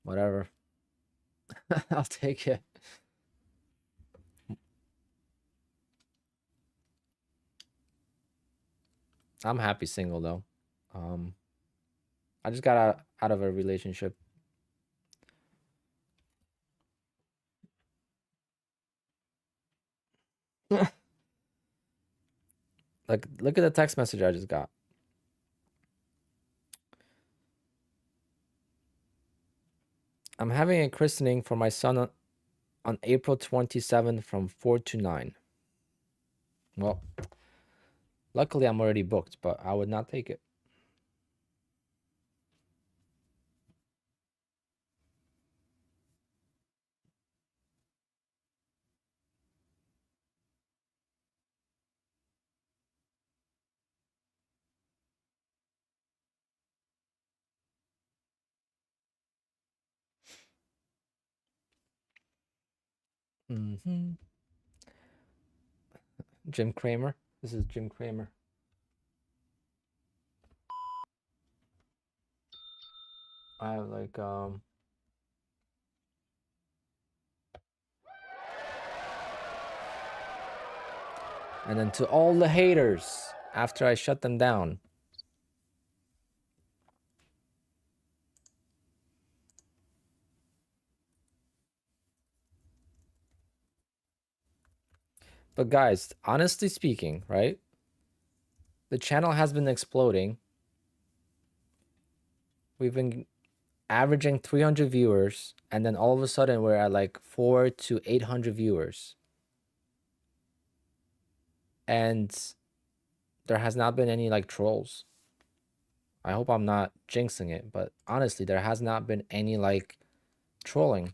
whatever. I'll take it. I'm happy single though. I just got out of a relationship. Like, look at the text message I just got. I'm having a christening for my son on April 27th from 4 to 9. Well, luckily I'm already booked, but I would not take it. Jim Cramer. This is Jim Cramer. I have like and then to all the haters after I shut them down. But guys, honestly speaking, right? The channel has been exploding. We've been averaging 300 viewers, and then all of a sudden we're at like 400 to 800 viewers. And there has not been any like trolls. I hope I'm not jinxing it, but honestly, there has not been any like trolling.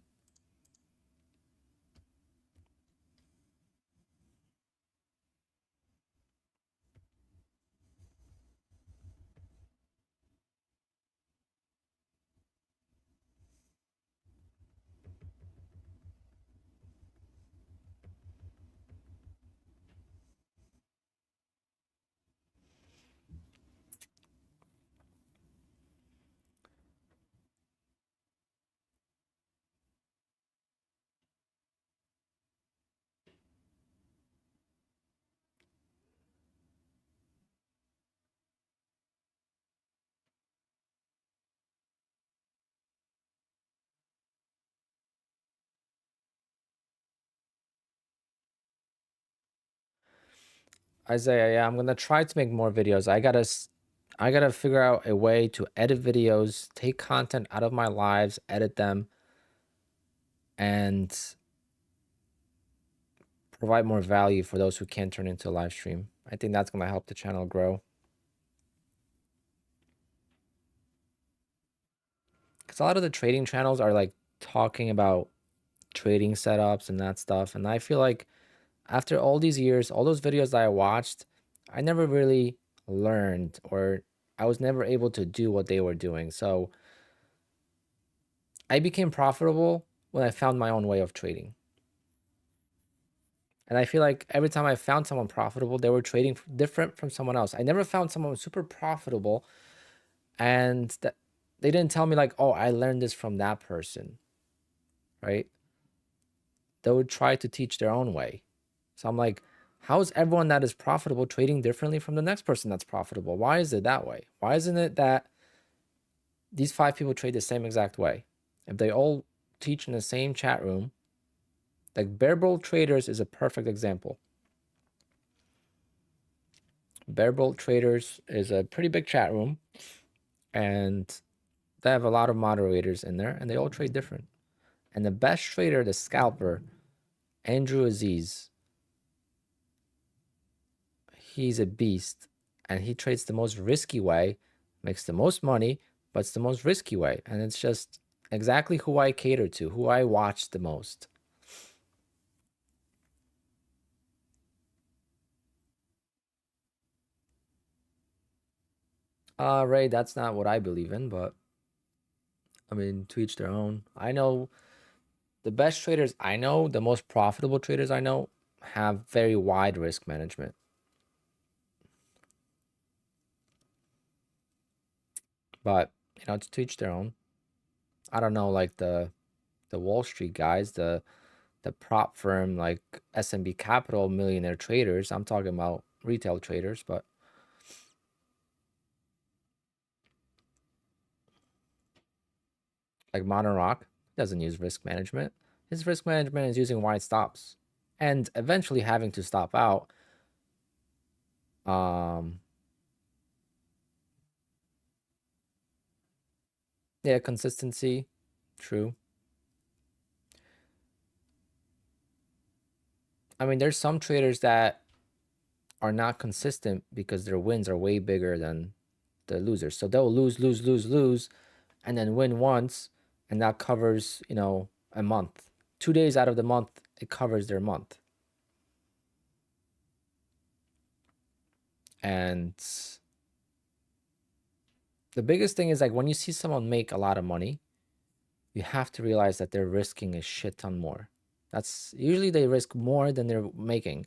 Isaiah, yeah, I'm gonna try to make more videos. I gotta figure out a way to edit videos, take content out of my lives, edit them, and provide more value for those who can't turn into a live stream. I think that's gonna help the channel grow. Because a lot of the trading channels are like talking about trading setups and that stuff. And I feel like after all these years, all those videos that I watched, I never really learned, or I was never able to do what they were doing. So I became profitable when I found my own way of trading. And I feel like every time I found someone profitable, they were trading different from someone else. I never found someone super profitable and that they didn't tell me like, oh, I learned this from that person, right? They would try to teach their own way. So I'm like, how is everyone that is profitable trading differently from the next person that's profitable? Why is it that way? Why isn't it that these 5 people trade the same exact way? If they all teach in the same chat room, like Bear Bull Traders is a perfect example. Bear Bull Traders is a pretty big chat room, and they have a lot of moderators in there, and they all trade different. And the best trader, the scalper, Andrew Aziz, he's a beast, and he trades the most risky way, makes the most money, but it's the most risky way. And it's just exactly who I cater to, who I watch the most. Ray, that's not what I believe in, but I mean, to each their own. I know the best traders I know, the most profitable traders I know, have very wide risk management. But, you know, to each their own. I don't know, like the Wall Street guys, the prop firm like S&B Capital millionaire traders. I'm talking about retail traders, but Like Modern Rock doesn't use risk management. His risk management is using wide stops and eventually having to stop out. Yeah, consistency, true. I mean, there's some traders that are not consistent because their wins are way bigger than the losers. So they'll lose, and then win once, and that covers, you know, a month. 2 days out of the month, it covers their month. And the biggest thing is, like, when you see someone make a lot of money, you have to realize that they're risking a shit ton more. That's usually they risk more than they're making.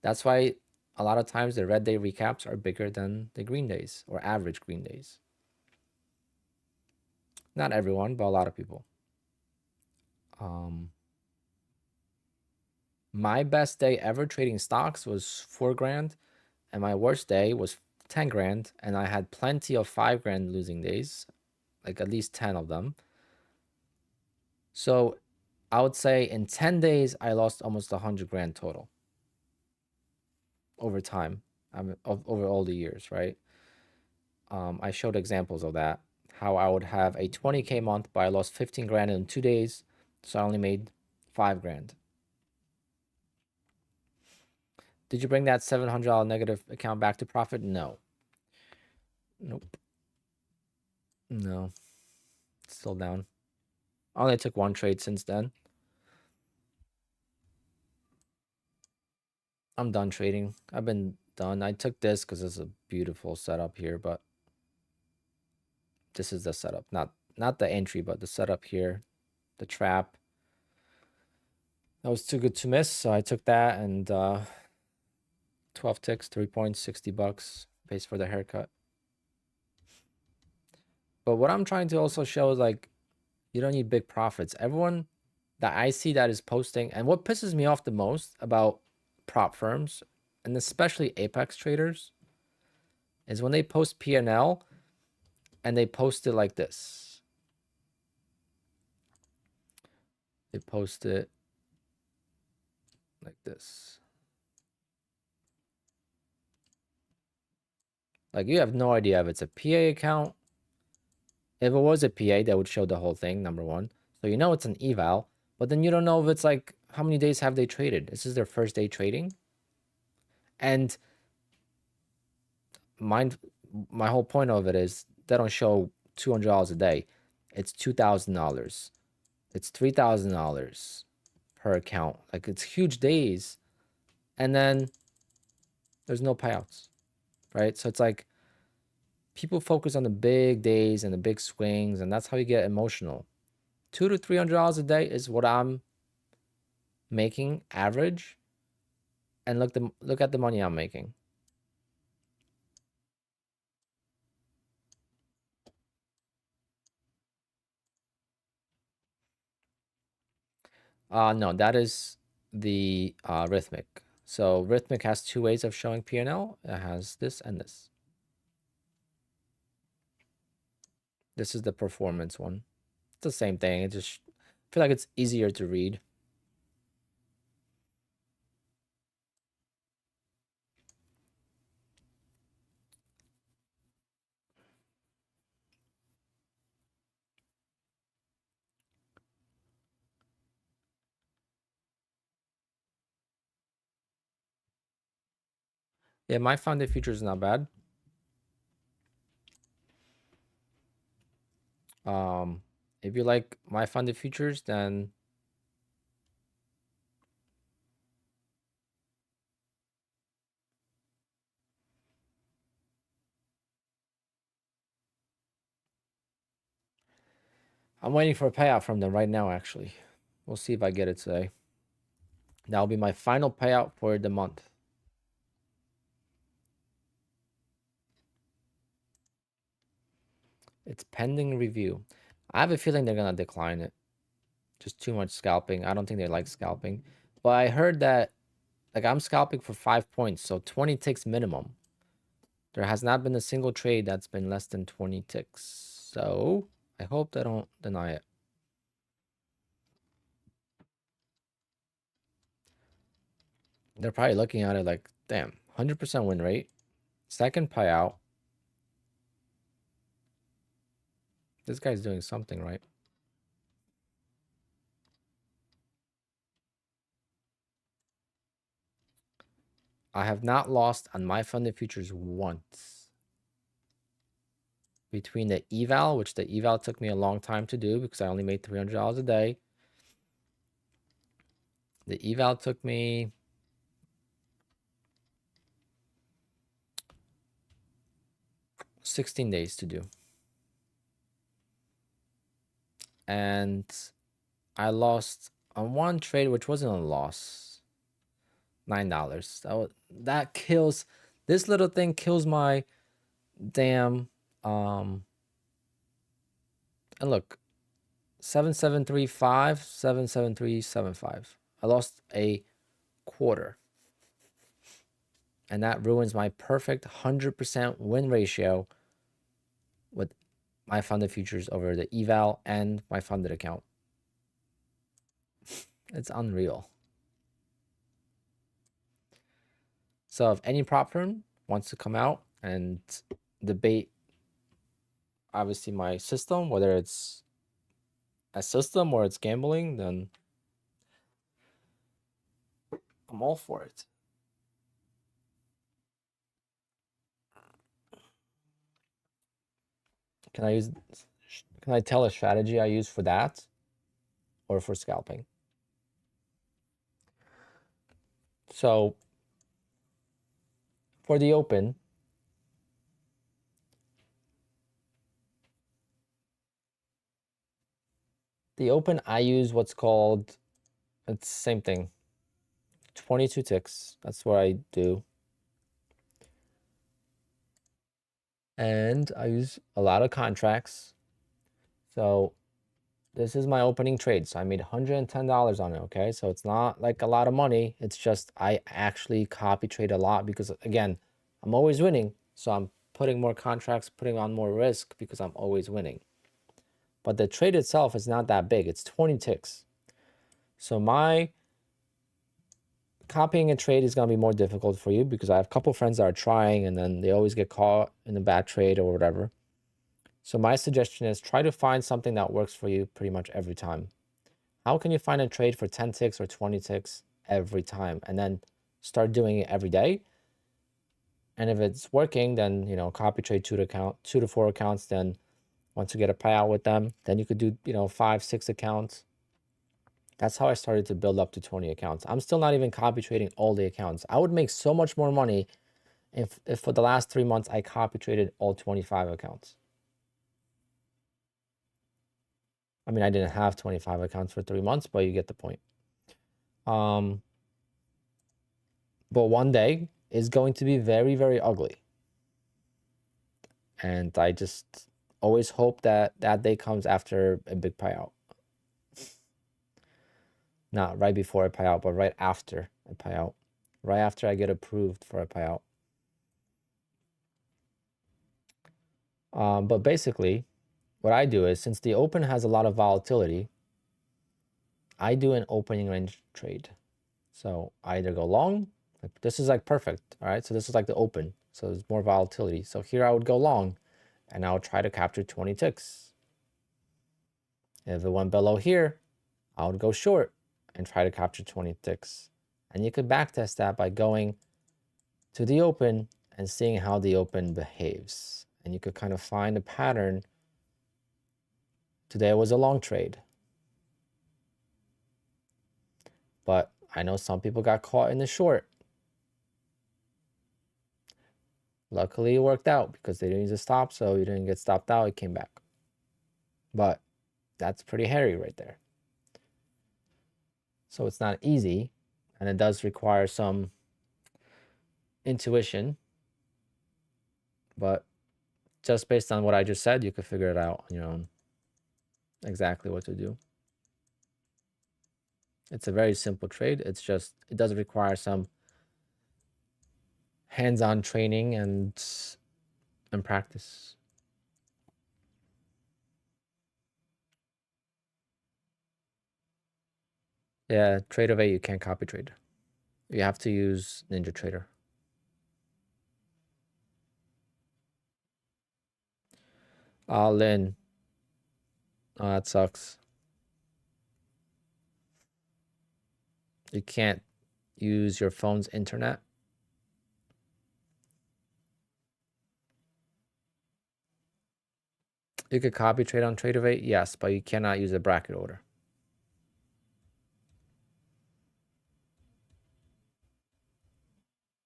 That's why a lot of times the red day recaps are bigger than the green days or average green days. Not everyone, but a lot of people. My best day ever trading stocks was 4 grand, and my worst day was 10 grand, and I had plenty of 5 grand losing days, like at least 10 of them. So I would say in 10 days, I lost almost 100 grand total over time, over all the years, right? I showed examples of that, how I would have a 20K month, but I lost 15 grand in 2 days, so I only made 5 grand. Did you bring that $700 negative account back to profit? No. Nope. No. Still down. I only took 1 trade since then. I'm done trading. I've been done. I took this because it's a beautiful setup here, but this is the setup. Not the entry, but the setup here. The trap. That was too good to miss, so I took that, and 12 ticks, 3 points, $60. Pays for the haircut. But what I'm trying to also show is, like, you don't need big profits. Everyone that I see that is posting, and what pisses me off the most about prop firms, and especially Apex traders, is when they post P&L and they post it like this. They post it like this. Like, you have no idea if it's a PA account. If it was a PA, that would show the whole thing, number one. So you know it's an eval, but then you don't know if it's like, how many days have they traded? This is their first day trading. And my whole point of it is they don't show $200 a day. It's $2,000. It's $3,000 per account. Like, it's huge days. And then there's no payouts, right? So it's like people focus on the big days and the big swings, and that's how you get emotional. $200 to $300 a day is what I'm making average. And look at the money I'm making. No, that is the Rhythmic. So Rhythmic has 2 ways of showing P&L. It has this and this. This is the performance one. It's the same thing. It just I feel like it's easier to read. Yeah, my funded future is not bad. If you like my funded futures, then I'm waiting for a payout from them right now, actually. We'll see if I get it today. That'll be my final payout for the month. It's pending review. I have a feeling they're going to decline it. Just too much scalping. I don't think they like scalping. But I heard that, like, I'm scalping for 5 points, so 20 ticks minimum. There has not been a single trade that's been less than 20 ticks. So I hope they don't deny it. They're probably looking at it like, damn, 100% win rate. Second payout. This guy's doing something right. I have not lost on my funded futures once. Between the eval, which the eval took me a long time to do because I only made $300 a day. The eval took me 16 days to do. And I lost on one trade, which wasn't a loss, $9. That kills, this little thing kills my damn, and look, 7735, 77375. I lost a quarter. And that ruins my perfect 100% win ratio with my funded futures over the eval and my funded account. It's unreal. So if any prop firm wants to come out and debate, obviously, my system, whether it's a system or it's gambling, then I'm all for it. Can I tell a strategy I use for that or for scalping? So for the open, I use what's called, it's the same thing, 22 ticks. That's what I do. And I use a lot of contracts. So this is my opening trade. So I made $110 on it, okay? So it's not like a lot of money. It's just I actually copy trade a lot because, again, I'm always winning. So I'm putting more contracts, putting on more risk because I'm always winning. But the trade itself is not that big. It's 20 ticks. So my copying a trade is going to be more difficult for you because I have a couple friends that are trying and then they always get caught in a bad trade or whatever. So my suggestion is try to find something that works for you pretty much every time. How can you find a trade for 10 ticks or 20 ticks every time and then start doing it every day? And if it's working, then, you know, copy trade 2 to 4 accounts. Then once you get a payout with them, then you could do, you know, 5, 6 accounts. That's how I started to build up to 20 accounts. I'm still not even copy trading all the accounts. I would make so much more money if for the last 3 months I copy traded all 25 accounts. I mean, I didn't have 25 accounts for 3 months, but you get the point. But one day is going to be very, very ugly. And I just always hope that that day comes after a big payout. Not right before a payout, but right after a payout. Right after I get approved for a payout. But basically, what I do is, since the open has a lot of volatility, I do an opening range trade. So I either go long, like this is like perfect, all right? So this is like the open, so there's more volatility. So here I would go long, and I would try to capture 20 ticks. If it went below here, I would go short and try to capture 20 ticks. And you could backtest that by going to the open and seeing how the open behaves. And you could kind of find a pattern. Today was a long trade. But I know some people got caught in the short. Luckily, it worked out because they didn't use a stop, so you didn't get stopped out. It came back. But that's pretty hairy right there. So it's not easy, and it does require some intuition. But just based on what I just said, you could figure it out on your own. Exactly what to do. It's a very simple trade. It's just, it does require some hands-on training and practice. Yeah, Trader you can't copy trade. You have to use NinjaTrader. Oh, Lynn. Oh, that sucks. You can't use your phone's internet. You could copy trade on Trader, yes, but you cannot use a bracket order.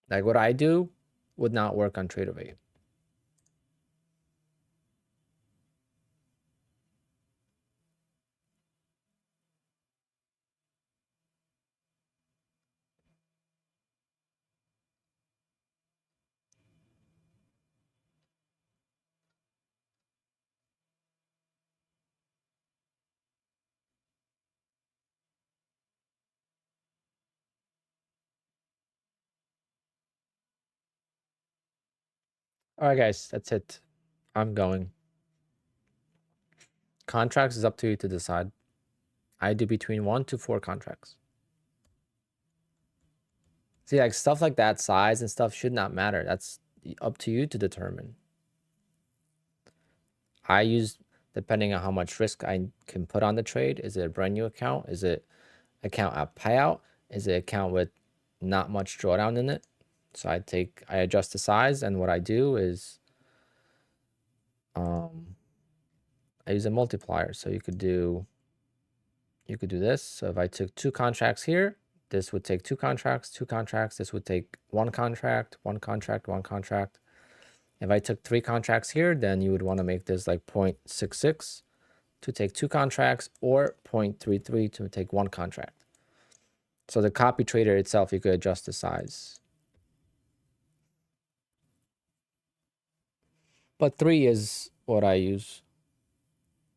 Like what I do would not work on Trader. All right, guys, that's it. I'm going. Contracts is up to you to decide. I do between 1 to 4 contracts. See, like stuff like that size and stuff should not matter. That's up to you to determine. I use, depending on how much risk I can put on the trade. Is it a brand new account? Is it account at payout? Is it account with not much drawdown in it? So I adjust the size, and what I do is I use a multiplier. So you could do this. So if I took 2 contracts here, this would take 2 contracts, 2 contracts. This would take 1 contract, 1 contract, 1 contract. If I took 3 contracts here, then you would want to make this like 0.66 to take 2 contracts, or 0.33 to take 1 contract. So the copy trader itself, you could adjust the size. But 3 is what I use.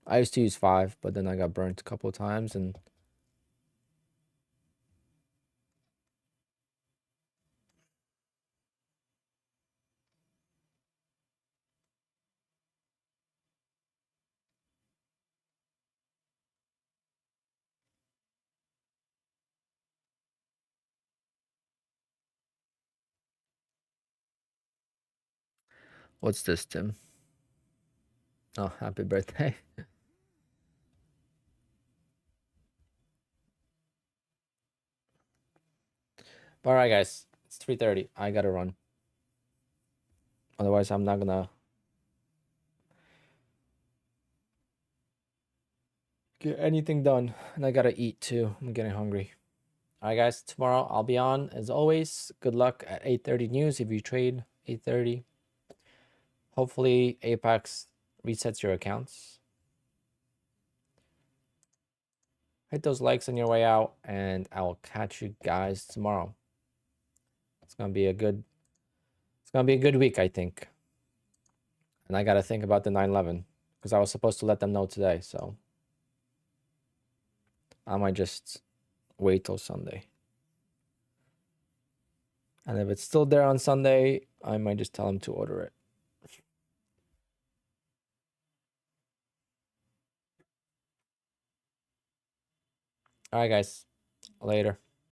I used to use 5, but then I got burnt a couple of times. And what's this, Tim? Oh, happy birthday. All right, guys, it's 3:30. I gotta run. Otherwise, I'm not gonna get anything done. And I gotta eat too. I'm getting hungry. All right, guys, tomorrow I'll be on as always. Good luck at 8:30 news if you trade 8:30. Hopefully Apex resets your accounts. Hit those likes on your way out, and I will catch you guys tomorrow. It's gonna be a good week, I think. And I gotta think about the 9/11 because I was supposed to let them know today, so I might just wait till Sunday. And if it's still there on Sunday, I might just tell them to order it. All right, guys. Later.